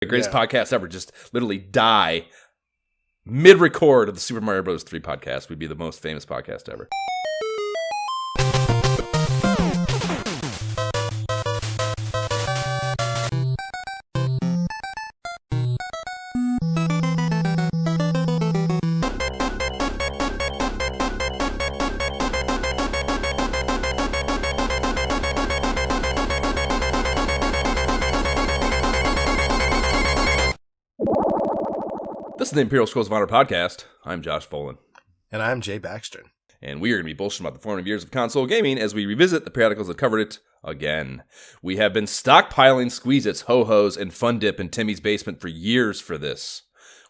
The greatest podcast ever, just literally die mid-record of the Super Mario Bros. 3 podcast. We'd be the most famous podcast ever. This is the Imperial Scrolls of Honor podcast. I'm Josh Folan. And I'm Jay Baxtron. And we are going to be bullshitting about the formative years of console gaming as we revisit the periodicals that covered it again. We have been stockpiling Squeeze-Its, Ho-Hos, and Fun Dip in Timmy's basement for years for this.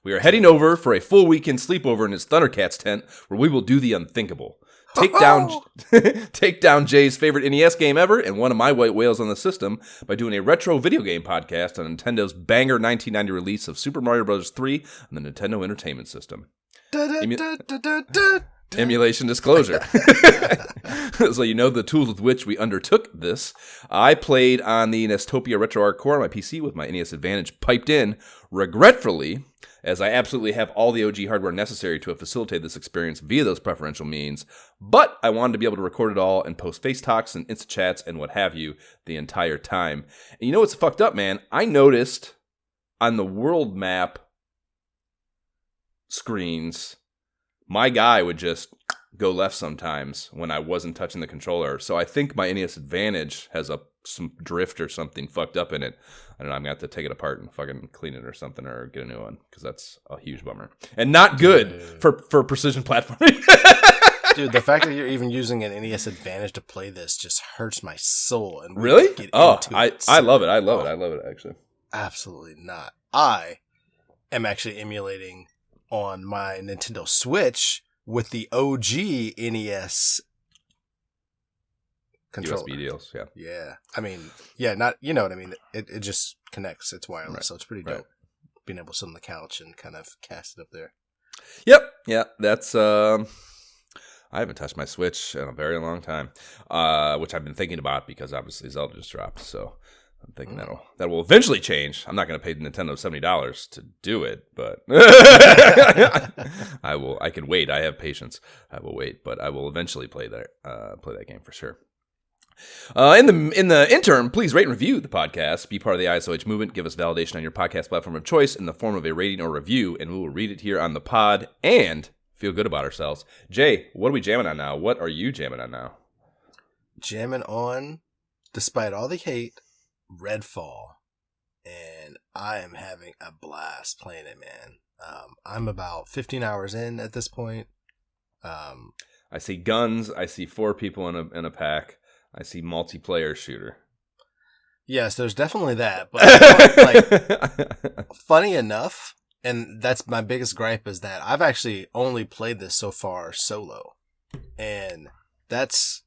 We are heading over for a full weekend sleepover in his Thundercats tent where we will do the unthinkable. Take down Jay's favorite NES game ever and one of my white whales on the system by doing a retro video game podcast on Nintendo's banger 1990 release of Super Mario Bros. 3 on the Nintendo Entertainment System. Emulation disclosure. So you know the tools with which we undertook this. I played on the Nestopia RetroArch core on my PC with my NES Advantage piped in, regretfully, as I absolutely have all the OG hardware necessary to facilitate this experience via those preferential means, but I wanted to be able to record it all and post face talks and Insta chats and what have you the entire time. And you know what's fucked up, man? I noticed on the world map screens, my guy would just go left sometimes when I wasn't touching the controller. So I think my NES Advantage has some drift or something fucked up in it. I don't know. I'm going to have to take it apart and fucking clean it or something or get a new one because that's a huge bummer. And not good for precision platforming. Dude, the fact that you're even using an NES Advantage to play this just hurts my soul. And really? I love it. I love it, actually. Absolutely not. I am actually emulating on my Nintendo Switch with the OG NES controller. USB deals, yeah. Yeah. I mean, yeah, not, you know what I mean? It just connects. It's wireless, right. So it's pretty dope. Being able to sit on the couch and kind of cast it up there. Yep. Yeah, that's, I haven't touched my Switch in a very long time, which I've been thinking about because obviously Zelda just dropped, so I'm thinking that will eventually change. I'm not going to pay Nintendo $70 to do it, but I can wait. I have patience. I will wait, but I will eventually play that game for sure. In the interim, please rate and review the podcast. Be part of the ISOH movement. Give us validation on your podcast platform of choice in the form of a rating or review, and we will read it here on the pod and feel good about ourselves. Jay, what are we jamming on now? What are you jamming on now? Jamming on, despite all the hate, Redfall, and I am having a blast playing it, man. I'm about 15 hours in at this point. I see guns. I see 4 people in a pack. I see multiplayer shooter. Yes, there's definitely that. But funny enough, and that's my biggest gripe, is that I've actually only played this so far solo, and it's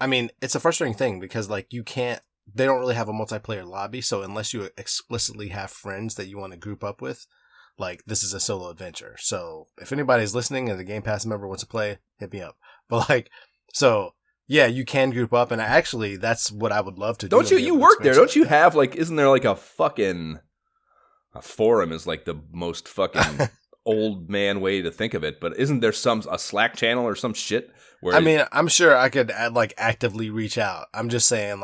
a frustrating thing because they don't really have a multiplayer lobby, so unless you explicitly have friends that you want to group up with, this is a solo adventure. So if anybody's listening and the Game Pass member wants to play, hit me up. But yeah, you can group up, and actually that's what I would love to do. Don't you work there? Don't you have isn't there a fucking a forum is the most fucking old man way to think of it, but isn't there a Slack channel or some shit where I'm sure I could actively reach out. I'm just saying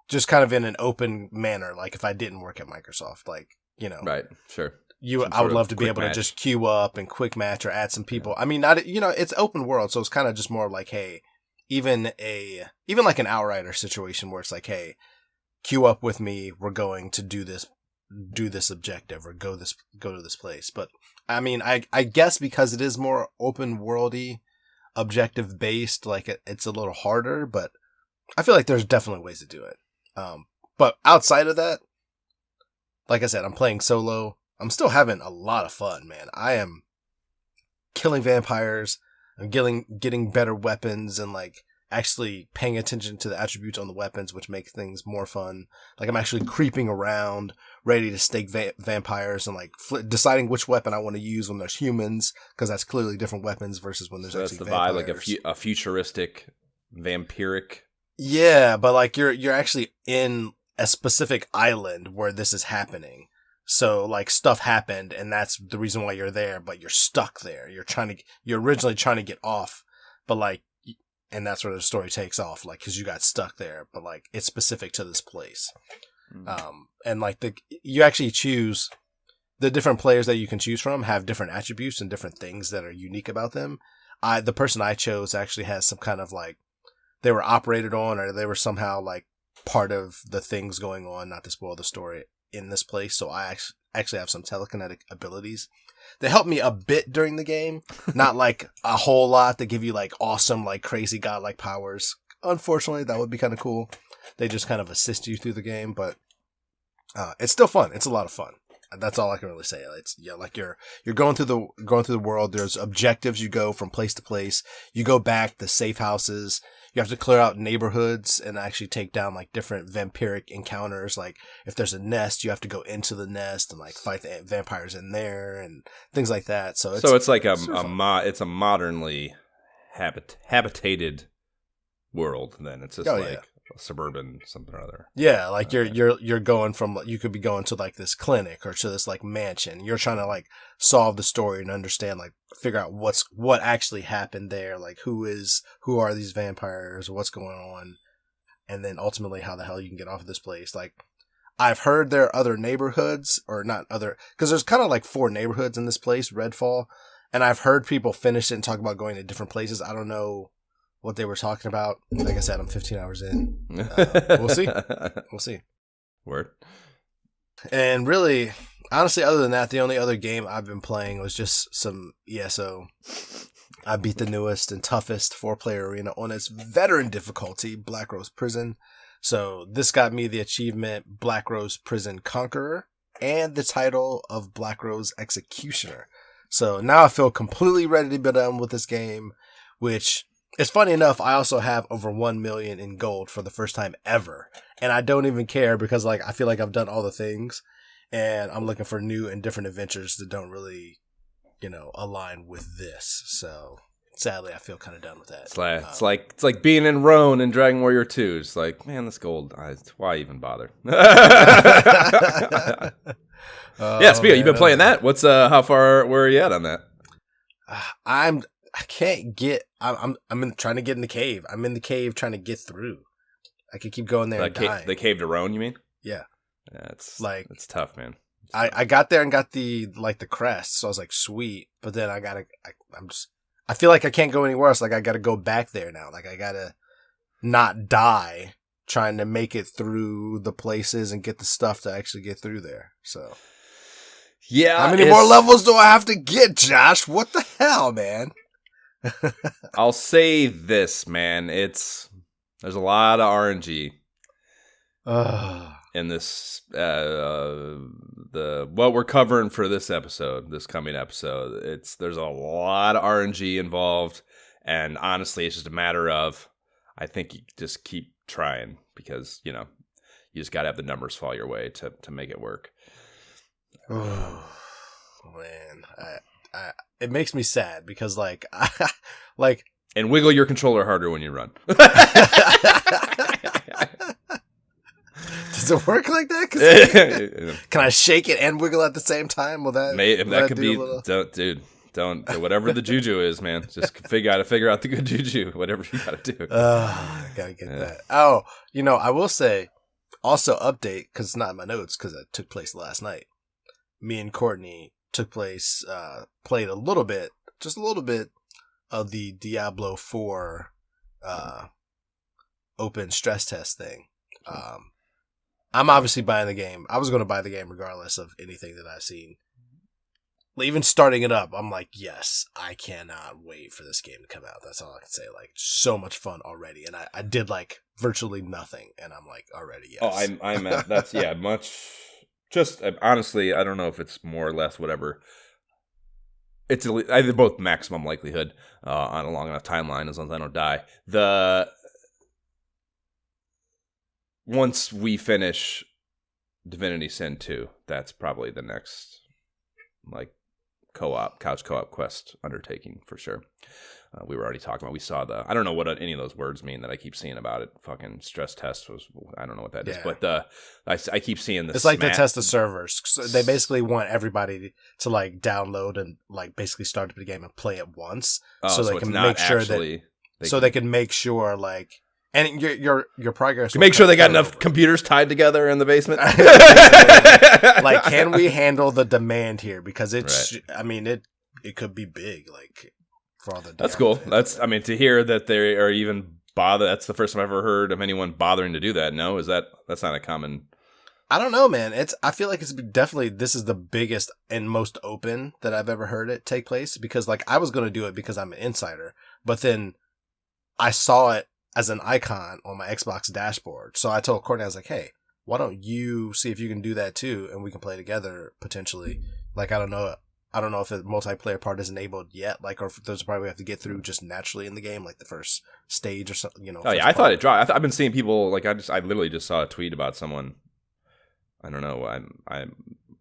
just kind of in an open manner, if I didn't work at Microsoft, right, sure. I would love to be able to just queue up and quick match or add some people. Yeah. I mean, it's open world, so it's kind of just more hey, even like an Outrider situation where it's hey, queue up with me. We're going to do this objective or go to this place. But I mean, I guess because it is more open worldy, objective based, it's a little harder, but I feel like there's definitely ways to do it. But outside of that, like I said, I'm playing solo. I'm still having a lot of fun, man. I am killing vampires. I'm getting better weapons and actually paying attention to the attributes on the weapons, which make things more fun. I'm actually creeping around, ready to stake vampires and deciding which weapon I want to use when there's humans, because that's clearly different weapons versus when there's actually vampires. That's the vibe, a futuristic, vampiric. Yeah, but you're actually in a specific island where this is happening. So like stuff happened and that's the reason why you're there, but you're stuck there. You're originally trying to get off, but like, and that's where the story takes off, like, cause you got stuck there, but like, it's specific to this place. And like you actually choose the different players that you can choose from have different attributes and different things that are unique about them. The person I chose actually has some kind of like, they were operated on or they were somehow like part of the things going on, not to spoil the story, in this place. So I actually have some telekinetic abilities. They help me a bit during the game, not like a whole lot. They give you like awesome, like crazy godlike powers. Unfortunately, that would be kind of cool. They just kind of assist you through the game, but it's still fun. It's a lot of fun. That's all I can really say. It's like you're going through the world. There's objectives. You go from place to place. You go back to safe houses. You have to clear out neighborhoods and actually take down like different vampiric encounters. Like if there's a nest, you have to go into the nest and like fight the vampires in there and things like that. So it's like it's a modernly habitated world. Then it's just suburban something or other. Yeah, like you're going from, you could be going to like this clinic or to this like mansion. You're trying to like solve the story and understand, like figure out what actually happened there, like who are these vampires, what's going on, and then ultimately how the hell you can get off of this place. Like I've heard there are other neighborhoods, or not other, because there's kind of like 4 neighborhoods in this place, Redfall, and I've heard people finish it and talk about going to different places. I don't know what they were talking about. Like I said, I'm 15 hours in. We'll see. We'll see. Word. And really, honestly, other than that, the only other game I've been playing was just some ESO. I beat the newest and toughest 4-player arena on its veteran difficulty, Black Rose Prison. So this got me the achievement Black Rose Prison Conqueror and the title of Black Rose Executioner. So now I feel completely ready to be done with this game, which... It's funny enough, I also have over 1 million in gold for the first time ever. And I don't even care because like I feel like I've done all the things and I'm looking for new and different adventures that don't really, align with this. So sadly, I feel kind of done with that. It's like being in Rhone and Dragon Warrior 2. It's like, man, this gold, why even bother? Yeah, speaking, you've been playing that. What's how far, where are you at on that? I can't get. I'm trying to get in the cave. I'm in the cave trying to get through. I could keep going there and dying. The cave to Rhone, you mean? Yeah. Yeah, it's tough, man. I got there and got the crest, so I was like, sweet. But then I feel like I can't go anywhere else. Like I gotta go back there now. Like I gotta not die trying to make it through the places and get the stuff to actually get through there. So. Yeah. How many more levels do I have to get, Josh? What the hell, man? I'll say this, man. There's a lot of RNG in this. What we're covering for this coming episode. There's a lot of RNG involved, and honestly, it's just a matter of, I think you just keep trying because you just gotta have the numbers fall your way to make it work. Oh man, it makes me sad because and wiggle your controller harder when you run. Does it work like that? Can I shake it and wiggle at the same time? Will that? That could be. Don't whatever the juju is, man. Just figure out the good juju. Whatever you gotta do. I gotta get that. Oh, I will say also update because it's not in my notes because it took place last night. Me and Courtney played a little bit of the Diablo 4 open stress test thing. I'm obviously buying the game. I was going to buy the game regardless of anything that I've seen. Even starting it up, I'm like, yes, I cannot wait for this game to come out. That's all I can say. Like, so much fun already. And I did like virtually nothing. And I'm like, already, yes. Oh, I'm at, that's, yeah, much... Just honestly, I don't know if it's more or less whatever. It's either both maximum likelihood on a long enough timeline as long as I don't die. Once we finish Divinity Sin 2, that's probably the next couch co-op quest undertaking for sure. We were already talking about. We saw I don't know what any of those words mean that I keep seeing about it. Fucking stress test was. I don't know what that is, but I keep seeing this. It's like the test of servers. So they basically want everybody to like download and like basically start the game and play it once, so they can make sure that. They can make sure like. And your progress. Make sure they got enough computers tied together in the basement. Like, can we handle the demand here? Because it's. Right. I mean, it could be big. Like. For all the that's cool. To hear that they are even bother. That's the first time I've ever heard of anyone bothering to do that. No, that's not a common. I don't know, man. I feel like it's definitely, this is the biggest and most open that I've ever heard it take place, because like I was going to do it because I'm an insider, but then I saw it as an icon on my Xbox dashboard. So I told Courtney, I was like, hey, why don't you see if you can do that too? And we can play together potentially. Like, I don't know if the multiplayer part is enabled yet, like, or if there's a part we have to get through just naturally in the game, like the first stage or something, you know. Oh yeah, I thought it dropped. I've been seeing people like I literally just saw a tweet about someone. I don't know.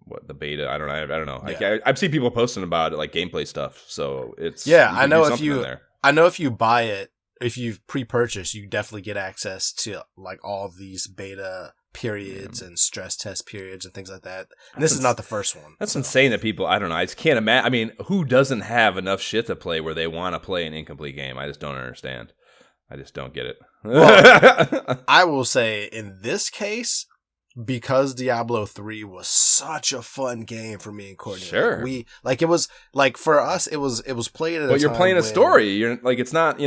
What the beta? I don't know. Yeah. I've seen people posting about it, like gameplay stuff. So it's I know if you buy it, if you've pre-purchased, you definitely get access to like all of these beta periods and stress test periods and things like that. And this is not the first one. That's insane that people, I don't know, I just can't imagine. I mean, who doesn't have enough shit to play where they want to play an incomplete game? I just don't understand. I just don't get it. Well, I will say in this case, because Diablo 3 was such a fun game for me and Courtney. Sure. Like, it was like for us, it was played at but you're playing a story. You're like, it's not,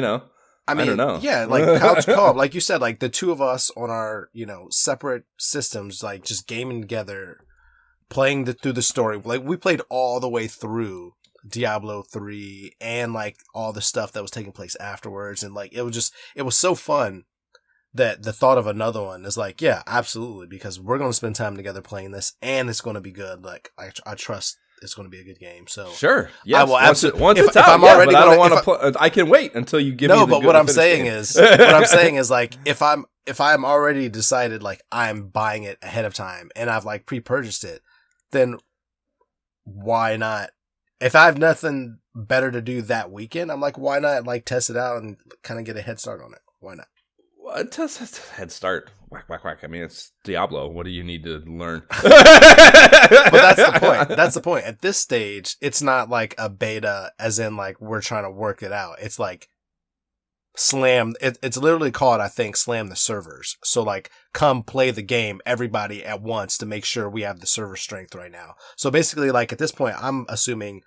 I mean, I don't know. Yeah, like couch co-op, like you said, like the two of us on our, separate systems, like just gaming together, playing through the story. Like we played all the way through Diablo 3 and like all the stuff that was taking place afterwards. And like, it was so fun that the thought of another one is like, yeah, absolutely. Because we're going to spend time together playing this and it's going to be good. Like I trust it's going to be a good game. So sure, yes. I will absolutely. Once it's out, I'm already I don't want to play. I can wait until you give me. No, but what I'm saying is like if I'm already decided like I'm buying it ahead of time and I've like pre-purchased it, then why not? If I have nothing better to do that weekend, I'm like, why not like test it out and kind of get a head start on it? Why not? Head start. Whack, whack, whack. I mean, it's Diablo. What do you need to learn? But that's the point. That's the point. At this stage, it's not like a beta as in like we're trying to work it out. It's like slam. It's literally called, I think, slam the servers. So like come play the game, everybody at once to make sure we have the server strength right now. So basically like at this point, I'm assuming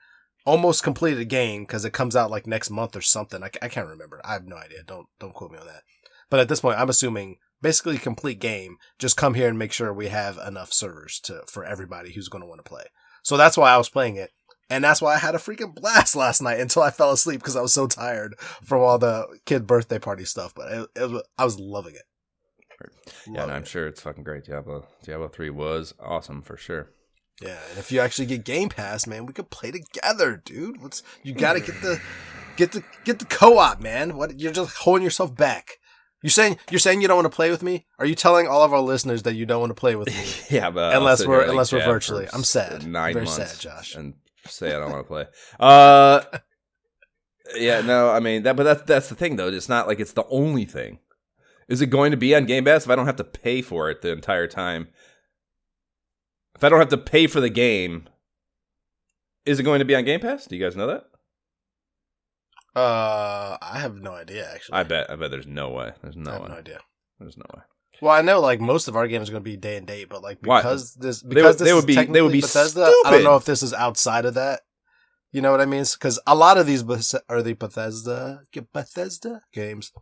almost completed a game because it comes out like next month or something. I can't remember. I have no idea. Don't quote me on that. But at this point, I'm assuming basically complete game. Just come here and make sure we have enough servers for everybody who's going to want to play. So that's why I was playing it. And that's why I had a freaking blast last night until I fell asleep because I was so tired from all the kid birthday party stuff. But I was loving it. Yeah, I'm sure it's fucking great. Diablo 3 was awesome for sure. Yeah, and if you actually get Game Pass, man, we could play together, dude. You got to get the co-op, man. What, you're just holding yourself back. You're saying you don't want to play with me? Are you telling all of our listeners that you don't want to play with me? Yeah, but unless we're virtually. I'm sad. 9 Very months sad, Josh. And say I don't want to play. Yeah, no, I mean that's the thing though. It's not like it's the only thing. Is it going to be on Game Pass if I don't have to pay for it the entire time? If I don't have to pay for the game, is it going to be on Game Pass? Do you guys know that? I have no idea, actually. I bet there's no way. I have no idea. There's no way. Well, I know like most of our games are going to be day and date, but like because they would be Bethesda, stupid. I don't know if this is outside of that. You know what I mean? Because a lot of these are the Bethesda games.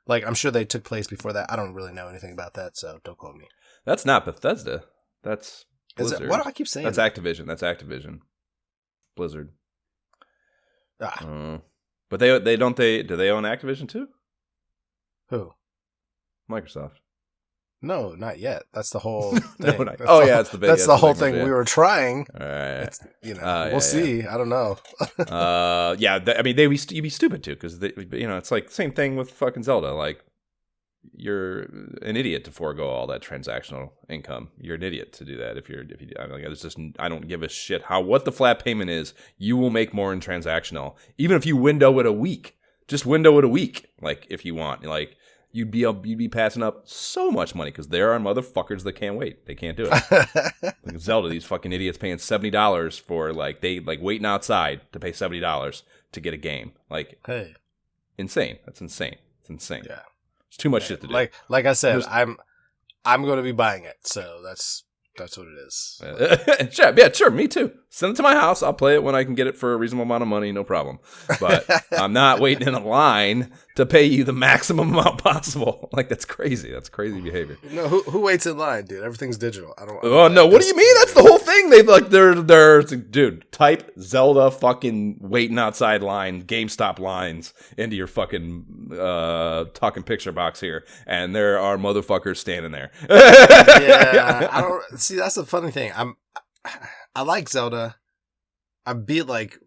Like I'm sure they took place before that. I don't really know anything about that, so don't quote me. That's not Bethesda. That's Blizzard. Is it? Why do I keep saying that's that? Activision. Blizzard. Ah. But do they own Activision too? Who? Microsoft. No, not yet. That's the whole thing. It's the big. That's the whole thing. We were trying. All right. We'll see. I don't know. I mean, you'd be stupid too, because it's like same thing with fucking Zelda. Like, you're an idiot to forego all that transactional income. You're an idiot to do that. I mean, it's just, I don't give a shit what the flat payment is. You will make more in transactional, even if you window it a week. Just window it a week, like if you want. Like you'd be passing up so much money because there are motherfuckers that can't wait. They can't do it. Like Zelda, these fucking idiots paying $70 for waiting outside to pay $70 to get a game. Like, hey, insane. That's insane. It's insane. Yeah. It's too much shit to do. Like I said, I'm going to be buying it, so that's what it is. Sure, me too. Send it to my house. I'll play it when I can get it for a reasonable amount of money, no problem. But I'm not waiting in a line to pay you the maximum amount possible. Like, that's crazy. That's crazy behavior. No, who waits in line, dude? Everything's digital. Oh no, what do you mean? That's the whole thing. They're dude, type Zelda fucking waiting outside line, GameStop lines into your fucking talking picture box here, and there are motherfuckers standing there. Yeah, I don't see. That's the funny thing. I like Zelda. I beat like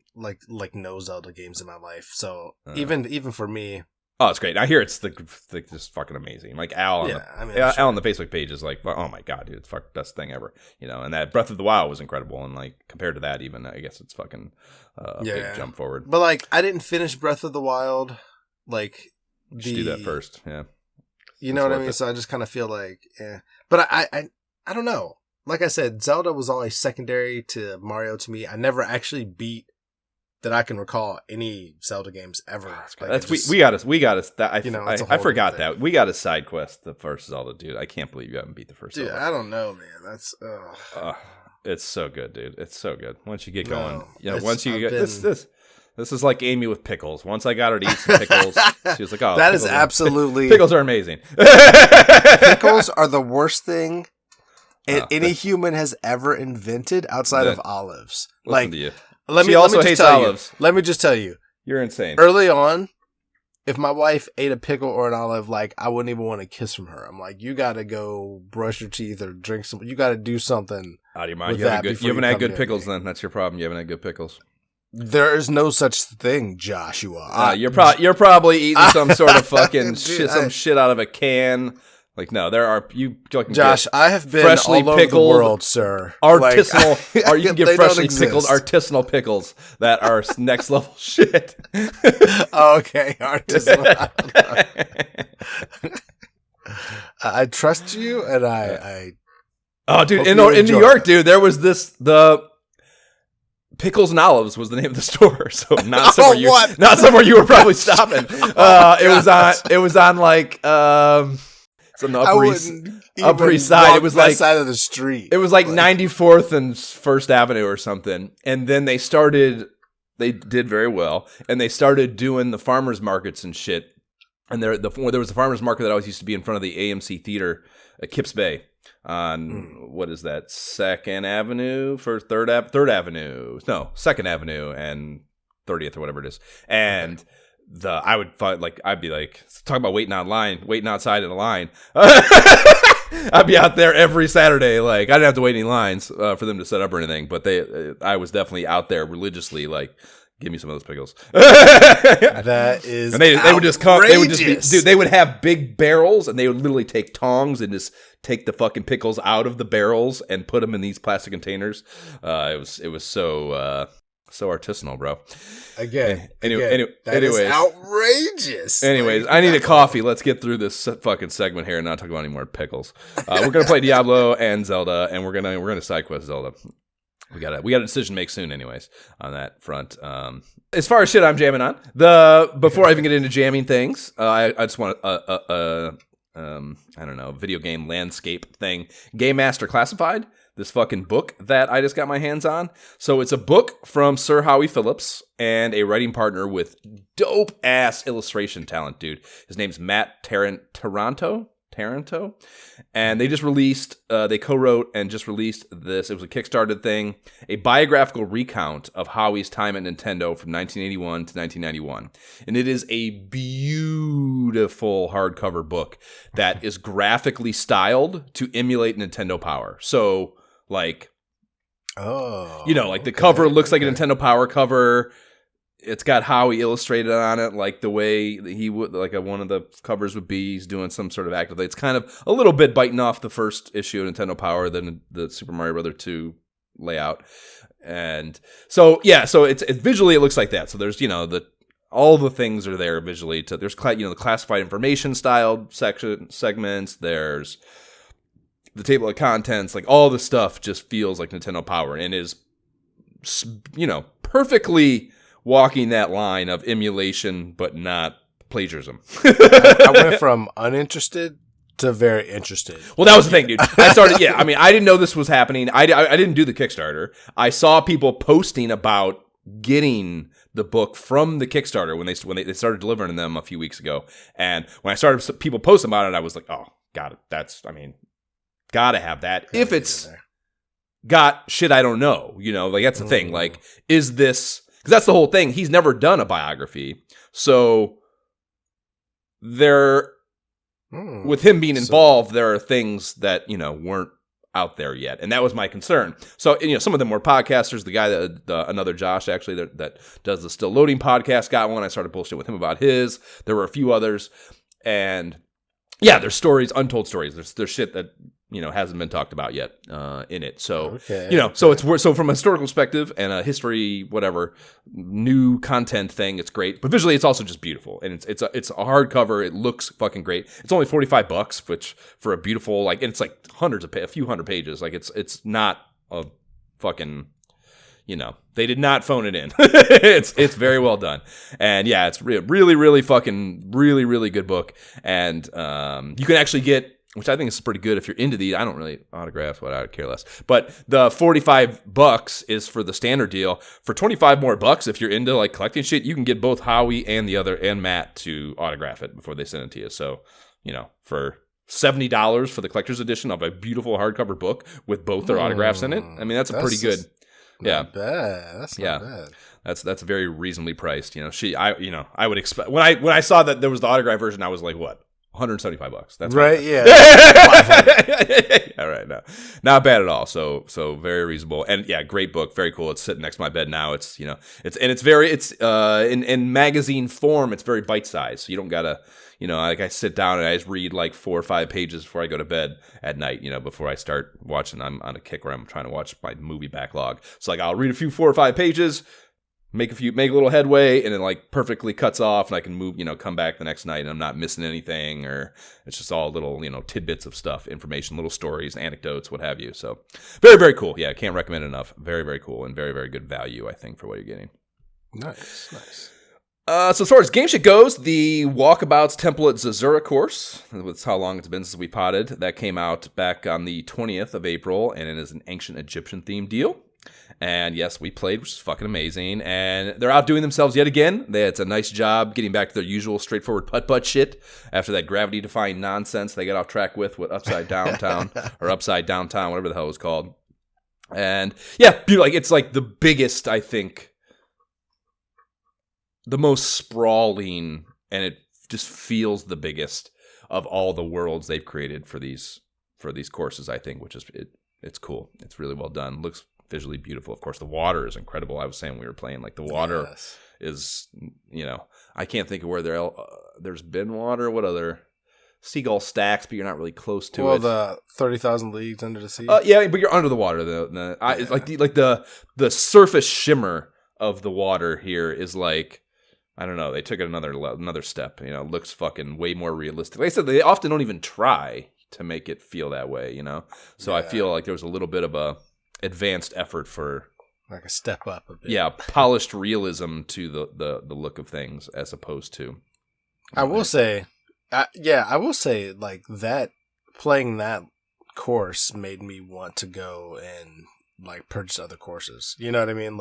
no Zelda games in my life. So even for me, oh, it's great. I hear it's just fucking amazing. Like Al on the Facebook page is like, oh my god, dude, it's fucking best thing ever. You know, and that Breath of the Wild was incredible. And like compared to that, even I guess it's fucking a big jump forward. But like, I didn't finish Breath of the Wild. Like, you should do that first. Yeah, you know what I mean. So I just kind of feel like, yeah. But I don't know. Like I said, Zelda was always secondary to Mario to me. I never actually beat, that I can recall, any Zelda games ever. Like, we got us. I forgot that we got a side quest the first Zelda, dude. I can't believe you haven't beat the first. Dude, Zelda. I don't know, man. That's it's so good, dude. It's so good. Once you get going, once you get this is like Amy with pickles. Once I got her to eat some pickles, she was like, "Oh, that is absolutely pickles are amazing." Pickles are the worst thing any human has ever invented outside of olives. Listen to you. She also hates olives. Let me just tell you. You're insane. Early on, if my wife ate a pickle or an olive, like, I wouldn't even want to kiss from her. I'm like, you got to go brush your teeth or drink some. You got to do something. Out of your mind. You haven't had good pickles then. That's your problem. You haven't had good pickles. There is no such thing, Joshua. You're probably eating some sort of fucking shit out of a can. Like, no, there are Josh, I have been freshly all over pickled, the world, sir. Artisanal, or you can get freshly pickled artisanal pickles that are next level shit. Okay, artisanal. I trust you, and I. Oh, dude, in New York, dude, there was the Pickles and Olives was the name of the store, so not somewhere you were probably stopping. It was on like. It's on the Upper East Side. It was like side of the street. It was like 94th and First Avenue or something. And then they did very well, and they started doing the farmers markets and shit. And there was a farmers market that always used to be in front of the AMC Theater at Kips Bay on what is that, Second Avenue for Third Avenue? No, Second Avenue and 30th or whatever it is. And I'd be like, talk about waiting outside in a line. I'd be out there every Saturday. Like, I didn't have to wait any lines for them to set up or anything, but I was definitely out there religiously, like, give me some of those pickles. That is, and they would just come. They would just be, dude. They would have big barrels, and they would literally take tongs and just take the fucking pickles out of the barrels and put them in these plastic containers. It was so artisanal, bro. Anyways, is outrageous. Anyways, I need a coffee. Let's get through this fucking segment here and not talk about any more pickles. We're gonna play Diablo and Zelda, and we're gonna side quest Zelda. We got a decision to make soon, anyways, on that front. As far as shit I'm jamming on, before I even get into jamming things, I just want I don't know, video game landscape thing. Game Master Classified. This fucking book that I just got my hands on. So it's a book from Sir Howie Phillips and a writing partner with dope ass illustration talent, dude. His name's Matt Taranto. And they just released, they co-wrote and just released this. It was a Kickstarter thing, a biographical recount of Howie's time at Nintendo from 1981 to 1991. And it is a beautiful hardcover book that is graphically styled to emulate Nintendo Power. So, like, like the cover looks like a Nintendo Power cover. it's got Howie illustrated on it, like the way he would, like one of the covers would be. He's doing some sort of actively. It's kind of a little bit biting off the first issue of Nintendo Power than the Super Mario Brother 2 layout. And so, yeah, so it's visually it looks like that. So there's, all the things are there visually. There's, the classified information styled segments. There's the table of contents. Like all the stuff just feels like Nintendo Power and is, perfectly walking that line of emulation, but not plagiarism. I went from uninterested to very interested. Well, that was the thing, dude. I started, I didn't know this was happening. I didn't do the Kickstarter. I saw people posting about getting the book from the Kickstarter when they started delivering them a few weeks ago. And when I started people posting about it, I was like, oh, got it. Gotta have that. Yeah, if it's got shit I don't know, that's the thing. Like, is this... Because that's the whole thing. He's never done a biography. So with him being involved, there are things that, weren't out there yet. And that was my concern. So, some of them were podcasters. The guy, another Josh, actually, that does the Still Loading podcast got one. I started bullshit with him about his. There were a few others. And yeah, there's stories, untold stories. There's shit that... hasn't been talked about yet in it. So, so from a historical perspective and a history, whatever, new content thing, it's great. But visually, it's also just beautiful. And it's a hardcover. It looks fucking great. It's only $45, which for a beautiful, and it's like a few hundred pages. Like it's not a fucking... they did not phone it in. It's very well done. And yeah, it's really, really fucking, really, really good book. And you can actually get, which I think is pretty good if you're into these. I don't really autograph, I would care less. But the $45 is for the standard deal. For $25 more, if you're into collecting shit, you can get both Howie and Matt to autograph it before they send it to you. So, for $70 for the collector's edition of a beautiful hardcover book with both their autographs in it. That's a pretty good. Not bad. That's not bad. That's very reasonably priced. I would expect when I saw that there was the autograph version, I was like, what? $175. That's right. Yeah. All right. No, not bad at all. So very reasonable. And yeah, great book. Very cool. It's sitting next to my bed now. It's, it's in magazine form. It's very bite sized. So you don't gotta, I sit down and I just read 4 or 5 pages before I go to bed at night, before I start watching. I'm on a kick where I'm trying to watch my movie backlog. So I'll read a few 4 or 5 pages, make a little headway, and then perfectly cuts off, and I can move, come back the next night, and I'm not missing anything, or it's just all little, tidbits of stuff, information, little stories, anecdotes, what have you. So very, very cool. Yeah, I can't recommend it enough. Very, very cool, and very, very good value, I think, for what you're getting. Nice. So as far as game shit goes, the Walkabouts Temple at Zazura course, that's how long it's been since we potted, that came out back on the 20th of April, and it is an ancient Egyptian themed deal. And yes, we played, which is fucking amazing. And they're outdoing themselves yet again. It's a nice job getting back to their usual straightforward putt-putt shit after that gravity-defying nonsense they got off track with Upside Downtown, or Upside Downtown, whatever the hell it was called. And yeah, it's the biggest, I think, the most sprawling, and it just feels the biggest of all the worlds they've created for these courses, I think, which is it's cool. It's really well done. Looks visually beautiful. Of course, the water is incredible. I was saying we were playing, the water is, I can't think of where there's been water. What other seagull stacks, but you're not really close to it. Well, the 30,000 Leagues Under the Sea. Yeah, but you're under the water. It's the surface shimmer of the water here is I don't know. They took it another step. Looks fucking way more realistic. Like I said, they often don't even try to make it feel that way. So I feel like there was a little bit of a advanced effort for a step up a bit. Yeah, polished realism to the look of things as opposed to. I will say that playing that course made me want to go and purchase other courses. You know what I mean?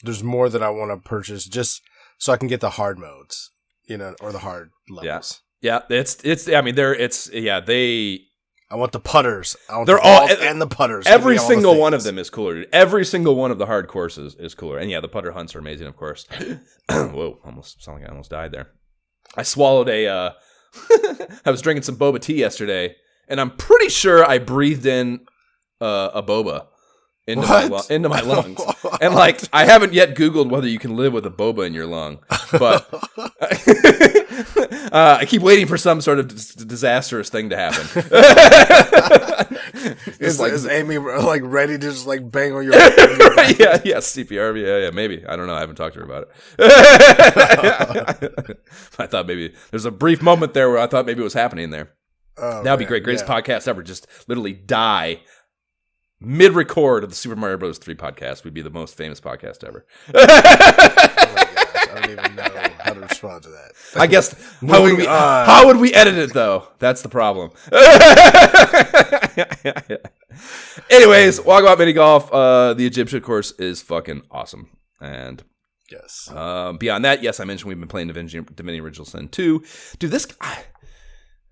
There's more that I want to purchase just so I can get the hard modes, or the hard levels. Yeah. I want the putters. They're all and the putters. Every single one of them is cooler. Dude. Every single one of the hard courses is cooler. And yeah, the putter hunts are amazing, of course. Whoa, sound like I almost died there. I swallowed I was drinking some boba tea yesterday, and I'm pretty sure I breathed in a boba. into my lungs. And like, I haven't yet Googled whether you can live with a boba in your lung, but I keep waiting for some sort of disastrous thing to happen. Is Amy like ready to just like bang on your? Yeah, CPR. Yeah, maybe. I don't know. I haven't talked to her about it. I thought maybe there's a brief moment there where I thought maybe it was happening there. Oh, that would be great. Greatest podcast ever. Just literally die mid-record of the Super Mario Bros. 3 podcast. Would be the most famous podcast ever. Oh my gosh, I don't even know how to respond to that. I guess how would we edit it though? That's the problem. Anyways, Walkabout Mini Golf. The Egyptian course is fucking awesome. And yes. Beyond that, yes, I mentioned we've been playing Divinity Original Sin 2. Dude, this guy.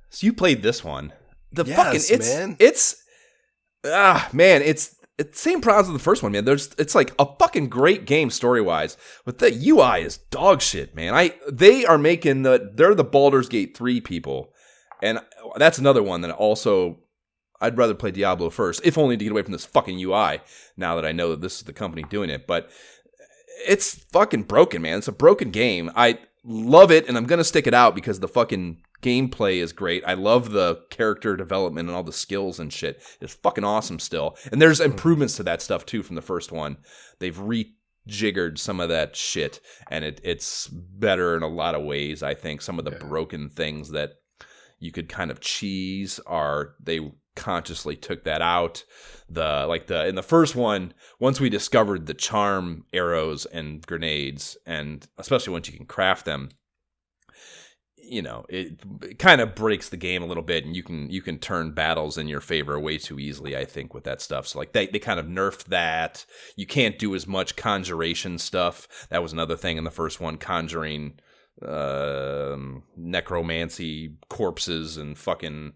So you played this one. It's the same problems with the first one, man. It's like a fucking great game story-wise, but the UI is dog shit, man. They're the Baldur's Gate 3 people, and that's another one that also I'd rather play Diablo first, if only to get away from this fucking UI. Now that I know that this is the company doing it, but it's fucking broken, man. It's a broken game. I love it, and I'm gonna stick it out because the fucking gameplay is great. I love the character development and all the skills and shit. It's fucking awesome still. And there's improvements to that stuff too from the first one. They've rejiggered some of that shit, and it's better in a lot of ways. I think some of the broken things that you could kind of cheese they consciously took that out. In the first one, once we discovered the charm arrows and grenades, and especially once you can craft them, you know, it kind of breaks the game a little bit, and you can turn battles in your favor way too easily, I think, with that stuff. So like they kind of nerfed that. You can't do as much conjuration stuff. That was another thing in the first one, conjuring necromancy corpses and fucking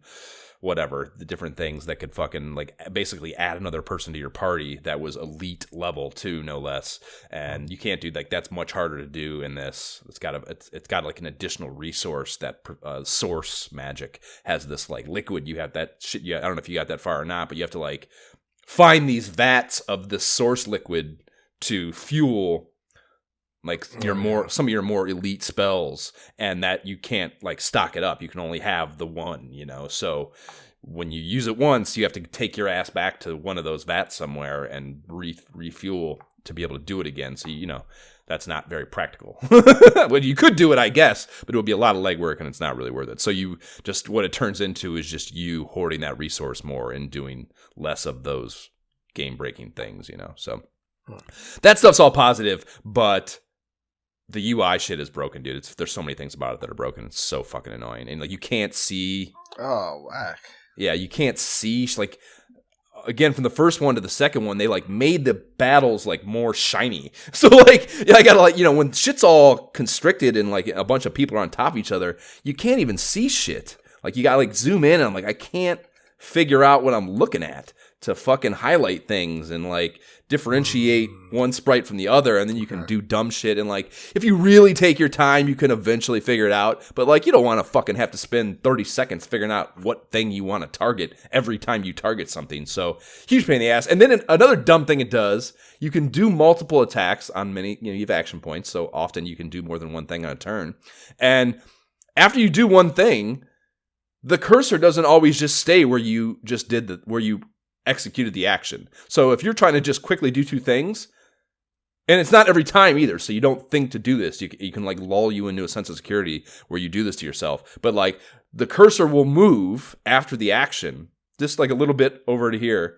whatever, the different things that could fucking like basically add another person to your party that was elite level too, no less. And you can't do that's much harder to do in this. It's got like an additional resource that source magic has this like liquid. You have that shit. I don't know if you got that far or not, but you have to like find these vats of the source liquid to fuel like some of your more elite spells, and that you can't like stock it up. You can only have the one, you know. So when you use it once, you have to take your ass back to one of those vats somewhere and refuel to be able to do it again. So you know that's not very practical. Well, you could do it, I guess, but it would be a lot of legwork, and it's not really worth it. So what it turns into is just you hoarding that resource more and doing less of those game breaking things, you know. So that stuff's all positive, but the UI shit is broken, dude. There's so many things about it that are broken. It's so fucking annoying. And like you can't see. Oh, whack. Yeah, you can't see. Like again, from the first one to the second one, they like made the battles like more shiny. So like, I gotta like, you know, when shit's all constricted and like a bunch of people are on top of each other, you can't even see shit. Like you gotta like zoom in, and I'm like, I can't figure out what I'm looking at to fucking highlight things and like differentiate one sprite from the other, and then you can do dumb shit. And like if you really take your time, you can eventually figure it out, but like you don't want to fucking have to spend 30 seconds figuring out what thing you want to target every time you target something. So huge pain in the ass. And then another dumb thing it does, you can do multiple attacks on many, you know, you have action points, so often you can do more than one thing on a turn. And after you do one thing, the cursor doesn't always just stay where you just did where you executed the action. So if you're trying to just quickly do two things, and it's not every time either, so you don't think to do this, you can like lull you into a sense of security where you do this to yourself. But like the cursor will move after the action, just like a little bit over to here.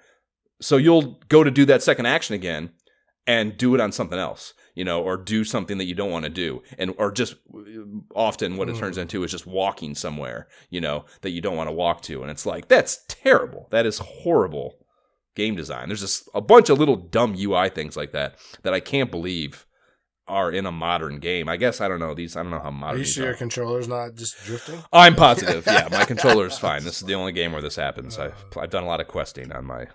So you'll go to do that second action again and do it on something else, you know, or do something that you don't want to do. And or just often what it turns into is just walking somewhere, you know, that you don't want to walk to. And it's like, that's terrible. That is horrible game design. There's just a bunch of little dumb UI things like that I can't believe are in a modern game. I guess I don't know how modern. Are you sure your controller's not just drifting? I'm positive. Yeah, my controller's fine. This is the only game where this happens. I've done a lot of questing on my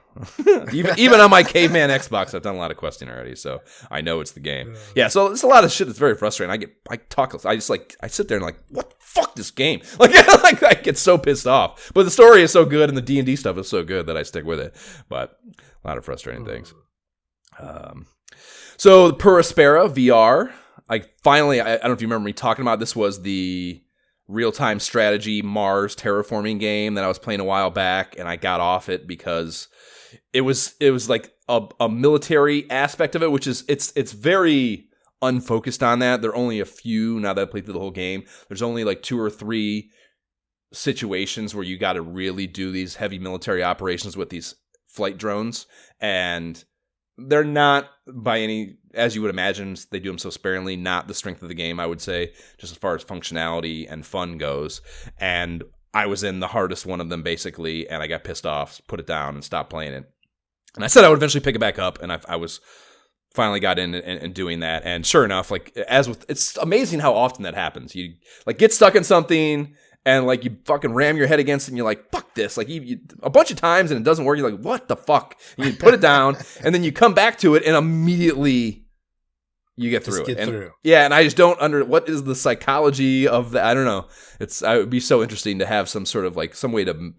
even on my caveman Xbox. I've done a lot of questing already, so I know it's the game. Yeah, so it's a lot of shit that's very frustrating. I sit there and like, what the fuck this game? Like I get so pissed off. But the story is so good and the D&D stuff is so good that I stick with it. But a lot of frustrating things. So Perispera VR, I don't know if you remember me talking about, this was the real-time strategy Mars terraforming game that I was playing a while back, and I got off it because it was like a military aspect of it, which is it's very unfocused on that. There are only a few, now that I played through the whole game, there's only like 2 or 3 situations where you got to really do these heavy military operations with these flight drones, and they're not by any, as you would imagine, they do them so sparingly, not the strength of the game, I would say, just as far as functionality and fun goes. And I was in the hardest one of them, basically, and I got pissed off, put it down, and stopped playing it. And I said I would eventually pick it back up, and I was finally got in and doing that. And sure enough, like, as with, it's amazing how often that happens. You like get stuck in something, and like you fucking ram your head against it, and you're like, fuck this. Like you a bunch of times, and it doesn't work. You're like, what the fuck? And you put it down, and then you come back to it, and immediately you get through it. Yeah, and I just don't what is the psychology of that? I don't know. I would be so interesting to have some sort of like some way to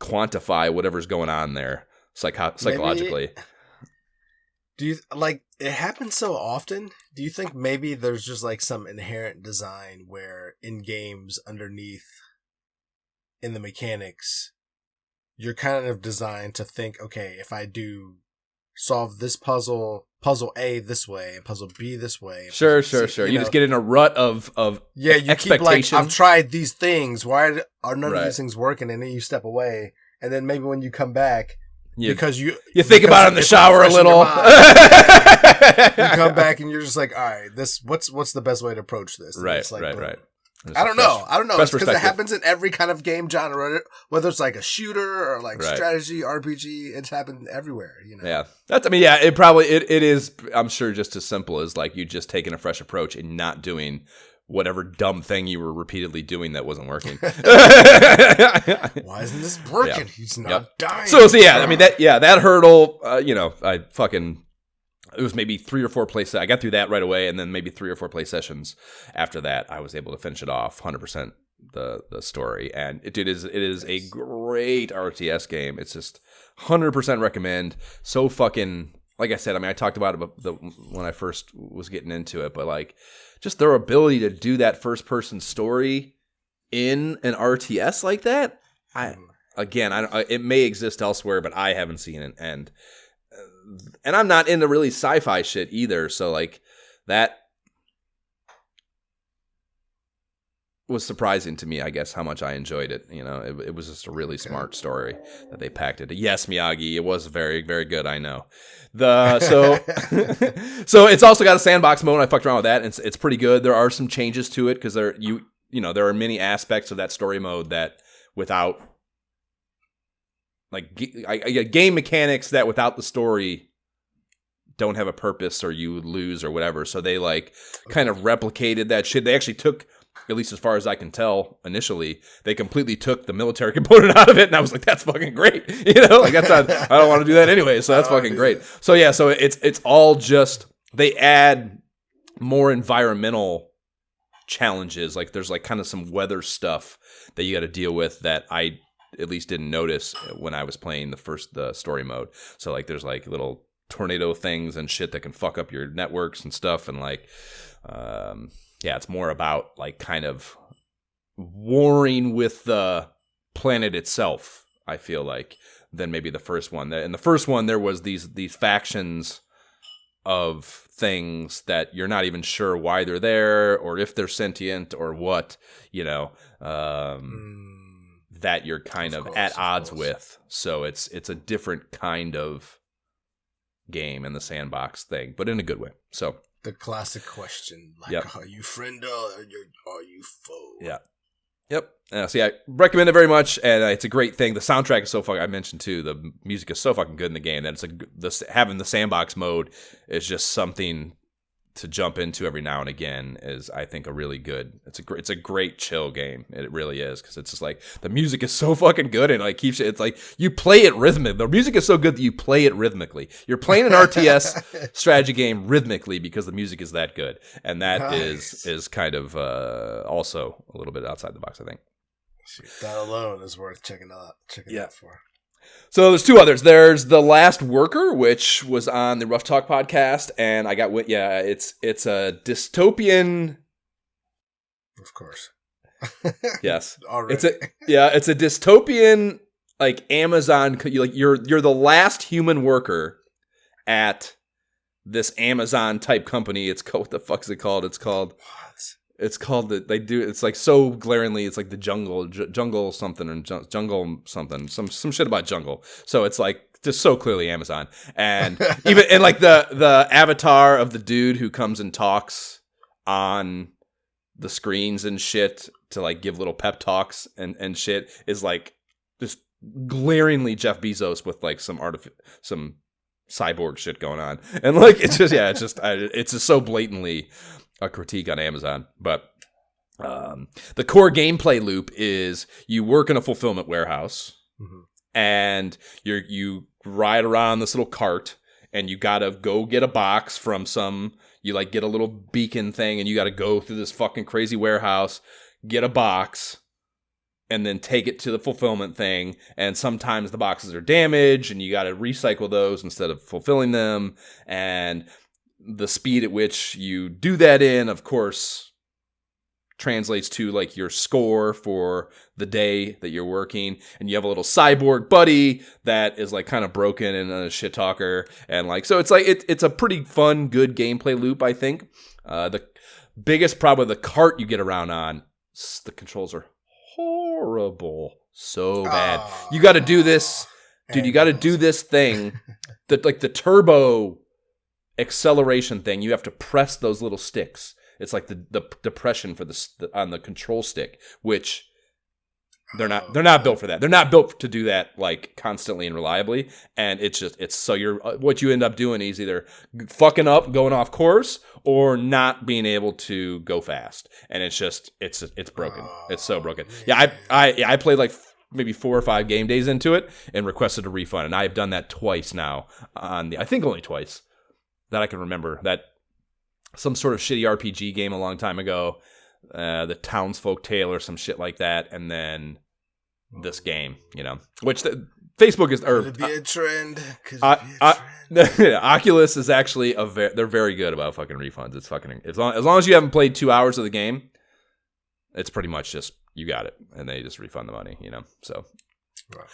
quantify whatever's going on there psychologically. Do you like it happens so often? Do you think maybe there's just like some inherent design where in games underneath in the mechanics, you're kind of designed to think, okay, if I do solve this puzzle A this way and puzzle B this way. Sure. You just get in a rut of you keep like, I've tried these things. Why are none of these things working? And then you step away, and then maybe when you come back, because you think about it in the shower a little. You come back and you're just like, all right, what's the best way to approach this? And right. I don't know. It's because it happens in every kind of game genre, whether it's like a shooter or like strategy, RPG. It's happened everywhere, you know. Yeah, it is. I'm sure just as simple as like you just taking a fresh approach and not doing whatever dumb thing you were repeatedly doing that wasn't working. Why isn't this working? Yeah. He's not dying. So yeah, I mean that hurdle. It was maybe 3 or 4 plays. I got through that right away, and then maybe 3 or 4 play sessions after that, I was able to finish it off 100% the story. And it is a great RTS game. It's just 100% recommend. So fucking, like I said, I mean, I talked about it when I first was getting into it, but like just their ability to do that first person story in an RTS like that. It may exist elsewhere, but I haven't seen it. And I'm not into really sci-fi shit either, so like that was surprising to me, I guess, how much I enjoyed it. You know, it was just a really smart story that they packed it. Yes, Miyagi, it was very, very good, I know. So it's also got a sandbox mode. I fucked around with that, and it's pretty good. There are some changes to it because there are many aspects of that story mode that without like game mechanics that without the story don't have a purpose or you lose or whatever. So they like kind of replicated that shit. They actually took, at least as far as I can tell initially, they completely took the military component out of it. And I was like, that's fucking great. You know, like that's not, I don't want to do that anyway. So that's fucking great. So yeah, so it's all just, they add more environmental challenges. Like there's like kind of some weather stuff that you got to deal with that I at least didn't notice when I was playing the story mode. So like there's like little tornado things and shit that can fuck up your networks and stuff, and like it's more about like kind of warring with the planet itself, I feel like, than maybe the first one. In the first one there was these factions of things that you're not even sure why they're there or if they're sentient or what, you know, that you're kind of at odds with. So it's a different kind of game in the sandbox thing, but in a good way. So the classic question, like, are you friend or are you foe? Yeah. Yep. So yeah, I recommend it very much, and it's a great thing. The soundtrack is so fucking. I mentioned too, the music is so fucking good in the game that having the sandbox mode is just something to jump into every now and again. Is I think a really good. It's a great chill game. It really is, because it's just like the music is so fucking good and like keeps it. It's like you play it rhythmically. The music is so good that you play it rhythmically. You're playing an RTS strategy game rhythmically because the music is that good, and that is kind of also a little bit outside the box, I think. That alone is worth checking out for. So there's two others. There's The Last Worker, which was on the Rough Talk podcast, and I got it's a dystopian. Of course. Yes. Already. It's a dystopian like Amazon. You're the last human worker at this Amazon type company. It's called, what the fuck is it called? It's called. What? It's called it's like so glaringly, it's like the jungle something or jungle something, some shit about jungle. So it's like just so clearly Amazon. And even and like the avatar of the dude who comes and talks on the screens and shit to like give little pep talks and shit is like just glaringly Jeff Bezos with like some cyborg shit going on. And like it's just so blatantly a critique on Amazon. But the core gameplay loop is you work in a fulfillment warehouse, and you ride around this little cart, and you gotta go get a box from you like get a little beacon thing, and you gotta go through this fucking crazy warehouse, get a box, and then take it to the fulfillment thing. And sometimes the boxes are damaged, and you gotta recycle those instead of fulfilling them. And the speed at which you do that of course, translates to like your score for the day that you're working. And you have a little cyborg buddy that is like kind of broken and a shit talker. And like, so it's like, it's a pretty fun, good gameplay loop, I think. The biggest problem with the cart you get around on, the controls are horrible. So bad. You got to do this, dude. You got to do this thing that like the turbo acceleration thing. You have to press those little sticks. It's like the depression for on the control stick, which they're not built for that. They're not built to do that like constantly and reliably. And it's so what you end up doing is either fucking up, going off course, or not being able to go fast. And it's broken. It's so broken. Yeah, I played like maybe 4 or 5 game days into it and requested a refund, and I've done that twice now I think only twice that I can remember. That some sort of shitty RPG game a long time ago, the Townsfolk Tale or some shit like that, and then this game, which Facebook is Could it be a trend? Oculus is actually they're very good about fucking refunds. It's fucking as long as you haven't played 2 hours of the game, it's pretty much just you got it, and they just refund the money, So right.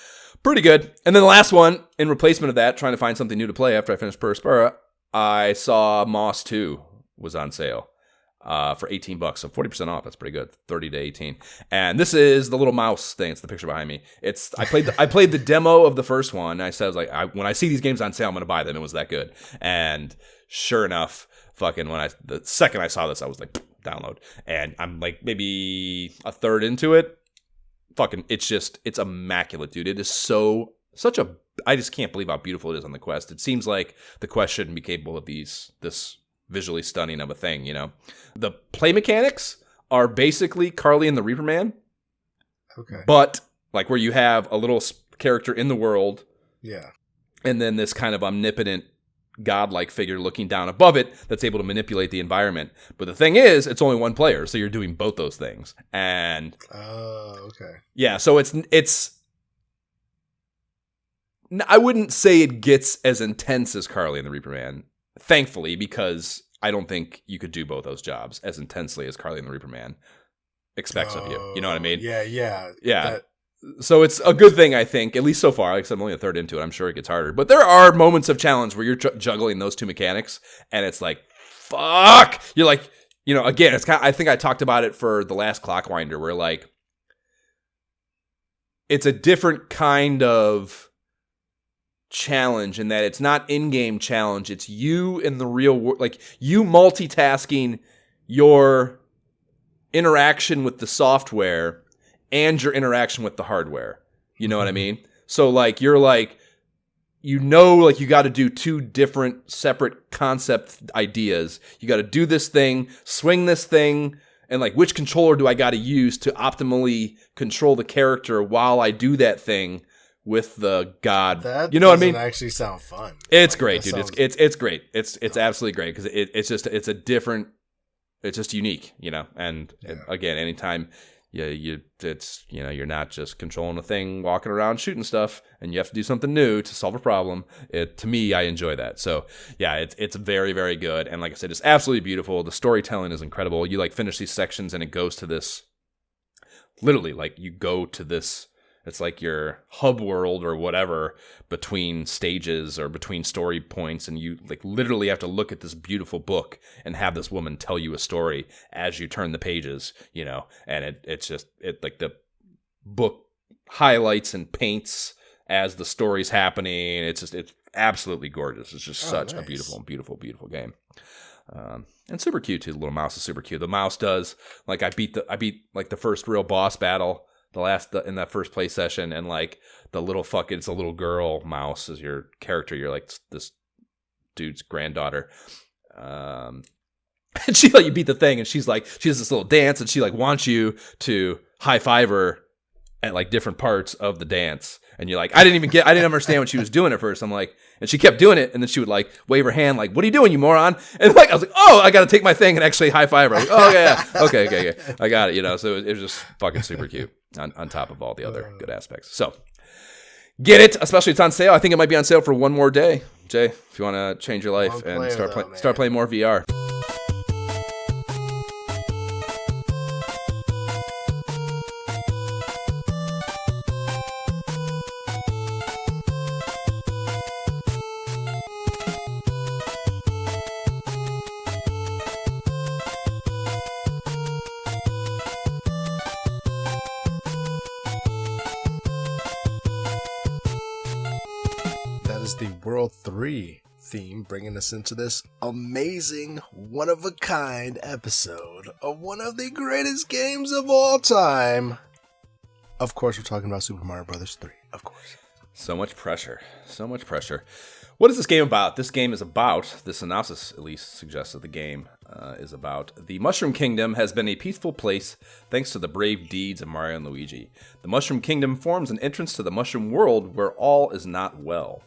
Pretty good. And then the last one in replacement of that, trying to find something new to play after I finished Perspira, I saw Moss 2 was on sale for $18, so 40% off. That's pretty good. 30 to 18. And this is the little mouse thing. It's the picture behind me. I played the demo of the first one. I said, when I see these games on sale, I'm going to buy them. It was that good. And sure enough, fucking the second I saw this, I was like, download. And I'm like maybe a third into it. Fucking, it's immaculate, dude. It is I just can't believe how beautiful it is on the Quest. It seems like the Quest shouldn't be capable of this visually stunning of a thing, The play mechanics are basically Carly and the Reaper Man. Okay. But like where you have a little character in the world. Yeah. And then this kind of omnipotent godlike figure looking down above it that's able to manipulate the environment. But the thing is, it's only one player, so you're doing both those things. And okay. Yeah, so it's I wouldn't say it gets as intense as Carly and the Reaper Man, thankfully, because I don't think you could do both those jobs as intensely as Carly and the Reaper Man expects of you. You know what I mean? Yeah. So it's a good thing, I think, at least so far. Like I said, I'm only a third into it. I'm sure it gets harder. But there are moments of challenge where you're juggling those two mechanics, and it's like, fuck! You're like, again, it's kind of, I think I talked about it for the last Clockwinder, where like, it's a different kind of challenge in that it's not in-game challenge. It's you in the real world, like you multitasking your interaction with the software and your interaction with the hardware. You know what I mean? So like you're like, you got to do 2 different separate concept ideas. You got to do this thing, swing this thing, and like which controller do I got to use to optimally control the character while I do that thing with the god. That you know what I mean? Actually sound fun. It's great, dude. It's great. It's absolutely great because it's just a different. It's just unique, And again, anytime you're not just controlling a thing, walking around shooting stuff, and you have to do something new to solve a problem. To me, I enjoy that. So yeah, it's very, very good. And like I said, it's absolutely beautiful. The storytelling is incredible. You like finish these sections and it goes to this, literally like you go to this, it's like your hub world or whatever between stages or between story points, and you like literally have to look at this beautiful book and have this woman tell you a story as you turn the pages, and it's like the book highlights and paints as the story's happening. It's absolutely gorgeous. It's just such a beautiful, beautiful, beautiful game. And super cute too. The little mouse is super cute. The mouse does like I beat like the first real boss battle. In that first play session, and like it's a little girl mouse is your character. You're like this dude's granddaughter. And you beat the thing, and she has this little dance, and she like wants you to high five her at like different parts of the dance. And you're like, I didn't understand what she was doing at first. I'm like, and she kept doing it, and then she would like wave her hand, like, "What are you doing, you moron?" And like I was like, "Oh, I got to take my thing and actually high five her." I was like, "Oh yeah, okay, I got it." So it was just fucking super cute on top of all the other good aspects. So get it, especially it's on sale. I think it might be on sale for one more day, Jay. If you want to change your life and start playing more VR. The World 3 theme, bringing us into this amazing, one-of-a-kind episode of one of the greatest games of all time. Of course, we're talking about Super Mario Bros. 3, of course. So much pressure. What is this game about? This game is about, the synopsis at least suggests that the game is about, the Mushroom Kingdom has been a peaceful place thanks to the brave deeds of Mario and Luigi. The Mushroom Kingdom forms an entrance to the Mushroom World where all is not well.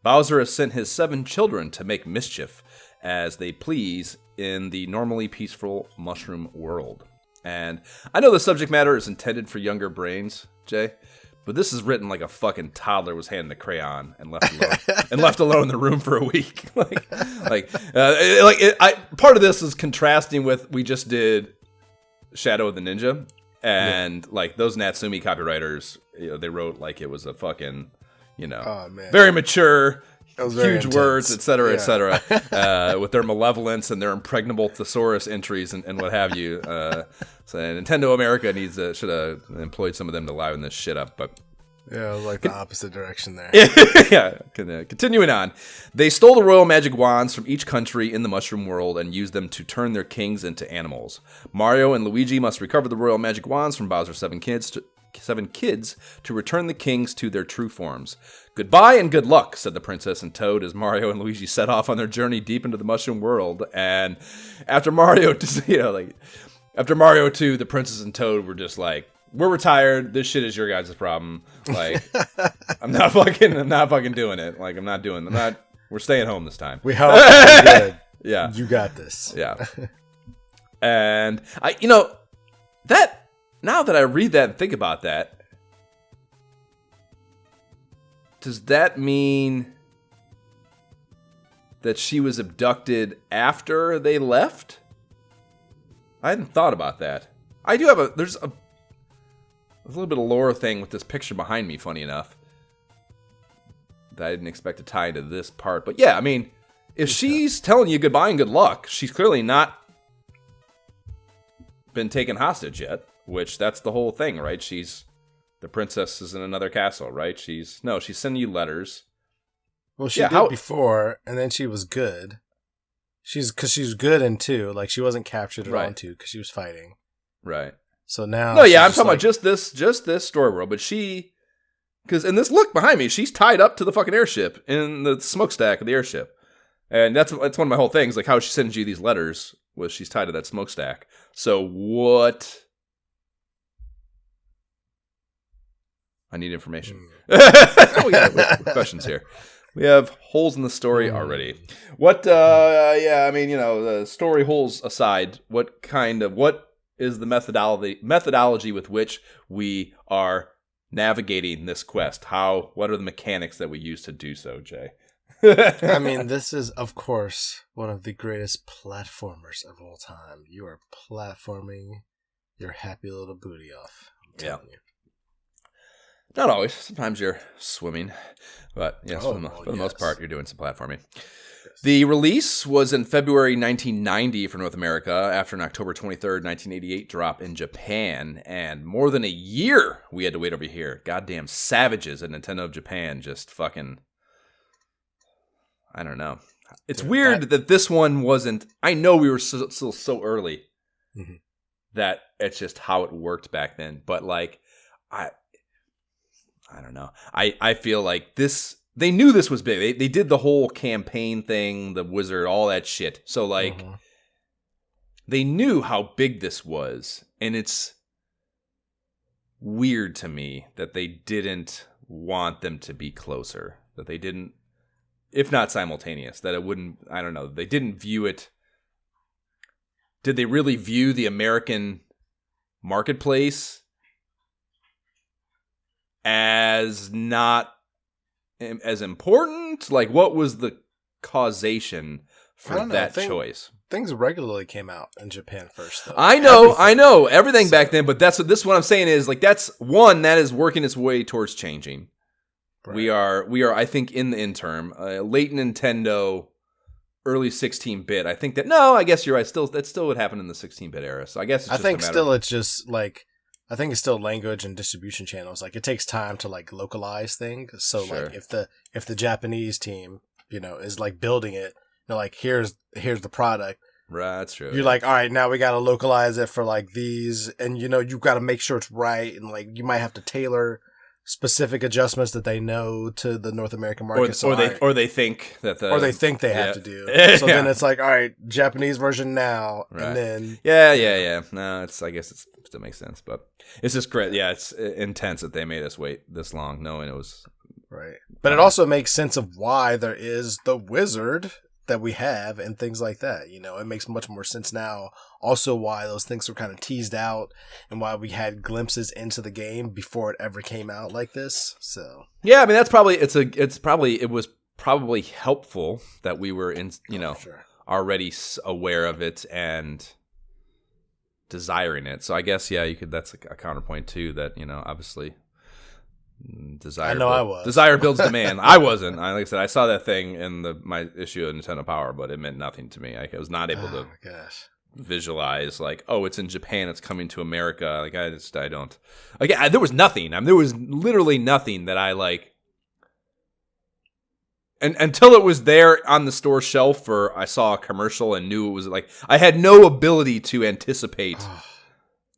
Bowser has sent his 7 children to make mischief as they please in the normally peaceful Mushroom World. And I know the subject matter is intended for younger brains, Jay, but this is written like a fucking toddler was handed a crayon and left alone in the room for a week. Part of this is contrasting with we just did Shadow of the Ninja, and like those Natsumi copywriters, they wrote like it was a fucking. Very mature, huge words, et cetera, with their malevolence and their impregnable thesaurus entries and what have you. So Nintendo America should have employed some of them to liven this shit up, but yeah, like the opposite direction there. Yeah, continuing on. They stole the royal magic wands from each country in the Mushroom World and used them to turn their kings into animals. Mario and Luigi must recover the royal magic wands from Bowser's 7 kids to return the kings to their true forms. Goodbye and good luck, said the princess and Toad as Mario and Luigi set off on their journey deep into the Mushroom World. And after Mario 2, the princess and Toad were just like, we're retired. This shit is your guys' problem. Like, I'm not fucking doing it. Like, we're staying home this time. We hope you're good. Yeah. You got this. Yeah. And now that I read that and think about that, does that mean that she was abducted after they left? I hadn't thought about that. I do have there's a little bit of lore thing with this picture behind me, funny enough, that I didn't expect to tie into this part. But yeah, I mean, if she's telling you goodbye and good luck, she's clearly not been taken hostage yet. Which that's the whole thing, right? The princess is in another castle, right? She's sending you letters. Well, she did before, and then she was good. Because she was good in 2. Like, she wasn't captured at all in 2 because she was fighting. Right. So now... No, yeah, I'm talking about just this story world. But because in this look behind me, she's tied up to the fucking airship in the smokestack of the airship. And that's one of my whole things. Like, how she sends you these letters was she's tied to that smokestack. So what... I need information. We got questions here. We have holes in the story already. What, the story holes aside, what is the methodology with which we are navigating this quest. What are the mechanics that we use to do so, Jay? I mean, this is, of course, one of the greatest platformers of all time. You are platforming your happy little booty off. I'm telling you. Not always. Sometimes you're swimming. But yes, for the most part, you're doing some platforming. Yes. The release was in February 1990 for North America after an October 23rd, 1988 drop in Japan. And more than a year we had to wait over here. Goddamn savages at Nintendo of Japan just fucking... I don't know. It's weird that this one wasn't... I know we were still so early that it's just how it worked back then. But like, I don't know. I feel like this... They knew this was big. They did the whole campaign thing, the wizard, all that shit. So like, they knew how big this was. And it's weird to me that they didn't want them to be closer. That they didn't... If not simultaneous, that it wouldn't, I don't know, they didn't view it. Did they really view the American marketplace as not as important? Like, what was the causation for that choice? Things regularly came out in Japan first, though. I know. Everything back then, but that's what I'm saying is, like, that is working its way towards changing. Right. We are. I think in the interim, late Nintendo, early 16-bit. I think that I guess you're right. That still would happen in the 16-bit era. So I guess it's just like I think it's still language and distribution channels. Like it takes time to like localize things. So like if the Japanese team is like building it, they're like here's the product. Right, that's true. You're like, all right, now we got to localize it for like these, and you've got to make sure it's right, and like you might have to tailor specific adjustments that they know to the North American market, or they think that they have to do. So then it's like, all right, Japanese version now, right. And then No, I guess it still makes sense, but it's just great. Yeah, it's intense that they made us wait this long, knowing it was right. But it also makes sense of why there is the wizard that we have and things like that. It makes much more sense now. Also why those things were kind of teased out and why we had glimpses into the game before it ever came out like this. So yeah, I mean that's probably it was probably helpful that we were already aware of it and desiring it. So I guess that's a counterpoint too that obviously desire builds demand. I wasn't. Like I said, I saw that thing in my issue of Nintendo Power, but it meant nothing to me. I was not able to visualize like, oh, it's in Japan, it's coming to America. Like I don't. Again, there was nothing. I mean, there was literally nothing that I like. And until it was there on the store shelf, or I saw a commercial and knew it was like, I had no ability to anticipate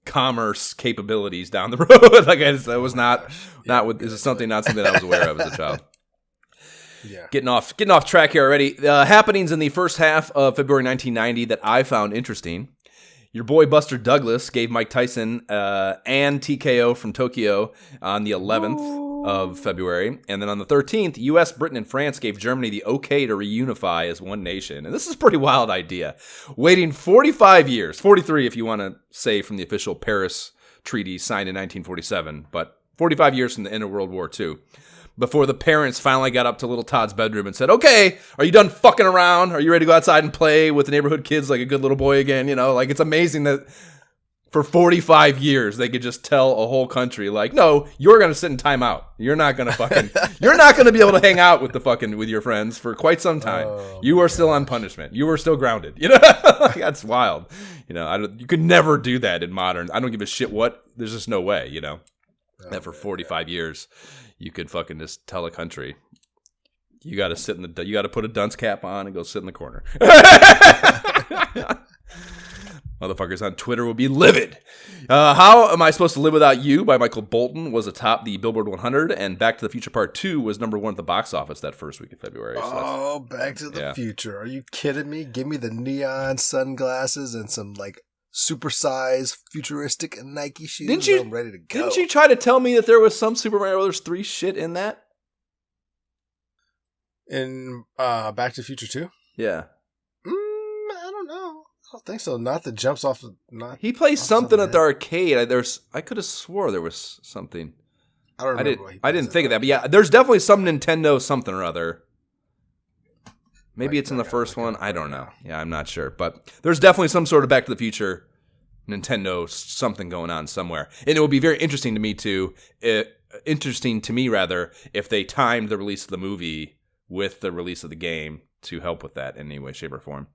commerce capabilities down the road. Like that was not something that I was aware of as a child. Yeah. Getting off track here already. Happenings in the first half of February 1990 that I found interesting. Your boy Buster Douglas gave Mike Tyson and TKO from Tokyo on the 11th of February. And then on the 13th, U.S., Britain, and France gave Germany the okay to reunify as one nation. And this is a pretty wild idea. Waiting 45 years, 43 if you want to say from the official Paris Treaty signed in 1947, but 45 years from the end of World War II. Before the parents finally got up to little Todd's bedroom and said, okay, are you done fucking around? Are you ready to go outside and play with the neighborhood kids like a good little boy again? Like it's amazing that for 45 years they could just tell a whole country like, no, you're going to sit in timeout. You're not going to be able to hang out with your friends for quite some time. You are still on punishment. You are still grounded. That's wild. You could never do that in modern. I don't give a shit what. There's just no way, that for 45 years. You could fucking just tell a country, you got to you got to put a dunce cap on and go sit in the corner. Motherfuckers on Twitter will be livid. How Am I Supposed to Live Without You by Michael Bolton was atop the Billboard 100, and Back to the Future Part 2 was number 1 at the box office that first week of February. So Back to the Future. Are you kidding me? Give me the neon sunglasses and some like supersized futuristic Nike shoes. I'm ready to go. Didn't you try to tell me that there was some Super Mario Brothers 3 shit in that? In Back to the Future 2? Yeah. I don't know. don't think so. Not that jumps off. Not He plays off something the at the head. arcade. I could have swore there was something. I don't remember. what he I plays didn't at think of the that, but yeah, there's definitely some Nintendo something or other. Maybe it's in the first one. I don't know. Yeah, I'm not sure, but there's definitely some sort of Back to the Future Nintendo something going on somewhere, and it would be very interesting to me if they timed the release of the movie with the release of the game to help with that in any way, shape, or form.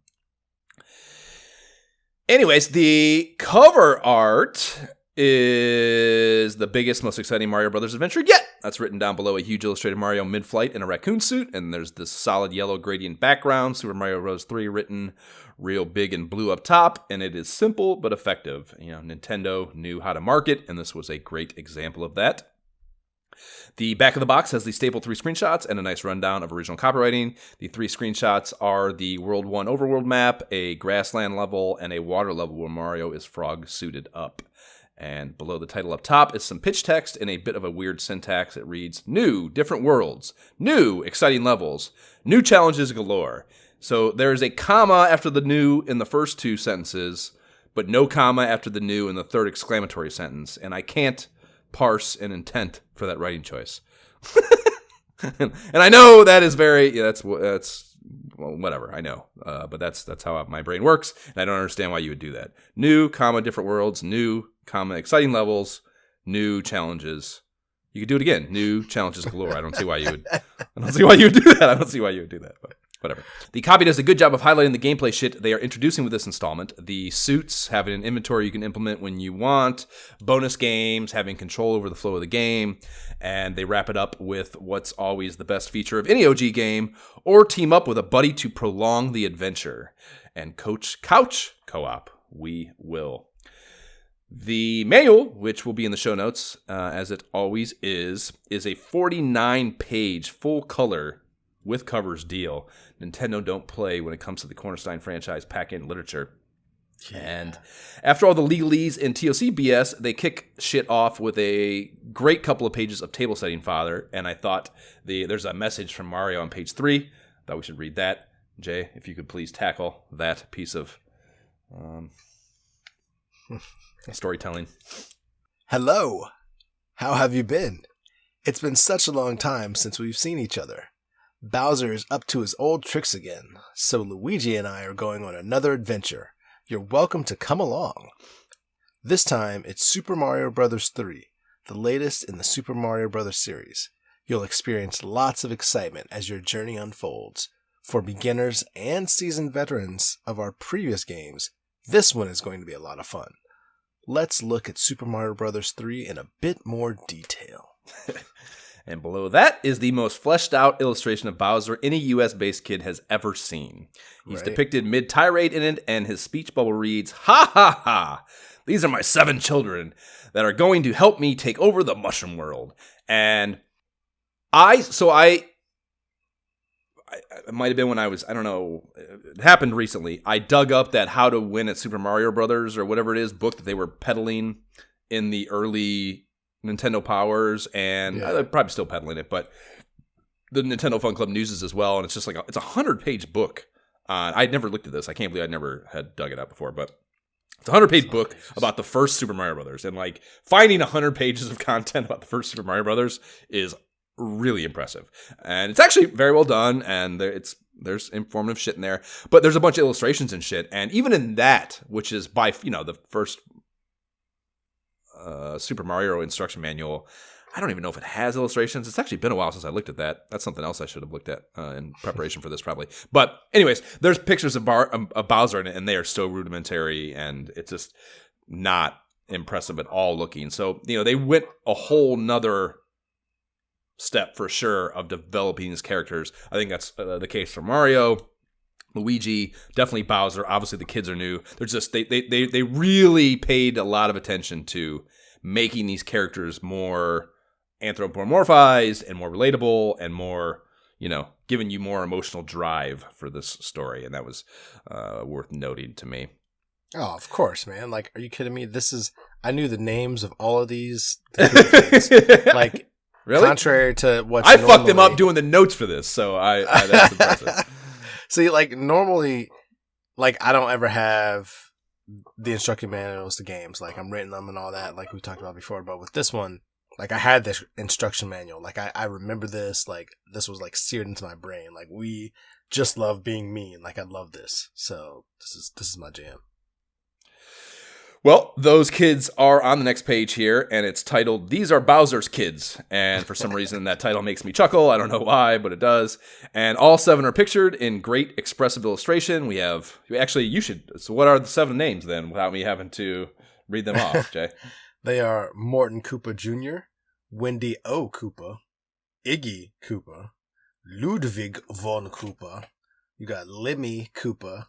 Anyways, the cover art is the biggest, most exciting Mario Brothers adventure yet. That's written down below a huge illustrated Mario mid-flight in a raccoon suit, and there's this solid yellow gradient background, Super Mario Bros. 3 written real big and blue up top, and it is simple but effective. Nintendo knew how to market, and this was a great example of that. The back of the box has the staple 3 screenshots and a nice rundown of original copywriting. The 3 screenshots are the World 1 overworld map, a grassland level, and a water level where Mario is frog suited up. And below the title up top is some pitch text in a bit of a weird syntax. It reads, new, different worlds, new, exciting levels, new challenges galore. So there's a comma after the new in the first 2 sentences, but no comma after the new in the third exclamatory sentence. And I can't parse an intent for that writing choice. And I know that is that's well, whatever, I know. But that's how my brain works, and I don't understand why you would do that. New, comma, different worlds, new, comma, exciting levels, new challenges. You could do it again. New challenges galore. I don't see why you would do that. But whatever. The copy does a good job of highlighting the gameplay shit they are introducing with this installment. The suits having an inventory you can implement when you want, bonus games having control over the flow of the game, and they wrap it up with what's always the best feature of any OG game, or team up with a buddy to prolong the adventure. And Coach Couch co-op, we will. The manual, which will be in the show notes, as it always is a 49-page full-color with covers deal. Nintendo don't play when it comes to the Cornerstein franchise pack-in literature. Yeah. And after all the legalese and TOC BS, they kick shit off with a great couple of pages of table setting fodder. And I thought there's a message from Mario on page 3. Thought we should read that. Jay, if you could please tackle that piece of storytelling. Hello. How have you been? It's been such a long time since we've seen each other. Bowser is up to his old tricks again, so Luigi and I are going on another adventure. You're welcome to come along. This time, it's Super Mario Bros. 3, the latest in the Super Mario Bros. Series. You'll experience lots of excitement as your journey unfolds. For beginners and seasoned veterans of our previous games, this one is going to be a lot of fun. Let's look at Super Mario Bros. 3 in a bit more detail. And below that is the most fleshed out illustration of Bowser any US-based kid has ever seen. He's depicted mid-tirade in it, and his speech bubble reads, "Ha ha ha! These are my 7 children that are going to help me take over the mushroom world." And it might have been when I don't know, it happened recently. I dug up that How to Win at Super Mario Brothers or whatever it is book that they were peddling in the early Nintendo Powers, and they're probably still peddling it, but the Nintendo Fun Club News is as well, and it's just like it's a 100-page book. I'd never looked at this. I can't believe I never had dug it out before, but it's a 100-page book about the first Super Mario Brothers, and like finding 100 pages of content about the first Super Mario Brothers is really impressive, and it's actually very well done, and there's informative shit in there, but there's a bunch of illustrations and shit, and even in that, which is by the first Super Mario instruction manual, I don't even know if it has illustrations. It's actually been a while since I looked at that. That's something else I should have looked at in preparation for this, probably. But anyways, there's pictures of Bowser in it, and they are so rudimentary, and it's just not impressive at all looking. So, they went a whole nother step for sure of developing these characters. I think that's the case for Mario, Luigi, definitely Bowser. Obviously, the kids are new. They're just they really paid a lot of attention to making these characters more anthropomorphized and more relatable and more, giving you more emotional drive for this story. And that was worth noting to me. Oh, of course, man. Like, are you kidding me? I knew the names of all of these kids. Like, really? Contrary to what I fucked them up doing the notes for this, so that's impressive. See, like, normally, like I don't ever have the instruction manuals to games. Like I'm writing them and all that, like we talked about before. But with this one, like I had this instruction manual. Like I remember this. Like this was like seared into my brain. Like we just love being mean. Like I love this. So this is my jam. Well, those kids are on the next page here, and it's titled, These Are Bowser's Kids. And for some reason, that title makes me chuckle. I don't know why, but it does. And all 7 are pictured in great expressive illustration. We have, actually, you should, so what are the 7 names then, without me having to read them off, Jay? They are Morton Koopa Jr., Wendy O. Koopa, Iggy Koopa, Ludwig von Koopa, you got Lemmy Koopa,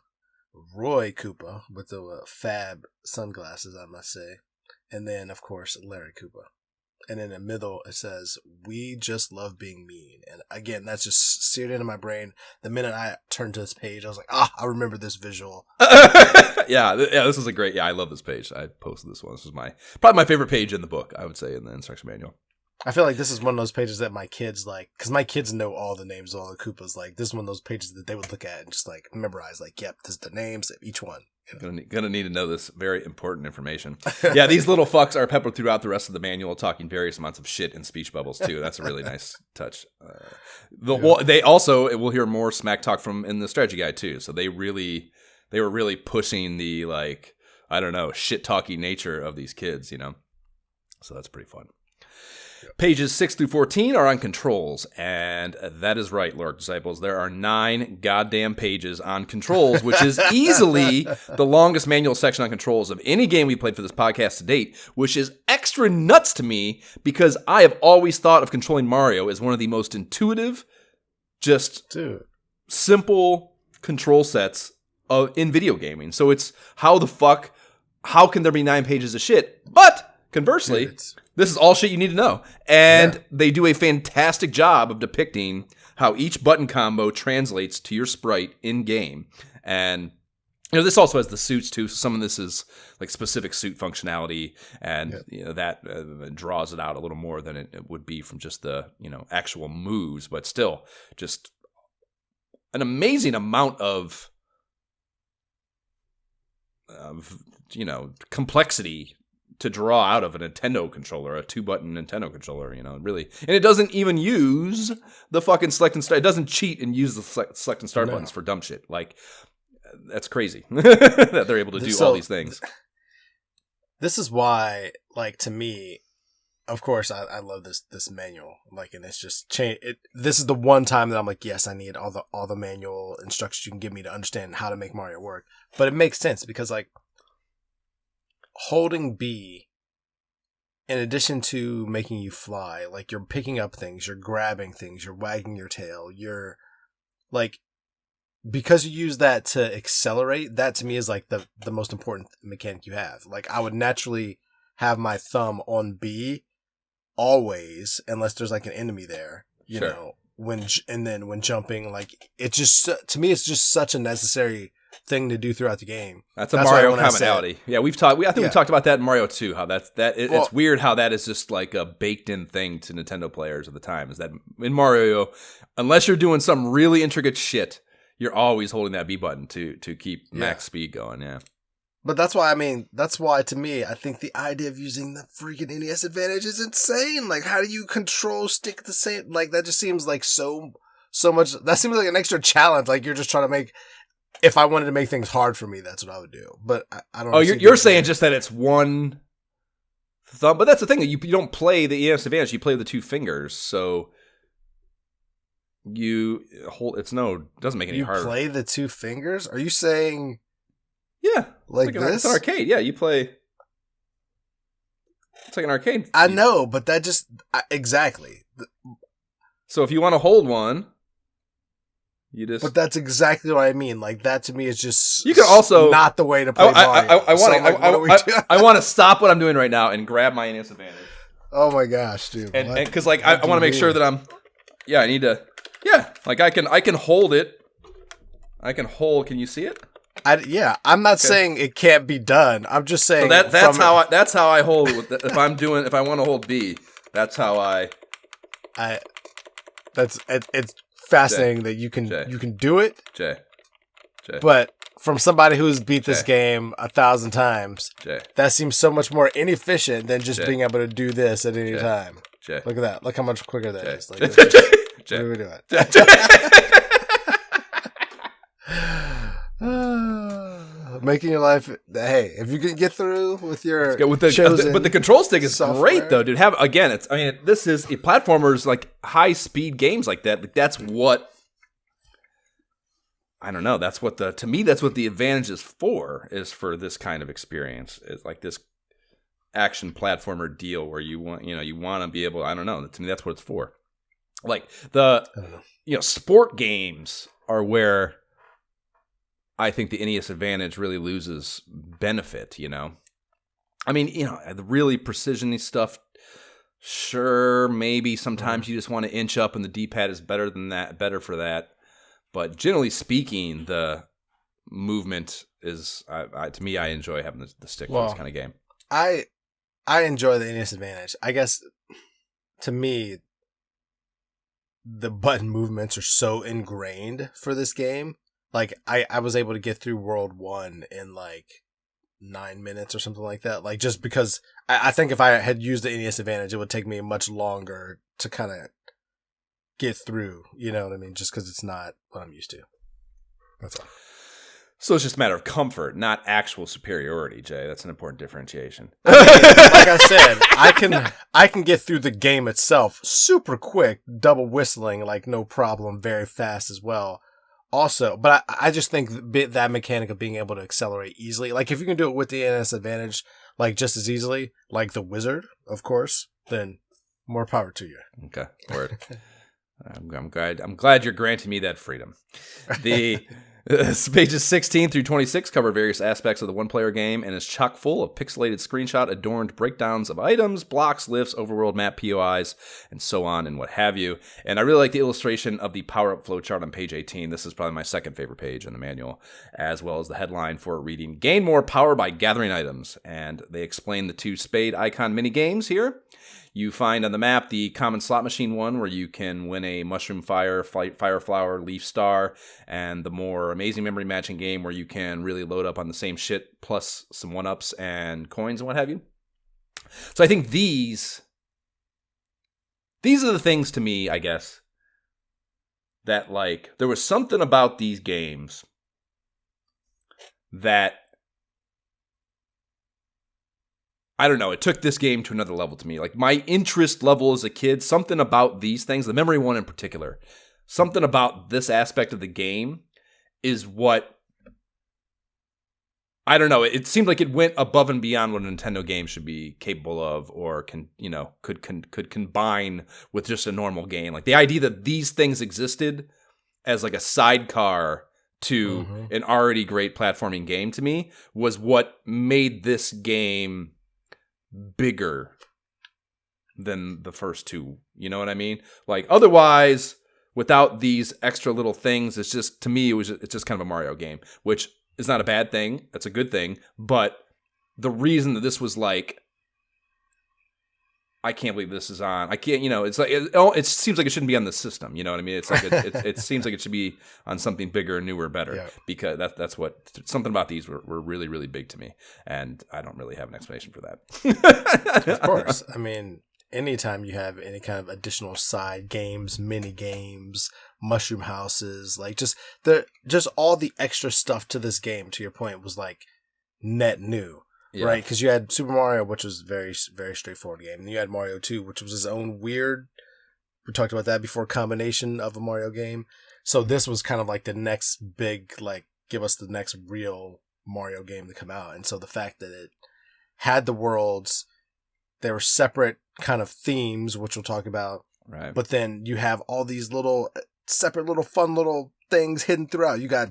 Roy Koopa with the fab sunglasses, I must say. And then, of course, Larry Koopa. And in the middle, it says, we just love being mean. And again, that's just seared into my brain. The minute I turned to this page, I was like, I remember this visual. yeah, this is a great, I love this page. I posted this one. This is probably my favorite page in the book, I would say, in the instruction manual. I feel like this is one of those pages that my kids like, because my kids know all the names of all the Koopas. Like, this is one of those pages that they would look at and just like memorize. Like, yep, this is the names of each one. You know? Gonna need to know this very important information. Yeah, these little fucks are peppered throughout the rest of the manual, talking various amounts of shit and speech bubbles too. That's a really nice touch. They also, we'll hear more smack talk from in the strategy guide too. So they were really pushing the like, I don't know, shit talky nature of these kids, you know. So that's pretty fun. Pages 6 through 14 are on controls, and that is right, Lord Disciples. There are 9 goddamn pages on controls, which is easily the longest manual section on controls of any game we played for this podcast to date, which is extra nuts to me because I have always thought of controlling Mario as one of the most intuitive, just simple control sets in video gaming. So it's how can there be 9 pages of shit? But conversely, this is all shit you need to know. And they do a fantastic job of depicting how each button combo translates to your sprite in-game. And you know, this also has the suits too. So some of this is like specific suit functionality, and you know that draws it out a little more than it would be from just the actual moves. But still, just an amazing amount of complexity to draw out of a Nintendo controller, a 2-button Nintendo controller, really. And it doesn't even use the fucking select and start. It doesn't cheat and use the select and start buttons for dumb shit. Like, that's crazy that they're able to do all these things. This is why, like, to me, of course, I love this manual. Like, and it's just this is the one time that I'm like, yes, I need all the manual instructions you can give me to understand how to make Mario work. But it makes sense because, like, holding B, in addition to making you fly, like you're picking up things, you're grabbing things, you're wagging your tail, you're like, because you use that to accelerate, that to me is like the most important mechanic you have. Like I would naturally have my thumb on B always, unless there's like an enemy there, you know, when jumping, like it just, to me, it's just such a necessary thing to do throughout the game. That's Mario commonality. Yeah, we talked about that in Mario 2. How it's weird how that is just like a baked in thing to Nintendo players at the time. Is that in Mario, unless you're doing some really intricate shit, you're always holding that B button to keep max speed going. Yeah. But that's why to me, I think the idea of using the freaking NES Advantage is insane. Like, how do you control stick the same? Like, that just seems like so much. That seems like an extra challenge. Like, you're just trying to make. If I wanted to make things hard for me, that's what I would do. But I don't. Oh, you're saying just that it's one thumb, but that's the thing. You don't play the ES Advantage. You play with the 2 fingers, so you hold. It doesn't make it any harder. You play the 2 fingers? Are you saying? Yeah, like this. It's an arcade. Yeah, you play. It's like an arcade. I know, but that just exactly. So if you want to hold one. But that's exactly what I mean. Like that to me is just. You can also not the way to play Mario. I want to stop what I'm doing right now and grab my NES Advantage. Oh my gosh, dude! And because like I want to make sure that I'm. Yeah, I need to. Yeah, like I can hold it. I can hold. Can you see it? I'm not saying it can't be done. I'm just saying so that's how I hold it. If I want to hold B, that's how I. It's fascinating that you can do it. Jay. But from somebody who's beat this Jay. game 1,000 times, Jay. that seems so much more inefficient than just Jay. being able to do this at any time. Jay. Look at that. Look how much quicker that Jay. is. Like, Jay. what are we doing? Making your life. Hey, if you can get through with your but the control stick is software. Great though, dude. This is platformers like high speed games like that. Like, that's what I don't know. That's what to me that's what the advantage is for this kind of experience. Is like this action platformer deal where you want to be able. I don't know. To me, that's what it's for. Like sport games are where I think the NES advantage really loses benefit, the really precision-y stuff, sure, maybe sometimes you just want to inch up and the D-pad is better for that. But generally speaking, the movement is, to me, I enjoy having the stick for this kind of game. I enjoy the NES advantage. I guess, to me, the button movements are so ingrained for this game. Like, I was able to get through World 1 in, 9 minutes or something like that. Like, just because I think if I had used the NES advantage, it would take me much longer to kind of get through. You know what I mean? Just because it's not what I'm used to. That's all. So it's just a matter of comfort, not actual superiority, Jay. That's an important differentiation. Like I said, I can get through the game itself super quick, double whistling, no problem, very fast as well. Also, but I just think that mechanic of being able to accelerate easily, like if you can do it with the NES advantage, just as easily, like the Wizard, of course, then more power to you. Okay, word. I'm glad you're granting me that freedom. The pages 16 through 26 cover various aspects of the one-player game and is chock full of pixelated screenshot-adorned breakdowns of items, blocks, lifts, overworld map POIs, and so on and what have you. And I really like the illustration of the power-up flowchart on page 18. This is probably my second favorite page in the manual, as well as the headline for reading, Gain More Power by Gathering Items. And they explain the two spade icon mini-games here. You find on the map the common slot machine one where you can win a mushroom fire, fire flower, leaf star, and the more amazing memory matching game where you can really load up on the same shit plus some one-ups and coins and what have you. So I think these are the things to me, I guess, that there was something about these games that I don't know, it took this game to another level to me. My interest level as a kid, something about these things, the memory one in particular, something about this aspect of the game is what, I don't know, it seemed like it went above and beyond what a Nintendo game should be capable of or could combine with just a normal game. The idea that these things existed as a sidecar to an already great platforming game to me was what made this game bigger than the first two. You know what I mean? Otherwise, without these extra little things, it's just, to me, it's just kind of a Mario game, which is not a bad thing. That's a good thing. But the reason that this was I can't believe this is on. I can't, it's it seems like it shouldn't be on the system. You know what I mean? It's it seems like it should be on something bigger, newer, better. Yeah. Because that's what, something about these were really, really big to me. And I don't really have an explanation for that. Of course. I mean, anytime you have any kind of additional side games, mini games, mushroom houses, just all the extra stuff to this game, to your point, was net new. Yeah. Right, because you had Super Mario, which was very, very straightforward game, and you had Mario 2, which was his own weird, we talked about that before, combination of a Mario game. So this was kind of the next big, give us the next real Mario game to come out. And so the fact that it had the worlds, they were separate kind of themes, which we'll talk about. Right. But then you have all these little, separate little fun little things hidden throughout. You got,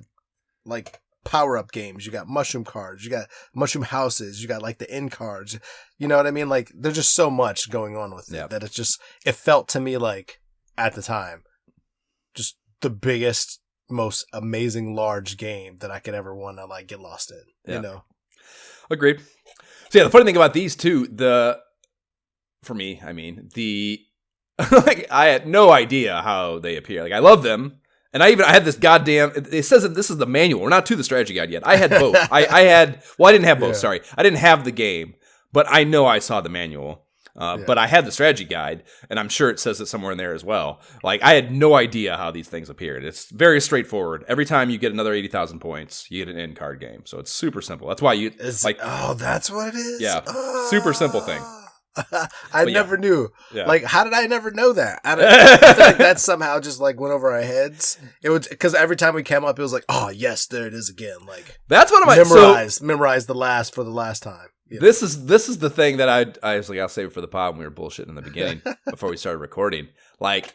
power-up games, you got mushroom cards, you got mushroom houses, you got the end cards, you know what I mean? There's just so much going on with it that it felt to me at the time, just the biggest, most amazing large game that I could ever want to get lost in, you know? Agreed. So yeah, the funny thing about these two, for me, I mean, I had no idea how they appear. I love them. And I had this goddamn, it says that this is the manual. We're not to the strategy guide yet. I had both. I didn't have both, sorry. I didn't have the game, but I know I saw the manual. But I had the strategy guide, and I'm sure it says it somewhere in there as well. Like, I had no idea how these things appeared. It's very straightforward. Every time you get another 80,000 points, you get an end card game. So it's super simple. That's why that's what it is? Yeah, super simple thing. I never knew. Yeah. Like, how did I never know that? I feel like that somehow just like went over our heads. It was because every time we came up, it was like, oh yes, there it is again. Like, that's what memorize the last time. You know? This is the thing that I was like, I'll save it for the pod when we were bullshitting in the beginning before we started recording. Like,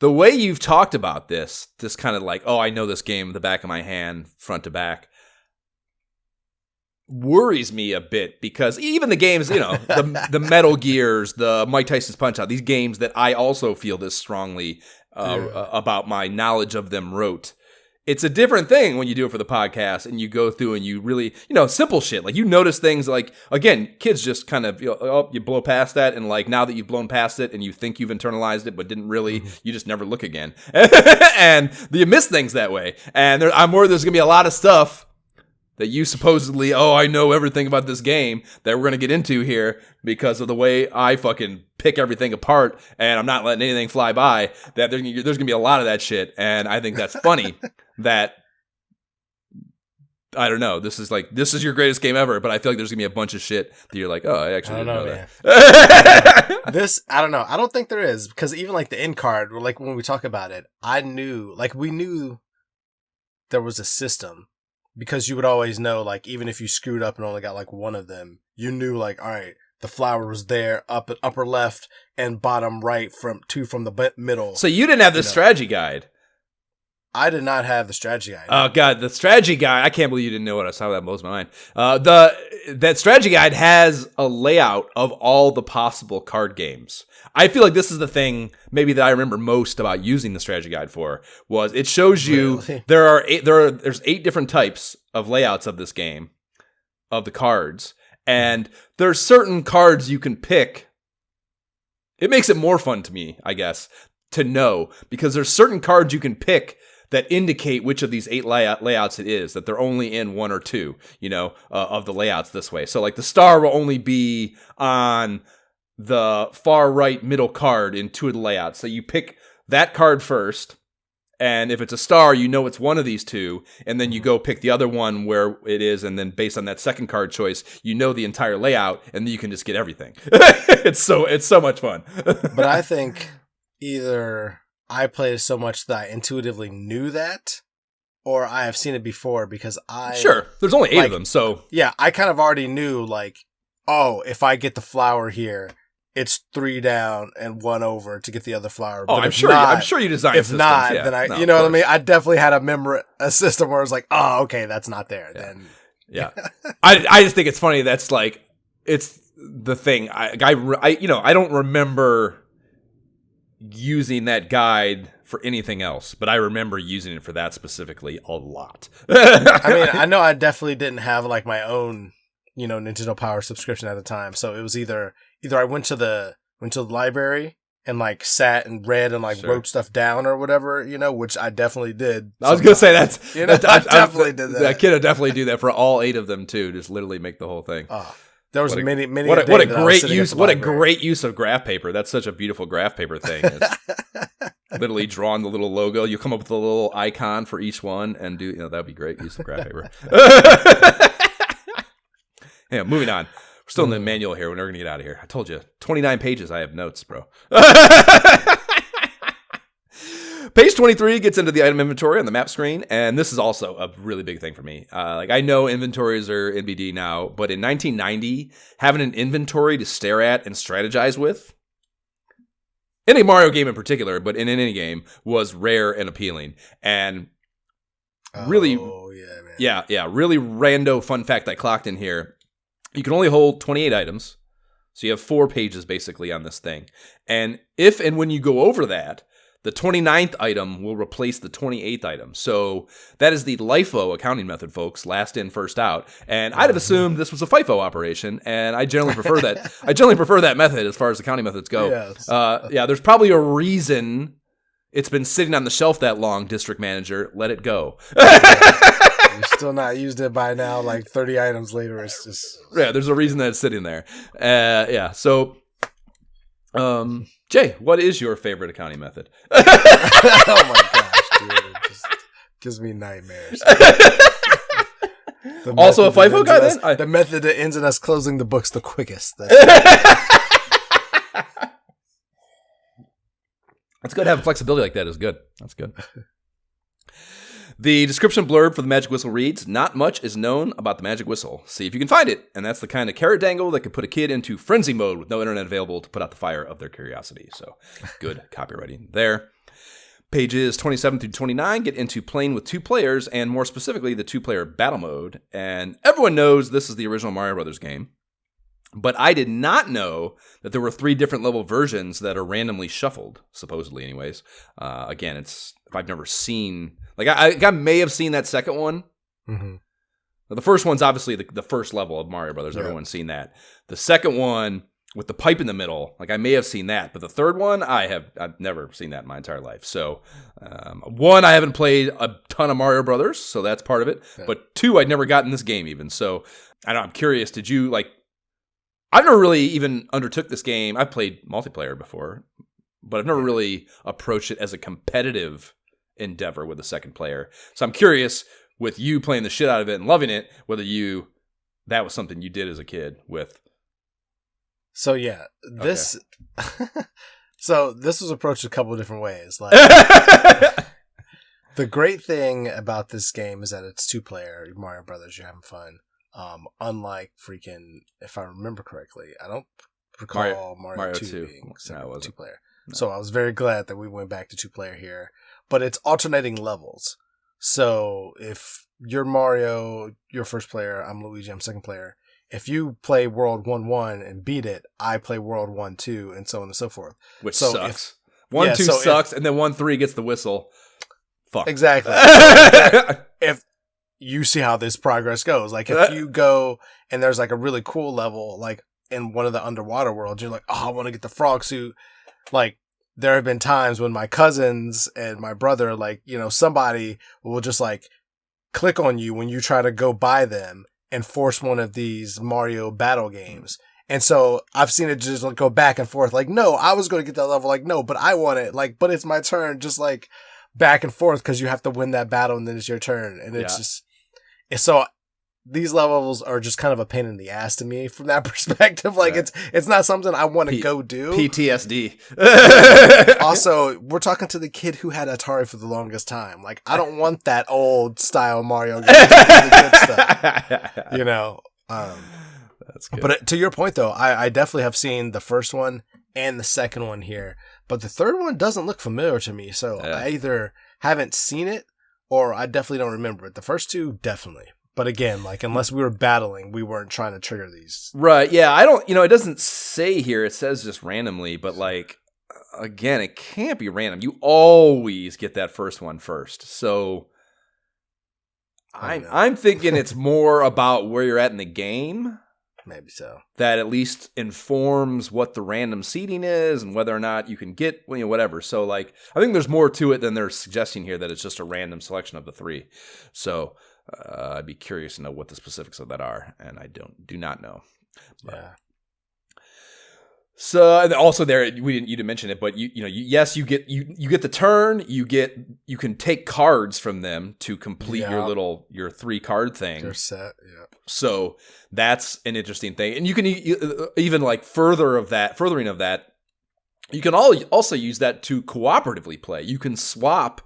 the way you've talked about this kind of like, oh, I know this game the back of my hand, front to back, worries me a bit, because even the games, you know, the Metal Gears, the Mike Tyson's Punch-Out, these games that I also feel this strongly about my knowledge of them wrote. It's a different thing when you do it for the podcast and you go through and you really, you know, simple shit. Like, you notice things like, again, kids just kind of, you blow past that. And like, now that you've blown past it and you think you've internalized it, but didn't really, you just never look again. And you miss things that way. And I'm worried there's going to be a lot of stuff that you supposedly, I know everything about this game that we're going to get into here because of the way I fucking pick everything apart and I'm not letting anything fly by, that there's going to be a lot of that shit. And I think that's funny that, I don't know, this is your greatest game ever, but I feel like there's going to be a bunch of shit that you're like, I actually didn't know that. I don't know. I don't think there is, because even like the end card, or like when we talk about it, we knew there was a system. Because you would always know, like, even if you screwed up and only got, like, one of them, you knew, like, all right, the flower was there, upper left and bottom right from the middle. So you didn't have the strategy guide. I did not have the strategy guide. Oh, God, the strategy guide. I can't believe you didn't know what I saw. That blows my mind. That strategy guide has a layout of all the possible card games. I feel like this is the thing maybe that I remember most about using the strategy guide for, was it shows you there's 8 different types of layouts of this game, of the cards, and there's certain cards you can pick. It makes it more fun to me, I guess, to know, because there's certain cards you can pick that indicate which of these 8 layouts it is, that they're only in 1 or 2, of the layouts this way. So like the star will only be on the far right middle card in 2 of the layouts. So you pick that card first, and if it's a star, you know it's one of these 2, and then you go pick the other one where it is, and then based on that second card choice, you know the entire layout, and then you can just get everything. It's so much fun. But I think either I played so much that I intuitively knew that, or I have seen it before because Sure, there's only 8 of them, so... Yeah, I kind of already knew, like, if I get the flower here, it's 3 down and 1 over to get the other flower. But I'm sure you designed systems. If not, then you know what I mean? I definitely had a system where it's like, okay, that's not there. Yeah. Then yeah. I just think it's funny. That's like, it's the thing. I don't remember using that guide for anything else, but I remember using it for that specifically a lot. I mean, I know I definitely didn't have like my own, Nintendo Power subscription at the time. So it was either I went to the library and like sat and read and like wrote stuff down or whatever, which I definitely did. I was going to say I definitely did that. That kid would definitely do that for all 8 of them too. Just literally make the whole thing. There was many. What a great use! What a great use of graph paper. That's such a beautiful graph paper thing. It's literally drawing the little logo. You come up with a little icon for each one and do. That would be great use of graph paper. Yeah, moving on. We're still in the manual here. We're never gonna get out of here. I told you, 29 pages. I have notes, bro. Page 23 gets into the item inventory on the map screen, and this is also a really big thing for me. I know inventories are NBD now, but in 1990, having an inventory to stare at and strategize with, in a Mario game in particular, but in any game, was rare and appealing. And really, really rando fun fact I clocked in here. You can only hold 28 items, so you have 4 pages basically on this thing. And if and when you go over that, the 29th item will replace the 28th item. So that is the LIFO accounting method, folks. Last in, first out. And I'd have assumed this was a FIFO operation, and I generally prefer that. I generally prefer that method as far as accounting methods go. Yes. There's probably a reason It's been sitting on the shelf that long, district manager. Let it go. You're still not used it by now. Like 30 items later, it's just there's a reason that it's sitting there. So, Jay, what is your favorite accounting method? Oh my gosh, dude! It just gives me nightmares. Also a FIFO guy, then? The method that ends in us closing the books the quickest. It's good to have flexibility like that. Is good. That's good. The description blurb for the Magic Whistle reads, "Not much is known about the Magic Whistle. See if you can find it." And that's the kind of carrot dangle that could put a kid into frenzy mode with no internet available to put out the fire of their curiosity. So good copywriting there. Pages 27 through 29 get into playing with 2 players, and more specifically, the 2-player battle mode. And everyone knows this is the original Mario Brothers game. But I did not know that there were 3 different level versions that are randomly shuffled, supposedly anyways. Again, if I've never seen... Like, I may have seen that second one. Mm-hmm. The first one's obviously the first level of Mario Brothers. Yeah. Everyone's seen that. The second one with the pipe in the middle, like I may have seen that. But the third one, I've never seen that in my entire life. So, 1, I haven't played a ton of Mario Brothers, so that's part of it. Yeah. But 2, I'd never gotten this game even. So, I'm curious, did you, like... I've never really even undertook this game. I've played multiplayer before, but I've never really approached it as a competitive endeavor with a second player. So I'm curious, with you playing the shit out of it and loving it, whether that was something you did as a kid with. So yeah, this so this was approached a couple of different ways. Like the great thing about this game is that it's 2-player Mario Brothers. You're having fun. Unlike freaking, if I remember correctly, I don't recall Mario 2 being 2-player. No. So I was very glad that we went back to 2-player here. But it's alternating levels. So if you're Mario, you're first player, I'm Luigi, I'm second player. If you play World 1-1 and beat it, I play World 1-2, and so on and so forth. Which sucks. 1-2 sucks, and then 1-3 gets the whistle. Fuck. Exactly. If you see how this progress goes. Like, if you go and there's, like, a really cool level, like, in one of the underwater worlds, you're like, oh, I want to get the frog suit. Like, there have been times when my cousins and my brother, like, you know, somebody will just, like, click on you when you try to go buy them and force one of these Mario battle games. And so I've seen it just, like, go back and forth. Like, no, I was going to get that level. Like, no, but I want it. Like, but it's my turn. Just, like, back and forth because you have to win that battle and then it's your turn. And it's just... So these levels are just kind of a pain in the ass to me from that perspective. Like, it's not something I want to go do. PTSD. Also, we're talking to the kid who had Atari for the longest time. Like, I don't want that old style Mario game. Good stuff, you know? That's good. But to your point, though, I definitely have seen the first one and the second one here. But the third one doesn't look familiar to me. So I either haven't seen it or I definitely don't remember it. The first 2, definitely. But again, like, unless we were battling, we weren't trying to trigger these. Right, yeah. I don't, it doesn't say here. It says just randomly. But, like, again, it can't be random. You always get that first one first. So I'm thinking it's more about where you're at in the game. Maybe so. That at least informs what the random seeding is and whether or not you can get, whatever. So, like, I think there's more to it than they're suggesting here, that it's just a random selection of the 3. So, I'd be curious to know what the specifics of that are, and I do not know. Yeah. So, and also there, you didn't mention it, but you get the turn. You can take cards from them to complete your 3 card thing. They're set, yeah. So that's an interesting thing, and you can even, like, furthering of that. You can also use that to cooperatively play. You can swap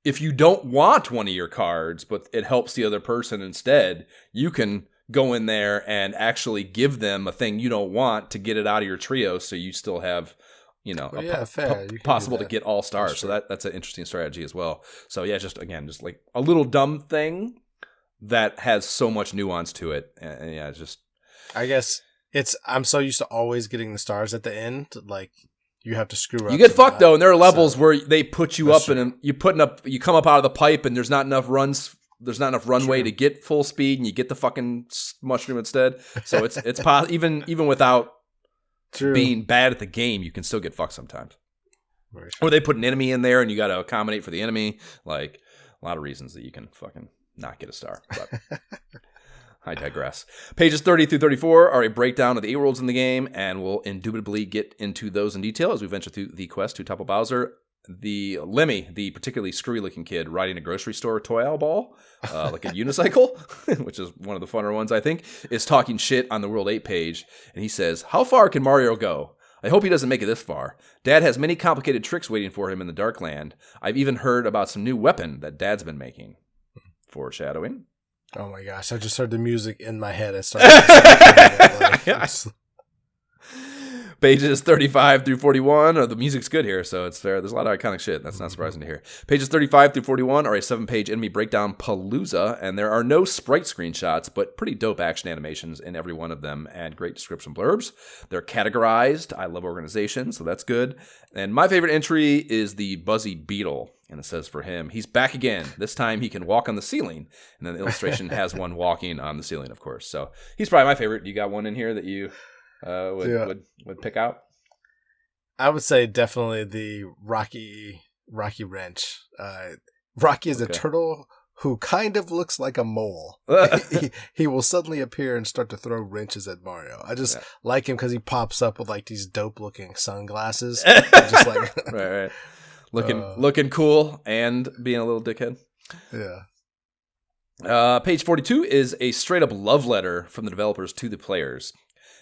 if you don't want one of your cards, but it helps the other person instead. You can go in there and actually give them a thing you don't want to get it out of your trio, so you still have, possible to get all stars. Sure. So that's an interesting strategy as well. So yeah, just like a little dumb thing that has so much nuance to it, and yeah, just. I guess I'm so used to always getting the stars at the end, like. You have to screw up. You get fucked though, and there are levels where they put you up, and you come up out of the pipe, and there's not enough runway to get full speed, and you get the fucking mushroom instead. So it's even without being bad at the game, you can still get fucked sometimes. Or they put an enemy in there and you got to accommodate for the enemy. Like, a lot of reasons that you can fucking not get a star. But I digress. Pages 30 through 34 are a breakdown of the 8 worlds in the game, and we'll indubitably get into those in detail as we venture through the quest to topple Bowser. The Lemmy, the particularly screwy-looking kid riding a grocery store toy owl ball, like a unicycle, which is one of the funner ones, I think, is talking shit on the World 8 page, and he says, "How far can Mario go? I hope he doesn't make it this far. Dad has many complicated tricks waiting for him in the Dark Land. I've even heard about some new weapon that Dad's been making." Foreshadowing. Oh my gosh, I just heard the music in my head. I started Pages 35 through 41, the music's good here, so it's fair. There's a lot of iconic shit. That's not surprising to hear. Pages 35 through 41 are a 7-page enemy breakdown palooza, and there are no sprite screenshots, but pretty dope action animations in every one of them, and great description blurbs. They're categorized. I love organization, so that's good. And my favorite entry is the Buzzy Beetle, and it says for him, he's back again. This time he can walk on the ceiling, and then the illustration has one walking on the ceiling, of course. So he's probably my favorite. You got one in here that you... would pick out? I would say definitely the Rocky Wrench. Rocky is a turtle who kind of looks like a mole. he will suddenly appear and start to throw wrenches at Mario. I just like him because he pops up with like these dope looking sunglasses. Just like right. Looking cool and being a little dickhead. Yeah. Page 42 is a straight up love letter from the developers to the players.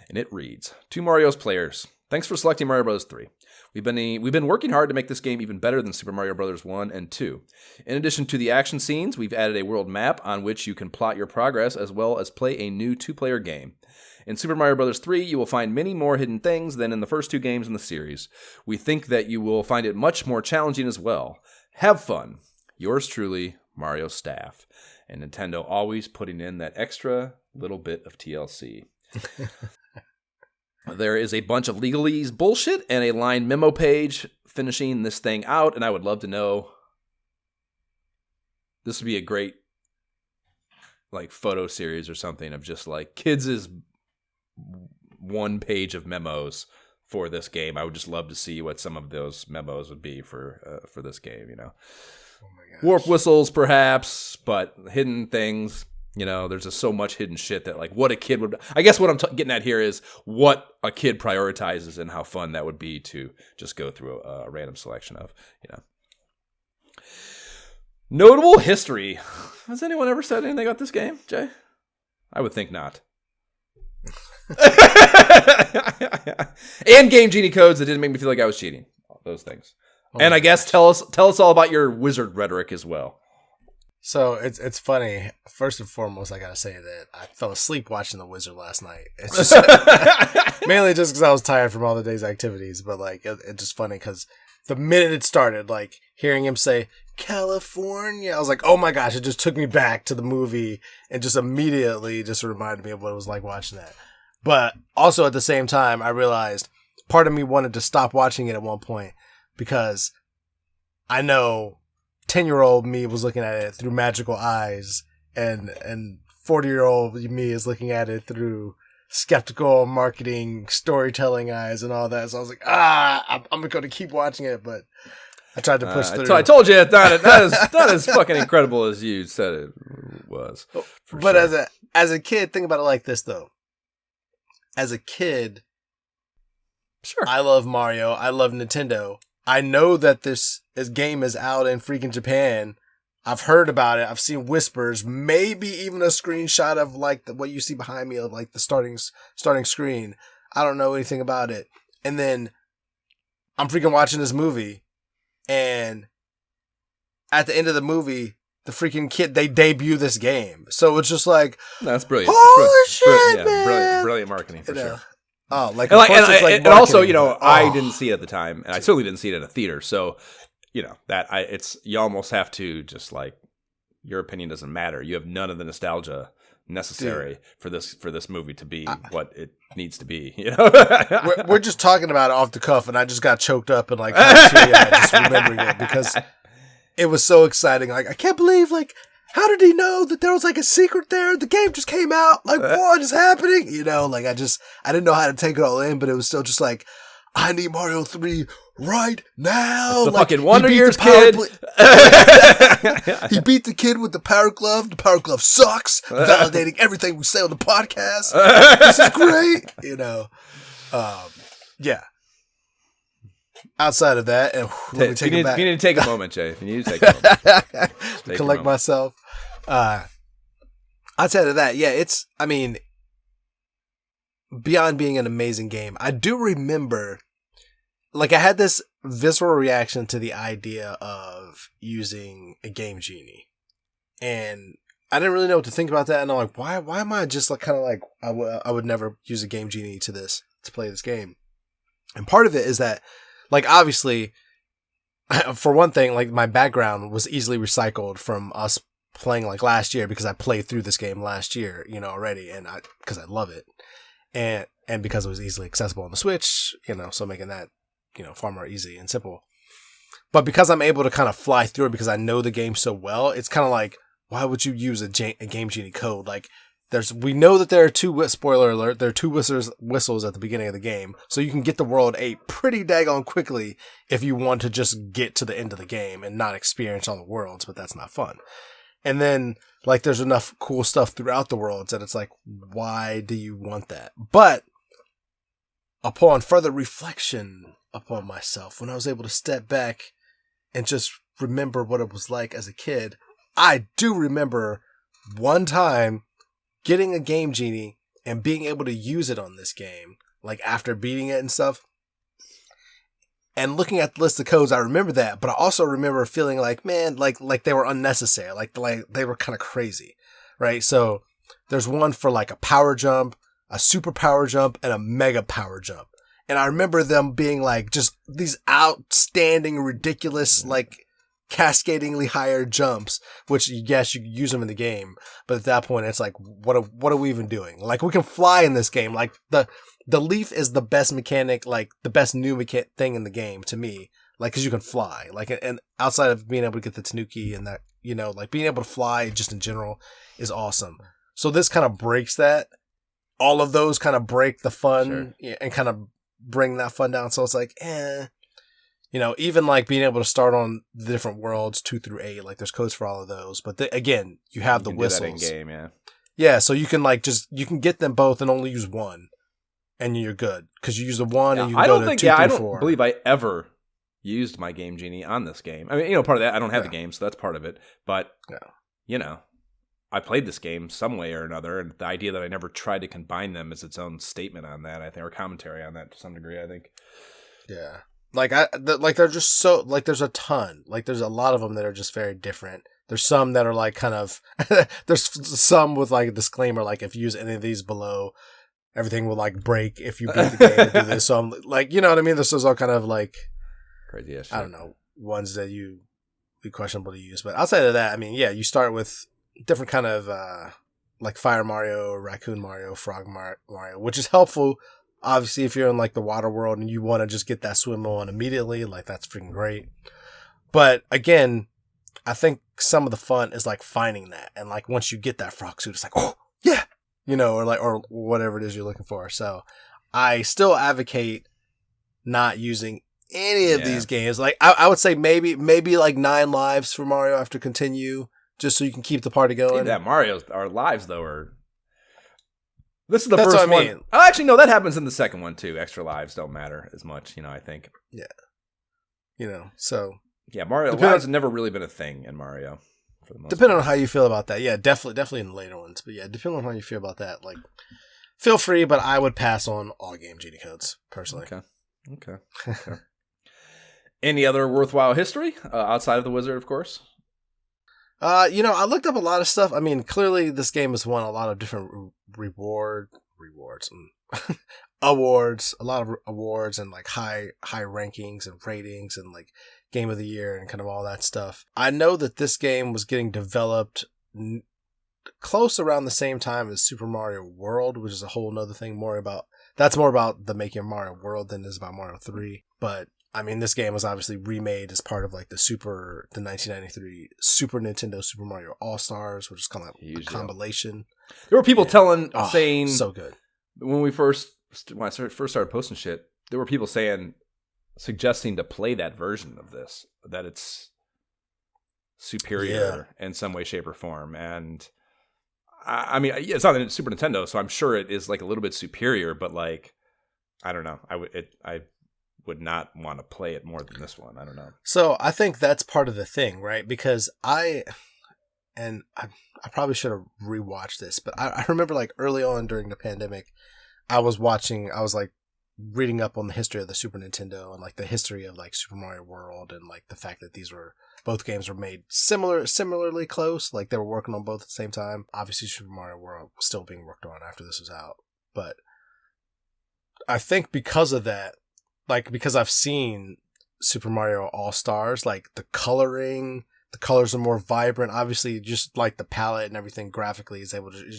And it reads, "To Mario's players, thanks for selecting Mario Bros. 3. We've been working hard to make this game even better than Super Mario Bros. 1 and 2. In addition to the action scenes, we've added a world map on which you can plot your progress as well as play a new 2-player game. In Super Mario Bros. 3, you will find many more hidden things than in the first 2 games in the series. We think that you will find it much more challenging as well. Have fun. Yours truly, Mario Staff." And Nintendo always putting in that extra little bit of TLC. There is a bunch of legalese bullshit and a line memo page finishing this thing out, and I would love to know. This would be a great like photo series or something of just like kids' 1 page of memos for this game. I would just love to see what some of those memos would be for this game. You know, warp whistles perhaps, but hidden things. You know, there's just so much hidden shit that, like, what a kid would... I guess what I'm getting at here is what a kid prioritizes and how fun that would be to just go through a random selection of, you know. Notable history. Has anyone ever said anything about this game, Jay? I would think not. And Game Genie codes that didn't make me feel like I was cheating. Those things. And I guess tell us all about your wizard rhetoric as well. So it's funny. First and foremost, I gotta say that I fell asleep watching The Wizard last night. It's just mainly just because I was tired from all the day's activities. But like, it's just funny because the minute it started, like hearing him say California, I was like, oh my gosh! It just took me back to the movie and just immediately just reminded me of what it was like watching that. But also at the same time, I realized part of me wanted to stop watching it at one point because I know 10-year-old me was looking at it through magical eyes, and 40-year-old me is looking at it through skeptical marketing, storytelling eyes, and all that. So I was like, I'm going to keep watching it, but I tried to push through. I told you it's not as fucking incredible as you said it was. But sure. as a kid, think about it like this though. As a kid, sure, I love Mario. I love Nintendo. I know that this game is out in freaking Japan. I've heard about it. I've seen whispers, maybe even a screenshot of like what you see behind me of like the starting screen. I don't know anything about it. And then I'm freaking watching this movie, and at the end of the movie, the freaking kid, they debut this game. So it's just like, that's brilliant. Holy shit, man. Brilliant marketing for sure. Oh, and also, you know, I didn't see it at the time, and I certainly didn't see it in a theater. So, you know, you almost have to just like, your opinion doesn't matter. You have none of the nostalgia necessary for this movie to be what it needs to be. You know, we're just talking about it off the cuff, and I just got choked up and like just remembering it because it was so exciting. Like, I can't believe, like, how did he know that there was like a secret there? The game just came out. Like, what is happening? You know, like I didn't know how to take it all in, but it was still just like, I need Mario 3 right now. The like, fucking Wonder he beat Years the power kid. He beat the kid with the power glove. The power glove sucks. Validating everything we say on the podcast. This is great. You know. Yeah. Outside of that, and let me take it back. If you need to take a moment, Jay. If you need to take a moment. Collect myself. Outside of that, yeah, it's, I mean, beyond being an amazing game, I do remember, like, I had this visceral reaction to the idea of using a Game Genie. And I didn't really know what to think about that. And I'm like, why am I just like kind of like, I would never use a Game Genie to play this game. And part of it is that, like, obviously, for one thing, like, my background was easily recycled from us playing like last year, because I played through this game last year, you know, already, and because I love it, and because it was easily accessible on the Switch, you know, so making that, you know, far more easy and simple. But because I'm able to kind of fly through it because I know the game so well, it's kind of like, why would you use a Game Genie code? Like, we know that there are spoiler alert, there are two whistles at the beginning of the game, so you can get the World 8 pretty daggone quickly if you want to just get to the end of the game and not experience all the worlds, but that's not fun. And then, like, there's enough cool stuff throughout the worlds that it's like, why do you want that? But upon further reflection upon myself, when I was able to step back and just remember what it was like as a kid, I do remember one time getting a Game Genie and being able to use it on this game, like after beating it and stuff. And looking at the list of codes, I remember that, but I also remember feeling like, man, like they were unnecessary, like they were kind of crazy, right? So there's one for like a power jump, a super power jump, and a mega power jump. And I remember them being like just these outstanding, ridiculous, like cascadingly higher jumps, which yes, you can use them in the game, but at that point, it's like, what are we even doing? Like, we can fly in this game. Like, the Leaf is the best mechanic, like the best new thing in the game to me, like, because you can fly, like, and outside of being able to get the Tanuki and that, you know, like being able to fly just in general is awesome. So this kind of breaks that. All of those kind of break the fun and kind of bring that fun down. So it's like, you know, even like being able to start on the different worlds 2 through 8, like there's codes for all of those. But again, you have the whistles. Do that in game, yeah. Yeah, so you can like you can get them both and only use one, and you're good because you use the one and you can go to 2 through 4. I don't believe I ever used my Game Genie on this game. I mean, you know, part of that I don't have the game, so that's part of it. But you know, I played this game some way or another, and the idea that I never tried to combine them is its own statement on that, I think, or commentary on that to some degree, I think. Yeah. Like they're just so, like, there's a ton, like there's a lot of them that are just very different. There's some that are like kind of, there's some with like a disclaimer, like if you use any of these below, everything will like break if you beat the game and do this. So I'm like, you know what I mean? This is all kind of like crazy. I don't know, ones that you be questionable to use. But outside of that, I mean, yeah, you start with different kind of like Fire Mario, Raccoon Mario, Frog Mario, which is helpful. Obviously, if you're in like the water world and you want to just get that swim on immediately, like that's freaking great. But again, I think some of the fun is like finding that. And like once you get that frog suit, it's like, oh, yeah, you know, or whatever it is you're looking for. So I still advocate not using any of these games. Like I would say maybe like 9 lives for Mario after continue, just so you can keep the party going. That our lives though are. This is the That's first what I one. mean. Oh, actually, no, that happens in the second one too. Extra lives don't matter as much, you know, I think. Yeah. You know, so. Yeah, Mario lives have never really been a thing in Mario. For the most depending part. on how you feel about that. Yeah, definitely in the later ones. But yeah, depending on how you feel about that, like, feel free, but I would pass on all Game Genie codes, personally. Okay. Any other worthwhile history outside of the Wizard, of course? You know, I looked up a lot of stuff. I mean, clearly this game has won a lot of different awards, a lot of awards and like high rankings and ratings and like Game of the Year and kind of all that stuff. I know that this game was getting developed close around the same time as Super Mario World, which is a whole nother thing. That's more about the making of Mario World than it is about Mario 3. But I mean, this game was obviously remade as part of like the 1993 Super Nintendo Super Mario All-Stars, which is kind of like a compilation. There were people saying so good. When I first started posting shit, there were people suggesting to play that version of this, that it's superior in some way, shape, or form. And I mean, it's not a Super Nintendo, so I'm sure it is like a little bit superior, but like, I don't know. I would not want to play it more than this one. I don't know. So I think that's part of the thing, right? Because I probably should have rewatched this, but I remember like early on during the pandemic, I was like reading up on the history of the Super Nintendo and like the history of like Super Mario World and like the fact that both games were made similarly close, like they were working on both at the same time. Obviously Super Mario World was still being worked on after this was out, but I think because of that, like because I've seen Super Mario All-Stars, like the colors are more vibrant. Obviously, just like the palette and everything graphically is able to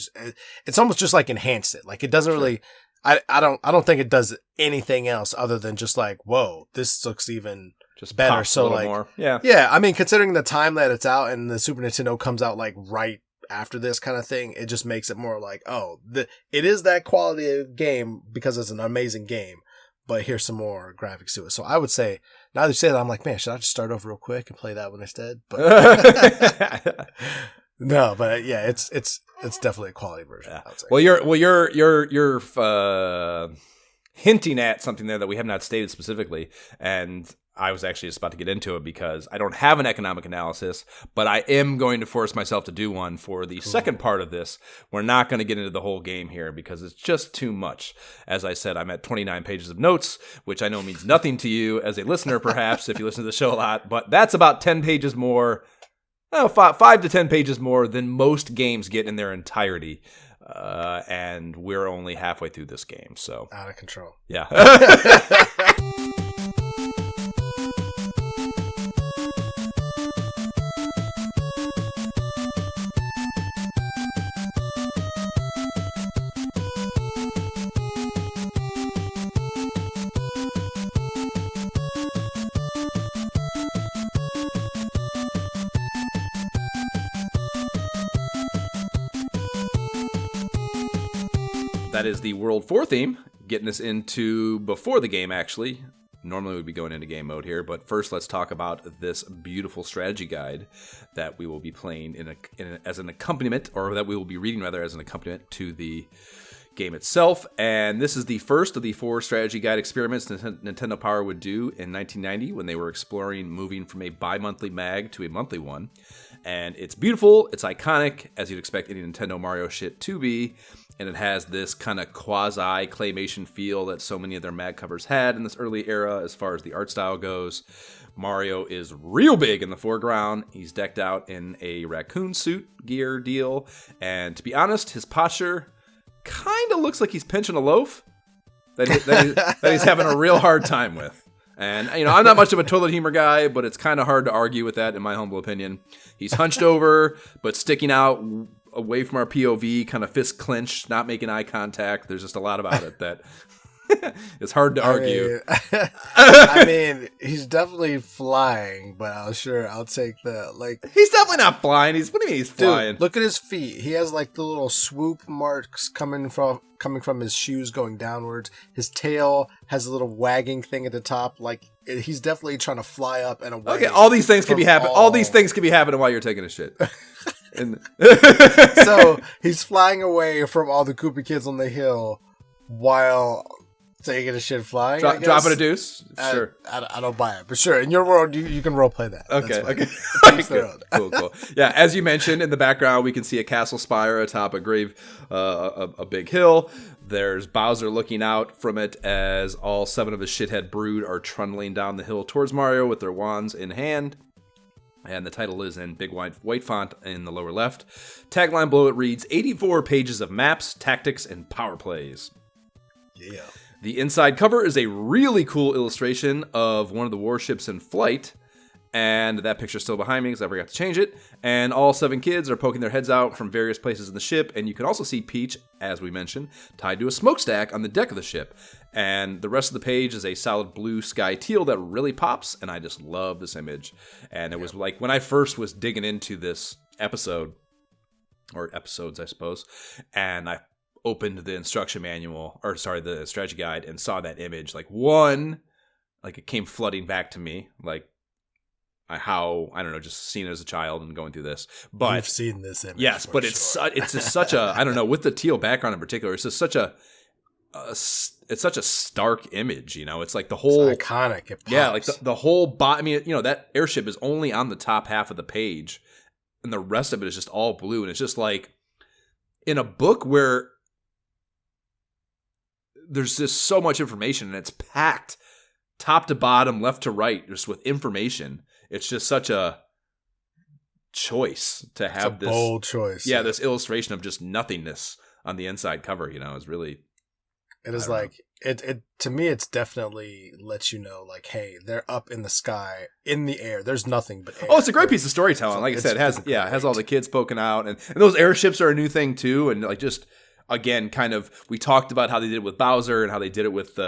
it's almost just like enhance it. Like it doesn't really, I don't think it does anything else other than just like, whoa, this looks even just better. So like, more. Yeah. I mean, considering the time that it's out and the Super Nintendo comes out like right after this kind of thing, it just makes it more like, oh, it is that quality of game because it's an amazing game. But here's some more graphics to it. So I would say, now that you say that, I'm like, man, should I just start over real quick and play that one instead? But no, but yeah, it's definitely a quality version. Yeah. I would say. Well, you're hinting at something there that we have not stated specifically, and I was actually just about to get into it because I don't have an economic analysis, but I am going to force myself to do one for the second part of this. We're not going to get into the whole game here because it's just too much. As I said, I'm at 29 pages of notes, which I know means nothing to you as a listener, perhaps, if you listen to the show a lot, but that's about 10 pages more, 5 to 10 pages more than most games get in their entirety. And we're only halfway through this game, so. Out of control. Yeah. That is the World 4 theme, getting us into before the game, actually. Normally we'd be going into game mode here, but first let's talk about this beautiful strategy guide that we will be playing as an accompaniment, or that we will be reading rather as an accompaniment to the game itself. And this is the first of the 4 strategy guide experiments Nintendo Power would do in 1990 when they were exploring moving from a bi-monthly mag to a monthly one. And it's beautiful, it's iconic, as you'd expect any Nintendo Mario shit to be. And it has this kind of quasi-claymation feel that so many of their mag covers had in this early era as far as the art style goes. Mario is real big in the foreground. He's decked out in a raccoon suit gear deal. And to be honest, his posture kind of looks like he's pinching a loaf that he's having a real hard time with. And, you know, I'm not much of a toilet humor guy, but it's kind of hard to argue with that, in my humble opinion. He's hunched over, but sticking out away from our POV, kind of fist clenched, not making eye contact. There's just a lot about it that it's hard to argue. I mean, he's definitely flying, but I'll take that. Like, he's definitely not flying. What do you mean he's flying? Dude, look at his feet. He has like the little swoop marks coming from his shoes going downwards. His tail has a little wagging thing at the top. Like, he's definitely trying to fly up and away. Okay, all these things could be happening. All these things could be happening while you're taking a shit. So he's flying away from all the Koopa kids on the hill while taking a shit flying. Dropping a deuce? Sure. I don't buy it, but sure. In your world, you can roleplay that. Okay. Cool. Yeah, as you mentioned, in the background, we can see a castle spire atop a big hill. There's Bowser looking out from it as all 7 of his shithead brood are trundling down the hill towards Mario with their wands in hand. And the title is in big white font in the lower left. Tagline below it reads, 84 pages of maps, tactics, and power plays. Yeah. The inside cover is a really cool illustration of one of the warships in flight. And that picture's still behind me because I forgot to change it. And all 7 kids are poking their heads out from various places in the ship. And you can also see Peach, as we mentioned, tied to a smokestack on the deck of the ship. And the rest of the page is a solid blue sky teal that really pops. And I just love this image. And it was like when I first was digging into this episode, or episodes, I suppose, and I opened the instruction manual, or sorry, the strategy guide, and saw that image, like one, like it came flooding back to me, like how, I don't know, just seeing it as a child and going through this. But you've seen this image. Yes, but sure. it's just such a, I don't know, with the teal background in particular, it's just such it's such a stark image, you know. It's like the whole it's iconic. It pops. Yeah, like the whole I mean, you know, that airship is only on the top half of the page, and the rest of it is just all blue, and it's just like in a book where there's just so much information and it's packed top to bottom, left to right, just with information. It's just such a choice to have this bold choice. Yeah, this illustration of just nothingness on the inside cover, you know, is really. It is like it to me. It's definitely lets you know, like, hey, they're up in the sky, in the air. There's nothing but air. Oh, it's a great piece of storytelling. Like I said, it has all the kids poking out, and those airships are a new thing too. And like just again, kind of, we talked about how they did it with Bowser and how they did it with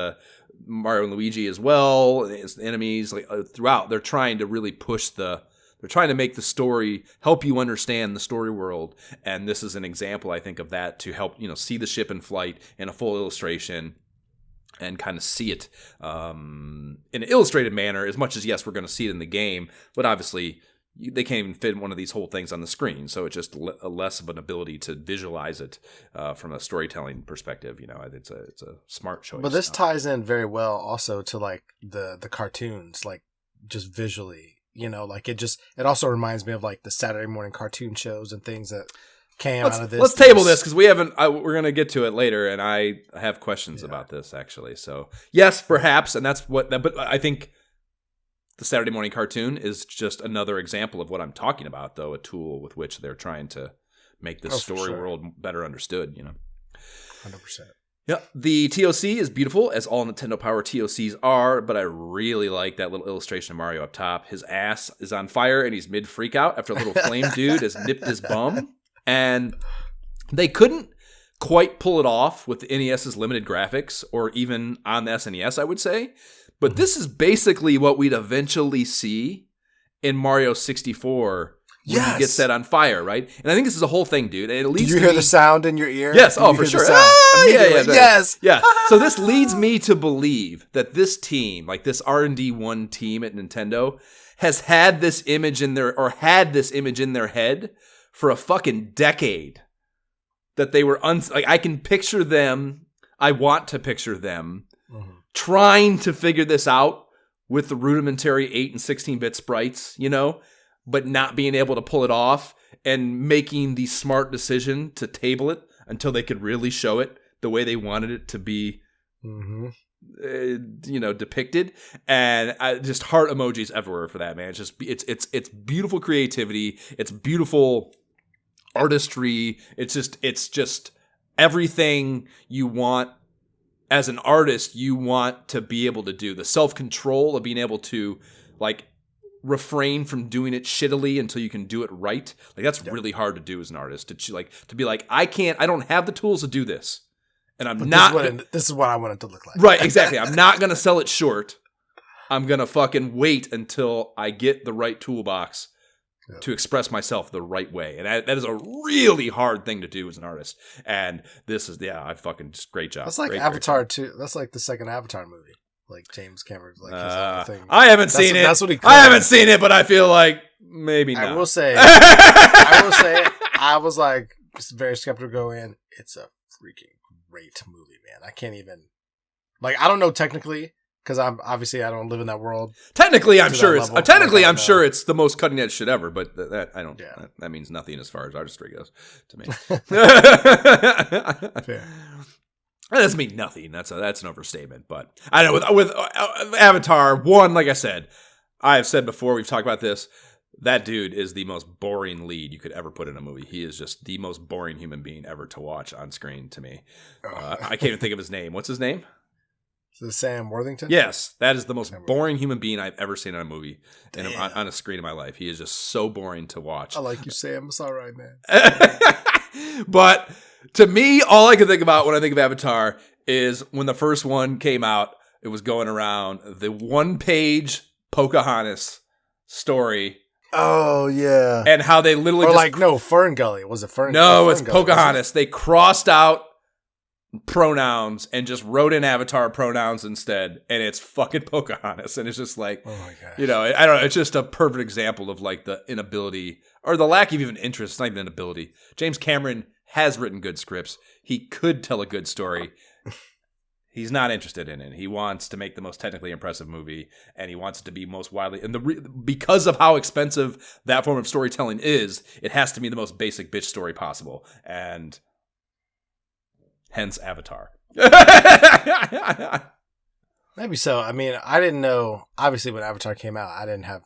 Mario and Luigi as well. As enemies, like throughout, they're trying to really push They're trying to make the story, help you understand the story world, and this is an example, I think, of that, to help, you know, see the ship in flight in a full illustration and kind of see it in an illustrated manner, as much as, yes, we're going to see it in the game, but obviously they can't even fit one of these whole things on the screen, so it's just less of an ability to visualize it from a storytelling perspective. You know, it's a smart choice. But this ties in very well also to like the cartoons, like just visually. You know, like it also reminds me of like the Saturday morning cartoon shows and things that came out of this. Let's table this because we're going to get to it later, and I have questions about this actually. So yes, perhaps, and that's but I think the Saturday morning cartoon is just another example of what I'm talking about, though, a tool with which they're trying to make this story world better understood, you know. 100%. Yeah, the TOC is beautiful, as all Nintendo Power TOCs are, but I really like that little illustration of Mario up top. His ass is on fire, and he's mid-freak out after a little flame dude has nipped his bum. And they couldn't quite pull it off with the NES's limited graphics, or even on the SNES, I would say. But this is basically what we'd eventually see in Mario 64 when he gets set on fire, right? And I think this is a whole thing, dude. And it leads Do you hear the sound in your ear? Yes, for sure. Yes. Yeah. So this leads me to believe that this team, like this R&D1 team at Nintendo, has had this image in their head for a fucking decade. That they were like, I can picture them. I want to picture them trying to figure this out with the rudimentary 8 and 16-bit sprites, you know, but not being able to pull it off and making the smart decision to table it until they could really show it the way they wanted it to be, you know, depicted. And just heart emojis everywhere for that, man. It's just, it's beautiful creativity. It's beautiful artistry. It's just everything you want as an artist, you want to be able to do. The self-control of being able to, like, refrain from doing it shittily until you can do it right. Like, that's really hard to do as an artist. To be like, I don't have the tools to do this. And this is what I want it to look like. Right, exactly. I'm not going to sell it short. I'm going to fucking wait until I get the right toolbox to express myself the right way. And that is a really hard thing to do as an artist. And this is, I fucking just great job. That's like Avatar too. That's like the second Avatar movie. Like James Cameron's like his whole thing. I haven't seen it. That's what he I haven't seen it, but I feel like maybe not. I will say, I was like very skeptical going in. It's a freaking great movie, man. I can't even, like, I don't know technically, because I don't live in that world. Technically, I'm sure it's the most cutting edge shit ever, but that means nothing as far as artistry goes to me. Fair. That doesn't mean nothing. That's an overstatement. But I know with Avatar 1, like I said, I have said before, we've talked about this, that dude is the most boring lead you could ever put in a movie. He is just the most boring human being ever to watch on screen to me. I can't even think of his name. What's his name? Is it Sam Worthington? Yes, that is the most boring human being I've ever seen in a movie and on a screen in my life. He is just so boring to watch. I like you, Sam. It's all right, man. But to me, all I can think about when I think of Avatar is when the first one came out, it was going around the one-page Pocahontas story. Oh, yeah. And how they literally Fern Gully. Was it Fern Gully? No, it's Pocahontas. They crossed out pronouns and just wrote in Avatar pronouns instead, and it's fucking Pocahontas, and it's just like, oh my gosh. you know, I don't know, it's just a perfect example of like the inability or the lack of even interest. It's not even inability. James Cameron has written good scripts. He could tell a good story. He's not interested in it. He wants to make the most technically impressive movie, and he wants it to be most widely. And because of how expensive that form of storytelling is, it has to be the most basic bitch story possible, and hence Avatar. Maybe so. I mean, I didn't know. Obviously, when Avatar came out, there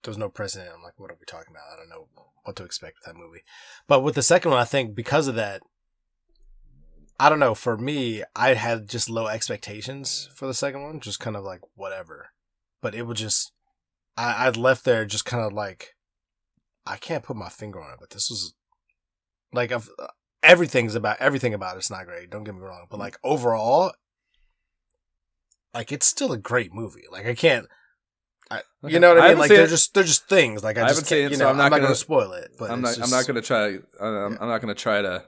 was no precedent. I'm like, what are we talking about? I don't know what to expect with that movie. But with the second one, I think because of that, I don't know. For me, I had just low expectations for the second one, just kind of like whatever. But it was just, I'd left there just kind of like, I can't put my finger on it, but this was like, everything about it's not great. Don't get me wrong, but like overall, like it's still a great movie. Like I can't, you know what I mean? Like they're just things. Like I just can't, so I'm not going to spoil it. But I'm not going to try. I'm not going to try to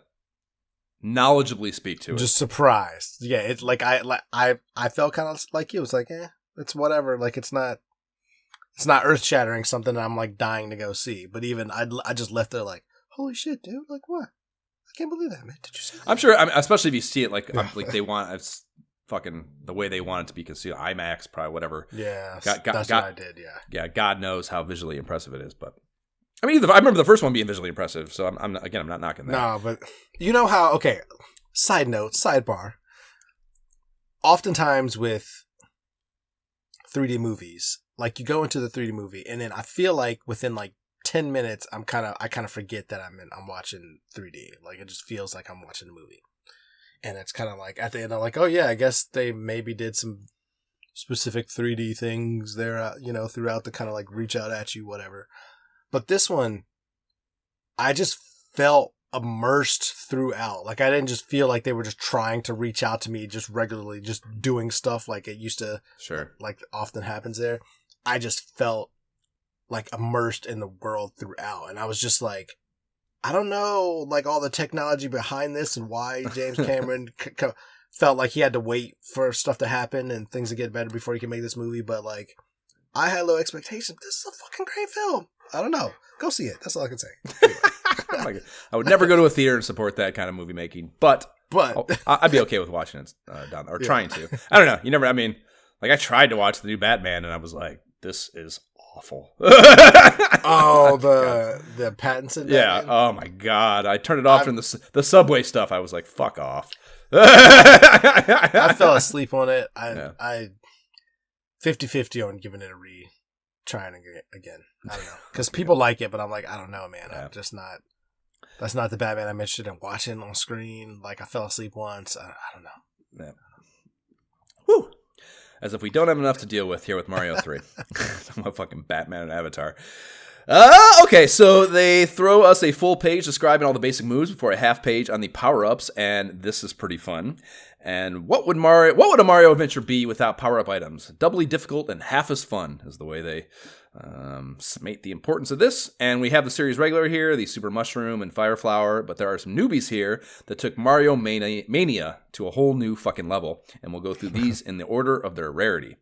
knowledgeably speak to it. Just surprised. Yeah, it's like I felt kind of like you. It's like, it's whatever. Like it's not earth shattering something that I'm like dying to go see. But even I just left there like, holy shit, dude! Like what? I can't believe that, man. Did you see that? I'm sure, especially if you see it like they want it's fucking the way they want it to be concealed. IMAX, probably whatever. Yeah, that's what I did. Yeah, yeah. God knows how visually impressive it is, but I mean, I remember the first one being visually impressive. So I'm not knocking that. No, but you know how? Okay. Side note, sidebar. Oftentimes with 3D movies, like you go into the 3D movie, and then I feel like within like 10 minutes, I kind of forget that I'm watching 3D. Like it just feels like I'm watching a movie. And it's kind of like at the end, I'm like, oh yeah, I guess they maybe did some specific 3D things there, throughout the kind of like reach out at you, whatever. But this one, I just felt immersed throughout. Like I didn't just feel like they were just trying to reach out to me just regularly, just doing stuff like it used to, sure, like often happens there. I just felt like immersed in the world throughout. And I was just like, I don't know, like all the technology behind this and why James Cameron felt like he had to wait for stuff to happen and things to get better before he can make this movie. But like, I had low expectations. This is a fucking great film. I don't know. Go see it. That's all I can say. Anyway. Oh my God. I would never go to a theater and support that kind of movie making, but I'd be okay with watching it down or trying to. I don't know. I mean, like I tried to watch the new Batman and I was like, this is awful. Oh, the Pattinson. Yeah. Batman? Oh my God. I turned it off during the subway stuff. I was like, fuck off. I fell asleep on it. I 50-50 on giving it a trying again. I don't know. Because people like it, but I'm like, I don't know, man. Yeah. I'm just not. That's not the Batman I'm interested in watching on screen. Like, I fell asleep once. I don't know. Yeah. Whew. As if we don't have enough to deal with here with Mario 3. Talking about fucking Batman and Avatar. Okay, so they throw us a full page describing all the basic moves before a half page on the power-ups, and this is pretty fun. And what would a Mario adventure be without power-up items? Doubly difficult and half as fun is the way they mate the importance of this. And we have the series regular here, the Super Mushroom and Fire Flower, but there are some newbies here that took Mario Mania to a whole new fucking level, and we'll go through these in the order of their rarity.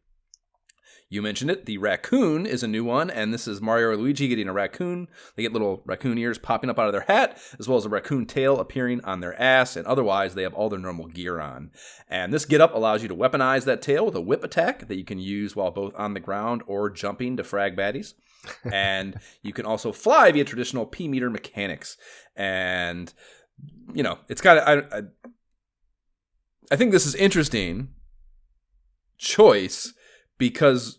You mentioned it. The raccoon is a new one, and this is Mario or Luigi getting a raccoon. They get little raccoon ears popping up out of their hat, as well as a raccoon tail appearing on their ass, and otherwise they have all their normal gear on. And this get-up allows you to weaponize that tail with a whip attack that you can use while both on the ground or jumping to frag baddies. And you can also fly via traditional P-meter mechanics. And, it's kind of... I think this is interesting choice because...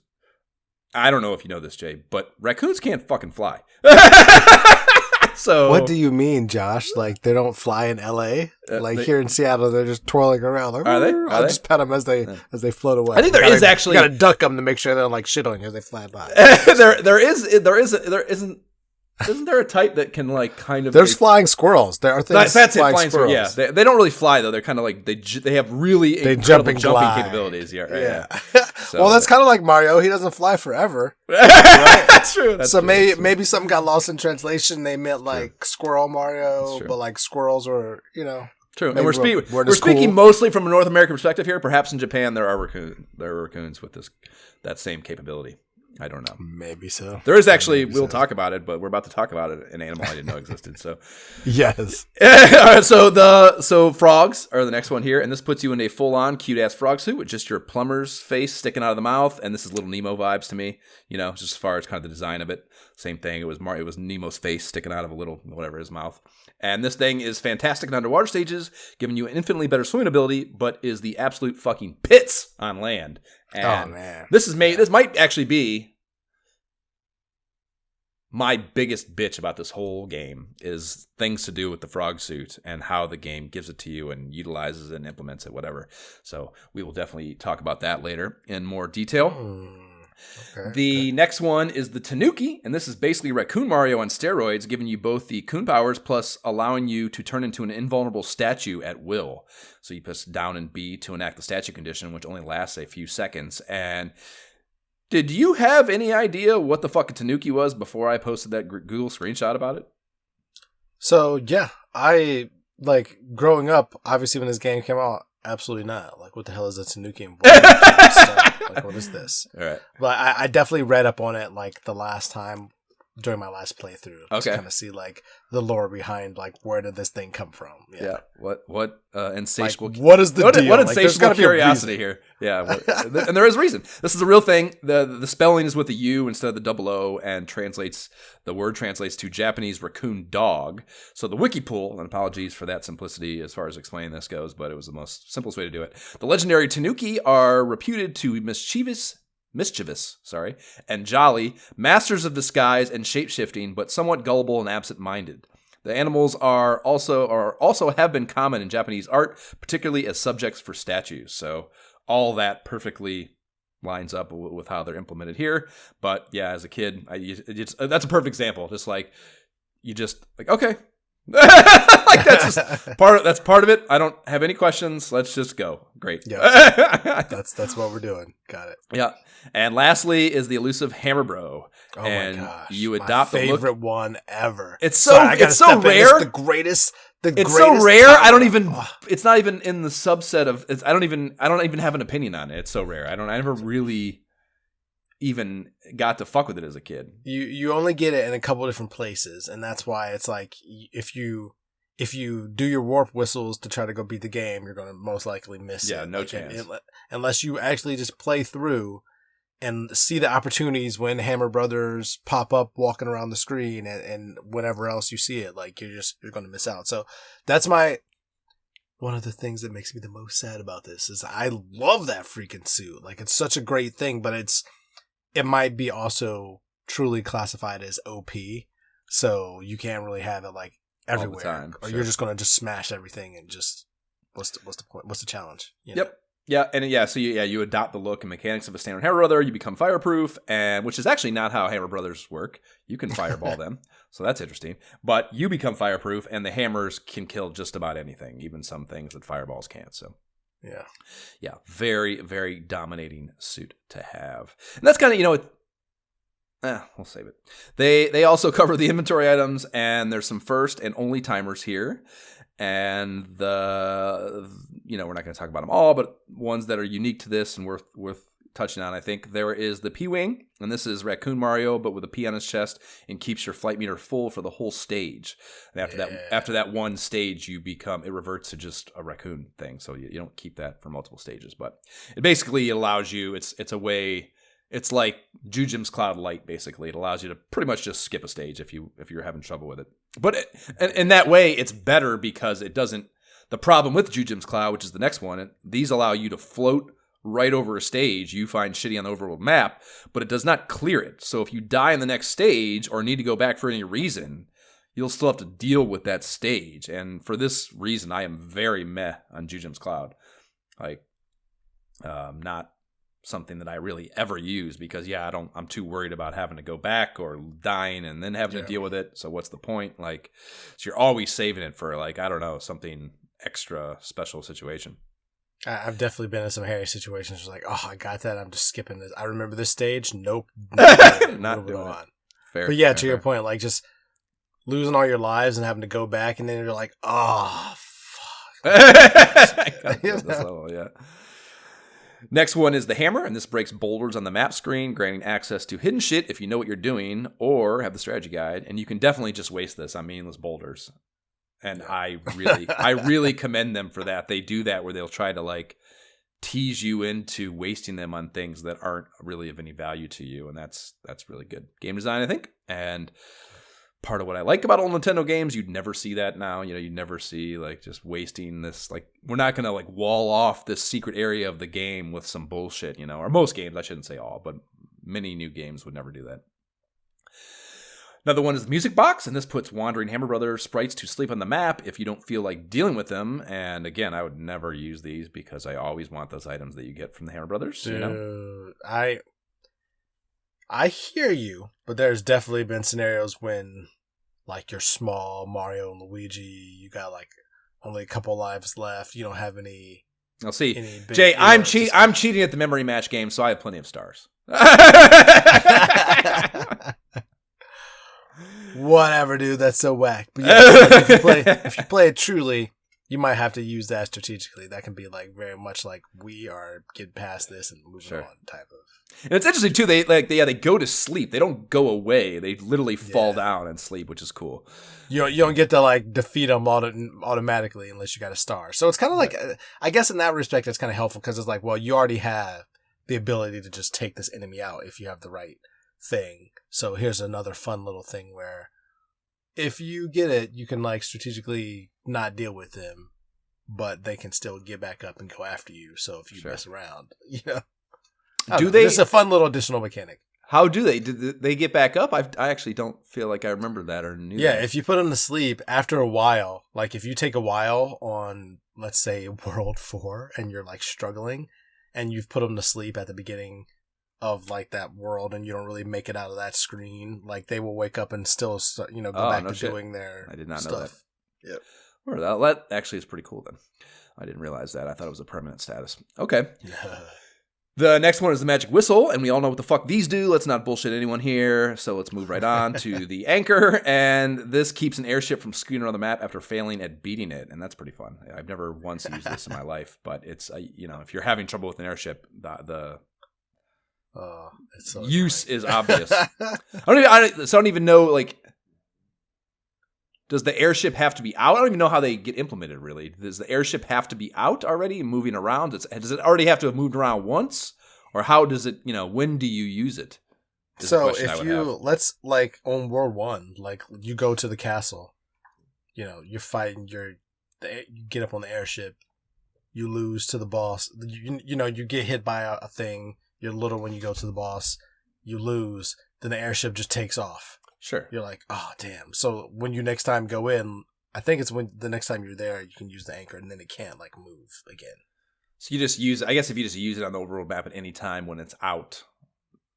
I don't know if you know this, Jay, but raccoons can't fucking fly. So what do you mean, Josh? Like they don't fly in L.A.? Here in Seattle, they're just twirling around. Like, are they? I'll just pet them as they float away. I think there is actually got to duck them to make sure they don't like shit on you as they fly by. Isn't there a type that can like kind of? There's flying squirrels. There are things. That's flying squirrels. Yeah, they don't really fly though. They're kind of like they have really incredible jumping capabilities. Yeah. So, well, that's kind of like Mario. He doesn't fly forever. Right? That's true. Maybe something got lost in translation. They meant like Squirrel Mario, but like squirrels were True. And we're speaking mostly from a North American perspective here. Perhaps in Japan there are raccoons with that same capability. I don't know. Maybe so. There is actually, we'll talk about it, but we're about to talk about it, an animal I didn't know existed. So yes. So frogs are the next one here, and this puts you in a full-on cute-ass frog suit with just your plumber's face sticking out of the mouth, and this is little Nemo vibes to me, just as far as kind of the design of it. Same thing. It was Nemo's face sticking out of a little, whatever, his mouth. And this thing is fantastic in underwater stages, giving you an infinitely better swimming ability, but is the absolute fucking pits on land. And man. This might actually be my biggest bitch about this whole game is things to do with the frog suit and how the game gives it to you and utilizes it and implements it, whatever. So we will definitely talk about that later in more detail. The next one is the Tanuki, and this is basically Raccoon Mario on steroids, giving you both the Coon powers plus allowing you to turn into an invulnerable statue at will. So you press down and B to enact the statue condition, which only lasts a few seconds. And did you have any idea what the fuck a Tanuki was before I posted that Google screenshot about it? So, yeah, I, growing up, obviously when this game came out, absolutely not. What the hell is a Tanuki? What is this? All right. But I definitely read up on it, the last time during my last playthrough. Okay. To kind of see, the lore behind, where did this thing come from? Yeah. What insatiable... what is the deal? What insatiable curiosity here. Yeah. And there is reason. This is a real thing. The spelling is with a U instead of the double O, and the word translates to Japanese raccoon dog. So the wiki pool, and apologies for that simplicity as far as explaining this goes, but it was the most simplest way to do it. The legendary Tanuki are reputed to mischievous, and jolly, masters of disguise and shape-shifting, but somewhat gullible and absent-minded. The animals are also have been common in Japanese art, particularly as subjects for statues. So all that perfectly lines up with how they're implemented here. But yeah, as a kid, that's a perfect example. Just okay. That's just part of it. I don't have any questions. Let's just go. Great. Yeah. that's what we're doing. Got it. Yeah. And lastly is the elusive Hammer Bro. Oh and my gosh. You adopt my favorite the look. one ever. It's so rare. It's the greatest. It's so rare. I don't even. It's not even in the subset of. I don't even have an opinion on it. It's so rare. I never really even got to fuck with it as a kid. You only get it in a couple different places, and that's why it's if you do your warp whistles to try to go beat the game, you're going to most likely miss it. Yeah, no chance. Unless you actually just play through and see the opportunities when Hammer Brothers pop up walking around the screen and whenever else you see it, you're going to miss out. So that's one of the things that makes me the most sad about this is I love that freaking suit. It's such a great thing, but it might be also truly classified as OP. So you can't really have it everywhere, all the time, or you're just going to just smash everything and just what's the point? What's the challenge? Yep. Yeah, and so you adopt the look and mechanics of a standard Hammer Brother. You become fireproof, and which is actually not how Hammer Brothers work. You can fireball them, so that's interesting. But you become fireproof, and the hammers can kill just about anything, even some things that fireballs can't. So yeah, very very dominating suit to have, and that's kind of we'll save it. They also cover the inventory items, and there's some first and only timers here. And we're not going to talk about them all, but ones that are unique to this and worth touching on, I think there is the P-Wing, and this is Raccoon Mario, but with a P on his chest, and keeps your flight meter full for the whole stage. And after that one stage, it reverts to just a raccoon thing, so you don't keep that for multiple stages. But it basically allows you. It's a way. It's like Jujim's Cloud Light, basically. It allows you to pretty much just skip a stage if you're having trouble with it. But in that way, it's better because it doesn't. The problem with Jujim's Cloud, which is the next one, these allow you to float right over a stage you find shitty on the overworld map, but it does not clear it. So if you die in the next stage or need to go back for any reason, you'll still have to deal with that stage. And for this reason, I am very meh on Jujim's Cloud. Not something that I really ever use because I'm too worried about having to go back or dying and then having to deal with it. So what's the point? So you're always saving it for something extra special situation. I've definitely been in some hairy situations where I got that. I'm just skipping this. I remember this stage. Nope. Not doing it. Fair. But to your point, just losing all your lives and having to go back and then you're like, oh, fuck. I got this level, yeah. Next one is the hammer, and this breaks boulders on the map screen, granting access to hidden shit if you know what you're doing or have the strategy guide. And you can definitely just waste this on meaningless boulders. And I really commend them for that. They do that where they'll try to like tease you into wasting them on things that aren't really of any value to you, and that's really good game design, I think. And part of what I like about old Nintendo games, you'd never see that now. You never see like just wasting this. Like we're not gonna like wall off this secret area of the game with some bullshit, or most games. I shouldn't say all, but many new games would never do that. Another one is the music box, and this puts wandering Hammer Brothers sprites to sleep on the map if you don't feel like dealing with them. And again, I would never use these because I always want those items that you get from the Hammer Brothers. Dude, I hear you, but there's definitely been scenarios when, like, you're small, Mario and Luigi, you got like only a couple lives left. You don't have any. I'll see, Jay. I'm cheating at the memory match game, so I have plenty of stars. Whatever, dude. That's so whack. But yeah, like if you play it truly, you might have to use that strategically. That can be like very much like we are getting past this and moving on type of. And it's interesting too. They go to sleep. They don't go away. They literally fall down and sleep, which is cool. You don't get to like defeat them automatically unless you got a star. So it's kind of like, I guess in that respect, it's kind of helpful because it's like, well, you already have the ability to just take this enemy out if you have the right thing. So here's another fun little thing where if you get it, you can like strategically not deal with them, but they can still get back up and go after you. So if you mess around, it's a fun little additional mechanic. How do they? Did they get back up? I actually don't feel like I remember that or knew that. Yeah, if you put them to sleep after a while, like if you take a while on, let's say, World 4 and you're like struggling and you've put them to sleep at the beginning of like that world and you don't really make it out of that screen, like they will wake up and still, go back to doing their I did not stuff. know that. Yep. Well, that actually is pretty cool then. I didn't realize that. I thought it was a permanent status. Okay. The next one is the magic whistle, and we all know what the fuck these do. Let's not bullshit anyone here, so let's move right on to the anchor, and this keeps an airship from scooting around the map after failing at beating it, and that's pretty fun. I've never once used this in my life, but it's, if you're having trouble with an airship, the it's so use is obvious. I don't even know, like, does the airship have to be out? I don't even know how they get implemented, really. Does the airship have to be out already and moving around? Does it already have to have moved around once? Or how does it, when do you use it? So if let's, like, on World 1, like, you go to the castle, you're fighting, you get up on the airship, you lose to the boss, you get hit by a thing, you're little when you go to the boss, you lose, then the airship just takes off. Sure. You're like, oh, damn. So when you next time go in, I think it's when the next time you're there, you can use the anchor and then it can't like move again. So you just use, I guess if you just use it on the overworld map at any time when it's out,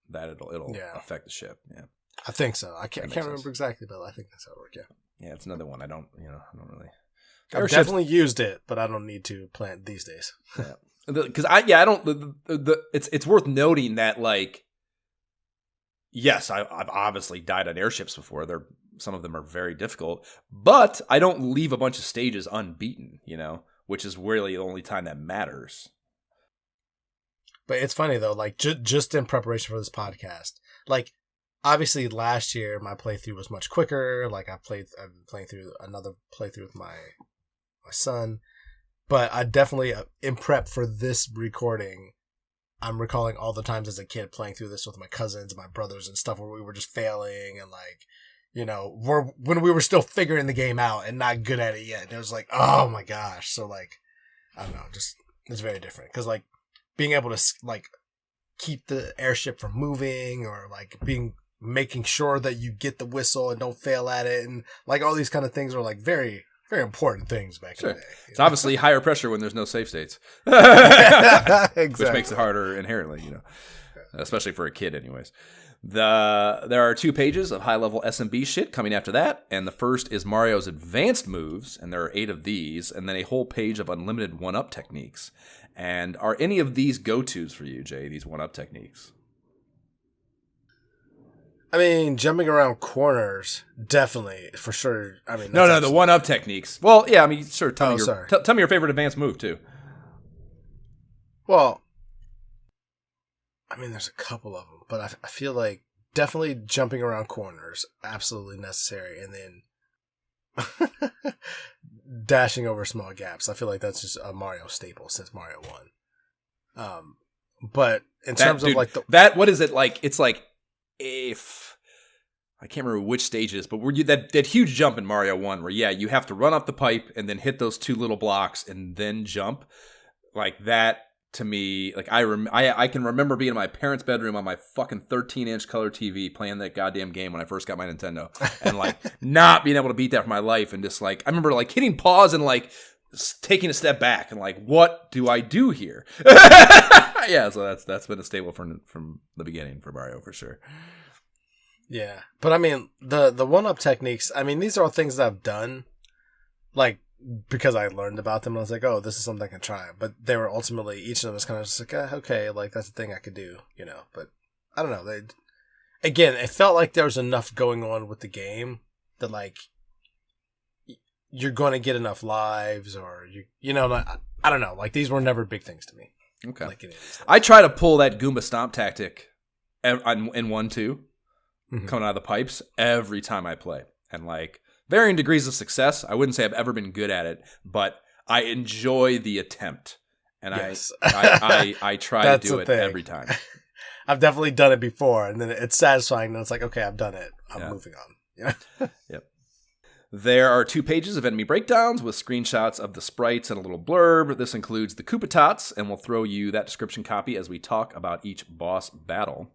that it'll affect the ship. Yeah. I think so. I can't remember exactly, but I think that's how it works. Yeah. Yeah. It's another one. I don't really. I've definitely used it, but I don't need to plant these days. Yeah. Because it's worth noting that like, yes, I've obviously died on airships before. Some of them are very difficult, but I don't leave a bunch of stages unbeaten, which is really the only time that matters. But it's funny though, like just in preparation for this podcast, like obviously last year my playthrough was much quicker. Like I've been playing through another playthrough with my son, but I definitely in prep for this recording, I'm recalling all the times as a kid playing through this with my cousins and my brothers and stuff where we were just failing and like, when we were still figuring the game out and not good at it yet. And it was like, oh my gosh. So like, I don't know, just it's very different because like being able to like keep the airship from moving or like making sure that you get the whistle and don't fail at it and like all these kind of things are like very, very important things back in the day. It's obviously higher pressure when there's no save states. Exactly. Which makes it harder inherently, especially for a kid anyways. There are 2 pages of high-level SMB shit coming after that, and the first is Mario's advanced moves, and there are 8 of these, and then a whole page of unlimited one-up techniques. And are any of these go-tos for you, Jay, these one-up techniques? I mean, jumping around corners, definitely, for sure. I mean, no, the one-up techniques. Well, yeah, I mean, sure. Tell me your favorite advanced move too. Well, I mean, there's a couple of them, but I feel like definitely jumping around corners, absolutely necessary, and then dashing over small gaps. I feel like that's just a Mario staple since Mario 1. But in terms of like what is it like? It's like if I can't remember which stage it is, but that huge jump in Mario 1 where you have to run up the pipe and then hit those two little blocks and then jump. Like that to me, like I can remember being in my parents' bedroom on my fucking 13-inch color TV playing that goddamn game when I first got my Nintendo and like not being able to beat that for my life, and just like I remember like hitting pause and like taking a step back and like, what do I do here? Yeah, so that's been a staple from the beginning for Mario for sure. Yeah, but I mean the one-up techniques. I mean, these are all things that I've done, like because I learned about them. And I was like, oh, this is something I can try. But they were ultimately each of them was kind of just like, okay, like that's a thing I could do, you know. But I don't know. Again, it felt like there was enough going on with the game that like you're going to get enough lives, or you know, I don't know. Like these were never big things to me. Okay. Like I try to pull that Goomba Stomp tactic in 1-2, coming out of the pipes every time I play, and like varying degrees of success. I wouldn't say I've ever been good at it, but I enjoy the attempt, and yes. I try to do it every time. I've definitely done it before, and then it's satisfying. And it's like, okay, I've done it. I'm moving on. Yeah. Yep. There are 2 pages of enemy breakdowns with screenshots of the sprites and a little blurb. This includes the Koopa and we'll throw you that description copy as we talk about each boss battle.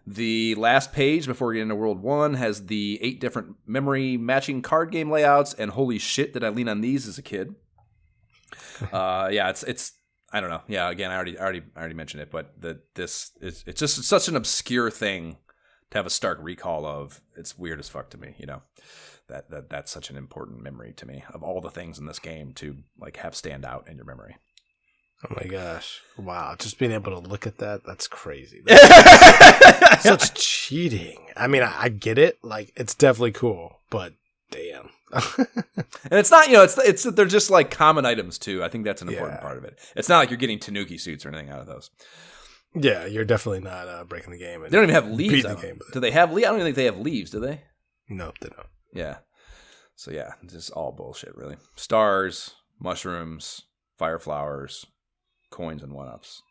The last page before we get into World 1 has the 8 different memory matching card game layouts, and holy shit did I lean on these as a kid. It's I don't know. Yeah, again, I already mentioned it, but it's just such an obscure thing to have a stark recall of. It's weird as fuck to me, you know. That's such an important memory to me of all the things in this game to like have stand out in your memory. Oh my gosh. Wow. Just being able to look at that's crazy. That's such cheating. I mean, I get it. Like, it's definitely cool, but damn. And it's not, you know, it's they're just like common items too. I think that's an important part of it. It's not like you're getting Tanuki suits or anything out of those. Yeah, you're definitely not breaking the game. They don't even have leaves. Do they have leaves? I don't even think they have leaves, do they? Nope, they don't. Yeah. So yeah, just all bullshit, really. Stars, mushrooms, fire flowers, coins, and 1-ups.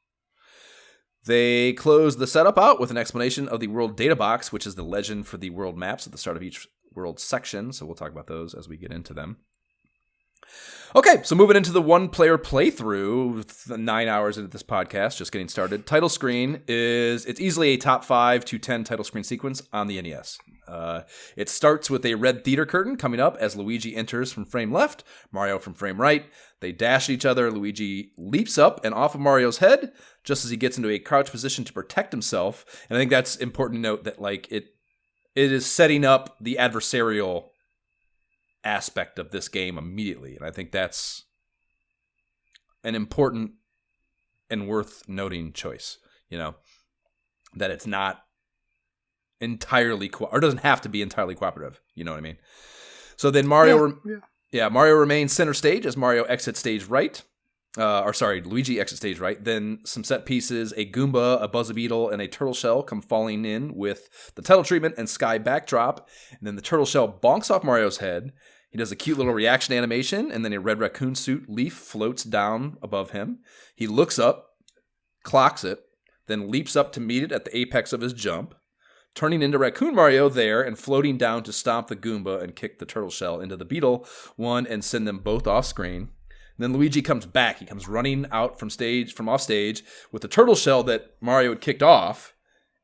They close the setup out with an explanation of the world data box, which is the legend for the world maps at the start of each world section. So we'll talk about those as we get into them. Okay, so moving into the one-player playthrough, 9 hours into this podcast, just getting started. Title screen it's easily a top 5 to 10 title screen sequence on the NES. It starts with a red theater curtain coming up as Luigi enters from frame left, Mario from frame right. They dash at each other. Luigi leaps up and off of Mario's head just as he gets into a crouch position to protect himself. And I think that's important to note that like it is setting up the adversarial aspect of this game immediately, and I think that's an important and worth noting choice, you know, that it's not entirely or doesn't have to be entirely cooperative, you know what I mean? So then Mario remains center stage as Mario exits stage right. Luigi exits stage right. Then some set pieces, a Goomba, a Buzz Beetle, and a Turtle Shell come falling in with the title treatment and sky backdrop. And then the Turtle Shell bonks off Mario's head. He does a cute little reaction animation, and then a red raccoon suit leaf floats down above him. He looks up, clocks it, then leaps up to meet it at the apex of his jump, turning into Raccoon Mario there and floating down to stomp the Goomba and kick the Turtle Shell into the Beetle one and send them both off screen. And then Luigi comes back. He comes running out from off stage with the Turtle Shell that Mario had kicked off,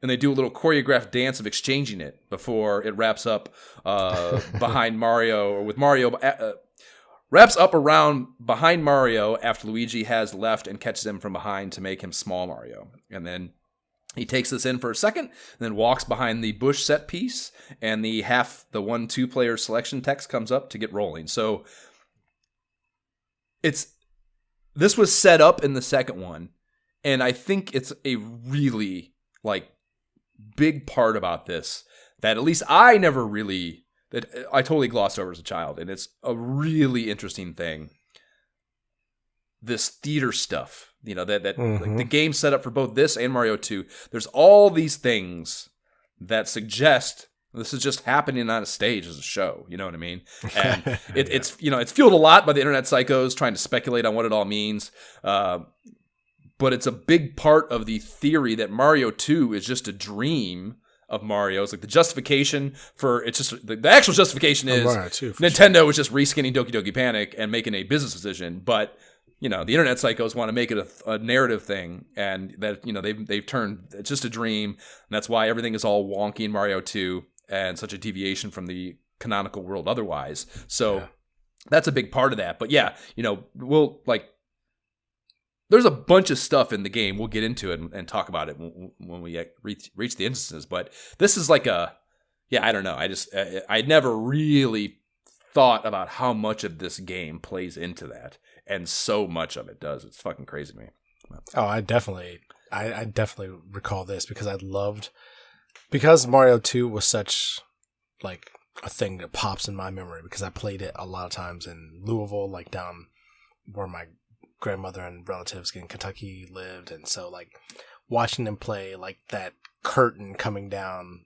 and they do a little choreographed dance of exchanging it before it wraps up behind Mario, or with Mario, wraps up around behind Mario after Luigi has left and catches him from behind to make him small Mario. And then he takes this in for a second, and then walks behind the bush set piece, and the 1-2 player selection text comes up to get rolling. So this was set up in the second one, and I think it's a really like big part about this that at least I never really, that I totally glossed over as a child. And it's a really interesting thing. This theater stuff, you know, that like the game set up for both this and Mario 2. There's all these things that suggest this is just happening on a stage as a show. You know what I mean? And it's, you know, it's fueled a lot by the internet psychos trying to speculate on what it all means. But it's a big part of the theory that Mario 2 is just a dream of Mario. It's like the justification for, it's just, the actual justification is Nintendo was just reskinning Doki Doki Panic and making a business decision. But, you know, the internet psychos want to make it a narrative thing, and that, you know, they've turned, it's just a dream. And that's why everything is all wonky in Mario 2 and such a deviation from the canonical world otherwise. So that's a big part of that. But yeah, you know, we'll like, there's a bunch of stuff in the game. We'll get into it and talk about it when we reach the instances. But this is like I don't know. I never really thought about how much of this game plays into that. And so much of it does. It's fucking crazy to me. Oh, I definitely recall this because Mario 2 was such like a thing that pops in my memory because I played it a lot of times in Louisville, like down where my grandmother and relatives in Kentucky lived, and so like watching them play, like that curtain coming down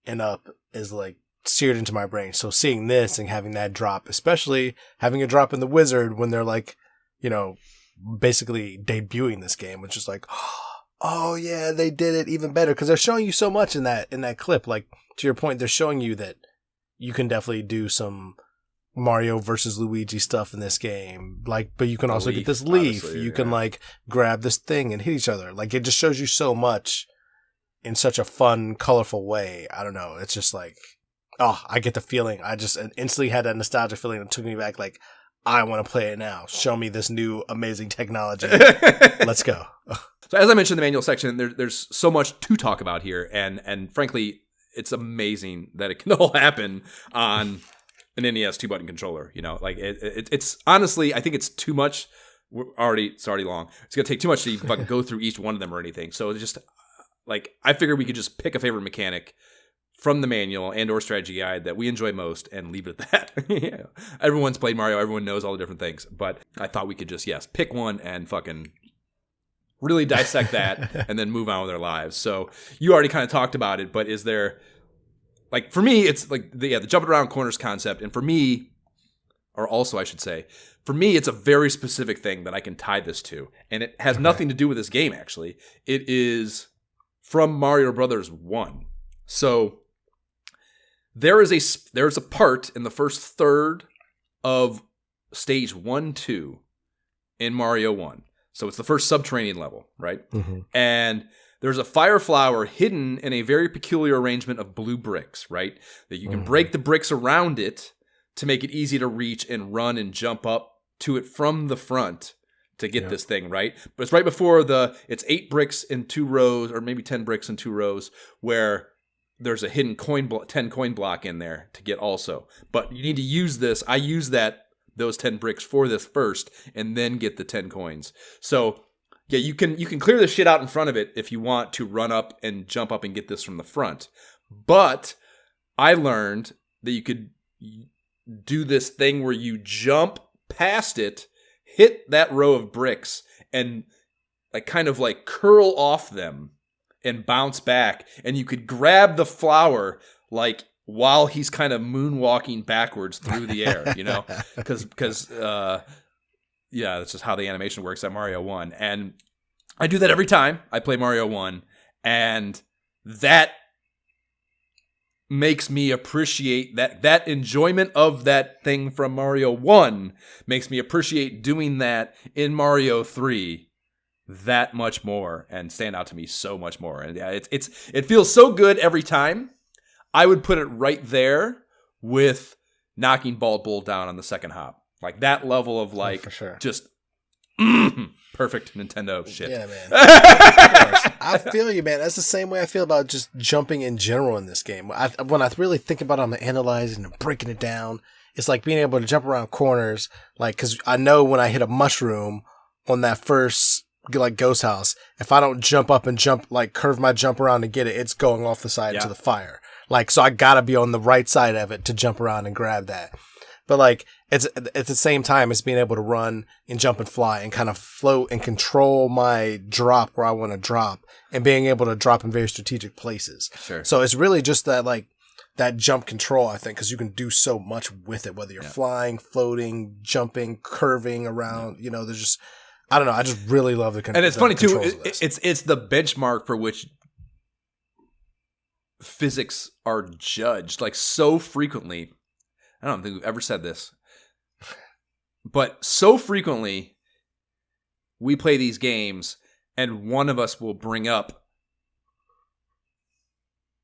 and up is like seared into my brain. So seeing this and having that drop, especially having a drop in the Wizard when they're like, you know, basically debuting this game, which is like, oh yeah, they did it even better because they're showing you so much in that clip. Like to your point, they're showing you that you can definitely do some Mario versus Luigi stuff in this game, like, but you can also get this leaf. Honestly, you can like grab this thing and hit each other. Like it just shows you so much in such a fun, colorful way. I don't know. It's just like, oh, I get the feeling. I just instantly had that nostalgia feeling that took me back. Like I want to play it now. Show me this new amazing technology. Let's go. So as I mentioned in the manual section, there's so much to talk about here, and frankly, it's amazing that it can all happen on an NES 2-button controller. You know, like it's honestly, I think it's too much. It's already long. It's gonna take too much to even fucking go through each one of them or anything. So it's just like I figured we could just pick a favorite mechanic from the manual and or strategy guide that we enjoy most and leave it at that. Yeah. Everyone's played Mario. Everyone knows all the different things. But I thought we could just, pick one and fucking really dissect that and then move on with our lives. So you already kind of talked about it, but is there, like, for me, it's like, the jumping around corners concept. And for me, or also I should say, for me, it's a very specific thing that I can tie this to. And it has nothing to do with this game, actually. It is from Mario Brothers 1. So there's a part in the first third of stage 1-2 in Mario 1. So it's the first subterranean level, right? Mm-hmm. And there's a fire flower hidden in a very peculiar arrangement of blue bricks, right? That you can break the bricks around it to make it easy to reach and run and jump up to it from the front to get this thing, right? But it's right before it's 8 bricks in 2 rows, or maybe 10 bricks in 2 rows, where there's a hidden 10 coin block in there to get also. But you need to use this. I use those 10 bricks for this first and then get the 10 coins. So yeah, you can clear the shit out in front of it if you want to run up and jump up and get this from the front. But I learned that you could do this thing where you jump past it, hit that row of bricks, and like kind of like curl off them and bounce back, and you could grab the flower like while he's kind of moonwalking backwards through the air, you know, because that's just how the animation works at Mario 1. And I do that every time I play Mario 1, and that makes me appreciate that enjoyment of that thing from Mario 1 makes me appreciate doing that in Mario 3 that much more and stand out to me so much more. And yeah, it feels so good every time. I would put it right there with knocking Bald Bull down on the second hop. Like that level of like, for sure. Just perfect Nintendo shit. Yeah, man. Of course. I feel you, man. That's the same way I feel about just jumping in general in this game. When I really think about it, I'm analyzing and breaking it down. It's like being able to jump around corners, like, because I know when I hit a mushroom on that first like ghost house, if I don't jump up and curve my jump around to get it, it's going off the side into the fire. Like, so I gotta be on the right side of it to jump around and grab that. But like, it's at the same time, it's being able to run and jump and fly and kind of float and control my drop where I want to drop and being able to drop in very strategic places. Sure. So it's really just that, like, that jump control, I think, because you can do so much with it, whether you're flying, floating, jumping, curving around. You know, there's just, I don't know. I just really love the control. And it's funny too. It's the benchmark for which physics are judged. Like, so frequently, I don't think we've ever said this, but so frequently we play these games and one of us will bring up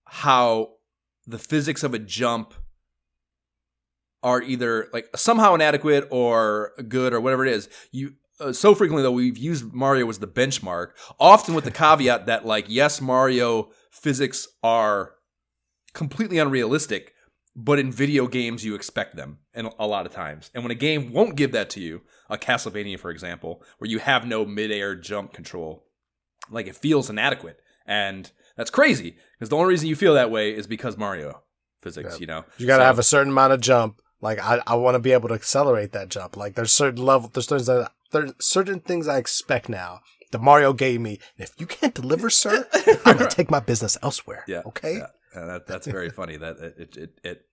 how the physics of a jump are either like somehow inadequate or good or whatever it is. So frequently though, we've used Mario as the benchmark, often with the caveat that, like, yes, Mario physics are completely unrealistic, but in video games you expect them, and a lot of times. And when a game won't give that to you, a Castlevania, for example, where you have no mid-air jump control, like, it feels inadequate. And that's crazy, because the only reason you feel that way is because Mario physics, you know. You got to have a certain amount of jump. Like, I want to be able to accelerate that jump. Like, there's certain things I expect now that Mario gave me. And if you can't deliver, sir, I'm going to take my business elsewhere. Yeah. Okay? Yeah. That's very funny that it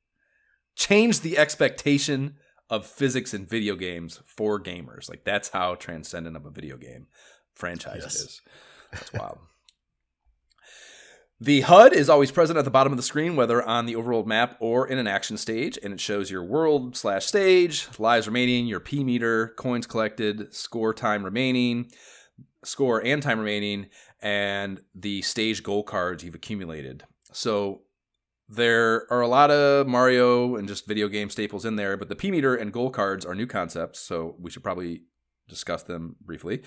changed the expectation of physics in video games for gamers. Like, that's how transcendent of a video game franchise it is. That's wild. The HUD is always present at the bottom of the screen, whether on the overworld map or in an action stage, and it shows your world/stage, lives remaining, your P meter, coins collected, score and time remaining, and the stage goal cards you've accumulated. So there are a lot of Mario and just video game staples in there, but the P meter and goal cards are new concepts, so we should probably discuss them briefly.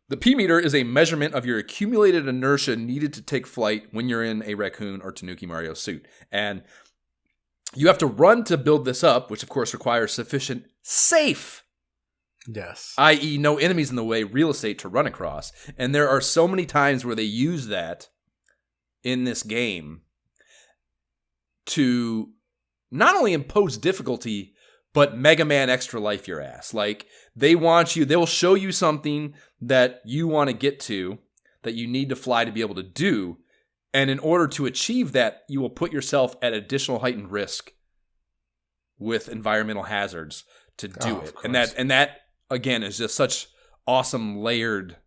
The P meter is a measurement of your accumulated inertia needed to take flight when you're in a Raccoon or Tanuki Mario suit. And you have to run to build this up, which of course requires sufficient safe, i.e. no enemies in the way, real estate to run across. And there are so many times where they use that in this game to not only impose difficulty, but Mega Man extra life your ass. Like, they'll show you something that you want to get to, that you need to fly to be able to do. And in order to achieve that, you will put yourself at additional heightened risk with environmental hazards to do it. And that again is just such awesome layered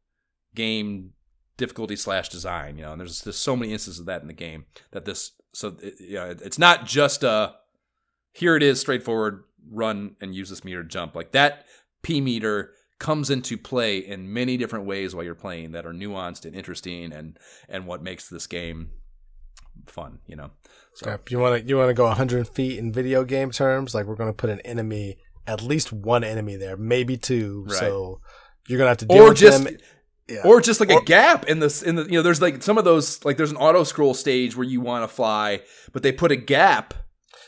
game difficulty / design, you know, and there's so many instances of that in the game that it's not just here it is, straightforward, run and use this meter to jump. Like, that P meter comes into play in many different ways while you're playing that are nuanced and interesting and what makes this game fun, you know. So you want to go 100 feet in video game terms, like, we're going to put an enemy, at least one enemy there, maybe two. Right. So you're going to have to deal with them. Yeah. Or just like a gap in the you know, there's like some of those, like, there's an auto scroll stage where you want to fly, but they put a gap.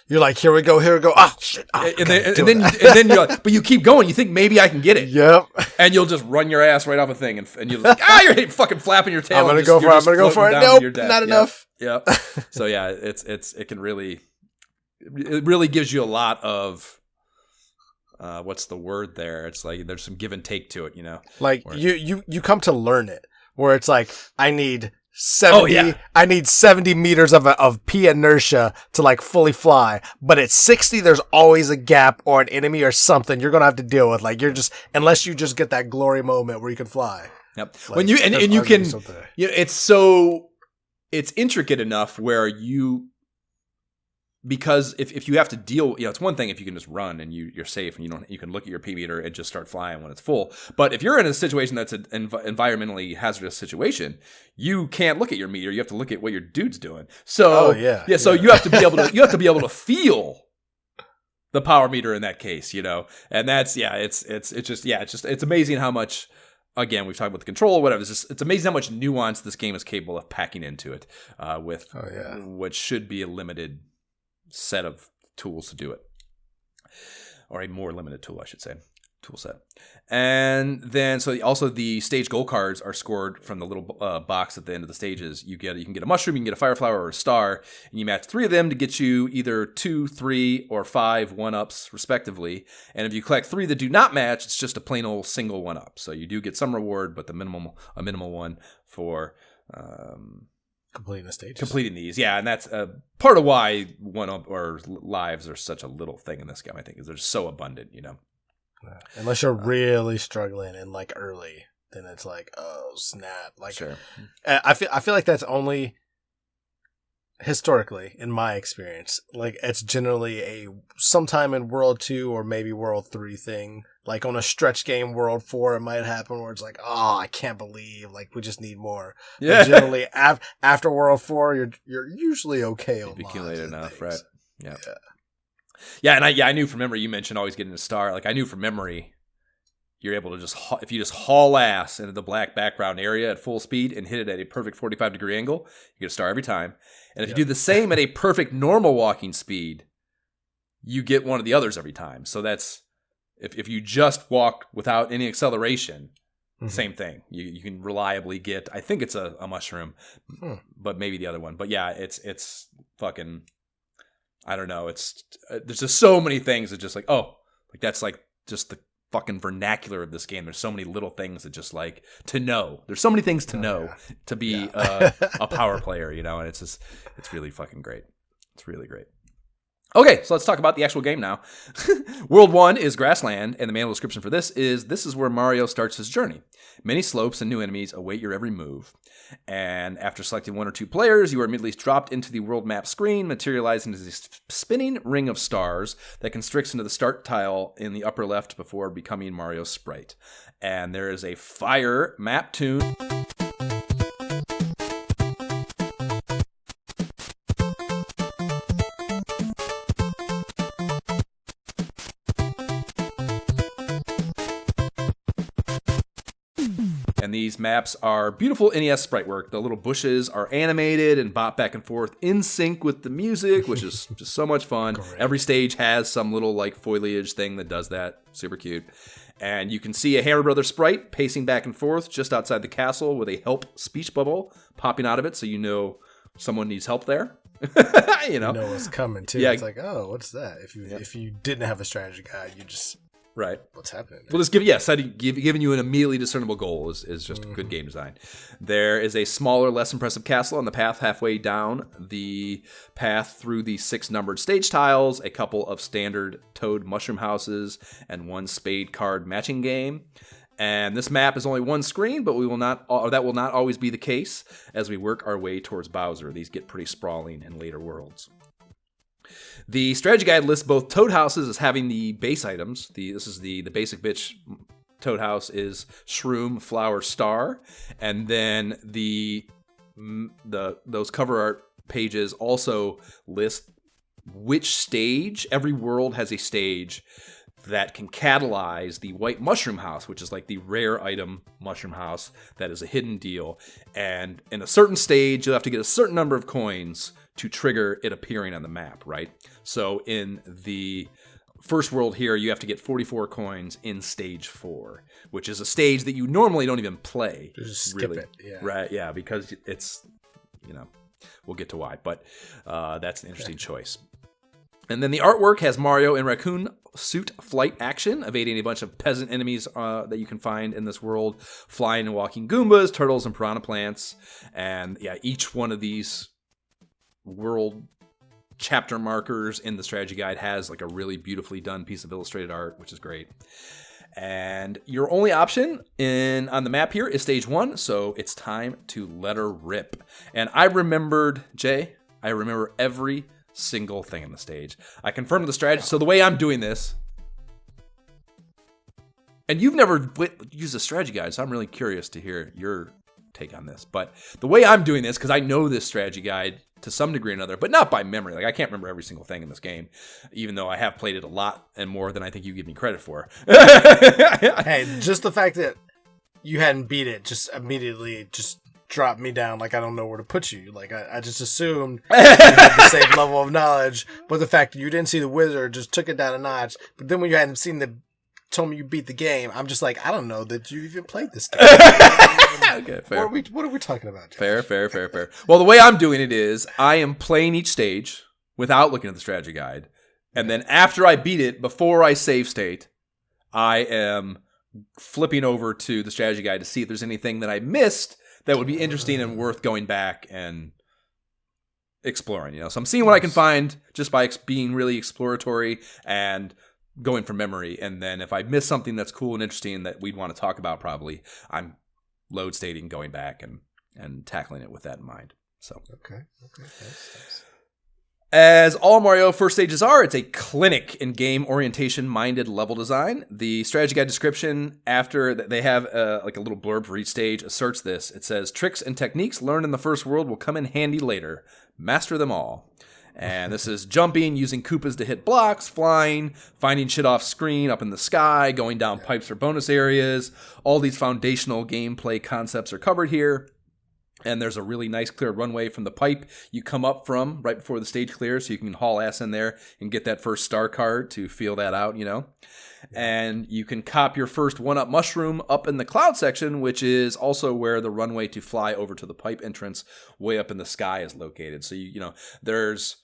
You're like, here we go. Ah, shit. Oh, and then you're like, but you keep going. You think maybe I can get it. Yep. And you'll just run your ass right off a thing, and you're like, you're fucking flapping your tail. I'm gonna go for it. Nope, not enough. Yep. So yeah, it really gives you a lot of what's the word there? It's like there's some give and take to it, you know. Like you come to learn it, where it's like, I need 70 meters of P inertia to, like, fully fly, but at 60 there's always a gap or an enemy or something you're gonna have to deal with. Like, unless you just get that glory moment where you can fly. Yep. Like, when you can, you know, it's intricate enough where because if you have to deal, you know, it's one thing if you can just run and you're safe and you can look at your P meter and just start flying when it's full. But if you're in a situation that's an environmentally hazardous situation, you can't look at your meter. You have to look at what your dude's doing. So so you have to be able to feel the power meter in that case, you know. And that's it's amazing how much. Again, we've talked about the control or whatever. It's amazing how much nuance this game is capable of packing into it with what should be a limited set of tools to do it, or a more limited tool, I should say. tool set. And then, so also the stage goal cards are scored from the little box at the end of the stages. You can get a mushroom, you can get a fire flower or a star, and you match 3 of them to get you either 2, 3, or 5 1-ups respectively. And if you collect 3 that do not match, it's just a plain old single 1-up. So you do get some reward, but a minimal one for completing these. Yeah, and that's part of why 1-up or lives are such a little thing in this game. I think is they're just so abundant, Unless you're really struggling and like early, then it's like, oh snap! Like, sure. I feel like that's only historically, in my experience, like it's generally a sometime in World 2 or maybe World 3 thing. Like on a stretch game, World 4, it might happen where it's like, oh, I can't believe, like we just need more. Yeah. But generally, after World 4, you're usually okay. You've accumulated enough, right? Yeah. Yeah, and I knew from memory, you mentioned always getting a star. Like, I knew from memory, you're able to if you just haul ass into the black background area at full speed and hit it at a perfect 45-degree angle, you get a star every time. And if you do the same at a perfect normal walking speed, you get one of the others every time. So that's, if you just walk without any acceleration, same thing. You can reliably get, I think it's a mushroom, but maybe the other one. But yeah, it's fucking... I don't know. It's there's just so many things that just like, oh, like that's like just the fucking vernacular of this game. There's so many little things that just like to know. There's so many things to know to be a power player, and it's really fucking great. It's really great. Okay, so let's talk about the actual game now. World 1 is Grassland, and the manual description for this is where Mario starts his journey. Many slopes and new enemies await your every move. And after selecting 1 or 2 players, you are immediately dropped into the world map screen, materializing as a spinning ring of stars that constricts into the start tile in the upper left before becoming Mario's sprite. And there is a fire map tune. And these maps are beautiful NES sprite work. The little bushes are animated and bop back and forth in sync with the music, which is just so much fun. Great. Every stage has some little like foliage thing that does that. Super cute. And you can see a Hammer Brothers sprite pacing back and forth just outside the castle with a help speech bubble popping out of it, so you know someone needs help there. You know what's coming too. Yeah. It's like, oh, what's that? If you didn't have a strategy guide, you just... Right. What's happening? Well, just giving you an immediately discernible goal is just good game design. There is a smaller, less impressive castle on the path halfway down the path through the 6 numbered stage tiles, a couple of standard toad mushroom houses, and 1 spade card matching game. And this map is only 1 screen, but that will not always be the case as we work our way towards Bowser. These get pretty sprawling in later worlds. The strategy guide lists both toad houses as having the base items. This is the basic bitch toad house is shroom, flower, star, and then those cover art pages also list which stage. Every world has a stage that can catalyze the white mushroom house, which is like the rare item mushroom house that is a hidden deal. And in a certain stage, you'll have to get a certain number of coins to trigger it appearing on the map, right? So in the first world here, you have to get 44 coins in stage 4, which is a stage that you normally don't even play. Just skip it. Yeah. Right, yeah, because it's, we'll get to why, but that's an interesting choice. And then the artwork has Mario in raccoon suit flight action, evading a bunch of peasant enemies that you can find in this world, flying and walking Goombas, turtles, and piranha plants. And yeah, each one of these world chapter markers in the strategy guide has like a really beautifully done piece of illustrated art, which is great. And your only option on the map here is stage 1, so it's time to let her rip. And I remember every single thing in the stage. I confirmed the strategy. So the way I'm doing this, and you've never used a strategy guide, so I'm really curious to hear your take on this. But the way I'm doing this, because I know this strategy guide to some degree or another, but not by memory. Like I can't remember every single thing in this game, even though I have played it a lot and more than I think you give me credit for. Hey, just the fact that you hadn't beat it just immediately just dropped me down. Like I don't know where to put you. Like I just assumed you had the same level of knowledge, but the fact that you didn't see the wizard just took it down a notch. But then when you hadn't seen the told me you beat the game, I'm just like, I don't know that you even played this game. Okay, fair. What are we talking about, Josh? Fair. Well, the way I'm doing it is I am playing each stage without looking at the strategy guide. And then after I beat it, before I save state, I am flipping over to the strategy guide to see if there's anything that I missed that would be interesting and worth going back and exploring. So I'm seeing what I can find just by being really exploratory and going from memory. And then if I miss something that's cool and interesting that we'd want to talk about, probably I'm load stating, going back and tackling it with that in mind. So okay. Nice. As all Mario first stages are, it's a clinic in game orientation-minded level design. The strategy guide description, after they have like a little blurb for each stage, asserts this. It says, tricks and techniques learned in the first world will come in handy later. Master them all. And this is jumping, using Koopas to hit blocks, flying, finding shit off screen, up in the sky, going down pipes for bonus areas. All these foundational gameplay concepts are covered here. And there's a really nice clear runway from the pipe you come up from right before the stage clears, so you can haul ass in there and get that first star card to feel that out, And you can cop your first one-up mushroom up in the cloud section, which is also where the runway to fly over to the pipe entrance way up in the sky is located. So there's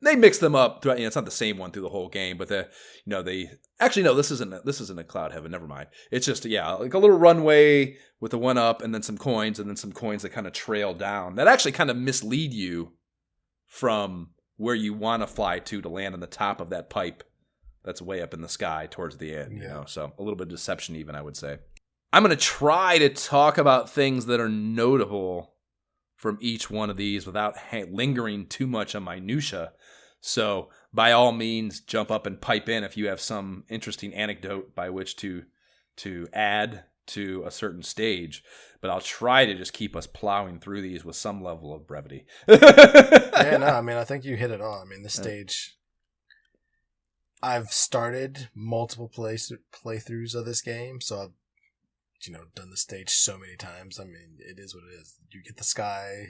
they mix them up throughout. It's not the same one through the whole game, but they actually no. This isn't a cloud heaven. Never mind. It's just like a little runway with the one up, and then some coins, that kind of trail down. That actually kind of mislead you from where you want to fly to land on the top of that pipe that's way up in the sky towards the end. So a little bit of deception, even I would say. I'm gonna try to talk about things that are notable from each one of these without lingering too much on minutia. So by all means, jump up and pipe in if you have some interesting anecdote by which to add to a certain stage. But I'll try to just keep us plowing through these with some level of brevity. I think you hit it all. This stage, I've started multiple playthroughs of this game, so I've done the stage so many times. It is what it is. You get the sky,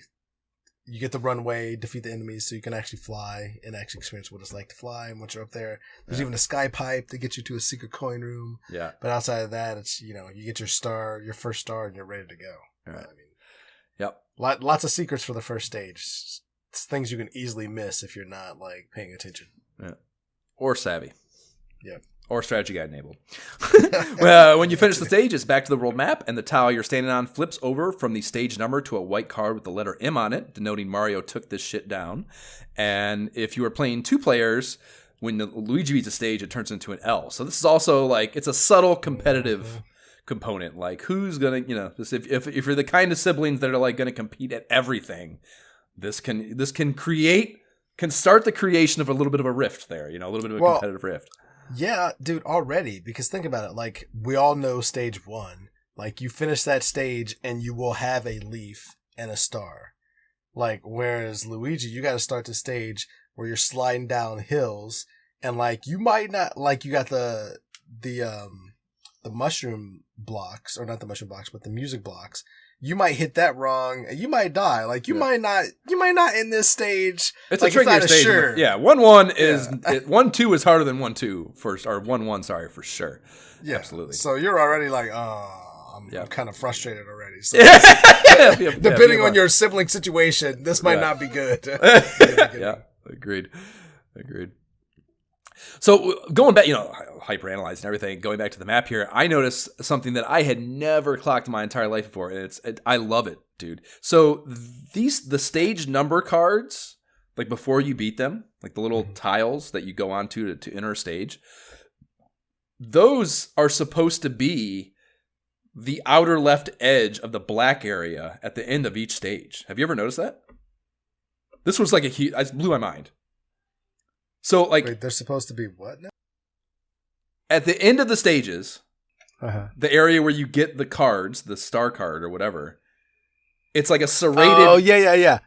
you get the runway, defeat the enemies so you can actually fly and actually experience what it's like to fly. And once you're up there, there's even a sky pipe to get you to a secret coin room. Yeah. But outside of that, it's, you get your first star, and you're ready to go. Right. Yep. Lots of secrets for the first stage. It's things you can easily miss if you're not paying attention. Yeah. Or savvy. Yeah. Or strategy guide enabled. Well, when you finish the stage, it's back to the world map, and the tile you're standing on flips over from the stage number to a white card with the letter M on it, denoting Mario took this shit down. And if you are playing two players, when Luigi beats a stage, it turns into an L. So this is also it's a subtle competitive component. Who's gonna, if you're the kind of siblings that are gonna compete at everything, this can start the creation of a little bit of a rift there. A little bit of a competitive rift. Yeah, dude, already, because think about it, we all know stage 1, you finish that stage and you will have a leaf and a star. Whereas Luigi, you got to start the stage where you're sliding down hills and you might not, you got the mushroom blocks, or not the mushroom blocks, but the music blocks. You might hit that wrong, and you might die. You might not end this stage. It's a trickier stage. Sure. Yeah, 1-1 is 1-2 is harder than 1-2 first, or 1-1. Sorry, for sure. Yeah, absolutely. So you're already I'm kind of frustrated already. So depending on your sibling situation, this might not be good. Yeah, agreed. So going back, hyperanalyzing everything, going back to the map here, I noticed something that I had never clocked in my entire life before, and I love it, dude. So the stage number cards, before you beat them, the little tiles that you go onto to enter a stage, those are supposed to be the outer left edge of the black area at the end of each stage. Have you ever noticed that? This was it blew my mind. So, wait, they're supposed to be what now? At the end of the stages, the area where you get the cards, the star card or whatever, it's a serrated... Oh, yeah.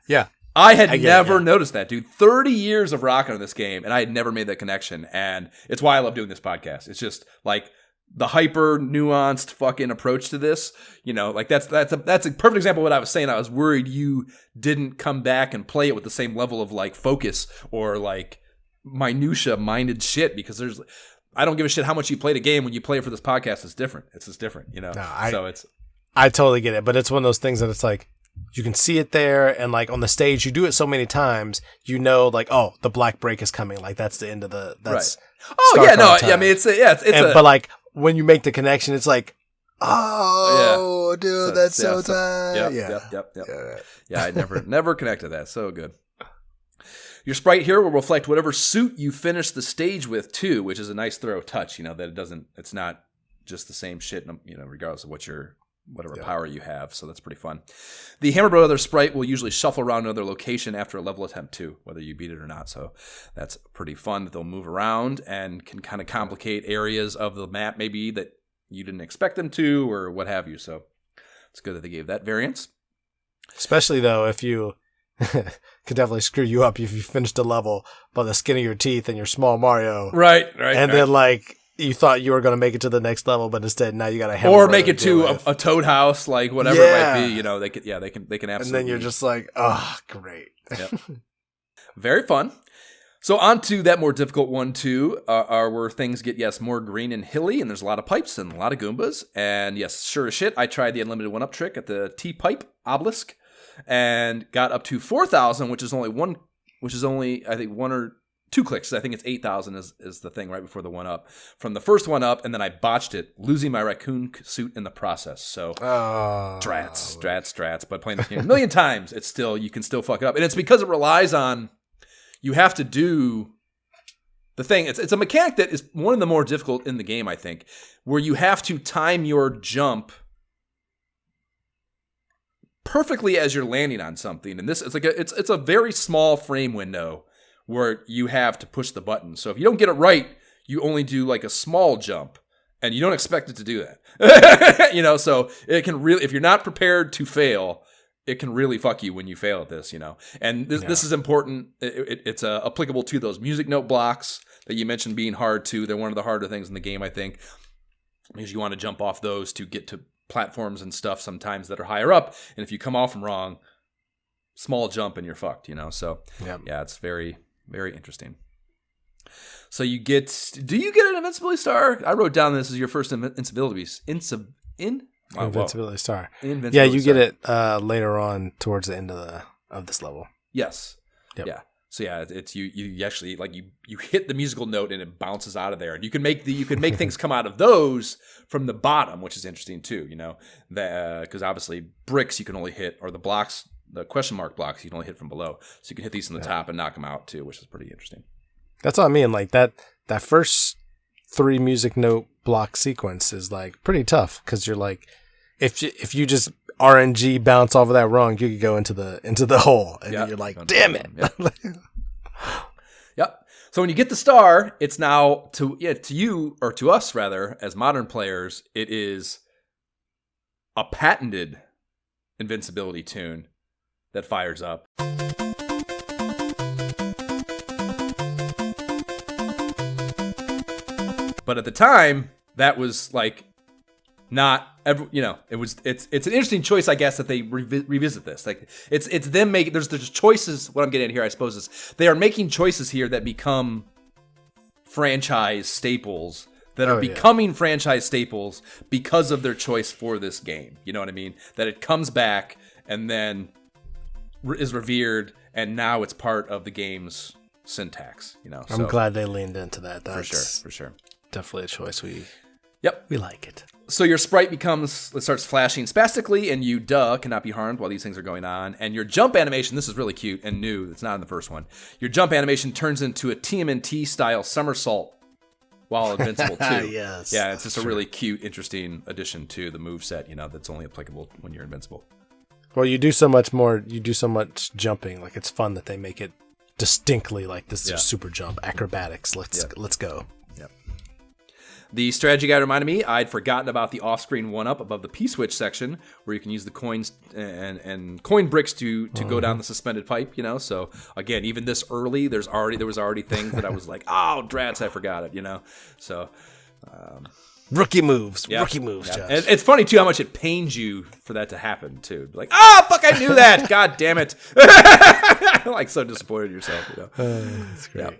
I had never noticed that, dude. 30 years of rocking on this game, and I had never made that connection, and it's why I love doing this podcast. It's just, the hyper nuanced fucking approach to this, that's a perfect example of what I was saying. I was worried you didn't come back and play it with the same level of, focus or, minutia-minded shit because I don't give a shit how much you play the game. When you play it for this podcast, it's different. It's just different, you know? No, I totally get it, but it's one of those things that it's like, you can see it there, and like on the stage, you do it so many times, you know, like, oh, the black break is coming. Like that's the end of the. That's right. Oh yeah, no, yeah, I mean but like when you make the connection, it's like, oh, yeah. Dude, that's so tight. Yep. Yeah, I never connected that. So good. Your sprite here will reflect whatever suit you finish the stage with too, which is a nice thorough touch. You know that it's not just the same shit. You know, regardless of whatever power you have. So that's pretty fun. The Hammer Brothers sprite will usually shuffle around another location after a level attempt too, whether you beat it or not. So that's pretty fun that they'll move around and can kind of complicate areas of the map maybe that you didn't expect them to or what have you. So it's good that they gave that variance. Especially though, if you could definitely screw you up if you finished a level by the skin of your teeth and your small Mario. Right. And then like, you thought you were going to make it to the next level, but instead now you got to hammer or make it to a Toad house, like whatever it might be. You know, they can absolutely. And then you're just like, oh, great. Yep. Very fun. So on to that more difficult one too, where things get more green and hilly, and there's a lot of pipes and a lot of Goombas. And yes, sure as shit, I tried the unlimited 1-up trick at the T-pipe obelisk, and got up to 4,000, which is only I think 1 or 2 clicks. I think it's 8,000 is the thing right before the 1-up from the first 1-up, and then I botched it, losing my raccoon suit in the process. So strats. But playing this game a million times, you can still fuck it up, and it's because it relies on you have to do the thing. It's a mechanic that is one of the more difficult in the game, I think, where you have to time your jump perfectly as you're landing on something, and this it's like it's a very small frame window where you have to push the button. So if you don't get it right, you only do like a small jump, and you don't expect it to do that. You know, so it can really, if you're not prepared to fail, it can really fuck you when you fail at this, you know. And this is important. It's applicable to those music note blocks that you mentioned being hard too. They're one of the harder things in the game, I think, because you want to jump off those to get to platforms and stuff sometimes that are higher up. And if you come off them wrong, small jump and you're fucked, you know. So yeah, it's very, very interesting. So do you get an invincibility star? I wrote down this is your first invincibility star. Invincibility star. You get it later on towards the end of this level. Yes. Yep. Yeah. So yeah, it's you actually like you hit the musical note and it bounces out of there, and you can make things come out of those from the bottom, which is interesting too. You know, because obviously bricks you can only hit, or the blocks, the question mark blocks you can only hit from below, so you can hit these from the top and knock them out too, which is pretty interesting. That's what I mean. Like that first 3 music note block sequence is like pretty tough because you're like, if you just RNG bounce off of that wrong, you could go into the hole, and then you're like, damn it. Yep. So when you get the star, it's now to you, or to us rather, as modern players, it is a patented invincibility tune that fires up. But at the time, that was like not ever, you know, it's an interesting choice, I guess, that they revisit this. Like it's them making, there's choices. What I'm getting at here, I suppose, is they are making choices here that become franchise staples that are becoming franchise staples because of their choice for this game. You know what I mean? That it comes back and then is revered, and now it's part of the game's syntax. You know, I'm glad they leaned into that. That's for sure. Definitely a choice we like it. So your sprite starts flashing spastically, and you cannot be harmed while these things are going on. And your jump animation, this is really cute and new, it's not in the first one. Your jump animation turns into a TMNT style somersault while invincible too. Yes. Yeah, it's just a really cute, interesting addition to the moveset, you know, that's only applicable when you're invincible. Well, you do so much jumping, like it's fun that they make it distinctly like this is a super jump, acrobatics. Let's go. The strategy guide reminded me I'd forgotten about the off-screen 1-up above the P-switch section, where you can use the coins and coin bricks to go down the suspended pipe, you know? So, again, even this early, there was already things that I was like, oh, drats, I forgot it, you know? So... Rookie moves, Josh. And it's funny, too, how much it pains you for that to happen, too. Like, fuck, I knew that! God damn it! Like, so disappointed in yourself, you know? That's great.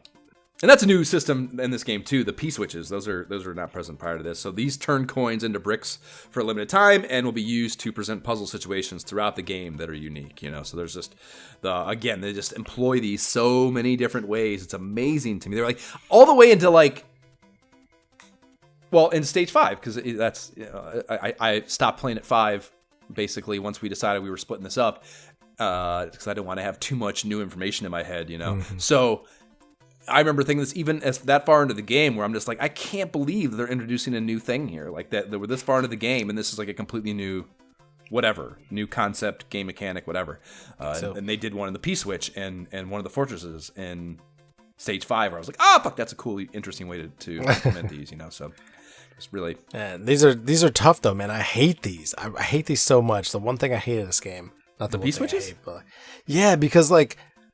And that's a new system in this game too. The P switches, those are not present prior to this. So these turn coins into bricks for a limited time and will be used to present puzzle situations throughout the game that are unique. So there's just they just employ these so many different ways. It's amazing to me. They're like all the way into in stage 5, because that's I stopped playing at 5 basically once we decided we were splitting this up because I didn't want to have too much new information in my head. Mm-hmm. So. I remember thinking this even as that far into the game where I'm just like, I can't believe they're introducing a new thing here. Like that we're this far into the game and this is like a completely new new concept, game mechanic, whatever. And they did one in the P-switch and one of the fortresses in stage 5 where I was like, fuck, that's a cool, interesting way to implement these, So it's really... Man, these are tough though, man. I hate these. I hate these so much. The one thing I hate in this game, not the P-switches? Yeah, because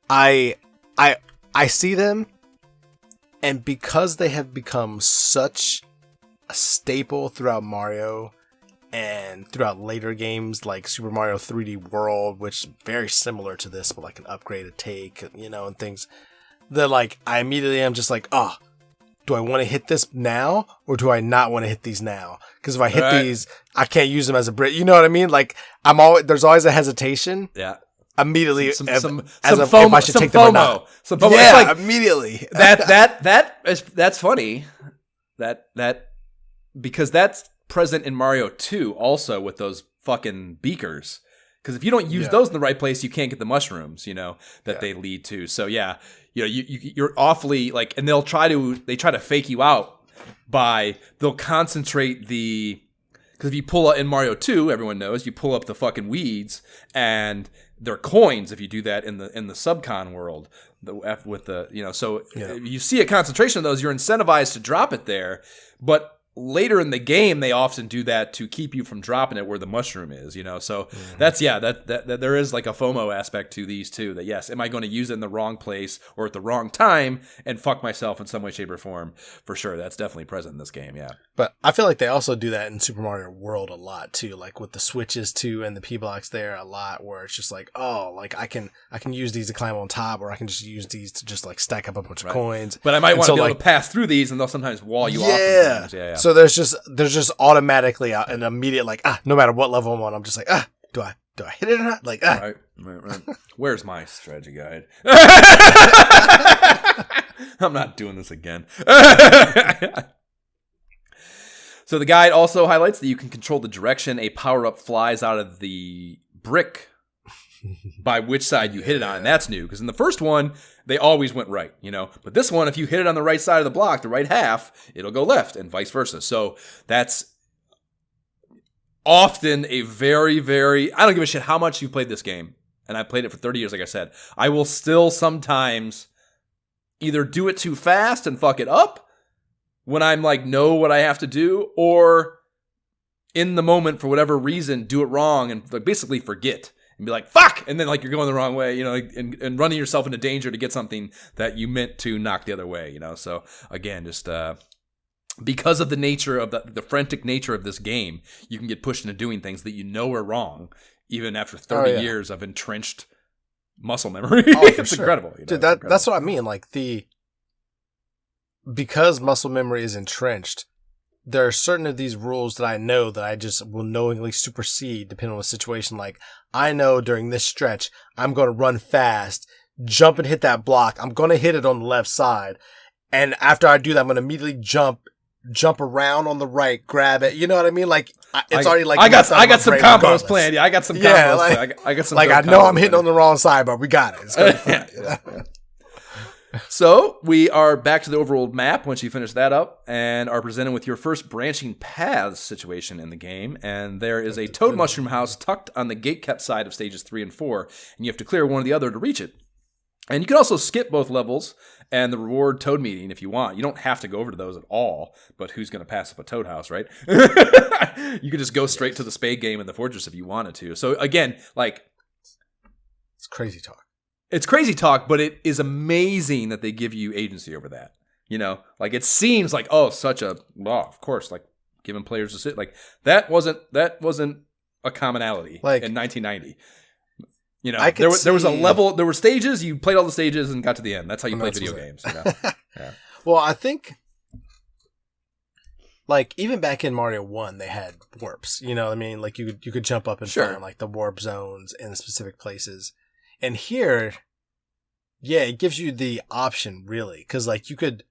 I see them. And because they have become such a staple throughout Mario and throughout later games like Super Mario 3D World, which is very similar to this, but like an upgraded take, and things, that I immediately am just like, do I want to hit this now or do I not want to hit these now? Because if I hit these, I can't use them as a brick. You know what I mean? There's always a hesitation. Yeah. Immediately, some FOMO, if I should take them or not. Some FOMO. Yeah, immediately. That's funny. That because that's present in Mario 2 also with those fucking beakers. Because if you don't use those in the right place, you can't get the mushrooms, that they lead to. So you're awfully and they try to fake you out they'll concentrate because if you pull up in Mario 2, everyone knows you pull up the fucking weeds and they're coins if you do that in the subcon world. You see a concentration of those, you're incentivized to drop it there, but later in the game they often do that to keep you from dropping it where the mushroom is, so that's that there is like a FOMO aspect to these too, that yes, am I going to use it in the wrong place or at the wrong time and fuck myself in some way, shape, or form? For sure, that's definitely present in this game. But I feel like they also do that in Super Mario World a lot too, like with the switches too and the P blocks there a lot, where it's just I can use these to climb on top, or I can just use these to just stack up a bunch of coins. But I might want to be able to pass through these, and they'll sometimes wall you off. Yeah. So there's just automatically an immediate no matter what level I'm on, I'm just like, do I hit it or not? Right. Where's my strategy guide? I'm not doing this again. So the guide also highlights that you can control the direction a power-up flies out of the brick by which side you hit it on. And that's new, because in the first one, they always went right, But this one, if you hit it on the right side of the block, the right half, it'll go left and vice versa. So that's often a very, very... I don't give a shit how much you've played this game. And I played it for 30 years, like I said. I will still sometimes either do it too fast and fuck it up when I'm know what I have to do, or in the moment, for whatever reason, do it wrong and basically forget. And be like, fuck! And then you're going the wrong way, and running yourself into danger to get something that you meant to knock the other way, So again, just because of the nature of the frantic nature of this game, you can get pushed into doing things that are wrong, even after 30 years of entrenched muscle memory. It's incredible. Dude, that's what I mean. Because muscle memory is entrenched, there are certain of these rules that I know that I just will knowingly supersede depending on the situation. I know during this stretch, I'm going to run fast, jump and hit that block. I'm going to hit it on the left side. And after I do that, I'm going to immediately jump around on the right, grab it. You know what I mean? It's already I got some combos planned. Yeah, I got some combos planned. I got some. I know I'm hitting on the wrong side, but we got it. It's going to be fun. So we are back to the overworld map once you finish that up, and are presented with your first branching paths situation in the game. And there is a toad mushroom house tucked on the gate-kept side of stages 3 and 4, and you have to clear one or the other to reach it. And you can also skip both levels and the reward toad meeting if you want. You don't have to go over to those at all, but who's going to pass up a toad house, right? You could just go straight to the spade game in the fortress if you wanted to. So again, it's crazy talk. It's crazy talk, but it is amazing that they give you agency over that. It seems of course, giving players a sit. That wasn't a commonality in 1990. There was a level, there were stages, you played all the stages and got to the end. That's how you play video games. Yeah. Well, I think, like, even back in Mario 1, they had warps. You know what I mean? Like, you could jump up and find, like, the warp zones in specific places. And here, yeah, it gives you the option, really. Because, like, you could,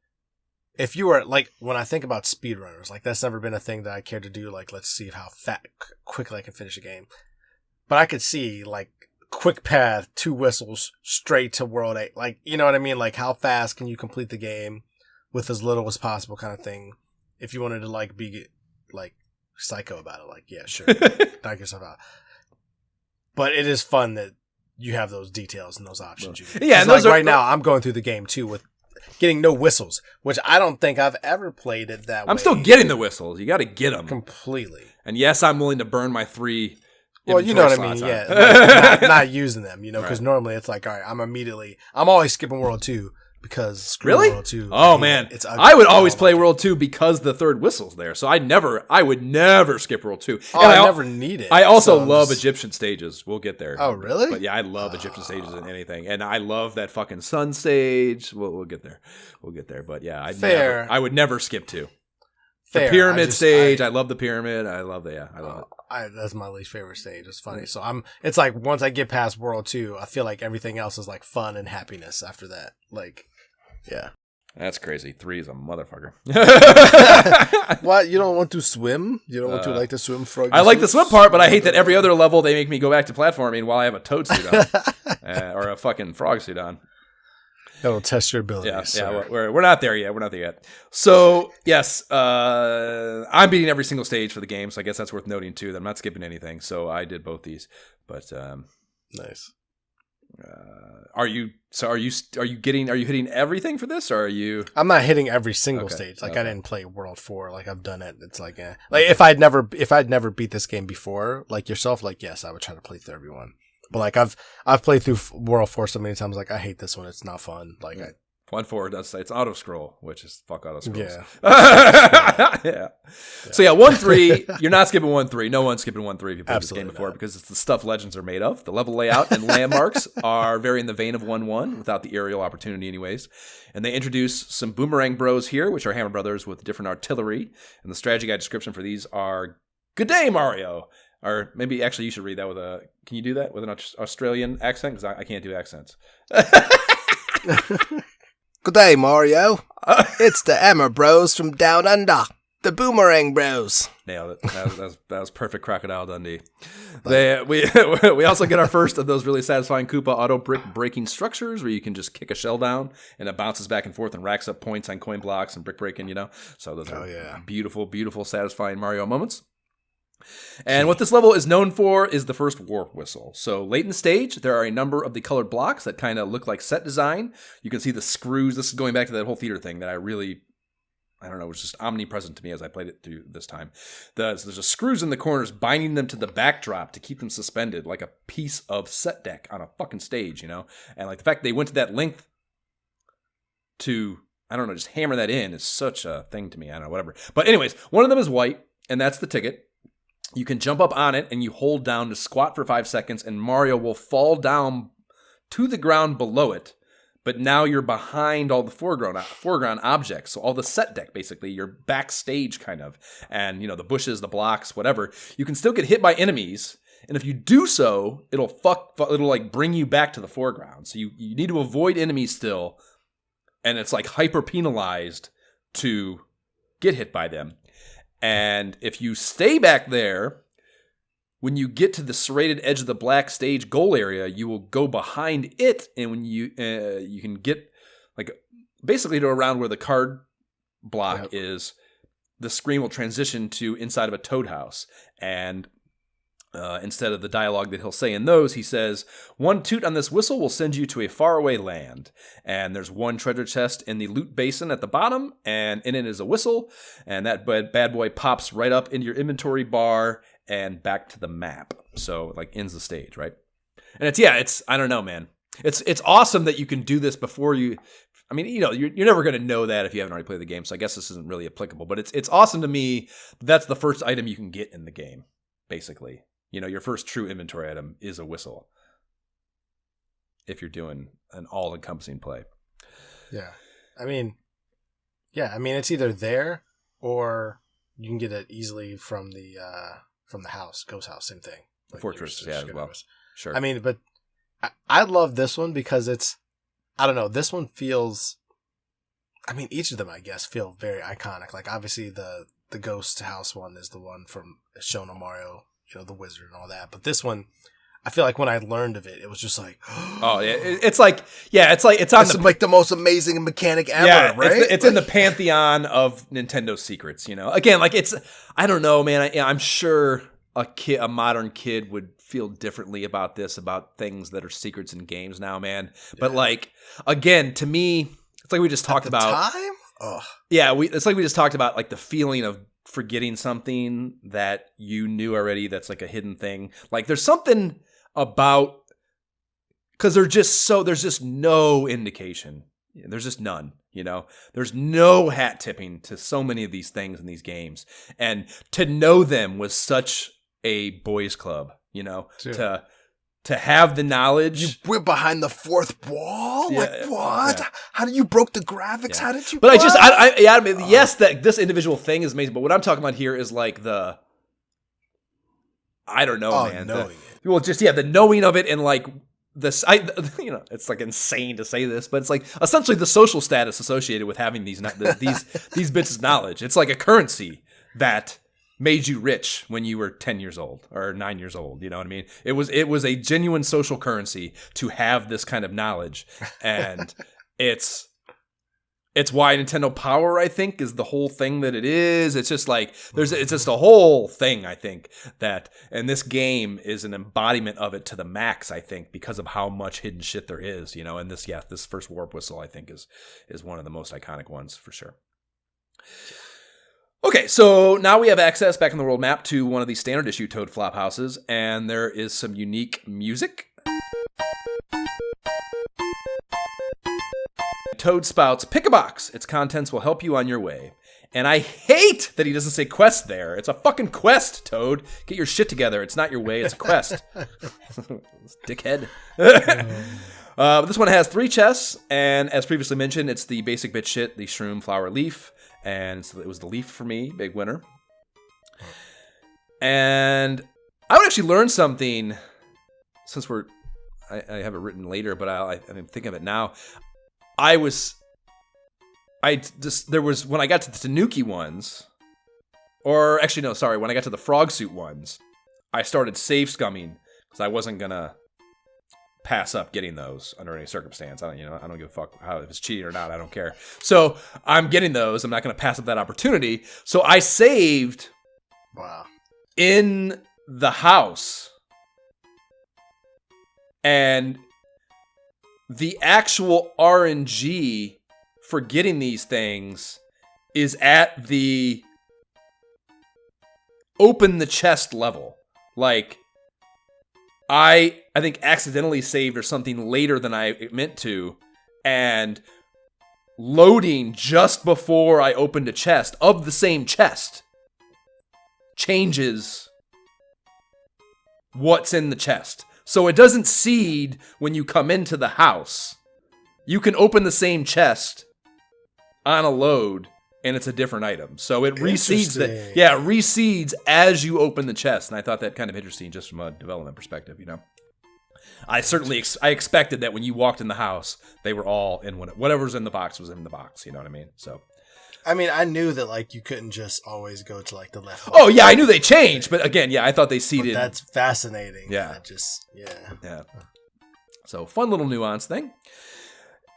if you were, like, when I think about speedrunners, like, that's never been a thing that I care to do. Like, let's see how quickly I can finish a game. But I could see, like, quick path, 2 whistles, straight to World 8. Like, you know what I mean? Like, how fast can you complete the game with as little as possible kind of thing. If you wanted to, like, be, like, psycho about it, like, yeah, sure, knock yourself out. But it is fun that you have those details and those options. Yeah, and like right now, I'm going through the game, too, with getting no whistles, which I don't think I've ever played it that way. I'm still getting the whistles. You got to get them. Completely. And yes, I'm willing to burn my 3 well, you know what I mean, yeah. Like, not using them, you know, because normally it's like, all right, I'm always skipping World 2. Because screw World 2. Oh, man. It's ugly. I would always play World 2 because the third whistle's there. So I would never skip World 2. Oh, I never need it. I also love Egyptian stages. We'll get there. Oh, really? But yeah, I love Egyptian stages in anything. And I love that fucking sun stage. We'll get there. We'll get there. But yeah, I would never skip 2. The pyramid stage. I love the pyramid. I love it. That's my least favorite stage. It's funny. So it's like once I get past World 2, I feel like everything else is like fun and happiness after that. Like, yeah. That's crazy. 3 is a motherfucker. What? You don't want to swim? You don't want to like to swim frog? I like the swim part, but I hate that every other level they make me go back to platforming while I have a toad suit on. Or a fucking frog suit on. That'll test your abilities. Yeah, we're not there yet. We're not there yet. So, yes, I'm beating every single stage for the game, so I guess that's worth noting, too, that I'm not skipping anything. So I did both these. But nice. Are you hitting everything for this, or are you? I'm not hitting every single stage. Like I didn't play World 4. Like I've done it. It's like like if I'd never beat this game before, like yourself, like yes, I would try to play through everyone. But like I've played through World 4 so many times. Like I hate this one. It's not fun. Like 1-4 does say it's auto scroll, which is fuck auto scrolls. Yeah. So yeah, 1-3. You're not skipping 1-3. No one's skipping 1-3 if you played this game before because it's the stuff legends are made of. The level layout and landmarks are very in the vein of 1-1 without the aerial opportunity, anyways. And they introduce some boomerang bros here, which are Hammer Brothers with different artillery. And the strategy guide description for these are "Good day, Mario." Or maybe actually you should read that with a. Can you do that with an Australian accent? Because I can't do accents. Good day, Mario. It's the Hammer Bros from Down Under. The Boomerang Bros. Nailed it. That was perfect Crocodile Dundee. We also get our first of those really satisfying Koopa auto brick breaking structures where you can just kick a shell down and it bounces back and forth and racks up points on coin blocks and brick breaking, you know? So those are beautiful, beautiful, satisfying Mario moments. And what this level is known for is the first warp whistle. So late in the stage, there are a number of the colored blocks that kind of look like set design. You can see the screws. This is going back to that whole theater thing that I don't know, was just omnipresent to me as I played it through this time. There's just screws in the corners binding them to the backdrop to keep them suspended like a piece of set deck on a fucking stage, you know? And like the fact they went to that length to, I don't know, just hammer that in is such a thing to me. I don't know, whatever. But anyways, one of them is white, and that's the ticket. You can jump up on it and you hold down to squat for 5 seconds and Mario will fall down to the ground below it. But now you're behind all the foreground objects. So all the set deck, basically, you're backstage kind of. And, you know, the bushes, the blocks, whatever. You can still get hit by enemies. And if you do so, it'll like bring you back to the foreground. So you need to avoid enemies still. And it's like hyper penalized to get hit by them. And if you stay back there, when you get to the serrated edge of the black stage goal area, you will go behind it, and when you can get like basically to around where the card block is, the screen will transition to inside of a toad house, and instead of the dialogue that he'll say in those, he says, "One toot on this whistle will send you to a faraway land." And there's one treasure chest in the loot basin at the bottom, and in it is a whistle, and that bad boy pops right up into your inventory bar and back to the map. So like ends the stage, right? And it's I don't know, man. It's awesome that you can do this before you. I mean, you know, you're never going to know that if you haven't already played the game. So I guess this isn't really applicable. But it's awesome to me. That's the first item you can get in the game, basically. You know, your first true inventory item is a whistle. If you're doing an all-encompassing play. Yeah. I mean, Yeah, I mean, it's either there or you can get it easily from the house, ghost house, same thing. Like Fortress, yeah, as well. Sure. I mean, but I love this one because it's, I don't know, this one feels, I mean, each of them, I guess, feel very iconic. Like, obviously, the ghost house one is the one from Shono Mario, the wizard and all that. But this one, I feel like when I learned of it, it was just like, oh yeah, it's on like the most amazing mechanic ever, right? It's in the pantheon of Nintendo secrets. Again, like I don't know, man. I'm sure a modern kid would feel differently about this, about things that are secrets in games now, man. But like, again, to me, it's like we just talked about. Time? Oh. Yeah, it's like we just talked about, like the feeling of forgetting something that you knew already. That's like a hidden thing. Like there's something about, because there's just no indication. There's just none. There's no hat tipping to so many of these things in these games, and to know them was such a boys' club. To have the knowledge. You went behind the fourth wall? Yeah, like, what? Yeah. How did you broke the graphics? Yeah. How did you? But yes, that this individual thing is amazing. But what I'm talking about here is like I don't know, man. Knowing it. Well, just the knowing of it, and like this, it's like insane to say this, but it's like essentially the social status associated with having these bits of knowledge. It's like a currency that made you rich when you were 10 years old or 9 years old. You know what I mean? It was a genuine social currency to have this kind of knowledge. And it's why Nintendo Power, I think, is the whole thing that it is. It's just like, it's just a whole thing, I think, and this game is an embodiment of it to the max, I think, because of how much hidden shit there is, and this first Warp Whistle, I think, is one of the most iconic ones for sure. Okay, so now we have access back in the world map to one of these standard issue Toad flop houses, and there is some unique music. Toad spouts, pick a box. Its contents will help you on your way. And I hate that he doesn't say quest there. It's a fucking quest, Toad. Get your shit together. It's not your way, it's a quest. Dickhead. This one has 3 chests, and as previously mentioned, it's the basic bitch shit, the shroom, flower, leaf. And it was the leaf for me, big winner. And I would actually learn something, since I have it written later, but I'm thinking of it now. When I got to the Tanuki ones, or actually no, sorry, when I got to the frog suit ones, I started save scumming because I wasn't gonna pass up getting those under any circumstance. I don't give a fuck if it's cheating or not. I don't care. So I'm getting those. I'm not going to pass up that opportunity. So I saved. Wow. In the house, and the actual RNG for getting these things is at the open the chest level. Like, I think accidentally saved or something later than I meant to, and loading just before I opened a chest of the same chest changes what's in the chest. So it doesn't seed when you come into the house. You can open the same chest on a load, and it's a different item. So it reseeds reseeds as you open the chest. And I thought that kind of interesting just from a development perspective, I certainly I expected that when you walked in the house, they were all in whatever's in the box was in the box. You know what I mean? So, I mean, I knew that like you couldn't just always go to like the left. Oh yeah, I knew they changed, but again, I thought they seeded. But that's fascinating. Yeah, yeah. So fun little nuance thing.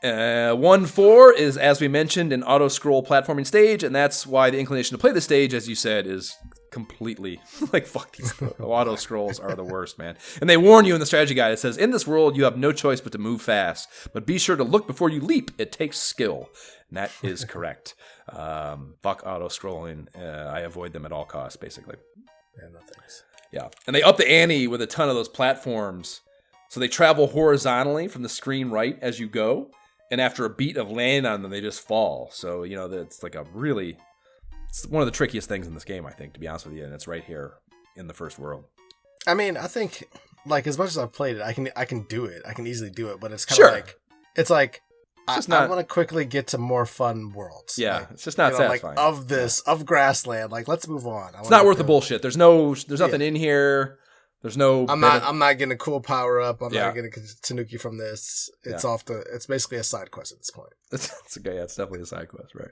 1-4 is, as we mentioned, an auto-scroll platforming stage, and that's why the inclination to play the stage, as you said, is completely like, fuck, these auto-scrolls are the worst, man. And they warn you in the strategy guide, it says, in this world, you have no choice but to move fast, but be sure to look before you leap. It takes skill. And that is correct. Fuck auto-scrolling. I avoid them at all costs, basically. Yeah, no thanks. Yeah, and they up the ante with a ton of those platforms. So they travel horizontally from the screen right as you go. And after a beat of landing on them, they just fall. So, it's like it's one of the trickiest things in this game, I think, to be honest with you. And it's right here in the first world. I mean, I think, like, as much as I've played it, I can do it. I can easily do it. But it's kind of like, it's like, I want to quickly get to more fun worlds. Yeah, like, it's just not satisfying. Of grassland. Like, let's move on. It's not worth the bullshit. There's nothing in here. There's no. I'm not getting a cool power up. I'm not getting a Tanuki from this. It's it's basically a side quest at this point. It's definitely a side quest, right?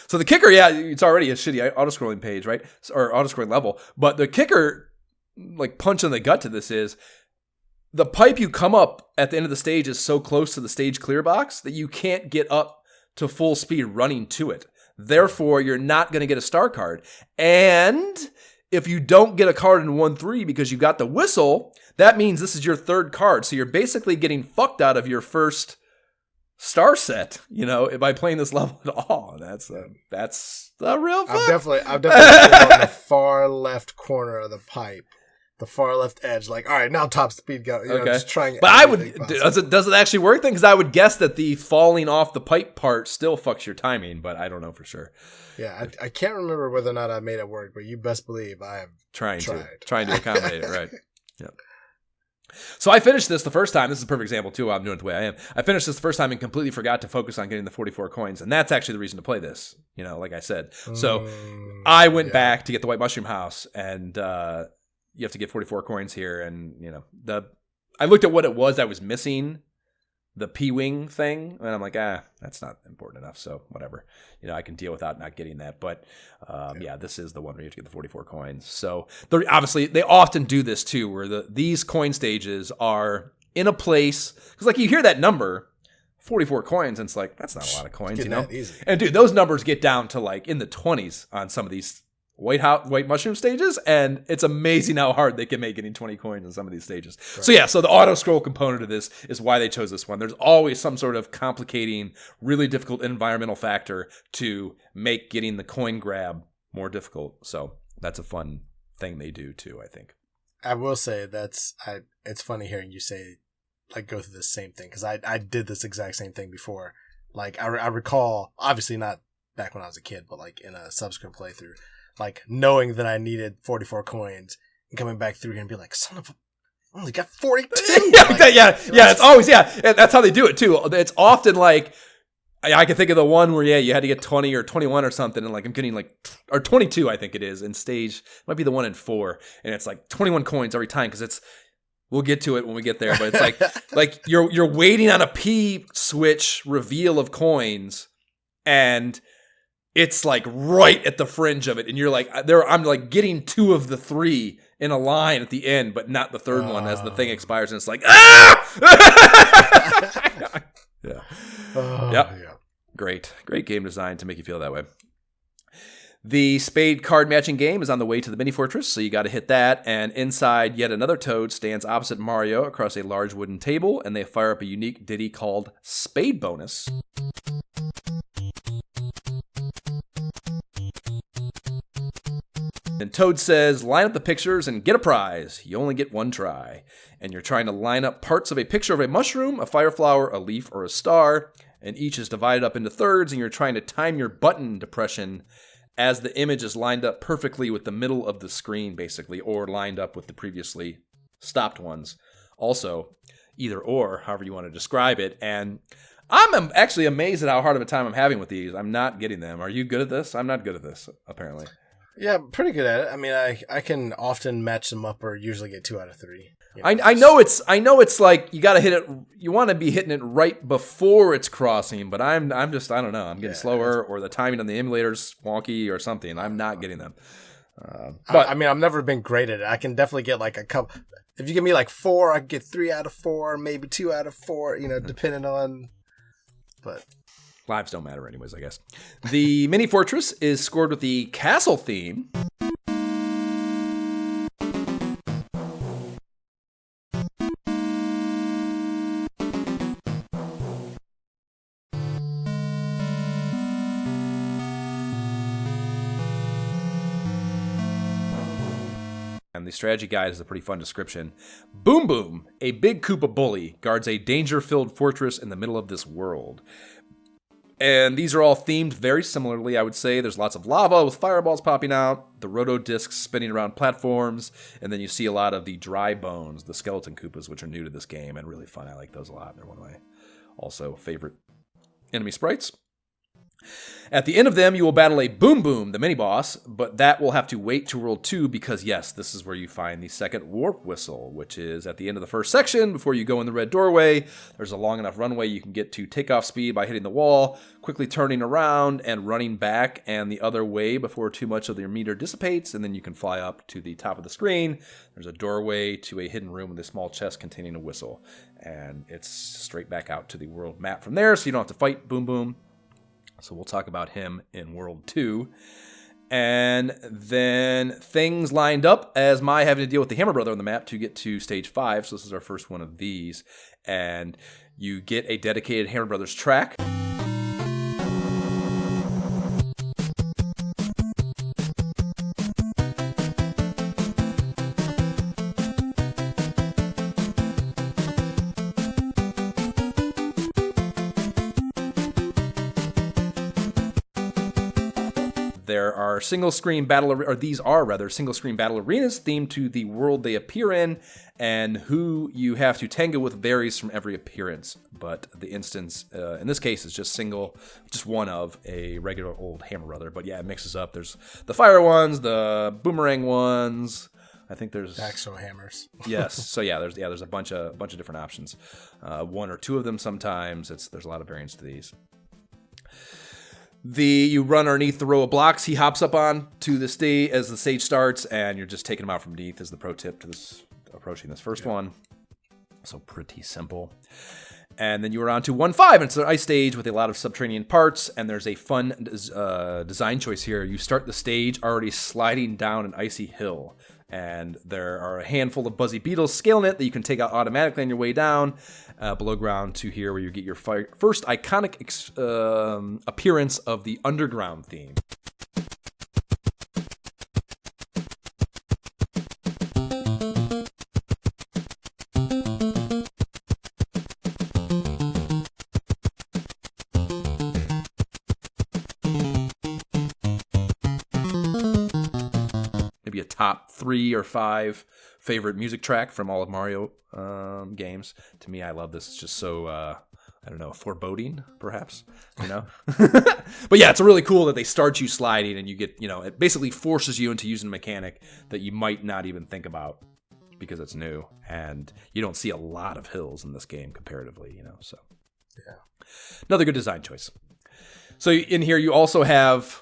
So the kicker, it's already a shitty auto-scrolling page, right? Or auto-scrolling level. But the kicker, like punch in the gut to this is, the pipe you come up at the end of the stage is so close to the stage clear box that you can't get up to full speed running to it. Therefore, you're not going to get a star card. And if you don't get a card in 1-3 because you got the whistle, that means this is your third card. So you're basically getting fucked out of your first star set, by playing this level at all. That's the real fuck. I'm definitely on the far left corner of the pipe, the far left edge. Like, all right, now top speed go. Okay. Just trying. But does it actually work then? Because I would guess that the falling off the pipe part still fucks your timing, but I don't know for sure. Yeah, I can't remember whether or not I made it work, but you best believe I have trying to accommodate it, right? Yeah. So I finished this the first time. This is a perfect example, too. I'm doing it the way I am. I finished this the first time and completely forgot to focus on getting the 44 coins. And that's actually the reason to play this, like I said. So I went back to get the White Mushroom House, and you have to get 44 coins here. And, I looked at what it was I was missing, the P-Wing thing, and I'm like, that's not important enough. So whatever. I can deal without not getting that. But this is the one where you have to get the 44 coins. So obviously they often do this too, where these coin stages are in a place, because like you hear that number, 44 coins, and it's like, that's not a lot of coins, Easy. And dude, those numbers get down to like in the 20s on some of these White Mushroom stages, and it's amazing how hard they can make getting 20 coins in some of these stages. Right. So the auto scroll component of this is why they chose this one. There's always some sort of complicating, really difficult environmental factor to make getting the coin grab more difficult. So that's a fun thing they do too, I think. I will say it's funny hearing you say like go through the same thing, because I did this exact same thing before. Like I recall, obviously not back when I was a kid, but like in a subsequent playthrough, like knowing that I needed 44 coins and coming back through here and be like, son of a, I only got 42. It's always, and that's how they do it too. It's often like, I can think of the one where, you had to get 20 or 21 or something, and like I'm getting or 22, I think it is, in stage, might be the 1 in 4, and it's like 21 coins every time, because we'll get to it when we get there, but it's like you're waiting on a P switch reveal of coins, and it's like right at the fringe of it, and you're like, I'm like getting 2 of the 3 in a line at the end, but not the third one as the thing expires, and it's like, Yeah. Great game design to make you feel that way. The Spade card matching game is on the way to the mini fortress, so you got to hit that. And inside, yet another Toad stands opposite Mario across a large wooden table, and they fire up a unique ditty called Spade Bonus. And Toad says, line up the pictures and get a prize. You only get one try. And you're trying to line up parts of a picture of a mushroom, a fire flower, a leaf, or a star. And each is divided up into thirds, and you're trying to time your button depression as the image is lined up perfectly with the middle of the screen, basically, or lined up with the previously stopped ones. Also, either or, however you want to describe it. And I'm actually amazed at how hard of a time I'm having with these. I'm not getting them. Are you good at this? I'm not good at this, apparently. Yeah, pretty good at it. I mean, I can often match them up or usually get 2 out of 3. I know it's like you got to hit it. You want to be hitting it right before it's crossing, but I'm just, I don't know. I'm getting slower, or the timing on the emulator's wonky or something. I'm not getting them. But I mean, I've never been great at it. I can definitely get like a couple. If you give me like 4, I can get 3 out of 4, maybe 2 out of 4. Depending on. But lives don't matter anyways, I guess. The mini fortress is scored with the castle theme. And the strategy guide is a pretty fun description. Boom Boom, a big Koopa bully, guards a danger-filled fortress in the middle of this world. And these are all themed very similarly, I would say. There's lots of lava with fireballs popping out, the roto discs spinning around platforms, and then you see a lot of the dry bones, the skeleton Koopas, which are new to this game and really fun. I like those a lot. They're one of my also favorite enemy sprites. At the end of them, you will battle a Boom Boom, the mini-boss, but that will have to wait to World 2 because, yes, this is where you find the second Warp Whistle, which is at the end of the first section before you go in the red doorway. There's a long enough runway you can get to takeoff speed by hitting the wall, quickly turning around and running back and the other way before too much of your meter dissipates, and then you can fly up to the top of the screen. There's a doorway to a hidden room with a small chest containing a whistle, and it's straight back out to the world map from there, so you don't have to fight Boom Boom. So we'll talk about him in World 2. And then things lined up as Mai having to deal with the Hammer Brother on the map to get to Stage 5. So this is our first one of these. And you get a dedicated Hammer Brothers track. There are single-screen battle, or these are rather single-screen battle arenas themed to the world they appear in, and who you have to tango with varies from every appearance. But the instance in this case is just one of a regular old Hammer Brother. But yeah, it mixes up. There's the fire ones, the boomerang ones. I think there's Baxtron hammers. Yes. So yeah, there's a bunch of different options. One or two of them sometimes. There's a lot of variants to these. You run underneath the row of blocks he hops up on to the stage as the stage starts, and you're just taking him out from beneath is the pro tip to approaching this first one. So pretty simple. And then you are on to 1-5, and it's an ice stage with a lot of subterranean parts, and there's a fun design choice here. You start the stage already sliding down an icy hill, and there are a handful of buzzy beetles scaling it that you can take out automatically on your way down below ground to here where you get your first iconic appearance of the underground theme. Maybe a top 3 or 5 favorite music track from all of Mario games. To me, I love this. It's just so, I don't know, foreboding, perhaps, you know? But yeah, it's really cool that they start you sliding and you get, it basically forces you into using a mechanic that you might not even think about because it's new. And you don't see a lot of hills in this game comparatively, so. Yeah. Another good design choice. So in here, you also have...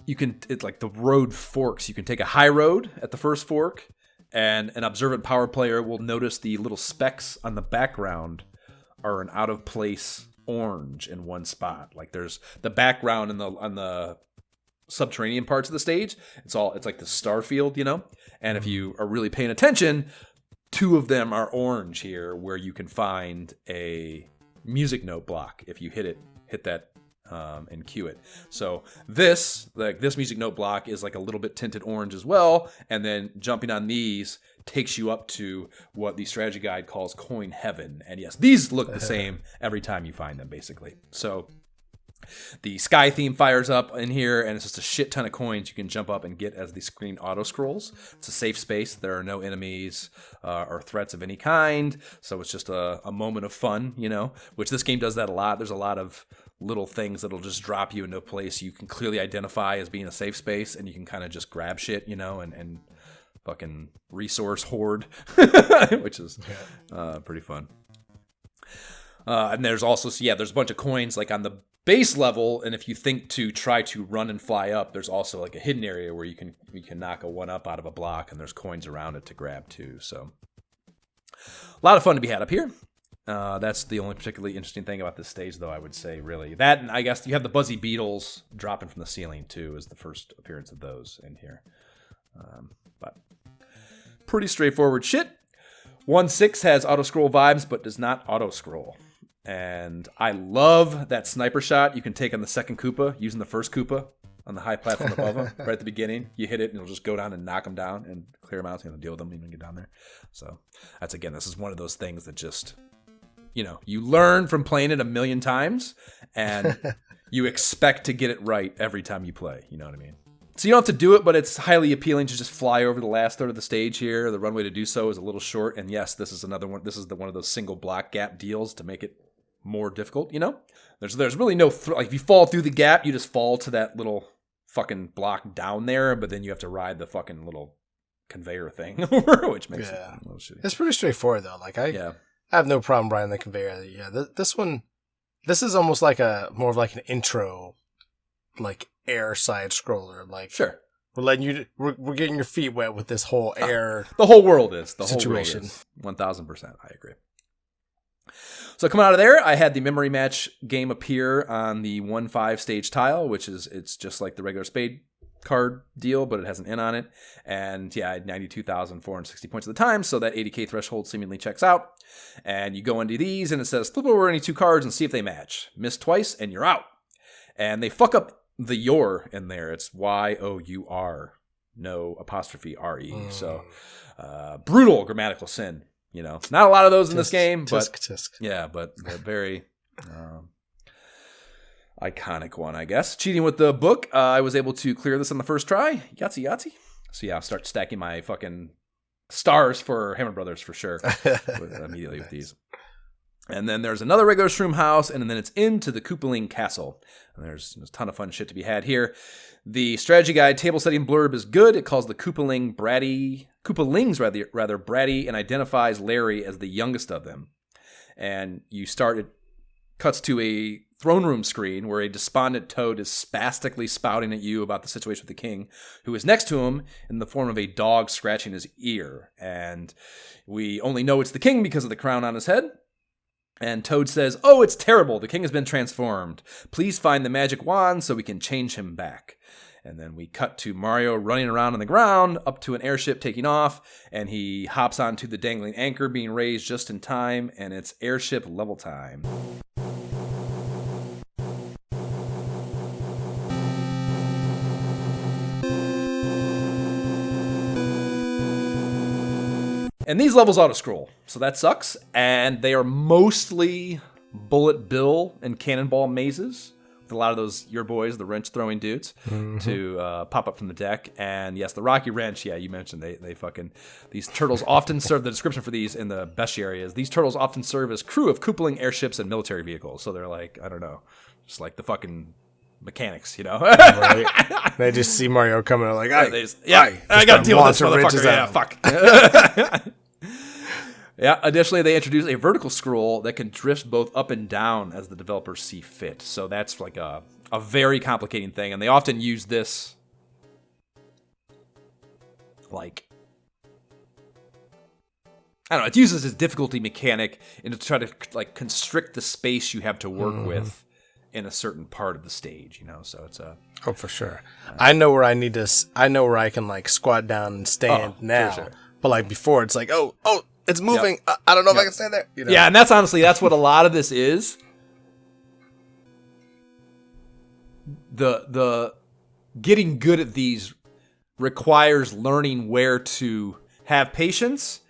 it's like the road forks. You can take a high road at the first fork, and an observant power player will notice the little specks on the background are an out of place orange in one spot. Like there's the background on the subterranean parts of the stage. It's like the star field, And if you are really paying attention, 2 of them are orange here, where you can find a music note block if you hit that. And cue it. So this music note block is like a little bit tinted orange as well, and then jumping on these takes you up to what the strategy guide calls coin heaven. And yes, these look the same every time you find them, basically. So the sky theme fires up in here, and it's just a shit ton of coins you can jump up and get as the screen auto scrolls. It's a safe space. There are no enemies or threats of any kind, so it's just a moment of fun, which this game does that a lot. There's a lot of little things that'll just drop you into a place you can clearly identify as being a safe space, and you can kind of just grab shit, and fucking resource hoard, which is pretty fun. And there's also, there's a bunch of coins like on the base level, and if you think to try to run and fly up, there's also like a hidden area where you can knock a 1-up out of a block, and there's coins around it to grab too. So a lot of fun to be had up here. That's the only particularly interesting thing about this stage, though, I would say, really. That, and I guess you have the buzzy beetles dropping from the ceiling, too, is the first appearance of those in here. But pretty straightforward shit. 1-6 has auto-scroll vibes, but does not auto-scroll. And I love that sniper shot you can take on the second Koopa using the first Koopa on the high platform above him right at the beginning. You hit it, and it'll just go down and knock him down and clear him out. So you don't deal with them even get down there. So this is one of those things that just... you learn from playing it a million times, and you expect to get it right every time you play. You know what I mean? So you don't have to do it, but it's highly appealing to just fly over the last third of the stage here. The runway to do so is a little short, and yes, this is another one. This is one of those single block gap deals to make it more difficult, you know? There's really no, like if you fall through the gap, you just fall to that little fucking block down there, but then you have to ride the fucking little conveyor thing over, which makes it a little shitty. It's pretty straightforward though. Like I have no problem riding the conveyor. Yeah, this is almost like more of like an intro, like air side scroller. Like sure, we're getting your feet wet with this whole air. The whole world is the situation. Whole world is 1,000%. I agree. So coming out of there, I had the memory match game appear on the 1-5 stage tile, it's just like the regular spade card deal, but it has an N on it. And I had 92,460 points at the time, so that 80k threshold seemingly checks out. And you go into these, and it says flip over any 2 cards and see if they match. Miss twice, and you're out. And they fuck up the your in there. It's Y-O-U-R, no apostrophe R-E. So brutal grammatical sin. You know, not a lot of those in this game, but but very iconic one, I guess. Cheating with the book, I was able to clear this on the first try. Yahtzee. So I'll start stacking my fucking stars for Hammer Brothers for sure immediately with these. And then there's another regular Shroom House, and then it's into the Koopaling Castle. And there's a ton of fun shit to be had here. The strategy guide table setting blurb is good. It calls the Koopalings bratty, and identifies Larry as the youngest of them. And it cuts to a throne room screen where a despondent Toad is spastically spouting at you about the situation with the king, who is next to him in the form of a dog scratching his ear. And we only know it's the king because of the crown on his head. And Toad says, "Oh, it's terrible. The king has been transformed. Please find the magic wand so we can change him back." And then we cut to Mario running around on the ground up to an airship taking off, and he hops onto the dangling anchor being raised just in time, and it's airship level time. And these levels auto-scroll, so that sucks. And they are mostly bullet bill and cannonball mazes. With a lot of those, your boys, the wrench-throwing dudes, to pop up from the deck. And yes, the Rocky Wrench, you mentioned, they fucking... These turtles often serve, the description for these in the bestiary is, these turtles often serve as crew of Koopaling airships and military vehicles. So they're like, I don't know, just like the fucking... mechanics, you know. Right. They just see Mario coming and like, I gotta deal with this motherfucker. Yeah, fuck. Additionally, they introduce a vertical scroll that can drift both up and down as the developers see fit. So that's like a very complicating thing, and they often use this like, I don't know, it uses this difficulty mechanic and to try to like constrict the space you have to work with in a certain part of the stage, you know. So it's oh, for sure. I know where I can like squat down and stand now. Sure. But like before, it's like, oh, it's moving. Yep. I don't know if I can stand there. You know? Yeah, and that's what a lot of this is. The getting good at these requires learning where to have patience,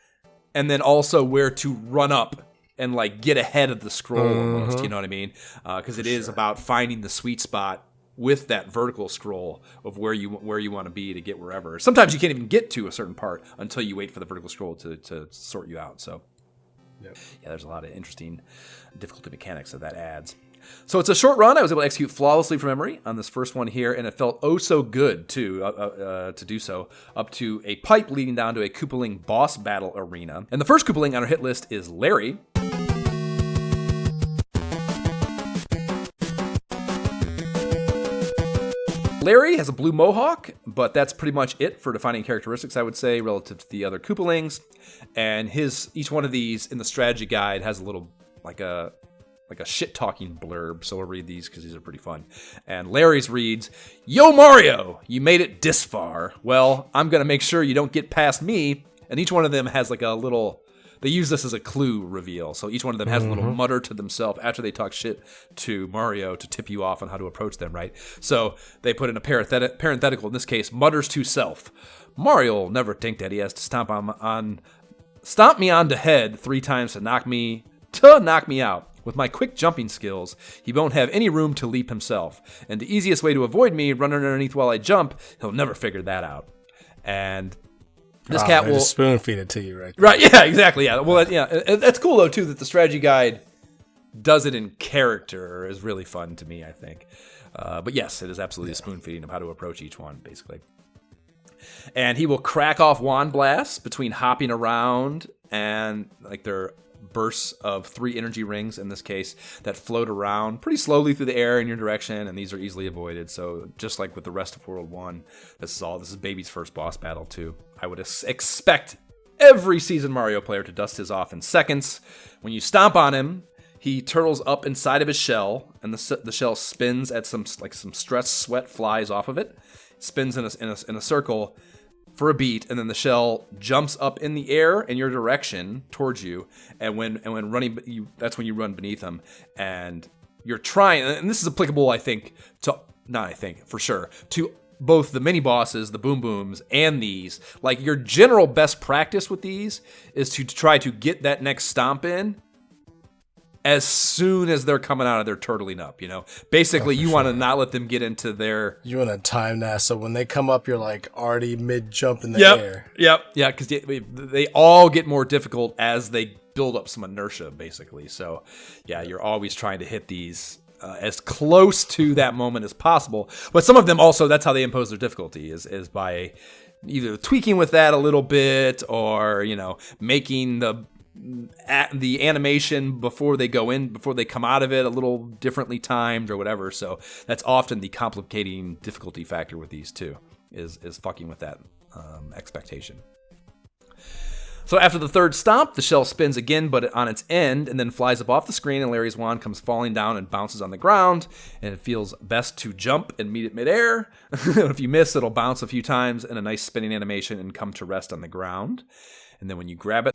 and then also where to run up and like get ahead of the scroll almost, you know what I mean? Because it is about finding the sweet spot with that vertical scroll of where you want to be to get wherever. Sometimes you can't even get to a certain part until you wait for the vertical scroll to sort you out. So there's a lot of interesting difficulty mechanics that adds. So it's a short run. I was able to execute flawlessly from memory on this first one here, and it felt oh so good too to do so, up to a pipe leading down to a Koopaling boss battle arena. And the first Koopaling on our hit list is Larry. Larry has a blue mohawk, but that's pretty much it for defining characteristics, I would say, relative to the other Koopalings. And each one of these in the strategy guide has a little, like a shit-talking blurb, so we'll read these because these are pretty fun. And Larry's reads, "Yo, Mario, you made it this far. Well, I'm going to make sure you don't get past me." And each one of them has like a little... They use this as a clue reveal. So each one of them has a little mutter to themselves after they talk shit to Mario to tip you off on how to approach them, right? So they put in a parenthetical, in this case, mutters to self. "Mario will never think that he has to stomp me on the head 3 times to knock me out. With my quick jumping skills, he won't have any room to leap himself. And the easiest way to avoid me running underneath while I jump, he'll never figure that out." And... this cat will spoon feed it to you, right? Right, yeah, exactly, yeah. Well, that's cool though too that the strategy guide does it in character is really fun to me, I think. But yes, it is absolutely a spoon feeding of how to approach each one, basically. And he will crack off wand blasts between hopping around and like their bursts of 3 energy rings in this case that float around pretty slowly through the air in your direction, and these are easily avoided. So just like with the rest of World 1, this is Baby's first boss battle too. I would expect every seasoned Mario player to dust his off in seconds. When you stomp on him, he turtles up inside of his shell, and the shell spins at some stress sweat flies off of it. It spins in a circle for a beat, and then the shell jumps up in the air in your direction towards you. And when running, that's when you run beneath him, and you're trying. And this is applicable, for sure, to both the mini bosses, the boom booms, and these. Like, your general best practice with these is to try to get that next stomp in as soon as they're coming out of their turtling up, Basically, you want to not let them get into their... You want to time that, so when they come up, you're like already mid-jump in the air. Yeah, because they all get more difficult as they build up some inertia, basically. So, yeah, you're always trying to hit these as close to that moment as possible. But some of them also, that's how they impose their difficulty, is by either tweaking with that a little bit or, making the animation before they come out of it a little differently timed or whatever. So that's often the complicating difficulty factor with these too, is fucking with that expectation. So after the third stomp, the shell spins again, but on its end, and then flies up off the screen, and Larry's wand comes falling down and bounces on the ground, and it feels best to jump and meet it midair. If you miss, it'll bounce a few times in a nice spinning animation and come to rest on the ground. And then when you grab it,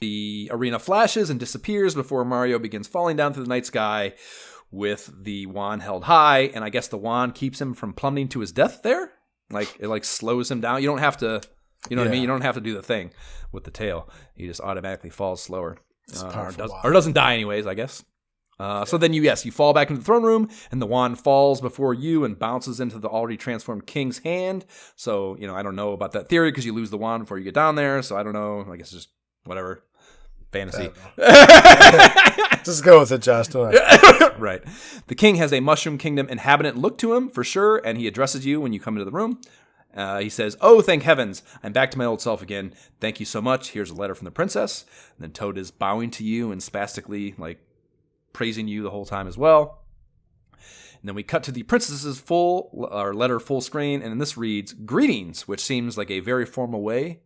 the arena flashes and disappears before Mario begins falling down through the night sky with the wand held high. And I guess the wand keeps him from plummeting to his death there. Like, it slows him down. You don't have to, what I mean? You don't have to do the thing with the tail. He just automatically falls slower. Or doesn't die anyways, I guess. So then you fall back into the throne room, and the wand falls before you and bounces into the already transformed king's hand. So, I don't know about that theory because you lose the wand before you get down there. So I don't know. I guess it's just whatever. Fantasy. Just go with it, Josh. Right. The king has a Mushroom Kingdom inhabitant look to him, for sure, and he addresses you when you come into the room. He says, "Oh, thank heavens, I'm back to my old self again. Thank you so much. Here's a letter from the princess." And then Toad is bowing to you and spastically, praising you the whole time as well. And then we cut to the princess's letter full screen, and this reads, "Greetings," which seems like a very formal way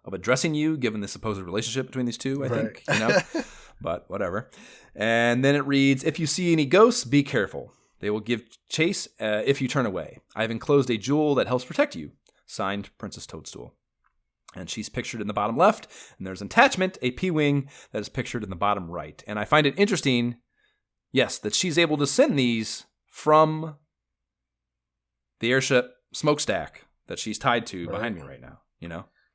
of addressing you, given the supposed relationship between these two, I think, but whatever. And then it reads, "If you see any ghosts, be careful. They will give chase if you turn away. I've enclosed a jewel that helps protect you. Signed, Princess Toadstool." And she's pictured in the bottom left, and there's an attachment, a P-Wing, that is pictured in the bottom right. And I find it interesting, yes, that she's able to send these from the airship smokestack that she's tied to behind me right now,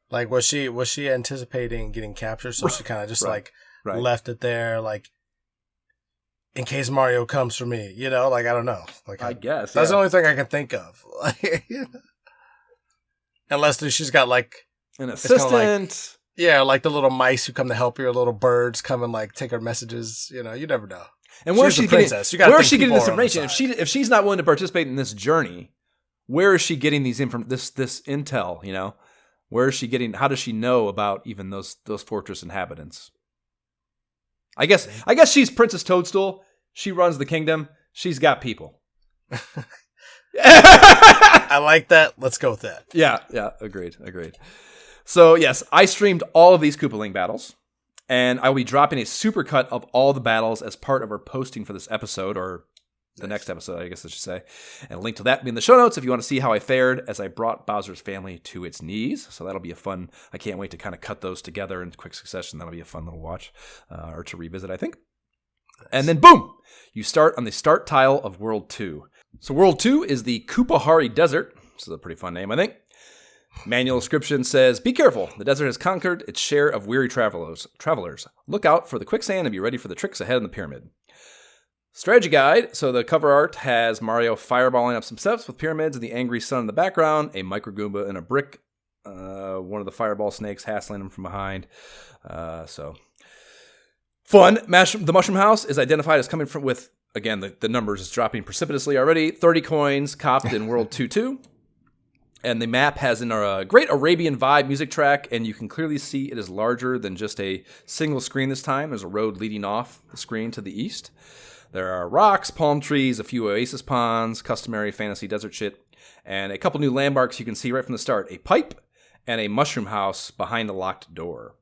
Like, was she anticipating getting captured? So she kind of just left it there, in case Mario comes for me, I don't know. I guess that's the only thing I can think of. Unless she's got an assistant. The little mice who come to help her, little birds come and take her messages. You never know. And where is she getting this information? If she's not willing to participate in this journey, where is she getting this intel? Where is she getting? How does she know about even those fortress inhabitants? I guess she's Princess Toadstool. She runs the kingdom. She's got people. I like that. Let's go with that. Yeah, agreed. So yes, I streamed all of these Koopaling battles, and I will be dropping a supercut of all the battles as part of our posting for this episode, or the next episode, I guess I should say. And a link to that will be in the show notes if you want to see how I fared as I brought Bowser's family to its knees. So that'll be I can't wait to kind of cut those together in quick succession. That'll be a fun little watch, or to revisit, I think. Nice. And then boom, you start on the start tile of World 2. So World 2 is the Koopahari Desert. This is a pretty fun name, I think. Manual description says, "Be careful. The desert has conquered its share of weary travelers. Look out for the quicksand and be ready for the tricks ahead in the pyramid." Strategy guide. So the cover art has Mario fireballing up some steps with pyramids and the angry sun in the background, a Micro Goomba in a brick one of the fireball snakes hassling him from behind. So fun. The Mushroom House is identified as coming from with, again, the numbers is dropping precipitously already. 30 coins copped in World 2-2. And the map has a great Arabian vibe music track, and you can clearly see it is larger than just a single screen this time. There's a road leading off the screen to the east. There are rocks, palm trees, a few oasis ponds, customary fantasy desert shit, and a couple new landmarks you can see right from the start. A pipe and a mushroom house behind a locked door.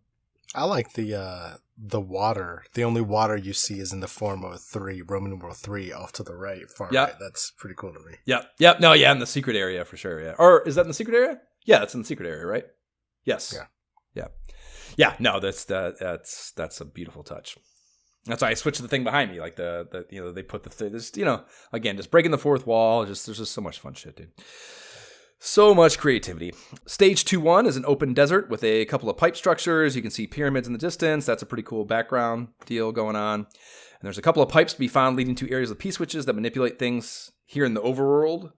I like the water. The only water you see is in the form of a 3, Roman numeral 3 off to the right, far right. That's pretty cool to me. Yep. No, yeah, in the secret area for sure, yeah. Or is that in the secret area? Yeah, it's in the secret area, right? Yes. Yeah. No, that's a beautiful touch. That's why I switched to the thing behind me, like the they put this, again, just breaking the fourth wall. There's just so much fun shit, dude. So much creativity. Stage 2-1 is an open desert with a couple of pipe structures. You can see pyramids in the distance. That's a pretty cool background deal going on. And there's a couple of pipes to be found leading to areas with P-switches that manipulate things here in the overworld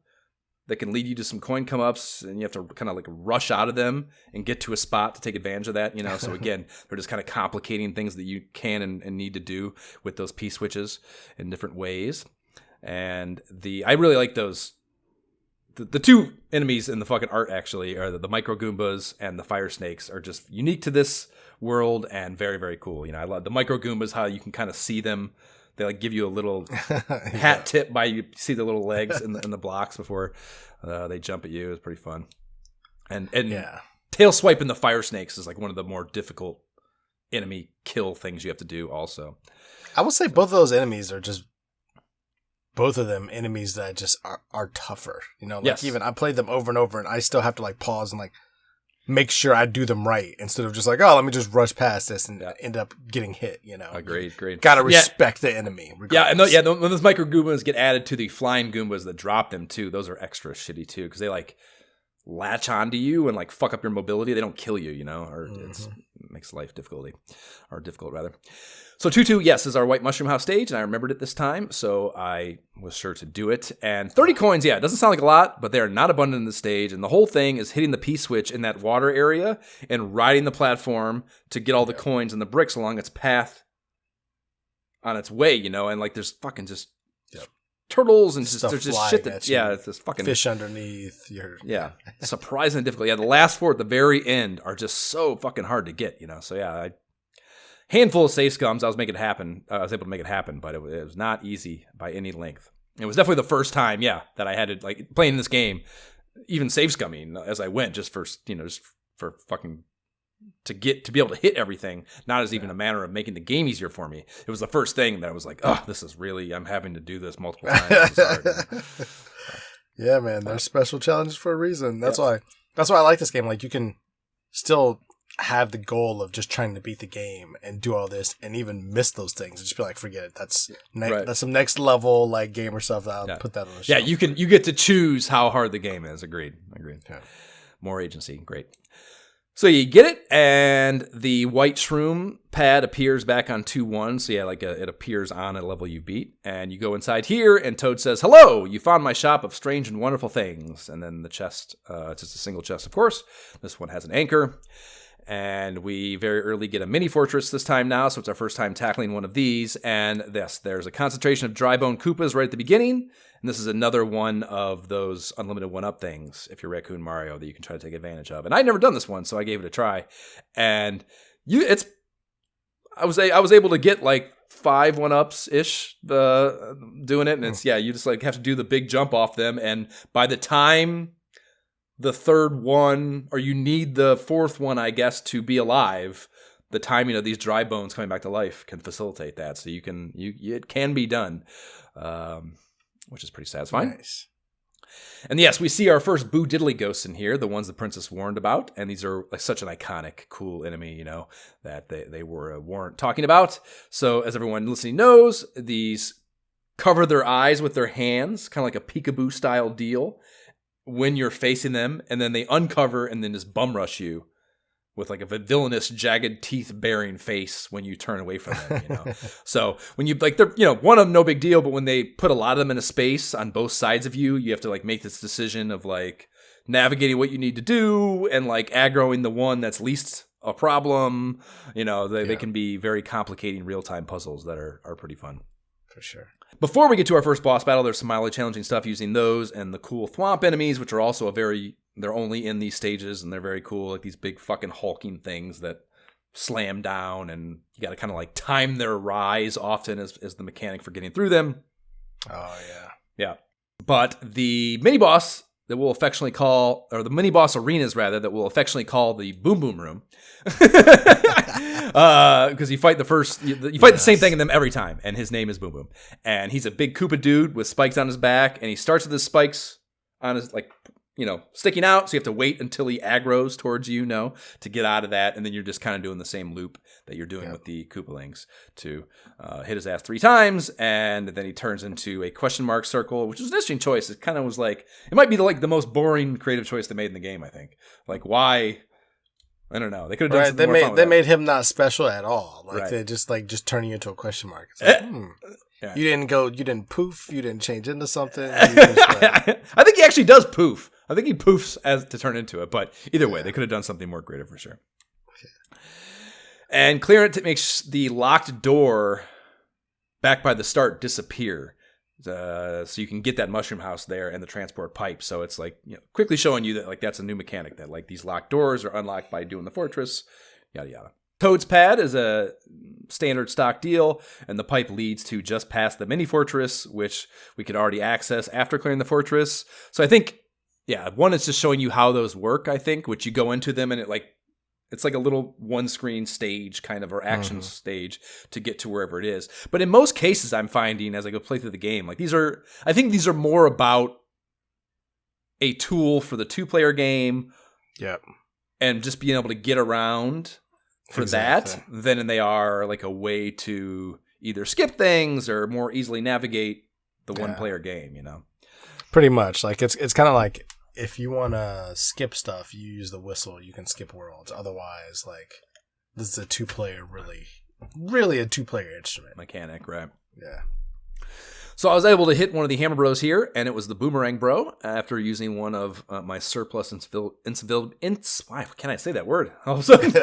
that can lead you to some coin come-ups, and you have to kind of like rush out of them and get to a spot to take advantage of that, So again, they're just kind of complicating things that you can and need to do with those P-switches in different ways. And I really like those. The two enemies in the fucking art actually are the micro Goombas and the fire snakes are just unique to this world and very, very cool. I love the micro Goombas, how you can kind of see them. They like give you a little hat tip by you see the little legs in the blocks before they jump at you. It's pretty fun. And tail swiping the fire snakes is like one of the more difficult enemy kill things you have to do also. I would say both of those enemies are just both of them enemies that just are tougher. Yes. Even I played them over and over and I still have to like pause and like make sure I do them right instead of just like, oh, let me just rush past this and end up getting hit, Agreed. Gotta respect the enemy. Regardless. When those micro Goombas get added to the flying Goombas that drop them too, those are extra shitty too, because they like latch onto you and like fuck up your mobility. They don't kill you, or it makes life difficult rather. So 2-2, yes, is our White Mushroom House stage, and I remembered it this time, so I was sure to do it. And 30 coins, it doesn't sound like a lot, but they are not abundant in the stage, and the whole thing is hitting the P-switch in that water area and riding the platform to get all the coins and the bricks along its path on its way, and like there's fucking just turtles and there's just shit that, it's this fucking fish underneath your... Yeah, surprisingly difficult. Yeah, the last four at the very end are just so fucking hard to get, so handful of safe scums. I was able to make it happen, but it was not easy by any length. It was definitely the first time, that I had to like playing this game, even safe scumming as I went, just for fucking to be able to hit everything. Not as even a matter of making the game easier for me. It was the first thing that I was like, oh, this is really, I'm having to do this multiple times. Yeah, man, there's special challenges for a reason. That's why I like this game. Like you can still have the goal of just trying to beat the game and do all this and even miss those things and just be like, forget it. That's some next level like gamer stuff. I'll put that on the shelf. Yeah, you get to choose how hard the game is. Agreed. Yeah. More agency. Great. So you get it, and the white shroom pad appears back on 2-1. So it appears on a level you beat, and you go inside here, and Toad says, "Hello, you found my shop of strange and wonderful things." And then the chest, it's just a single chest, of course. This one has an anchor. And we very early get a mini fortress this time now, so it's our first time tackling one of these. And there's a concentration of dry bone Koopas right at the beginning. And this is another one of those unlimited one-up things, if you're Raccoon Mario, that you can try to take advantage of. And I'd never done this one, so I gave it a try. And I was able to get like 5 one-ups-ish doing it. And it's, you just like have to do the big jump off them. And by the time the third one, or you need the fourth one, I guess, to be alive, the timing of these dry bones coming back to life can facilitate that. So it can be done, which is pretty satisfying. Nice. And yes, we see our first Boo Diddly ghosts in here, the ones the princess warned about. And these are like such an iconic, cool enemy, that they weren't talking about. So as everyone listening knows, these cover their eyes with their hands, kind of like a peekaboo style deal when you're facing them, and then they uncover and then just bum rush you with like a villainous, jagged teeth bearing face when you turn away from them, So when you like, they're, one of them, no big deal, but when they put a lot of them in a space on both sides of you, you have to like make this decision of like navigating what you need to do and like aggroing the one that's least a problem. You know, they can be very complicating real-time puzzles that are pretty fun. For sure. Before we get to our first boss battle, there's some mildly challenging stuff using those and the cool thwomp enemies, which are also they're only in these stages and they're very cool, like these big fucking hulking things that slam down, and you got to kind of like time their rise often as the mechanic for getting through them. Oh, yeah. Yeah. But the mini-boss that we'll affectionately call, or the mini-boss arenas, rather, that we'll affectionately call the Boom Boom Room. Because you fight the same thing in them every time, and his name is Boom Boom. And he's a big Koopa dude with spikes on his back, and he starts with his spikes on his, like, you know, sticking out, so you have to wait until he aggroes towards you, to get out of that, and then you're just kind of doing the same loop that you're doing with the Koopalings to hit his ass 3 times, and then he turns into a question mark circle, which was an interesting choice. It kind of was like, it might be the most boring creative choice they made in the game, I think. Like, why? I don't know. They could have done something more fun with They that. made him not special at all. Like, they just turn you into a question mark. It's like, Yeah. You didn't poof, you didn't change into something. You I think he actually does poof. I think he poofs as to turn into it, but either way, they could have done something more creative for sure. And clearing it makes the locked door back by the start disappear. So you can get that mushroom house there and the transport pipe. So it's like, quickly showing you that like that's a new mechanic, that like these locked doors are unlocked by doing the fortress, yada yada. Toad's Pad is a standard stock deal, and the pipe leads to just past the mini fortress, which we could already access after clearing the fortress. So I think, one is just showing you how those work, I think, which you go into them and it's like a little one-screen stage kind of, or action stage to get to wherever it is. But in most cases, I'm finding as I go play through the game, like I think these are more about a tool for the 2-player game. Yep. And just being able to get around for that than they are like a way to either skip things or more easily navigate the 1-player game, Pretty much. Like it's kind of like, if you want to skip stuff, you use the whistle, you can skip worlds. Otherwise, like, this is a 2-player, really a 2-player instrument. Mechanic, right? Yeah. So I was able to hit one of the Hammer Bros here, and it was the Boomerang Bro, after using one of my surplus why can't I say that word? All of a sudden,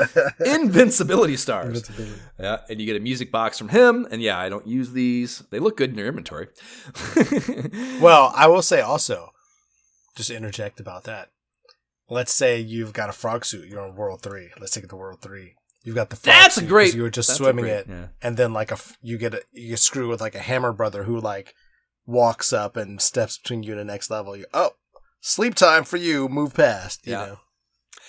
invincibility stars. Yeah, and you get a music box from him, and I don't use these. They look good in your inventory. Well, I will say also, just to interject about that. Let's say you've got a frog suit. You're on World 3. Let's take it to World 3. You've got the frog suit because you were just swimming and then like you get screwed with like a hammer brother who like walks up and steps between you and the next level. Sleep time for you. Move past. You know.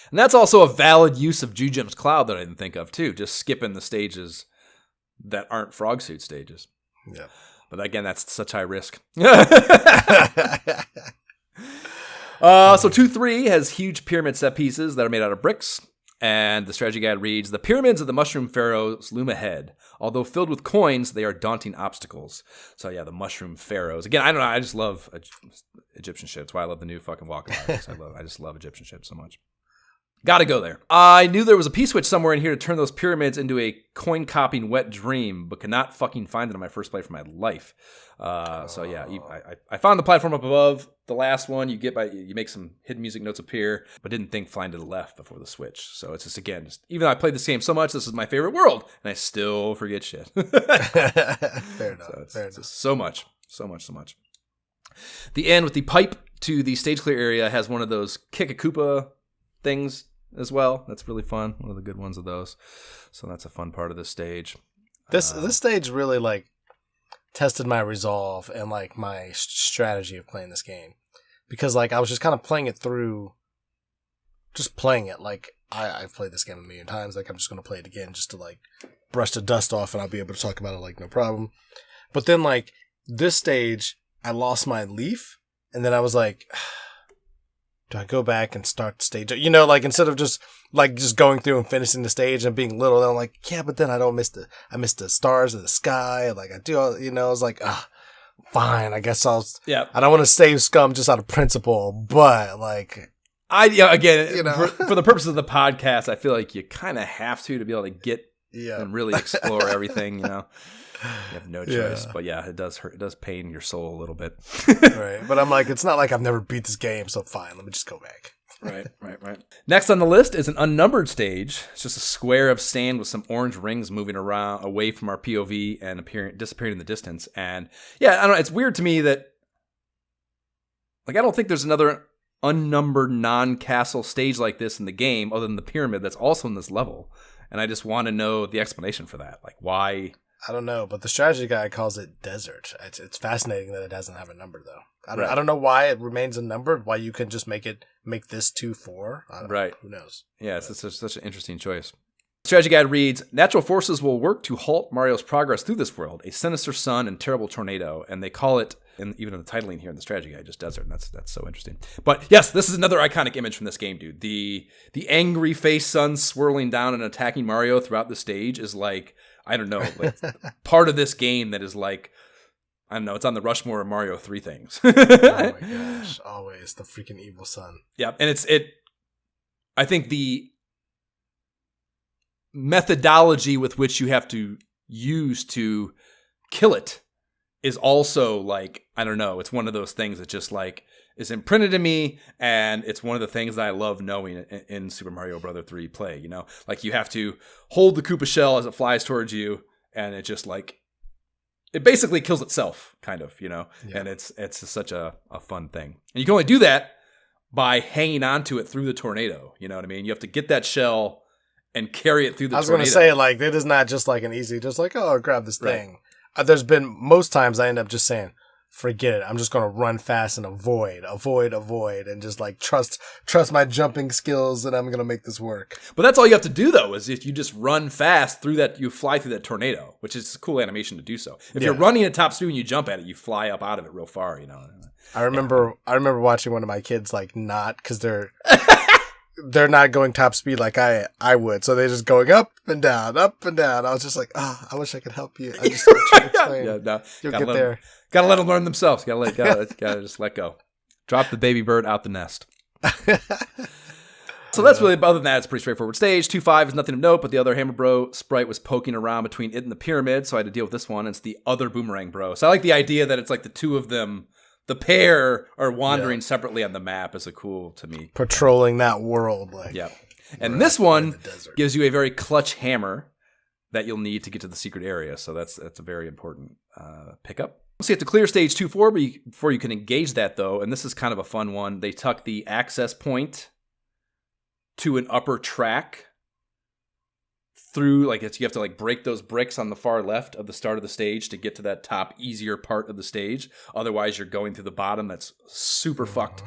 And that's also a valid use of Jujim's Cloud that I didn't think of too. Just skipping the stages that aren't frog suit stages. Yeah. But again, that's such high risk. So 2-3 has huge pyramid set pieces that are made out of bricks, and the strategy guide reads, "The pyramids of the Mushroom Pharaohs loom ahead. Although filled with coins, they are daunting obstacles." So the Mushroom Pharaohs. Again, I don't know, I just love Egyptian shit. That's why I love the new fucking Walking Artists. I just love Egyptian shit so much. Gotta go there. I knew there was a P-switch somewhere in here to turn those pyramids into a coin-copying wet dream, but could not fucking find it on my first play for my life. I found the platform up above. The last one, you make some hidden music notes appear, but didn't think flying to the left before the switch. So it's just, again, even though I played this game so much, this is my favorite world, and I still forget shit. Fair enough. Just so much. The end with the pipe to the stage clear area has one of those kick a Koopa things as well. That's really fun. One of the good ones of those. So that's a fun part of this stage. This stage really like tested my resolve and like my strategy of playing this game, because like I was just kind of playing it through, just playing it like I've played this game a million times. Like I'm just gonna play it again just to like brush the dust off, and I'll be able to talk about it like no problem. But then like this stage, I lost my leaf, and then I was like, do I go back and start the stage? Like instead of just going through and finishing the stage and being little, then I'm like, but then I miss the stars in the sky. Like I do, I was like, fine, I guess I don't want to save scum just out of principle, but like, for the purpose of the podcast, I feel like you kind of have to be able to get and really explore everything, You have no choice. But yeah, it does hurt. It does pain your soul a little bit. Right. But I'm like, it's not like I've never beat this game, so fine, let me just go back. Right. Next on the list is an unnumbered stage. It's just a square of sand with some orange rings moving around away from our POV and disappearing in the distance. And yeah, I don't know. It's weird to me that, like, I don't think there's another unnumbered non-castle stage like this in the game other than the pyramid that's also in this level. And I just want to know the explanation for that. Like, why? I don't know, but the strategy guy calls it desert. It's fascinating that it doesn't have a number, though. I don't know why it remains unnumbered, why you can just make this 2-4. Right. Who knows? Yeah, it's such an interesting choice. Strategy guide reads, natural forces will work to halt Mario's progress through this world, a sinister sun and terrible tornado. And they call it, and even in the titling here in the strategy guide, just desert. And that's so interesting. But yes, this is another iconic image from this game, dude. The angry face sun swirling down and attacking Mario throughout the stage is like, I don't know, like part of this game that is like, I don't know, it's on the Rushmore of Mario 3 things. Oh my gosh, always the freaking evil sun. Yeah, and I think the methodology with which you have to use to kill it is also like, I don't know, it's one of those things that just like is imprinted in me, and it's one of the things that I love knowing in Super Mario Bros. 3 play, Like you have to hold the Koopa shell as it flies towards you, and it just like, it basically kills itself, kind of, Yeah. And it's just such a fun thing. And you can only do that by hanging onto it through the tornado, you know what I mean? You have to get that shell and carry it through the tornado. I was going to say, like, it is not just like an easy, just like, oh, grab this thing. There's been, most times I end up just saying, forget it. I'm just going to run fast and avoid, and just like trust my jumping skills, and I'm going to make this work. But that's all you have to do, though, is if you just run fast through that, you fly through that tornado, which is a cool animation to do so. If you're running at top speed and you jump at it, you fly up out of it real far, I remember watching one of my kids like not, because they're not going top speed like I would, so they're just going up and down. I was just like, I wish I could help you. I just trying to explain. You'll get there. Gotta let them learn themselves. Gotta just let go. Drop the baby bird out the nest. So that's really, other than that, it's a pretty straightforward stage. 2-5 is nothing of note, but the other Hammer Bro sprite was poking around between it and the pyramid, so I had to deal with this one. It's the other Boomerang Bro. So I like the idea that it's like the two of them, the pair are wandering separately on the map is a cool to me. Patrolling that world. And this one gives you a very clutch hammer that you'll need to get to the secret area. So that's a very important pickup. So you have to clear stage 2-4 before you can engage that, though. And this is kind of a fun one. They tuck the access point to an upper track through, like, you have to like break those bricks on the far left of the start of the stage to get to that top easier part of the stage. Otherwise, you're going through the bottom that's super fucked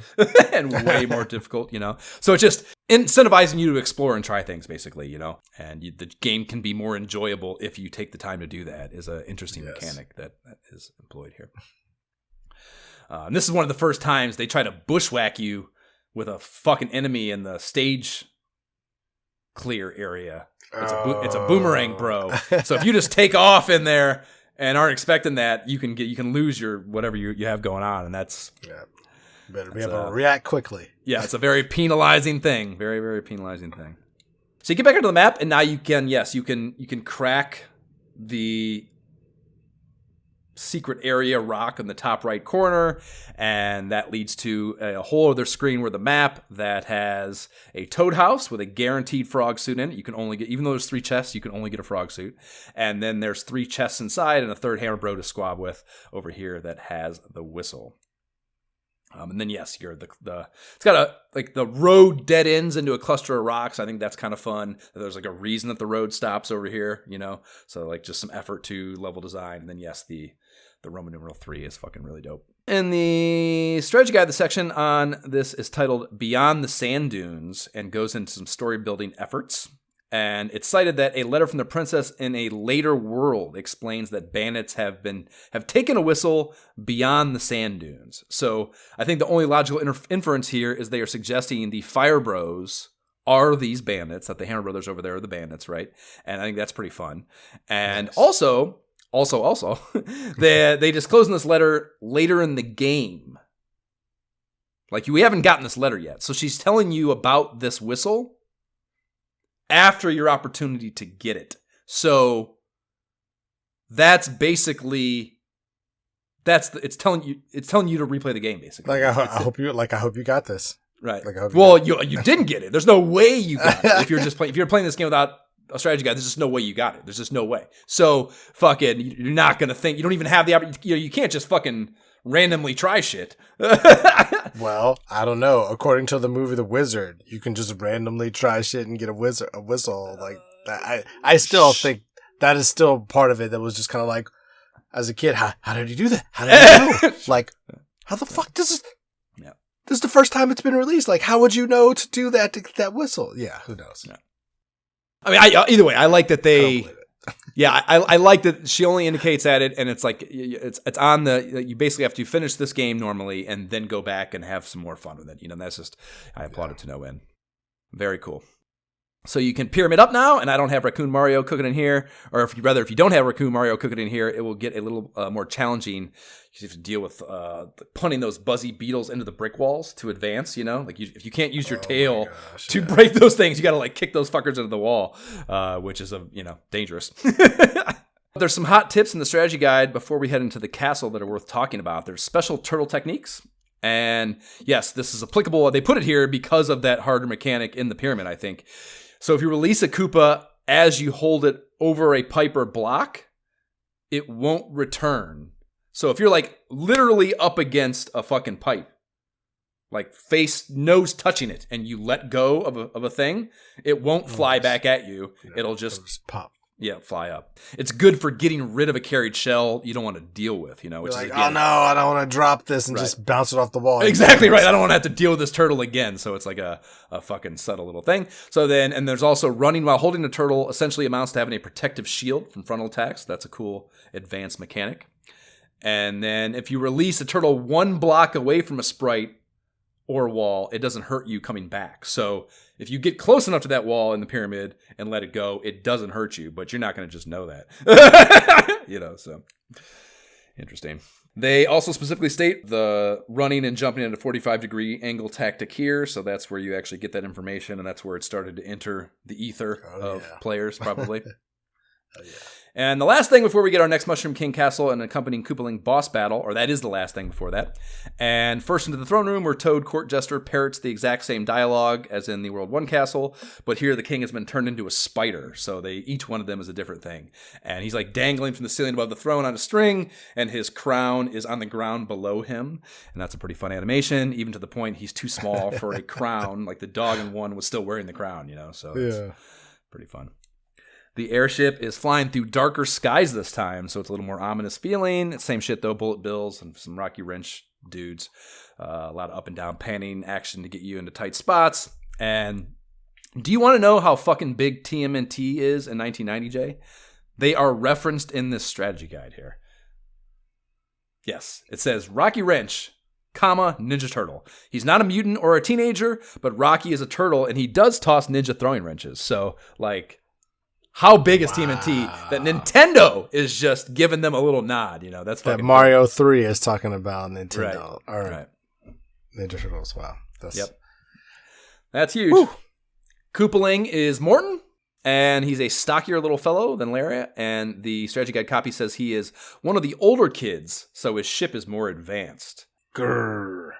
and way more difficult, So it's just incentivizing you to explore and try things, basically, And the game can be more enjoyable if you take the time to do that. Is an interesting mechanic that is employed here. And this is one of the first times they try to bushwhack you with a fucking enemy in the stage clear area. It's a boomerang, bro. So if you just take off in there and aren't expecting that, you can lose your whatever you have going on, and that's better be able to react quickly. Yeah, it's a very penalizing thing. Very, very penalizing thing. So you get back onto the map, and now you can crack the secret area rock in the top right corner, and that leads to a whole other screen where the map that has a toad house with a guaranteed frog suit in it. You can only get, even though there's 3 chests, you can only get a frog suit. And then there's 3 chests inside and a third Hammer Bro to squab with over here that has the whistle. And then you're it's got the road dead ends into a cluster of rocks. I think that's kind of fun. There's like a reason that the road stops over here, So like just some effort to level design. And then the Roman numeral 3 is fucking really dope. And the strategy guide, the section on this is titled Beyond the Sand Dunes and goes into some story building efforts. And it's cited that a letter from the princess in a later world explains that bandits have taken a whistle beyond the sand dunes. So I think the only logical inference here is they are suggesting the Fire Bros are these bandits, that the Hammer Brothers over there are the bandits, right? And I think that's pretty fun. And also, they disclose in this letter later in the game. Like, we haven't gotten this letter yet. So she's telling you about this whistle after your opportunity to get it. So that's basically it's telling you to replay the game basically. Like I hope you got this. Right. Like I hope you didn't get it. There's no way you got it. If you're playing this game without a strategy guide, there's just no way you got it. There's just no way. So fucking, you're not gonna think. You don't even have the opportunity. You can't just fucking randomly try shit. Well, I don't know. According to the movie The Wizard, you can just randomly try shit and get a whistle like that. I still think that is still part of it. That was just kind of like, as a kid, how did he do that? How did he know? Like, how the fuck does this? Yeah. This is the first time it's been released. Like, how would you know to do that to get that whistle? Yeah, who knows? Yeah. I mean, either way, I like that they. I like that she only indicates at it, and it's like it's on the. You basically have to finish this game normally, and then go back and have some more fun with it. That's just I applaud it to no end. Very cool. So you can pyramid up now, and I don't have Raccoon Mario cooking in here, or if you don't have Raccoon Mario cooking in here, it will get a little more challenging. You have to deal with punting those buzzy beetles into the brick walls to advance. Like if you can't use your tail to break those things, you got to like kick those fuckers into the wall, which is dangerous. There's some hot tips in the strategy guide before we head into the castle that are worth talking about. There's special turtle techniques. And yes, this is applicable. They put it here because of that harder mechanic in the pyramid, I think. So if you release a Koopa as you hold it over a pipe or block, it won't return. So if you're like literally up against a fucking pipe, like nose touching it, and you let go of a thing, it won't fly back at you. It'll just pop. Yeah, fly up. It's good for getting rid of a carried shell you don't want to deal with, Which like, is, again, oh no, I don't want to drop this and just bounce it off the wall. Exactly right. I don't want to have to deal with this turtle again. So it's like a fucking subtle little thing. So then, and there's also running while holding a turtle essentially amounts to having a protective shield from frontal attacks. That's a cool advanced mechanic. And then if you release a turtle one block away from a sprite or wall, it doesn't hurt you coming back. So if you get close enough to that wall in the pyramid and let it go, it doesn't hurt you, but you're not going to just know that. So interesting. They also specifically state the running and jumping at a 45-degree angle tactic here, so that's where you actually get that information, and that's where it started to enter the ether of players, probably. Oh, yeah. And the last thing before we get our next Mushroom King Castle and accompanying Koopaling boss battle, or that is the last thing before that. And first into the throne room where Toad Court Jester parrots the exact same dialogue as in the World 1 castle, but here the king has been turned into a spider, so each one of them is a different thing. And he's like dangling from the ceiling above the throne on a string, and his crown is on the ground below him. And that's a pretty fun animation, even to the point he's too small for a crown. Like the dog in one was still wearing the crown, so it's pretty fun. The airship is flying through darker skies this time, so it's a little more ominous feeling. Same shit, though. Bullet bills and some Rocky Wrench dudes. A lot of up and down panning action to get you into tight spots. And do you want to know how fucking big TMNT is in 1990, Jay? They are referenced in this strategy guide here. Yes, it says Rocky Wrench, Ninja Turtle. He's not a mutant or a teenager, but Rocky is a turtle, and he does toss ninja throwing wrenches. So, like... How big is TMNT that Nintendo is just giving them a little nod? That's fucking that Mario 3 is talking about Nintendo. Right. All right. Ninja Turtles. Wow. That's huge. Woo. Koopaling is Morton, and he's a stockier little fellow than Larry. And the strategy guide copy says he is one of the older kids, so his ship is more advanced. Grrr.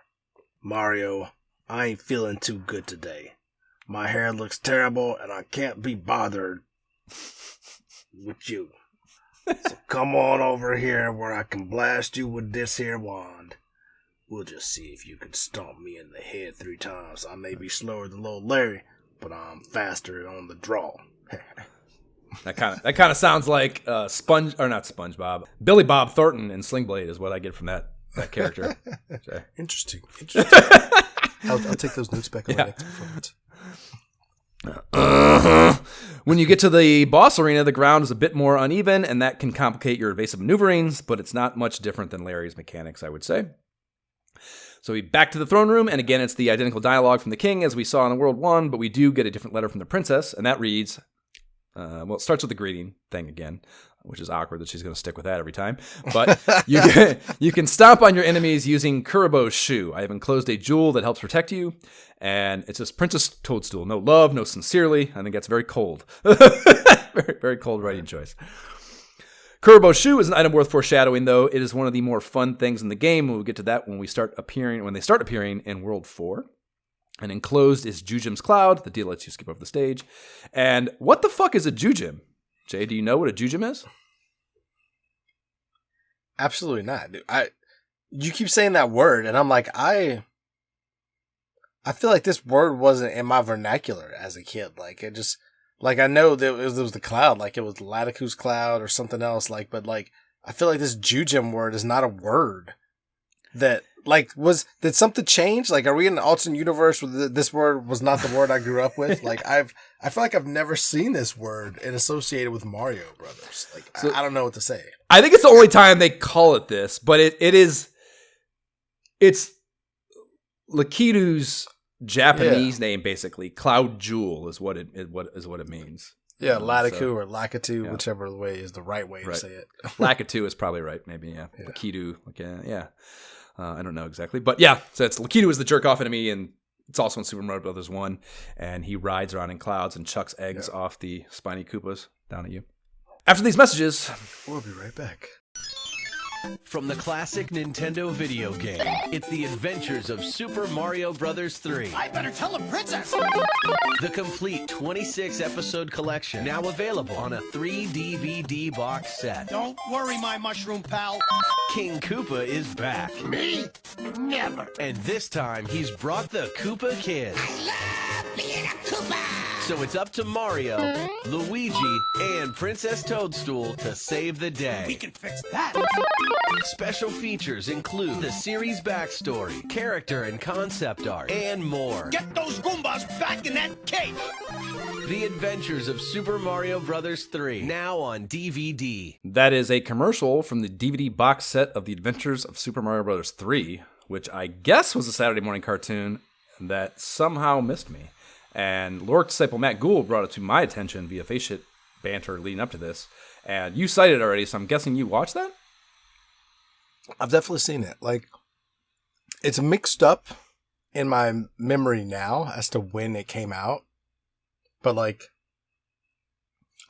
Mario, I ain't feeling too good today. My hair looks terrible, and I can't be bothered with you. So come on over here where I can blast you with this here wand. We'll just see if you can stomp me in the head 3 times. I may be slower than little Larry, but I'm faster on the draw. That kind of sounds like not SpongeBob. Billy Bob Thornton in Sling Blade is what I get from that character. Interesting. I'll take those notes back on my next performance. When you get to the boss arena, the ground is a bit more uneven, and that can complicate your evasive maneuverings, but it's not much different than Larry's mechanics, I would say. So we back to the throne room, and again, it's the identical dialogue from the king as we saw in the World 1, but we do get a different letter from the princess, and that reads, Well, it starts with the greeting thing again, which is awkward that she's going to stick with that every time. But you can stomp on your enemies using Kuribo's shoe. I have enclosed a jewel that helps protect you, and it's just Princess Toadstool. No love, no sincerely. I think that's very cold. Very, very cold writing choice. Kuribo's shoe is an item worth foreshadowing, though. It is one of the more fun things in the game. We'll get to that when they start appearing in World 4. And enclosed is Jujim's Cloud. The deal lets you skip over the stage. And what the fuck is a Jujim? Jay, do you know what a Jujim is? Absolutely not, dude. You keep saying that word, and I'm like, I feel like this word wasn't in my vernacular as a kid. Like, it just, like, I know that it was the cloud, like it was Latiku's Cloud or something else, like, but like, I feel like this Jujim word is not a word that, like, did something change? Like, are we in an alternate universe where this word was not the word I grew up with? Like, I feel like I've never seen this word and associated with Mario Brothers. Like, so, I don't know what to say. I think it's the only time they call it this, but it's Lakitu's Japanese name, basically. Cloud Jewel is what it means. Yeah, Latiku or Lakitu, whichever way is the right way to say it. Lakitu is probably right, maybe, yeah. Lakitu, yeah. I don't know exactly. But yeah, so Lakitu is the jerk-off enemy, and it's also in Super Mario Brothers 1, and he rides around in clouds and chucks eggs off the spiny Koopas down at you. After these messages, we'll be right back. From the classic Nintendo video game, it's the adventures of Super Mario Bros. 3. I better tell the princess! The complete 26-episode collection, now available on a 3-DVD box set. Don't worry, my mushroom pal. King Koopa is back. Me? Never. And this time, he's brought the Koopa Kids. I love being a Koopa! So it's up to Mario, Luigi, and Princess Toadstool to save the day. We can fix that. Special features include the series backstory, character and concept art, and more. Get those Goombas back in that cage! The Adventures of Super Mario Bros. 3, now on DVD. That is a commercial from the DVD box set of The Adventures of Super Mario Bros. 3, which I guess was a Saturday morning cartoon that somehow missed me. And Lore disciple Matt Gould brought it to my attention via Faceshit banter leading up to this. And you cited it already, so I'm guessing you watched that? I've definitely seen it. Like, it's mixed up in my memory now as to when it came out. But, like,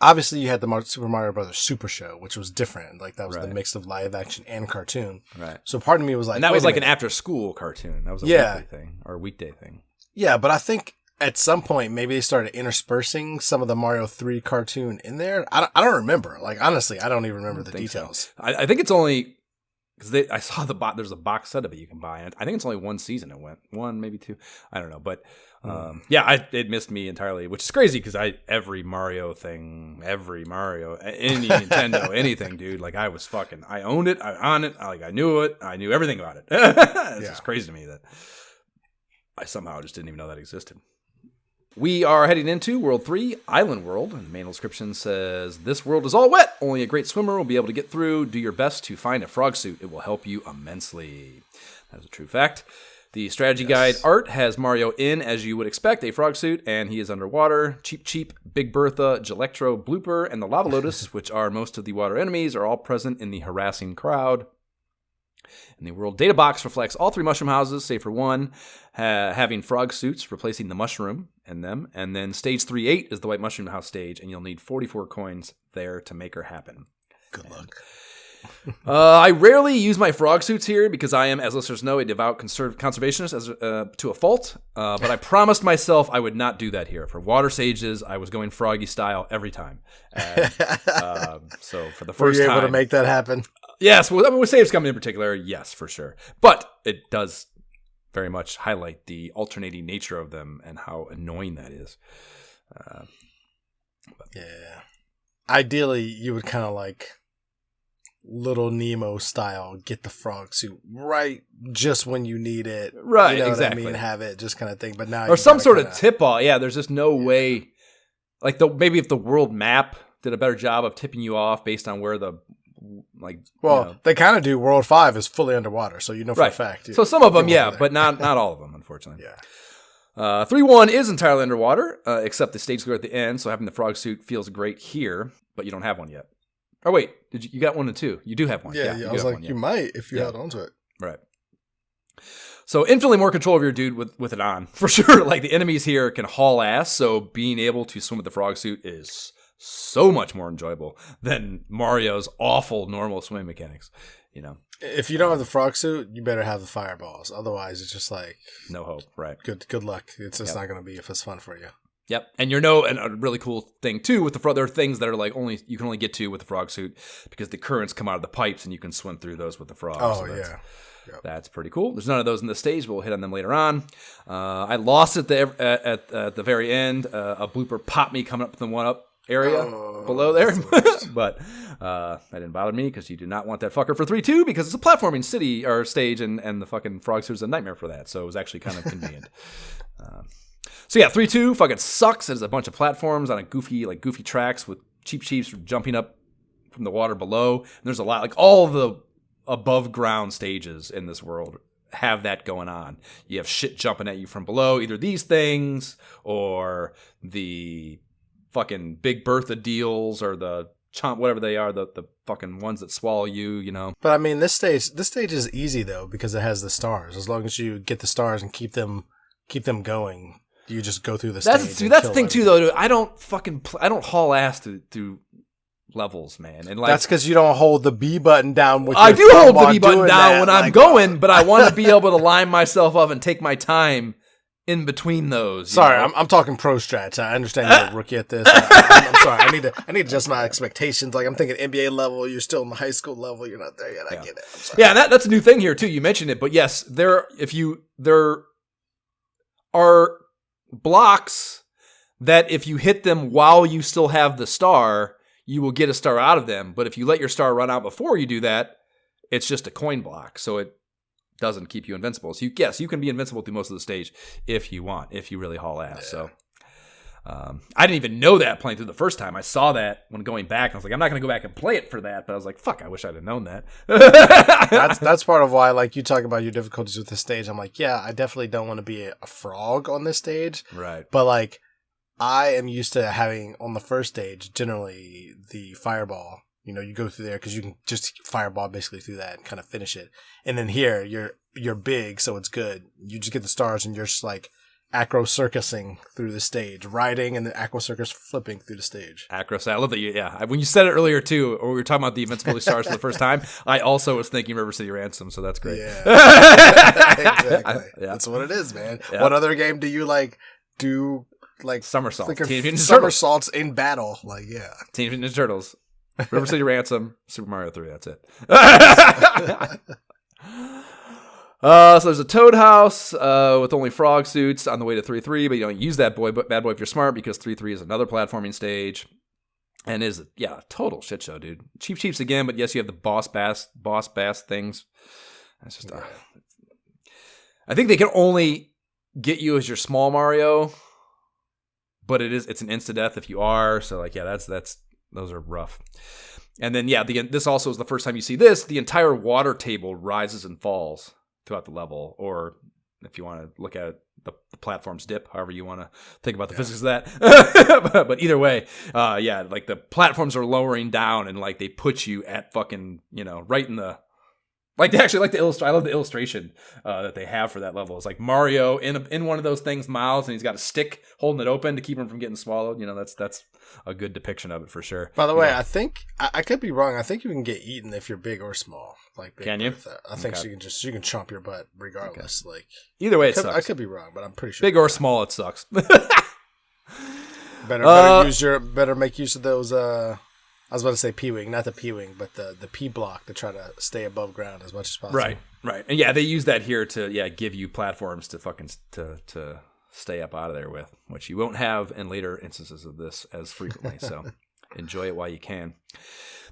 obviously you had the Super Mario Brothers Super Show, which was different. Like, that was the mix of live action and cartoon. Right. So part of me was like... And that was like an after-school cartoon. That was a weekly thing, or a weekday thing. Yeah, but I think at some point, maybe they started interspersing some of the Mario 3 cartoon in there. I don't remember. Like, honestly, I don't even remember the details. So. I think it's only... Because I saw there's a box set of it you can buy. And I think it's only one season it went. One, maybe two. I don't know. But it missed me entirely, which is crazy because every Mario, any Nintendo, anything, dude. Like I owned it. I knew it. I knew everything about it. It's just crazy to me that I somehow just didn't even know that existed. We are heading into World 3, Island World, and the main description says, "This world is all wet. Only a great swimmer will be able to get through. Do your best to find a frog suit. It will help you immensely." That is a true fact. The strategy guide art has Mario in, as you would expect, a frog suit, and he is underwater. Cheep Cheep, Big Bertha, Gelectro, Blooper, and the Lava Lotus, which are most of the water enemies, are all present in the harassing crowd. And the world data box reflects all three mushroom houses, save for one, having frog suits replacing the mushroom in them. And then stage 3-8 is the white mushroom house stage, and you'll need 44 coins there to make her happen. Good luck. I rarely use my frog suits here because I am, as listeners know, a devout conservationist to a fault. But I promised myself I would not do that here. For water sages, I was going froggy style every time. And, so for the first time, were you able to make that happen? Yes, well, I mean, with Saves Coming in particular, yes, for sure. But it does very much highlight the alternating nature of them and how annoying that is. Yeah. Ideally, you would kind of like Little Nemo style, get the frog suit right just when you need it. Right, you know exactly. What I mean? Have it just kind of thing. But now, or some sort of tip-off. Yeah, there's just no way. Like maybe if the world map did a better job of tipping you off based on where the they kind of do. World 5 is fully underwater, so you know for a fact. So some of them, but not all of them, unfortunately. Yeah. 3-1 is entirely underwater, except the stage clear at the end, so having the frog suit feels great here, but you don't have one yet. Oh, wait, you got 1 and 2. You do have one. Yeah, you I was have like, one, you might if you held onto it. Right. So infinitely more control of your dude with it on, for sure. Like, the enemies here can haul ass, so being able to swim with the frog suit is so much more enjoyable than Mario's awful normal swimming mechanics, you know. If you don't have the frog suit, you better have the fireballs. Otherwise, it's just like no hope, right? Good luck. It's just not going to be if it's fun for you. Yep, and and a really cool thing too with the frog. There are things that are like you can only get to with the frog suit because the currents come out of the pipes and you can swim through those with the frog. Oh, so yeah. Yep. That's pretty cool. There's none of those in this stage, but we'll hit on them later on. I lost it at the very end. A blooper popped me coming up the one-up area below there. But that didn't bother me because you do not want that fucker for 3-2 because it's a platforming city or stage and the fucking frog suit's a nightmare for that. So it was actually kind of convenient. So yeah, 3-2 fucking sucks. There's a bunch of platforms on a goofy tracks with Cheep Cheeps jumping up from the water below. And there's a lot, like all of the above ground stages in this world have that going on. You have shit jumping at you from below, either these things or the fucking Big Bertha deals or the chomp, whatever they are, the fucking ones that swallow you, you know. But I mean, this stage is easy though because it has the stars. As long as you get the stars and keep them going, you just go through the stage. That's the thing too, though. I don't haul ass through levels, man. And like that's because you don't hold the B button down. With I do hold the B button down when I'm like, going, but I want to be able to line myself up and take my time in between those. Sorry, I'm talking pro strats. I understand you're a rookie at this. I'm sorry. I need to adjust my expectations. Like I'm thinking NBA level. You're still in the high school level. You're not there yet. I get it. I'm sorry. Yeah, that's a new thing here too. You mentioned it, but yes, there are blocks that if you hit them while you still have the star, you will get a star out of them. But if you let your star run out before you do that, it's just a coin block. So it doesn't keep you invincible. So you can be invincible through most of the stage if you want, if you really haul ass. Yeah. So I didn't even know that playing through the first time. I saw that when going back. And I was like, I'm not going to go back and play it for that. But I was like, fuck, I wish I'd have known that. That's part of why, like, you talk about your difficulties with this stage. I'm like, yeah, I definitely don't want to be a frog on this stage. Right. But, like, I am used to having, on the first stage, generally the fireball. You know, you go through there because you can just fireball basically through that and kind of finish it. And then here, you're big, so it's good. You just get the stars and you're just, like, acro circusing through the stage, riding and then acro circus flipping through the stage. Acro, I love that. Yeah, when you said it earlier too, or we were talking about the invincibility stars for the first time, I also was thinking River City Ransom, so that's great. Yeah, exactly. Yeah. That's what it is, man. Yeah. What other game do you like do like somersaults? Somersaults in battle, like yeah. Teenage Mutant Ninja Turtles, River City Ransom, Super Mario 3. That's it. So there's a Toad House with only frog suits on the way to 3-3, but you don't use that bad boy if you're smart because 3-3 is another platforming stage, and is a total shit show, dude. Cheap Cheeps again, but yes, you have the boss bass things. That's just I think they can only get you as your small Mario, but it's an insta death if you are. So like that's those are rough. And then this also is the first time you see this. The entire water table rises and falls throughout the level, or if you want to look at it, the platforms dip, however you want to think about the physics of that. But either way, like the platforms are lowering down and like they put you at fucking, right in the, like they actually like the illustration. I love the illustration that they have for that level. It's like Mario in one of those things, mouths, and he's got a stick holding it open to keep him from getting swallowed. That's a good depiction of it for sure. By the way, I think I could be wrong. I think you can get eaten if you're big or small. Like big can you? I think she can chomp your butt regardless. Okay. Like either way, it sucks. I could be wrong, but I'm pretty sure. Big or small, it sucks. better make use of those. I was about to say P-wing, not the P-wing, but the P block to try to stay above ground as much as possible. Right, and they use that here to give you platforms to fucking to stay up out of there with, which you won't have in later instances of this as frequently. So enjoy it while you can.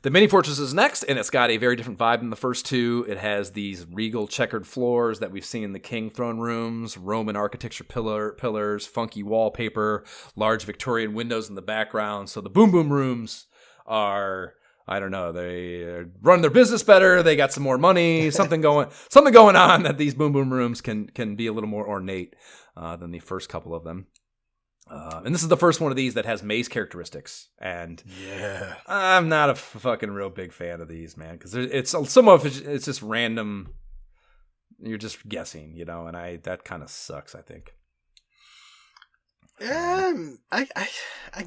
The mini fortress is next, and it's got a very different vibe than the first two. It has these regal checkered floors that we've seen in the king throne rooms, Roman architecture pillars, funky wallpaper, large Victorian windows in the background. So the boom boom rooms are I don't know. They run their business better. They got some more money. Something going on that these boom boom rooms can be a little more ornate than the first couple of them. And this is the first one of these that has maze characteristics. And Yeah. I'm not a fucking real big fan of these, man, because it's some of it's just random. You're just guessing, you know, and that kind of sucks, I think. I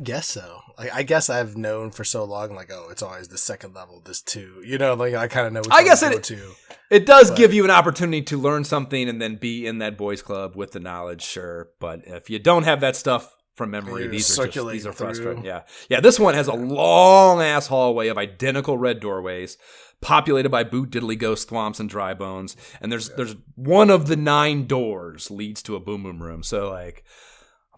guess so. Like, I guess I've known for so long, like, oh, it's always the second level, this 2. You know, like, I kind of know which I guess one to go to. It does give you an opportunity to learn something and then be in that boys club with the knowledge, sure. But if you don't have that stuff from memory, these are frustrating. Yeah. This one has a long ass hallway of identical red doorways, populated by boot diddly ghost thwomps and dry bones. And there's one of the 9 doors leads to a boom boom room. So like,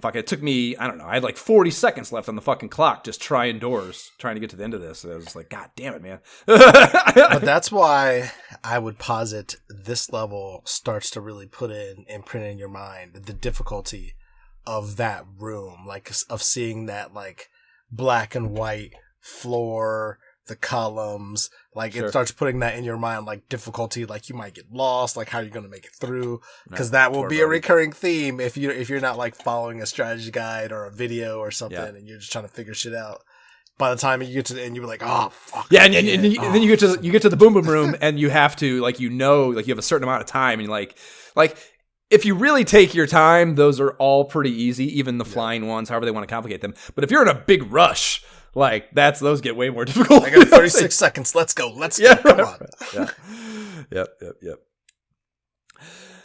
fuck, it took me, I don't know, I had like 40 seconds left on the fucking clock just trying doors, trying to get to the end of this. I was like, God damn it, man. But that's why I would posit this level starts to really put in, imprint in your mind, the difficulty of that room, like of seeing that like black and white floor, the columns, like Sure. It starts putting that in your mind, like difficulty, like you might get lost, like how you're going to make it through, because that will be a recurring theme if you're not like following a strategy guide or a video or something, and you're just trying to figure shit out. By the time you get to the end, you're like, oh fuck. Yeah, and then you get to the boom boom room, and you have to like you have a certain amount of time, and like if you really take your time, those are all pretty easy, even the flying ones, however they want to complicate them. But if you're in a big rush, like those get way more difficult. I got 36 seconds. Let's go. Come on. Yeah. Yep.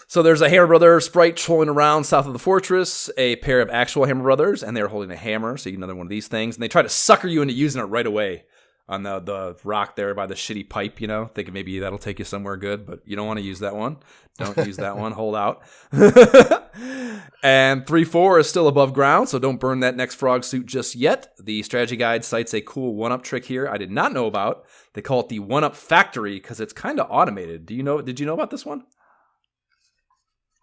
So there's a Hammer Brother sprite trolling around south of the fortress, a pair of actual Hammer Brothers, and they're holding a hammer, so you get another one of these things. And they try to sucker you into using it right away on the rock there by the shitty pipe, you know, thinking maybe that'll take you somewhere good, but you don't want to use that one. Don't use that one. Hold out. And 3-4 is still above ground, so don't burn that next frog suit just yet. The strategy guide cites a cool one-up trick here I did not know about. They call it the one-up factory because it's kind of automated. Did you know about this one?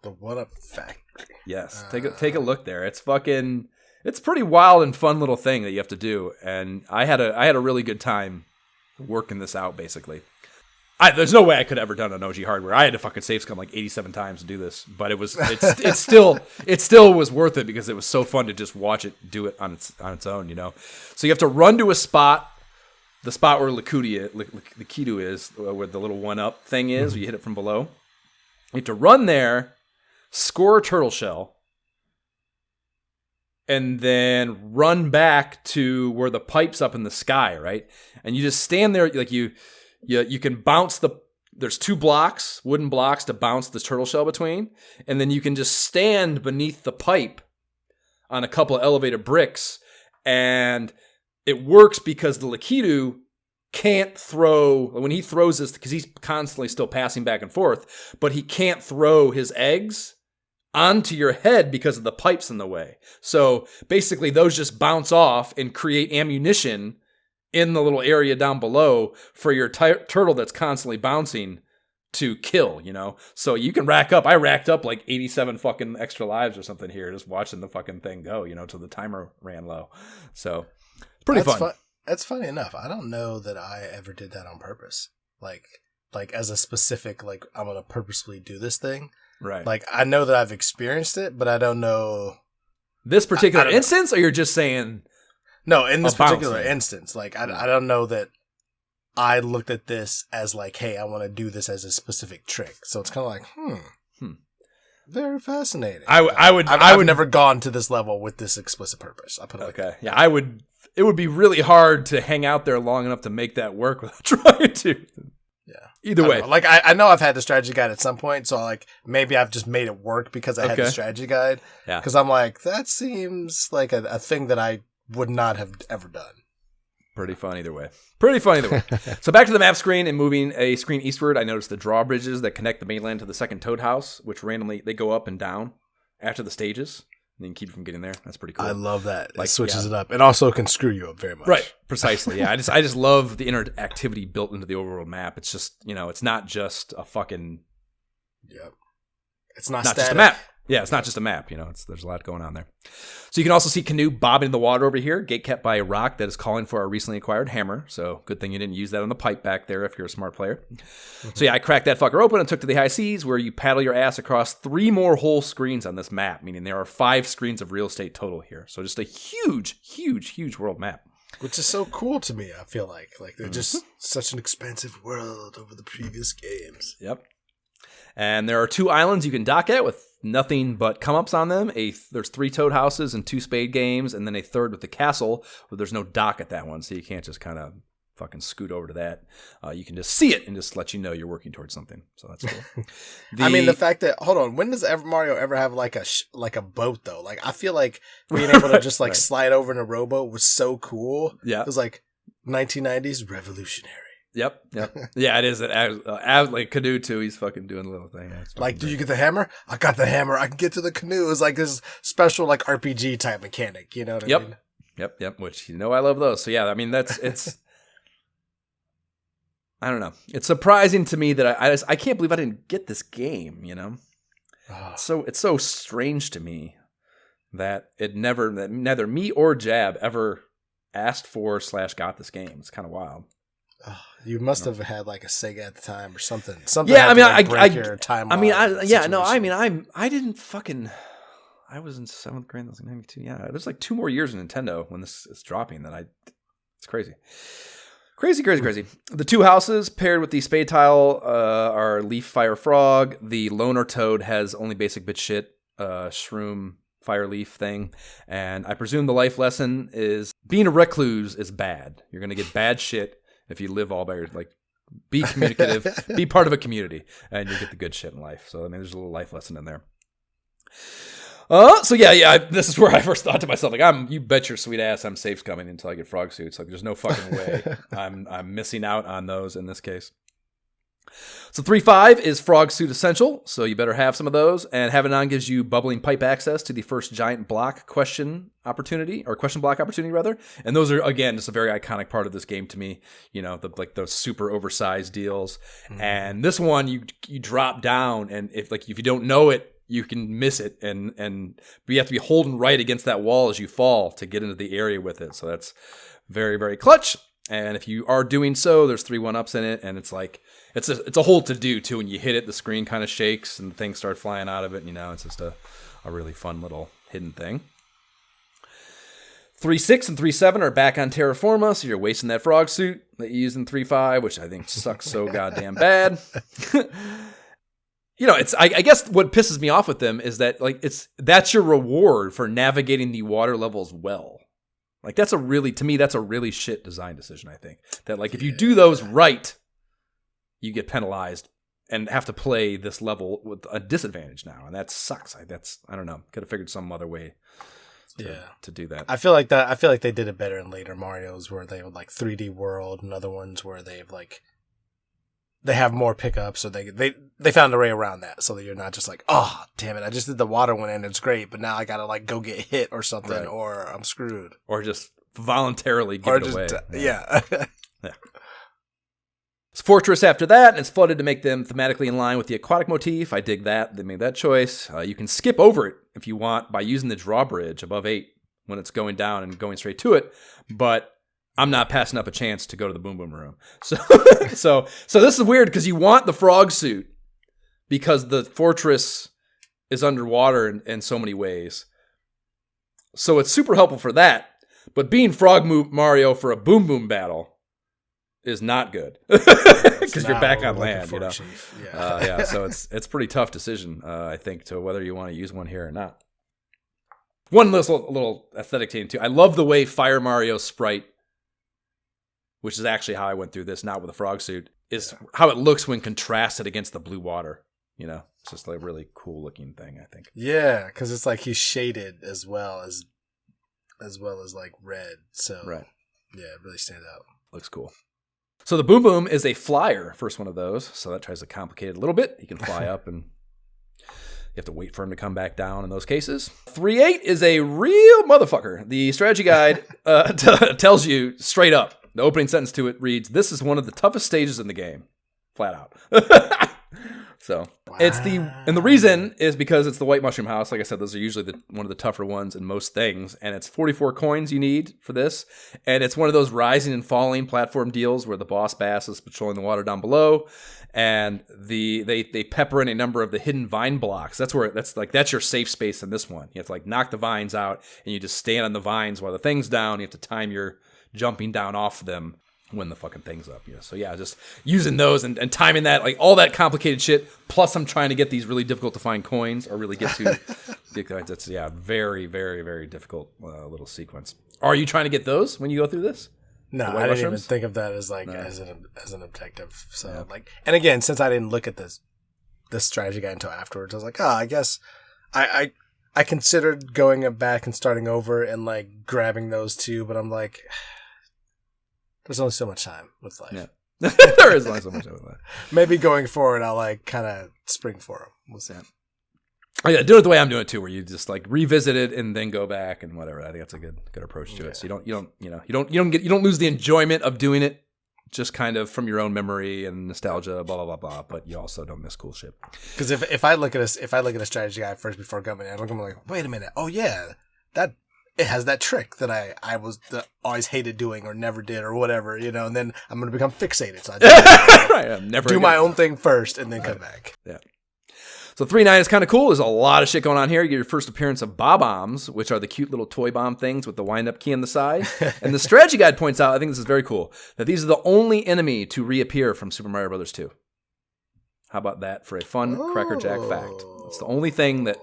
The one-up factory. Yes. Take a look there. It's a pretty wild and fun little thing that you have to do, and I had a really good time working this out. Basically, there's no way I could have ever done an OG hardware. I had to fucking save scum like 87 times to do this, but it still was worth it because it was so fun to just watch it do it on its own, you know. So you have to run to a spot, the spot where Likidu is, where the little one up thing is. Where you hit it from below. You have to run there, score a turtle shell, and then run back to where the pipe's up in the sky, right? And you just stand there, like you can bounce there's 2 blocks, wooden blocks to bounce the turtle shell between, and then you can just stand beneath the pipe on a couple of elevated bricks, and it works because the Likidu can't throw, when he throws this, because he's constantly still passing back and forth, but he can't throw his eggs onto your head because of the pipes in the way. So basically those just bounce off and create ammunition in the little area down below for your turtle that's constantly bouncing to kill, you know? So you can I racked up like 87 fucking extra lives or something here just watching the fucking thing go, you know, till the timer ran low. So pretty fun. That's funny enough. I don't know that I ever did that on purpose. Like as a specific, like, I'm going to purposely do this thing. Right. Like, I know that I've experienced it, but I don't know. This particular instance, or you're just saying? No, in this particular instance. Like, I don't know that I looked at this as like, hey, I want to do this as a specific trick. So it's kind of like, very fascinating. I've never gone to this level with this explicit purpose. I put it like that. Yeah, it would be really hard to hang out there long enough to make that work without trying to. Yeah. Either way. Like, I know I've had the strategy guide at some point, so like maybe I've just made it work because I had the strategy guide. Yeah. Because I'm like, that seems like a thing that I would not have ever done. Pretty fun either way. So back to the map screen and moving a screen eastward, I noticed the drawbridges that connect the mainland to the second Toad House, which randomly, they go up and down after the stages. And you can keep from getting there. That's pretty cool. I love that. It switches it up. It also can screw you up very much. Right. Precisely. Yeah. I just love the interactivity built into the overworld map. It's just, you know, it's not just a fucking... Yep. It's not just a static. map. Yeah, it's not just a map, there's a lot going on there. So you can also see Canoe bobbing in the water over here, gate kept by a rock that is calling for our recently acquired hammer. So good thing you didn't use that on the pipe back there if you're a smart player. So yeah, I cracked that fucker open and took to the high seas where you paddle your ass across 3 more whole screens on this map, meaning there are 5 screens of real estate total here. So just a huge, huge, huge world map. Which is so cool to me, I feel like. Like, they're just such an expansive world over the previous games. Yep. And there are 2 islands you can dock at with nothing but come-ups on them. There's 3 toad houses and 2 spade games, and then a third with the castle, but there's no dock at that one, so you can't just kind of fucking scoot over to that. You can just see it and just let you know you're working towards something. So that's cool. I mean, the fact that, hold on, when does Mario ever have like a boat though? Like, I feel like being able to just like slide over in a rowboat was so cool. Yeah. It was like 1990s revolutionary. Yep. Yeah, it is. Like Canoe too. He's fucking doing a little thing. Like, do you get the hammer? I got the hammer. I can get to the canoe. It's like this special like RPG type mechanic. You know what I mean? Yep. Which I love those. So yeah, I mean it's. I don't know. It's surprising to me that I can't believe I didn't get this game. So it's so strange to me that that neither me or Jab ever asked for / got this game. It's kind of wild. You must have had like a Sega at the time or something. Yeah, I mean, break your timeline. I didn't fucking. I was in 7th grade. That was in 92. Yeah, there's like 2 more years in Nintendo when this is dropping. It's crazy. Crazy. The 2 houses paired with the spade tile are Leaf, Fire, Frog. The Loner Toad has only basic bitch shit, Shroom, Fire, Leaf thing. And I presume the life lesson is being a recluse is bad. You're going to get bad shit if you live all by your, like, be communicative, be part of a community, and you get the good shit in life. So, I mean, there's a little life lesson in there. So this is where I first thought to myself, like, you bet your sweet ass I'm safe coming until I get frog suits. Like, there's no fucking way I'm missing out on those in this case. So 3.5 is frog suit essential, so you better have some of those. And Have It On gives you bubbling pipe access to the first giant block question block opportunity rather. And those are, again, just a very iconic part of this game to me. Those super oversized deals. Mm-hmm. And this one you drop down, and if you don't know it, you can miss it, but you have to be holding right against that wall as you fall to get into the area with it. So that's very, very clutch. And if you are doing so, there's 3 1-ups in it, and it's like it's a whole to do too. When you hit it, the screen kind of shakes and things start flying out of it. It's just a really fun little hidden thing. 3.6 and 3.7 are back on Terra Firma, so you're wasting that frog suit that you used in 3.5, which I think sucks so goddamn bad. I guess what pisses me off with them is that that's your reward for navigating the water levels well. Like, that's a really shit design decision, I think. That if you do those right, you get penalized and have to play this level with a disadvantage now, and that sucks. I don't know. Could have figured some other way to do that. I feel like they did it better in later Marios where they would 3D World, and other ones where they've they have more pickups, so they found a way around that, so that you're not just oh, damn it, I just did the water one and it's great, but now I gotta go get hit or something, right, or I'm screwed. Or just voluntarily give it away. Yeah. It's Fortress after that, and it's flooded to make them thematically in line with the aquatic motif. I dig that. They made that choice. You can skip over it if you want by using the drawbridge above 8 when it's going down and going straight to it, but I'm not passing up a chance to go to the Boom Boom Room. So this is weird because you want the frog suit because the fortress is underwater in so many ways. So it's super helpful for that. But being Frog Mario for a Boom Boom battle is not good because you're back on land. Yeah. So it's a pretty tough decision, I think, to whether you want to use one here or not. One little aesthetic thing too. I love the way Fire Mario's sprite, which is actually how I went through this, not with a frog suit, is how it looks when contrasted against the blue water. It's just a really cool looking thing, I think. Yeah, because it's he's shaded as well as red. So right. Yeah, it really stands out. Looks cool. So the Boom Boom is a flyer, first one of those. So that tries to complicate it a little bit. He can fly up and you have to wait for him to come back down in those cases. 3.8 is a real motherfucker. The strategy guide tells you straight up. The opening sentence to it reads, "This is one of the toughest stages in the game." Flat out. So it's the reason is because it's the White Mushroom House. Like I said, those are usually one of the tougher ones in most things, and it's 44 coins you need for this, and it's one of those rising and falling platform deals where the boss bass is patrolling the water down below, and they pepper in a number of the hidden vine blocks. That's your safe space in this one. You have to like knock the vines out, and you just stand on the vines while the thing's down. You have to time your jumping down off them when the fucking thing's up. So yeah, just using those and timing that, like all that complicated shit. Plus I'm trying to get these really difficult to find coins or really get to. That's very, very, very difficult little sequence. Are you trying to get those when you go through this? No, I didn't even think of that as like as an objective. So like, and again, since I didn't look at this strategy guide until afterwards, I was like, I guess I considered going back and starting over and like grabbing those two, but I'm like, there's only so much time with life. Yeah. There is only so much time with life. Maybe going forward, I'll like kind of spring for them. We'll see. Oh yeah, do it the way I'm doing it too, where you just like revisit it and then go back and whatever. I think that's a good approach to it. So you don't lose the enjoyment of doing it, just kind of from your own memory and nostalgia, blah blah blah blah. But you also don't miss cool shit. Because if I look at a strategy guide first before going in, I'm gonna be like, wait a minute, oh yeah, that. It has that trick that I always hated doing or never did or whatever, and then I'm going to become fixated. So I just right, never do my own thing first and then come back. Yeah. So 3-9 is kind of cool. There's a lot of shit going on here. You get your first appearance of bob-ombs, which are the cute little toy bomb things with the wind-up key on the side. And the strategy guide points out, I think this is very cool, that these are the only enemy to reappear from Super Mario Bros. 2. How about that for a fun crackerjack fact? It's the only thing that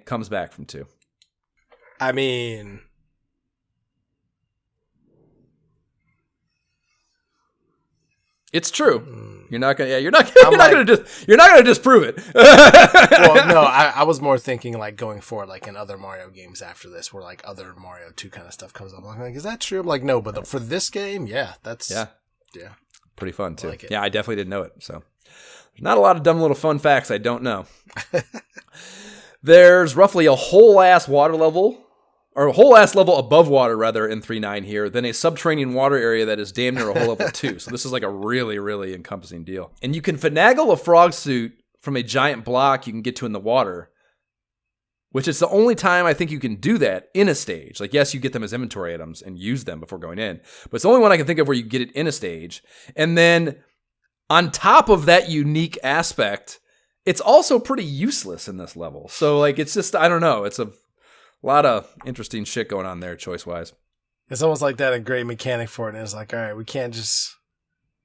comes back from 2. I mean, it's true. You're not gonna disprove it. Well, no, I was more thinking like going forward, like in other Mario games after this, where like other Mario 2 kind of stuff comes up. I'm like, is that true? I'm like, no, but for this game, yeah, that's pretty fun too. I like it. Yeah, I definitely didn't know it. So there's not a lot of dumb little fun facts I don't know. There's roughly a whole ass level above water, rather, in 3-9 here, then a subterranean water area that is damn near a whole level 2. So this is like a really, really encompassing deal. And you can finagle a frog suit from a giant block you can get to in the water, which is the only time I think you can do that in a stage. Like, yes, you get them as inventory items and use them before going in, but it's the only one I can think of where you get it in a stage. And then on top of that unique aspect, it's also pretty useless in this level. So, like, it's just, I don't know, it's a lot of interesting shit going on there, choice-wise. It's almost like that a great mechanic for it. And it's like, all right, we can't just...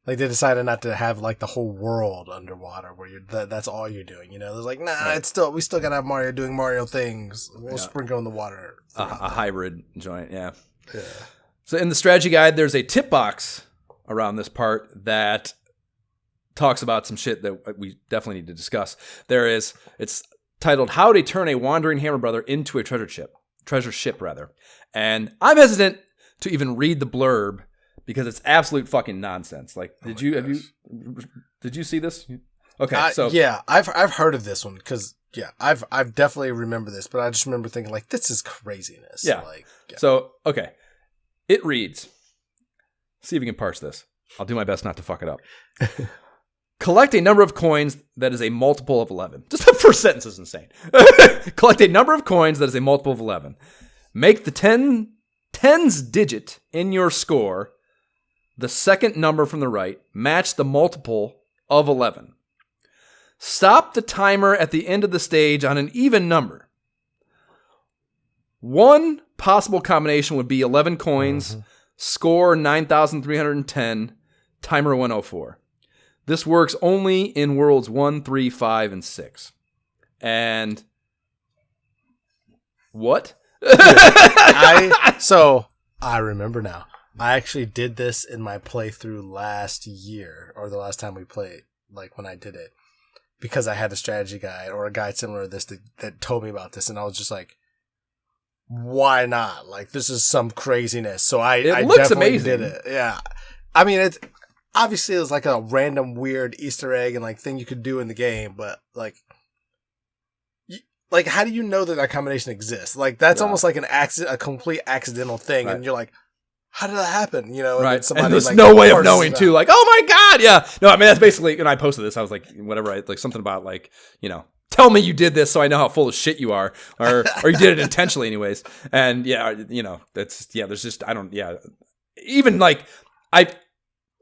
Like, they decided not to have, like, the whole world underwater where that's all you're doing, There's like, nah, we still gotta have Mario doing Mario things. We'll sprinkle in the water. A hybrid joint, yeah. So in the strategy guide, there's a tip box around this part that talks about some shit that we definitely need to discuss. It's titled "How to Turn a Wandering Hammer Brother into a Treasure Ship." And I'm hesitant to even read the blurb because it's absolute fucking nonsense. Like, did you see this? Okay, so yeah, I've heard of this one because I've definitely remember this, but I just remember thinking like, this is craziness. Yeah. So okay, it reads. See if you can parse this. I'll do my best not to fuck it up. Collect a number of coins that is a multiple of 11. Just the first sentence is insane. Collect a number of coins that is a multiple of 11. Make the tens digit in your score the second number from the right match the multiple of 11. Stop the timer at the end of the stage on an even number. One possible combination would be 11 coins, score 9,310, timer 104. This works only in worlds 1, 3, 5, and 6. And what? I remember now. I actually did this in my playthrough last year, or the last time we played, like when I did it, because I had a strategy guide or a guide similar to this that told me about this, and I was just like, why not? Like, this is some craziness. So I looks definitely amazing. did it. Yeah. I mean, it's obviously it's like a random weird Easter egg and like thing you could do in the game, but like how do you know that combination exists? Like, that's almost like an accident, a complete accidental thing, right. And you're like, how did that happen? You know, Right. somebody, And there's like, no way of parses knowing it too. out. Like, oh my God. Yeah. No, I mean, that's basically, and I posted this. I was like, whatever, like something about like, you know, tell me you did this so I know how full of shit you are, or you did it intentionally anyways. And yeah, you know, there's just, even like I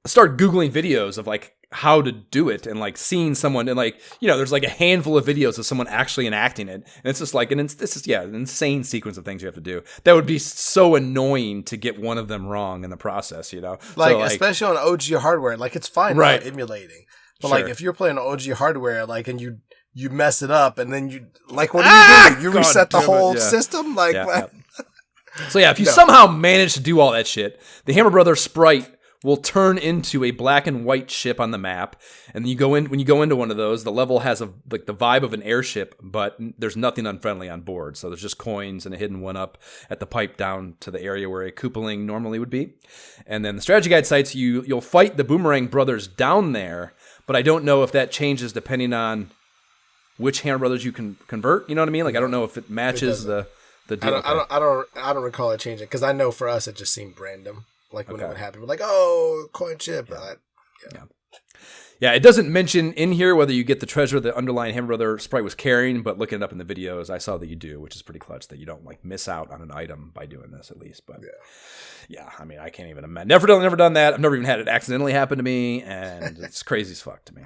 started Googling videos of like how to do it and like seeing someone and like, you know, there's like a handful of videos of someone actually enacting it. And it's just like, an insane sequence of things you have to do. That would be so annoying to get one of them wrong in the process, you know? Like, especially on OG hardware, like it's fine Right. not emulating. But Sure. like if you're playing on OG hardware, like, and you mess it up and then you, like, what do you do? You God reset the damn it, whole yeah. system? Like, Yeah, what? So yeah, if you somehow manage to do all that shit, the Hammer Brother sprite will turn into a black and white ship on the map. And when you go into one of those, the level has like the vibe of an airship, but there's nothing unfriendly on board. So there's just coins and a hidden one up at the pipe down to the area where a Koopaling normally would be. And then the strategy guide sites, you'll fight the Boomerang Brothers down there, but I don't know if that changes depending on which Hammer Brothers you can convert. You know what I mean? Like, I don't know if it matches the deal. I don't recall it changing because I know for us it just seemed random. Like when it would happen, we're like, oh, coin chip. Yeah, it doesn't mention in here whether you get the treasure the underlying Hammer Brother sprite was carrying, but looking it up in the videos, I saw that you do, which is pretty clutch that you don't like miss out on an item by doing this at least. But yeah, I mean, I can't even imagine. Never done that. I've never even had it accidentally happen to me, and it's crazy as fuck to me.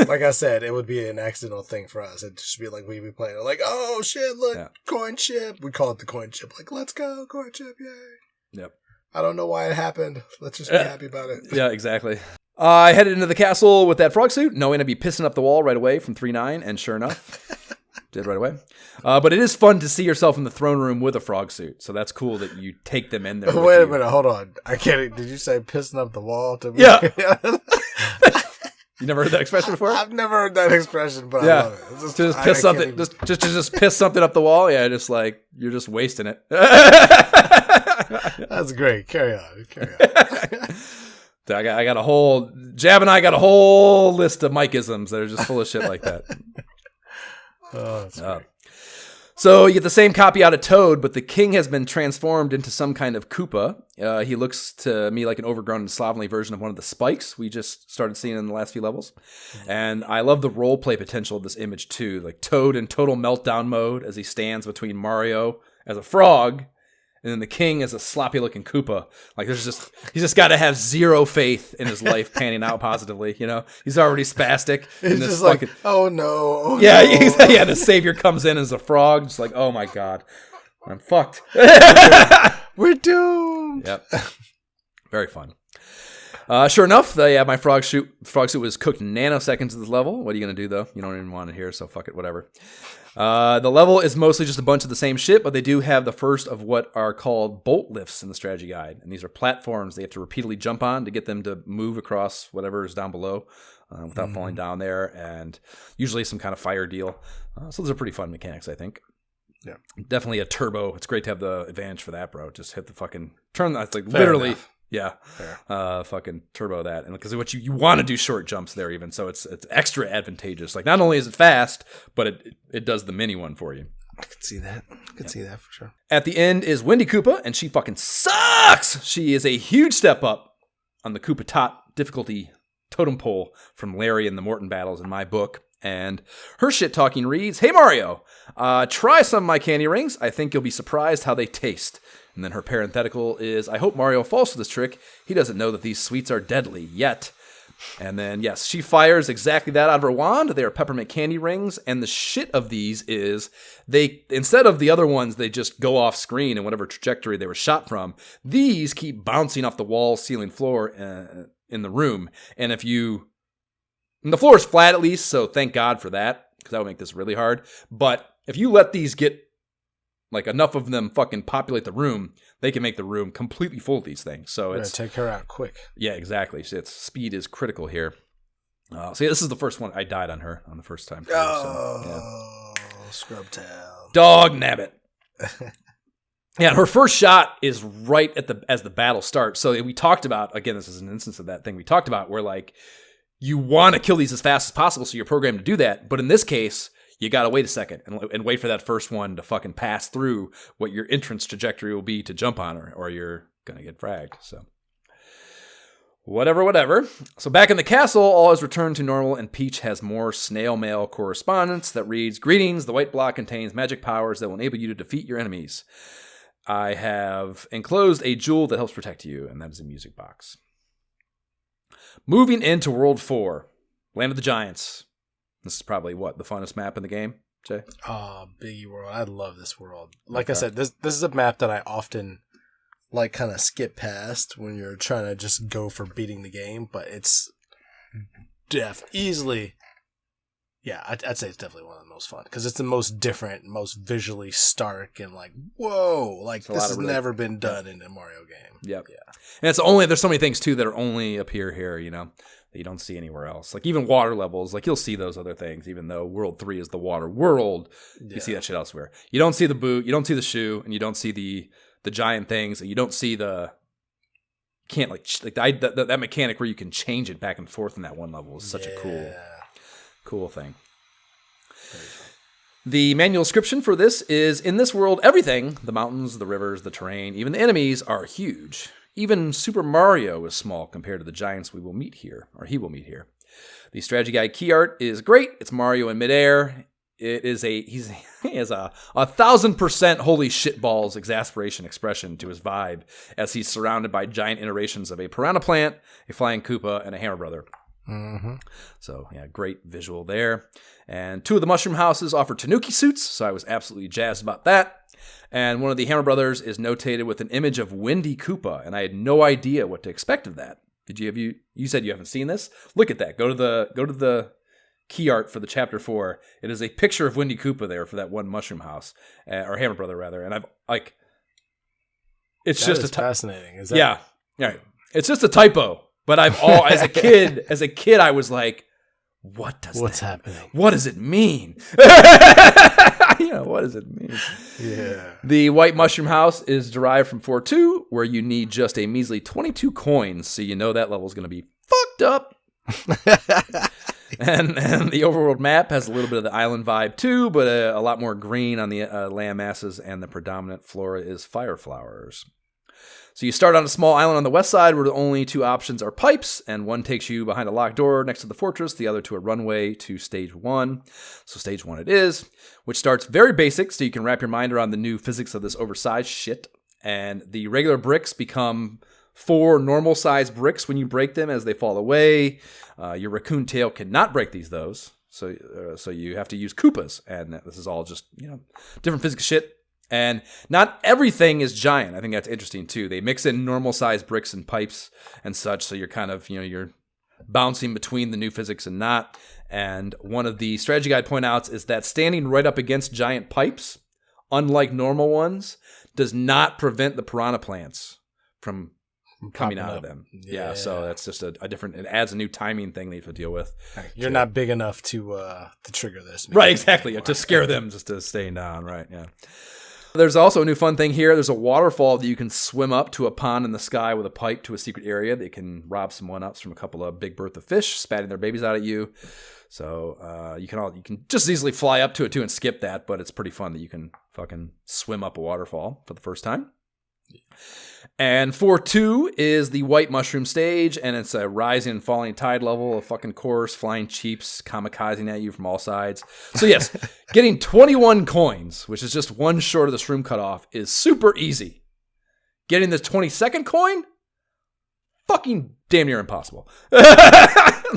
Like I said, it would be an accidental thing for us. It'd just be like we'd be playing it like, oh shit, look, coin chip. We call it the coin chip. Like, let's go, coin chip, yay. Yep. I don't know why it happened. Let's just be happy about it. Yeah, exactly. I headed into the castle with that frog suit, knowing I'd be pissing up the wall right away from 3-9, and sure enough, did right away. But it is fun to see yourself in the throne room with a frog suit, so that's cool that you take them in there. Wait a minute, hold on. I can't. Did you say pissing up the wall to me? Yeah. You never heard that expression before? I've never heard that expression, but I love it. It's Just piss something. Just piss something up the wall. Yeah, just like you're just wasting it. That's great. Carry on. I got a whole Jab and I got a whole list of Mike-isms that are just full of shit like that. Oh, that's great. So you get the same copy out of Toad, but the king has been transformed into some kind of Koopa. He looks to me like an overgrown and slovenly version of one of the spikes we just started seeing in the last few levels. And I love the roleplay potential of this image too. Like Toad in total meltdown mode as he stands between Mario as a frog and then the king as a sloppy looking Koopa. Like he's just got to have zero faith in his life panning out positively. You know, he's already spastic. He's just like, oh no. Yeah, the savior comes in as a frog, just like, oh my god, I'm fucked. We're doomed. Yep. Very fun. Sure enough, my frog suit was cooked in nanoseconds at this level. What are you going to do, though? You don't even want it here, so fuck it, whatever. The level is mostly just a bunch of the same shit, but they do have the first of what are called bolt lifts in the strategy guide. And these are platforms they have to repeatedly jump on to get them to move across whatever is down below without falling down there, and usually some kind of fire deal. So those are pretty fun mechanics, I think. Yeah. Definitely a turbo. It's great to have the advantage for that, bro. Just hit the fucking turn. That's like literally... enough. Yeah, fucking turbo that, and because what you want to do short jumps there even, so it's extra advantageous. Like not only is it fast, but it does the mini one for you. I could see that. I could see that for sure. At the end is Wendy Koopa, and she fucking sucks. She is a huge step up on the Koopa Tot difficulty totem pole from Larry in the Morton battles in my book. And her shit talking reads, "Hey Mario, try some of my candy rings. I think you'll be surprised how they taste." And then her parenthetical is, "I hope Mario falls for this trick. He doesn't know that these sweets are deadly yet." And then, yes, she fires exactly that out of her wand. They are peppermint candy rings. And the shit of these is instead of the other ones, they just go off screen in whatever trajectory they were shot from. These keep bouncing off the wall, ceiling, floor in the room. And the floor is flat at least, so thank God for that, because that would make this really hard. But if you let these get like enough of them fucking populate the room, they can make the room completely full of these things. So it's take her out quick. Yeah, exactly. So speed is critical here. So yeah, this is the first one I died on her on the first time. Too, Scrub Town. Dog nabbit. Yeah, her first shot is right as the battle starts. So we talked about, again, this is an instance of that thing we talked about where like you want to kill these as fast as possible, so you're programmed to do that. But in this case, you got to wait a second and wait for that first one to fucking pass through what your entrance trajectory will be to jump on her, or your gonna get fragged. So whatever. So back in the castle, all is returned to normal, and Peach has more snail mail correspondence that reads, "Greetings, the white block contains magic powers that will enable you to defeat your enemies. I have enclosed a jewel that helps protect you," and that is a music box. Moving into World 4, Land of the Giants. This is probably, the funnest map in the game, Jay? Oh, Biggie World. I love this world. Like I said, this is a map that I often kind of skip past when you're trying to just go for beating the game, but it's easily, I'd say it's definitely one of the most fun because it's the most different, most visually stark, and whoa, this has never been done in a Mario game. Yep. Yeah. And there's so many things too that are only appear here, that you don't see anywhere else. Like even water levels, you'll see those other things, even though World 3 is the water world. You see that shit elsewhere. You don't see the boot, you don't see the shoe, and you don't see the giant things, and you don't see that mechanic where you can change it back and forth in that one level is such a cool thing. The manual description for this is, in this world, everything, the mountains, the rivers, the terrain, even the enemies, are huge. Even Super Mario is small compared to the giants he will meet here. The strategy guide key art is great. It's Mario in midair. It is he has a 1,000% holy shitballs exasperation expression to his vibe as he's surrounded by giant iterations of a piranha plant, a flying Koopa, and a Hammer Brother. Mm-hmm. So, great visual there. And 2 of the mushroom houses offer Tanuki suits, so I was absolutely jazzed about that. And one of the Hammer Brothers is notated with an image of Windy Koopa, and I had no idea what to expect of that. You said you haven't seen this? Look at that. Go to the key art for the chapter 4. It is a picture of Windy Koopa there for that one mushroom house, or Hammer Brother rather. And it's just fascinating. Is that it's just a typo. But as a kid, I was like, what's happening? What does it mean? What does it mean? Yeah. The white mushroom house is derived from 4-2, where you need just a measly 22 coins, so that level is going to be fucked up. and the overworld map has a little bit of the island vibe too, but a lot more green on the land masses, and the predominant flora is fire flowers. So you start on a small island on the west side where the only 2 options are pipes, and one takes you behind a locked door next to the fortress, the other to a runway to stage 1. So stage 1 it is, which starts very basic, so you can wrap your mind around the new physics of this oversized shit. And the regular bricks become 4 normal-sized bricks when you break them as they fall away. Your raccoon tail cannot break those, so you have to use Koopas, and this is all just different physics shit. And not everything is giant. I think that's interesting too. They mix in normal-sized bricks and pipes and such, so you're kind of you're bouncing between the new physics and not. And one of the strategy guide point outs is that standing right up against giant pipes, unlike normal ones, does not prevent the piranha plants from coming out of them. Yeah, so that's just a different. It adds a new timing thing they have to deal with. You're not big enough to trigger this, right? Exactly. To scare them just to stay down. Right. Yeah. There's also a new fun thing here. There's a waterfall that you can swim up to a pond in the sky with a pipe to a secret area. They can rob some one-ups from a couple of Big Bertha fish, spatting their babies out at you. So you can just easily fly up to it too and skip that, but it's pretty fun that you can fucking swim up a waterfall for the first time. And 4-2 is the white mushroom stage, and it's a rising and falling tide level, a fucking course, flying cheeps, kamikazing at you from all sides. So yes, getting 21 coins, which is just one short of the shroom cutoff, is super easy. Getting the 22nd coin, fucking damn near impossible.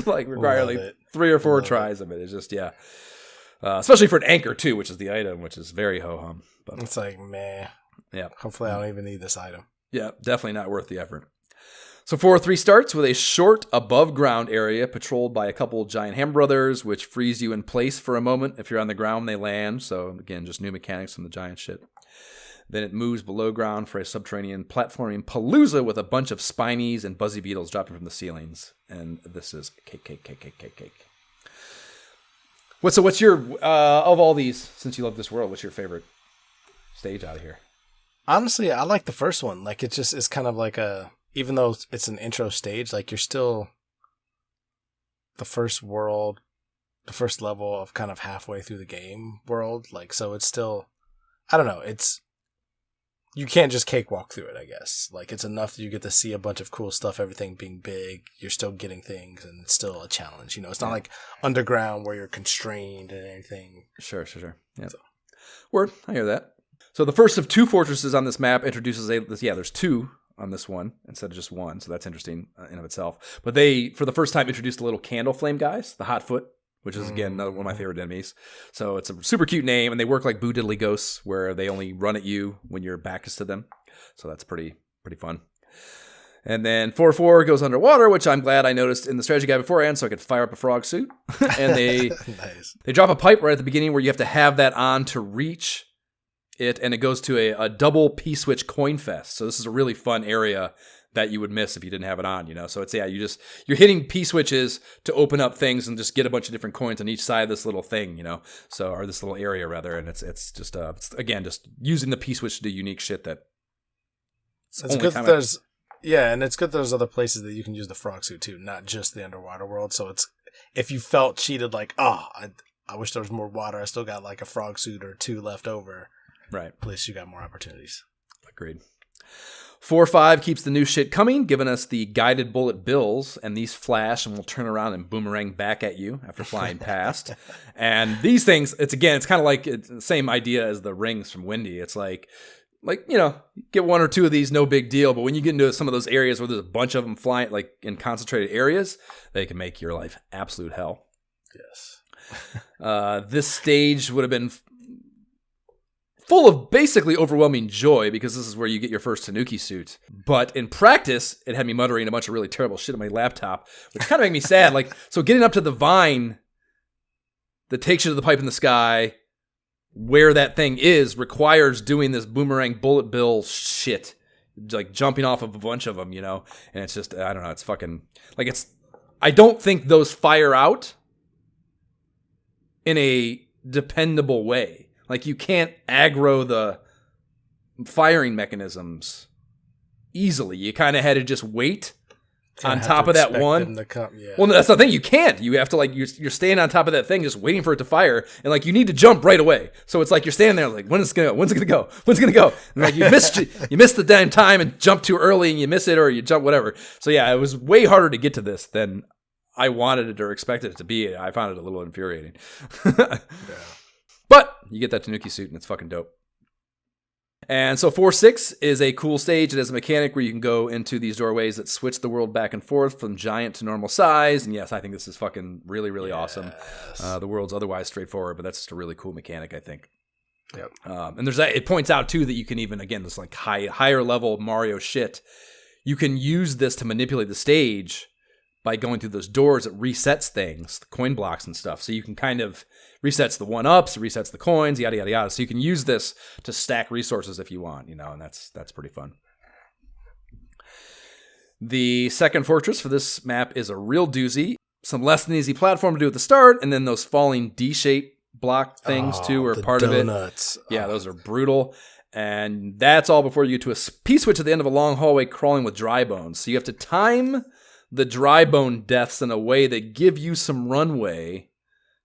Require 3 or 4 tries of it. It's just, especially for an anchor too, which is the item, which is very ho-hum. But it's meh. Yeah. Hopefully I don't even need this item. Yeah, definitely not worth the effort. So 4-3 starts with a short above ground area patrolled by a couple giant Hammer Brothers, which freeze you in place for a moment. If you're on the ground when they land. So again, just new mechanics from the giant shit. Then it moves below ground for a subterranean platforming palooza with a bunch of spinies and buzzy beetles dropping from the ceilings. And this is cake. What's your, of all these, since you love this world, what's your favorite stage out of here? Honestly, I like the first one. It's kind of even though it's an intro stage, you're still the first world, the first level of kind of halfway through the game world. So it's still, I don't know. you can't just cakewalk through it, I guess. Like, it's enough that you get to see a bunch of cool stuff, everything being big, you're still getting things, and it's still a challenge. You know, it's not like Underground where you're constrained and anything. Sure. Yeah. So. Word, I hear that. So the first of 2 fortresses on this map introduces there's 2 on this one instead of just 1, so that's interesting in of itself. But they, for the first time, introduced the little candle flame guys, the Hot Foot, which is, again, another one of my favorite enemies. So it's a super cute name, and they work like Boo Diddly Ghosts, where they only run at you when your back is to them. So that's pretty fun. And then 4-4 goes underwater, which I'm glad I noticed in the strategy guide beforehand, so I could fire up a frog suit. And they they drop a pipe right at the beginning where you have to have that on to reach it, and it goes to a double P-switch coin fest. So this is a really fun area that you would miss if you didn't have it on, you know. So it's you're hitting P-switches to open up things and just get a bunch of different coins on each side of this little thing, you know. So, or this little area rather, and it's just again just using the P-switch to do unique shit that. It's good that there's and it's good there's other places that you can use the frog suit too, not just the underwater world. So it's if you felt cheated, like I wish there was more water, I still got like a frog suit or 2 left over. Right. At least you got more opportunities. Agreed. 4-5 keeps the new shit coming, giving us the guided bullet bills, and these flash and will turn around and boomerang back at you after flying past. And these things, it's kind of like it's the same idea as the rings from Windy. It's like, you know, get 1 or 2 of these, no big deal. But when you get into some of those areas where there's a bunch of them flying, like in concentrated areas, they can make your life absolute hell. Yes. This stage would have been full of basically overwhelming joy because this is where you get your first Tanuki suit. But in practice, it had me muttering a bunch of really terrible shit on my laptop, which kind of made me sad. Like, so getting up to the vine that takes you to the pipe in the sky, where that thing is, requires doing this boomerang bullet bill shit, like jumping off of a bunch of them, you know? And it's just, I don't know, it's fucking, like I don't think those fire out in a dependable way. Like, you can't aggro the firing mechanisms easily. You kind of had to just wait on top of that one. Well, no, that's the thing. You can't. You have to, like, you're standing on top of that thing just waiting for it to fire. And, like, you need to jump right away. So it's like you're standing there like, when's it going to go? When's it going to go? When's it going to go? And, like, you missed the damn time and jump too early and you miss it or you jump whatever. So, yeah, it was way harder to get to this than I wanted it or expected it to be. I found it a little infuriating. Yeah. But you get that Tanuki suit and it's fucking dope. And so 4-6 is a cool stage. It has a mechanic where you can go into these doorways that switch the world back and forth from giant to normal size. And yes, I think this is fucking really, really awesome. The world's otherwise straightforward, but that's just a really cool mechanic, I think. Yep. And there's that. It points out too that you can even, again, this like higher level Mario shit. You can use this to manipulate the stage by going through those doors. It resets things, the coin blocks and stuff. So you can kind of resets the 1-ups, resets the coins, yada, yada, yada. So you can use this to stack resources if you want, you know, and that's pretty fun. The second fortress for this map is a real doozy. Some less than easy platform to do at the start, and then those falling D-shaped block things too are part donuts. of it. Yeah, those are brutal. And that's all before you get to a P-switch at the end of a long hallway crawling with dry bones. So you have to time the dry bone deaths in a way that give you some runway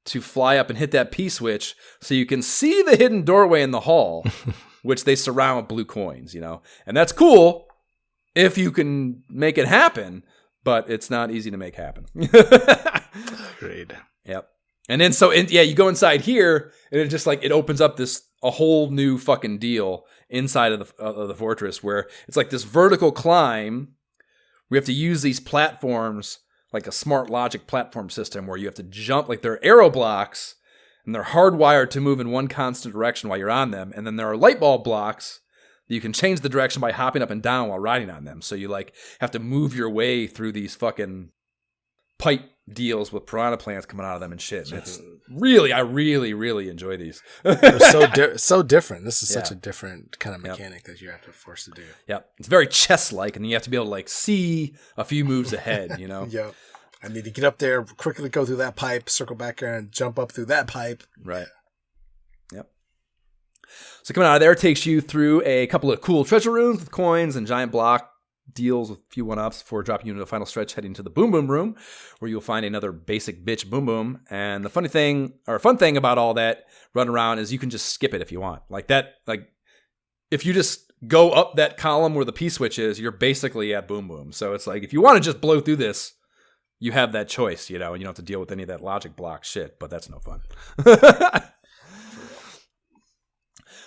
to fly up and hit that P-switch so you can see the hidden doorway in the hall, which they surround with blue coins, you know? And that's cool if you can make it happen, but it's not easy to make happen. Agreed. Yep. And then you go inside here, and it just like, it opens up a whole new fucking deal inside of the fortress where it's like this vertical climb. We have to use these platforms like a smart logic platform system where you have to jump, like they're arrow blocks and they're hardwired to move in one constant direction while you're on them. And then there are light bulb blocks that you can change the direction by hopping up and down while riding on them. So you like have to move your way through these fucking pipe deals with piranha plants coming out of them and shit. And it's really, I really, really enjoy these. They're so different. This is such a different kind of mechanic that you have to force to do. Yep. It's very chess-like, and you have to be able to like see a few moves ahead, you know? Yep. I need to get up there, quickly go through that pipe, circle back there, and jump up through that pipe. Right. Yep. So coming out of there takes you through a couple of cool treasure rooms with coins and giant block deals with a few 1-ups before dropping you into the final stretch heading to the Boom Boom Room, where you'll find another basic bitch Boom Boom. And the fun thing about all that run around is you can just skip it if you want. Like that, like if you just go up that column where the P switch is, you're basically at Boom Boom. So it's like, if you want to just blow through this, you have that choice, and you don't have to deal with any of that logic block shit, but that's no fun.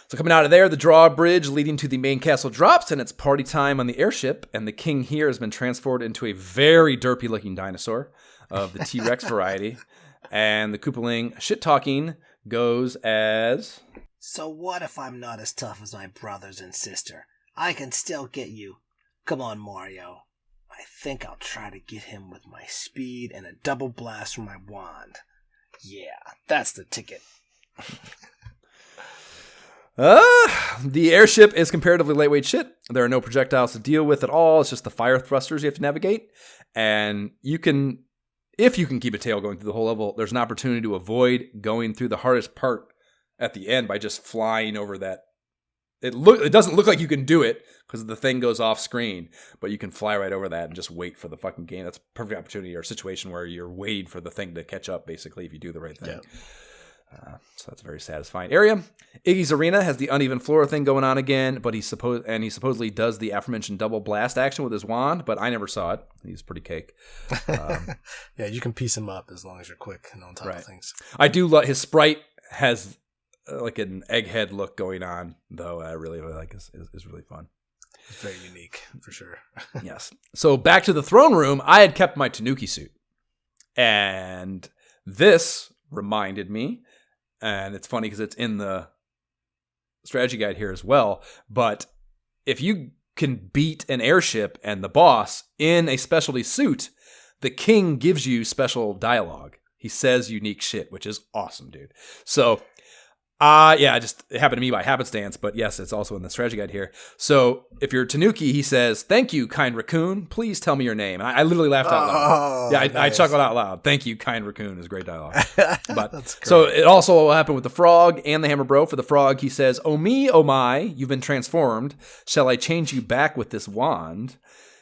So coming out of there, the drawbridge leading to the main castle drops, and it's party time on the airship, and the king here has been transformed into a very derpy-looking dinosaur of the T-Rex variety, and the Koopaling shit-talking goes as... So what if I'm not as tough as my brothers and sister? I can still get you. Come on, Mario. I think I'll try to get him with my speed and a double blast from my wand. Yeah, that's the ticket. The airship is comparatively lightweight shit. There are no projectiles to deal with at all. It's just the fire thrusters you have to navigate. And if you can keep a tail going through the whole level, there's an opportunity to avoid going through the hardest part at the end by just flying over that. It doesn't look like you can do it because the thing goes off screen, but you can fly right over that and just wait for the fucking game. That's a perfect opportunity or situation where you're waiting for the thing to catch up, basically, if you do the right thing. Yeah. So that's a very satisfying area. Iggy's Arena has the uneven floor thing going on again, but he supposedly does the aforementioned double blast action with his wand, but I never saw it. He's pretty cake. Yeah, you can piece him up as long as you're quick and on top of things. I do love his sprite has like an egghead look going on, though. I really like is really fun. It's very unique for sure. Yes. So back to the throne room. I had kept my Tanuki suit, and this reminded me. And it's funny because it's in the strategy guide here as well. But if you can beat an airship and the boss in a specialty suit, the king gives you special dialogue. He says unique shit, which is awesome, dude. So, it happened to me by happenstance, but yes, it's also in the strategy guide here. So if you're Tanuki, he says, "Thank you, kind raccoon. Please tell me your name." And I literally laughed out loud. Yeah, I chuckled out loud. "Thank you, kind raccoon" is great dialogue. But so it also happened with the frog and the hammer bro. For the frog, he says, "Oh me, oh my, you've been transformed. Shall I change you back with this wand?"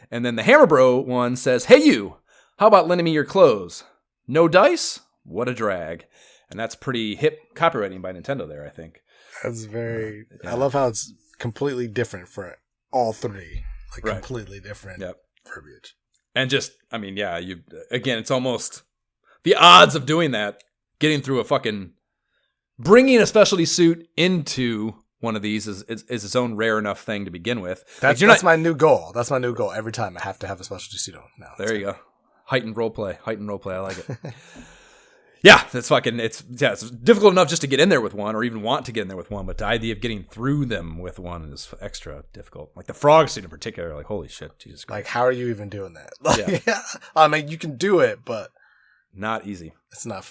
And then the hammer bro one says, "Hey you, how about lending me your clothes? No dice? What a drag." And that's pretty hip copywriting by Nintendo there, I think. That's very... I love how it's completely different for all three. Like, completely different verbiage. And just, again, it's almost... The odds of doing that, getting through a fucking... Bringing a specialty suit into one of these is its own rare enough thing to begin with. That's my new goal. That's my new goal. Every time I have to have a specialty suit on now. There you go. Heightened roleplay. I like it. Yeah, it's difficult enough just to get in there with one or even want to get in there with one, but the idea of getting through them with one is extra difficult. Like the frog suit in particular, like, holy shit, Jesus Christ. Like, how are you even doing that? Like, I mean, you can do it, but... Not easy. It's not,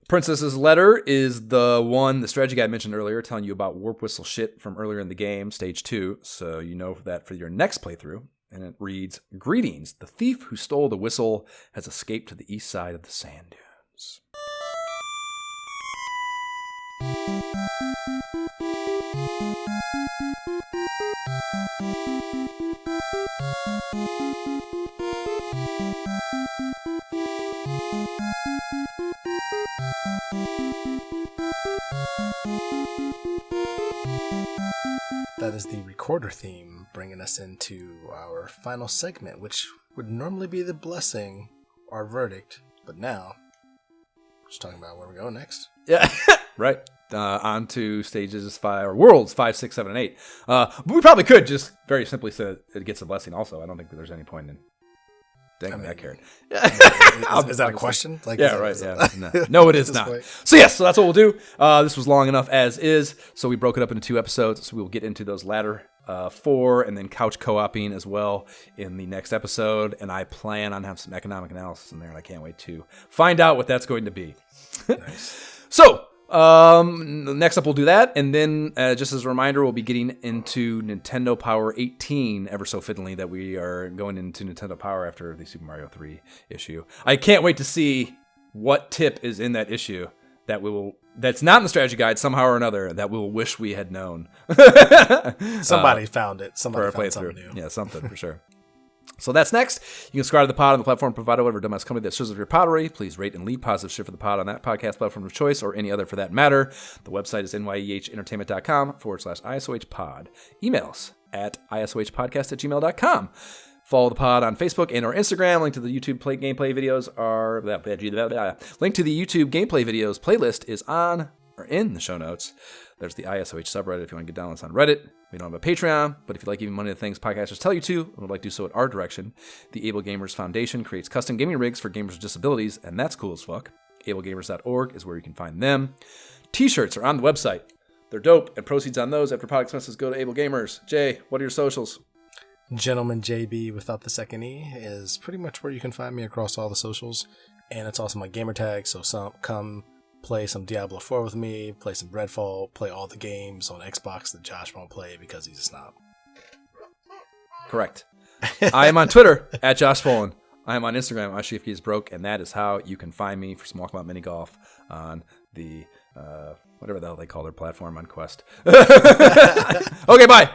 Princess's Letter is the strategy guide I mentioned earlier, telling you about warp whistle shit from earlier in the game, stage 2, so you know that for your next playthrough. And it reads, "Greetings, the thief who stole the whistle has escaped to the east side of the sand dunes." That is the recorder theme, bringing us into our final segment, which would normally be the blessing, our verdict, but now we're just talking about where we go next. Yeah, right. On to stages 5, or worlds 5, 6, 7, and 8. But we probably could just very simply say it gets a blessing also. I don't think that there's any point in... Dang, I cared. Is that a question? Like, yeah, right. Yeah. No, it is not. So yes, so that's what we'll do. This was long enough as is, so we broke it up into 2 episodes. So we will get into those latter 4 and then couch co-oping as well in the next episode. And I plan on having some economic analysis in there, and I can't wait to find out what that's going to be. Nice. So next up we'll do that, and then just as a reminder, we'll be getting into Nintendo Power 18 ever so fittingly, that we are going into Nintendo Power after the Super Mario 3 issue. I can't wait to see what tip is in that issue that's not in the strategy guide somehow or another that we'll wish we had known. Somebody found it. Somebody found something new. Yeah, something for sure. So that's next. You can subscribe to the pod on the platform provided, whatever dumbass company that serves up your pottery. Please rate and leave positive shit for the pod on that podcast platform of choice or any other for that matter. The website is nyehentertainment.com/ISOH pod. Email us at isohpodcast@gmail.com. Follow the pod on Facebook and or Instagram. Link to the YouTube gameplay videos link to the YouTube gameplay videos playlist is on or in the show notes. There's the ISOH subreddit if you want to get down on us on Reddit. We don't have a Patreon, but if you like giving money to things podcasters tell you to and would like to do so at our direction, the Able Gamers Foundation creates custom gaming rigs for gamers with disabilities, and that's cool as fuck. AbleGamers.org is where you can find them. T-shirts are on the website. They're dope, and proceeds on those after pod expenses go to Able Gamers. Jay, what are your socials? Gentleman JB without the second E is pretty much where you can find me across all the socials, and it's also my gamer tag, so come play some Diablo 4 with me, play some Redfall, play all the games on Xbox that Josh won't play because he's a snob. Correct. I am on Twitter at Josh Folan. I am on Instagram at ShiftKeysBroke, and that is how you can find me for some Walkabout Mini Golf on the whatever the hell they call their platform on Quest. Okay, bye.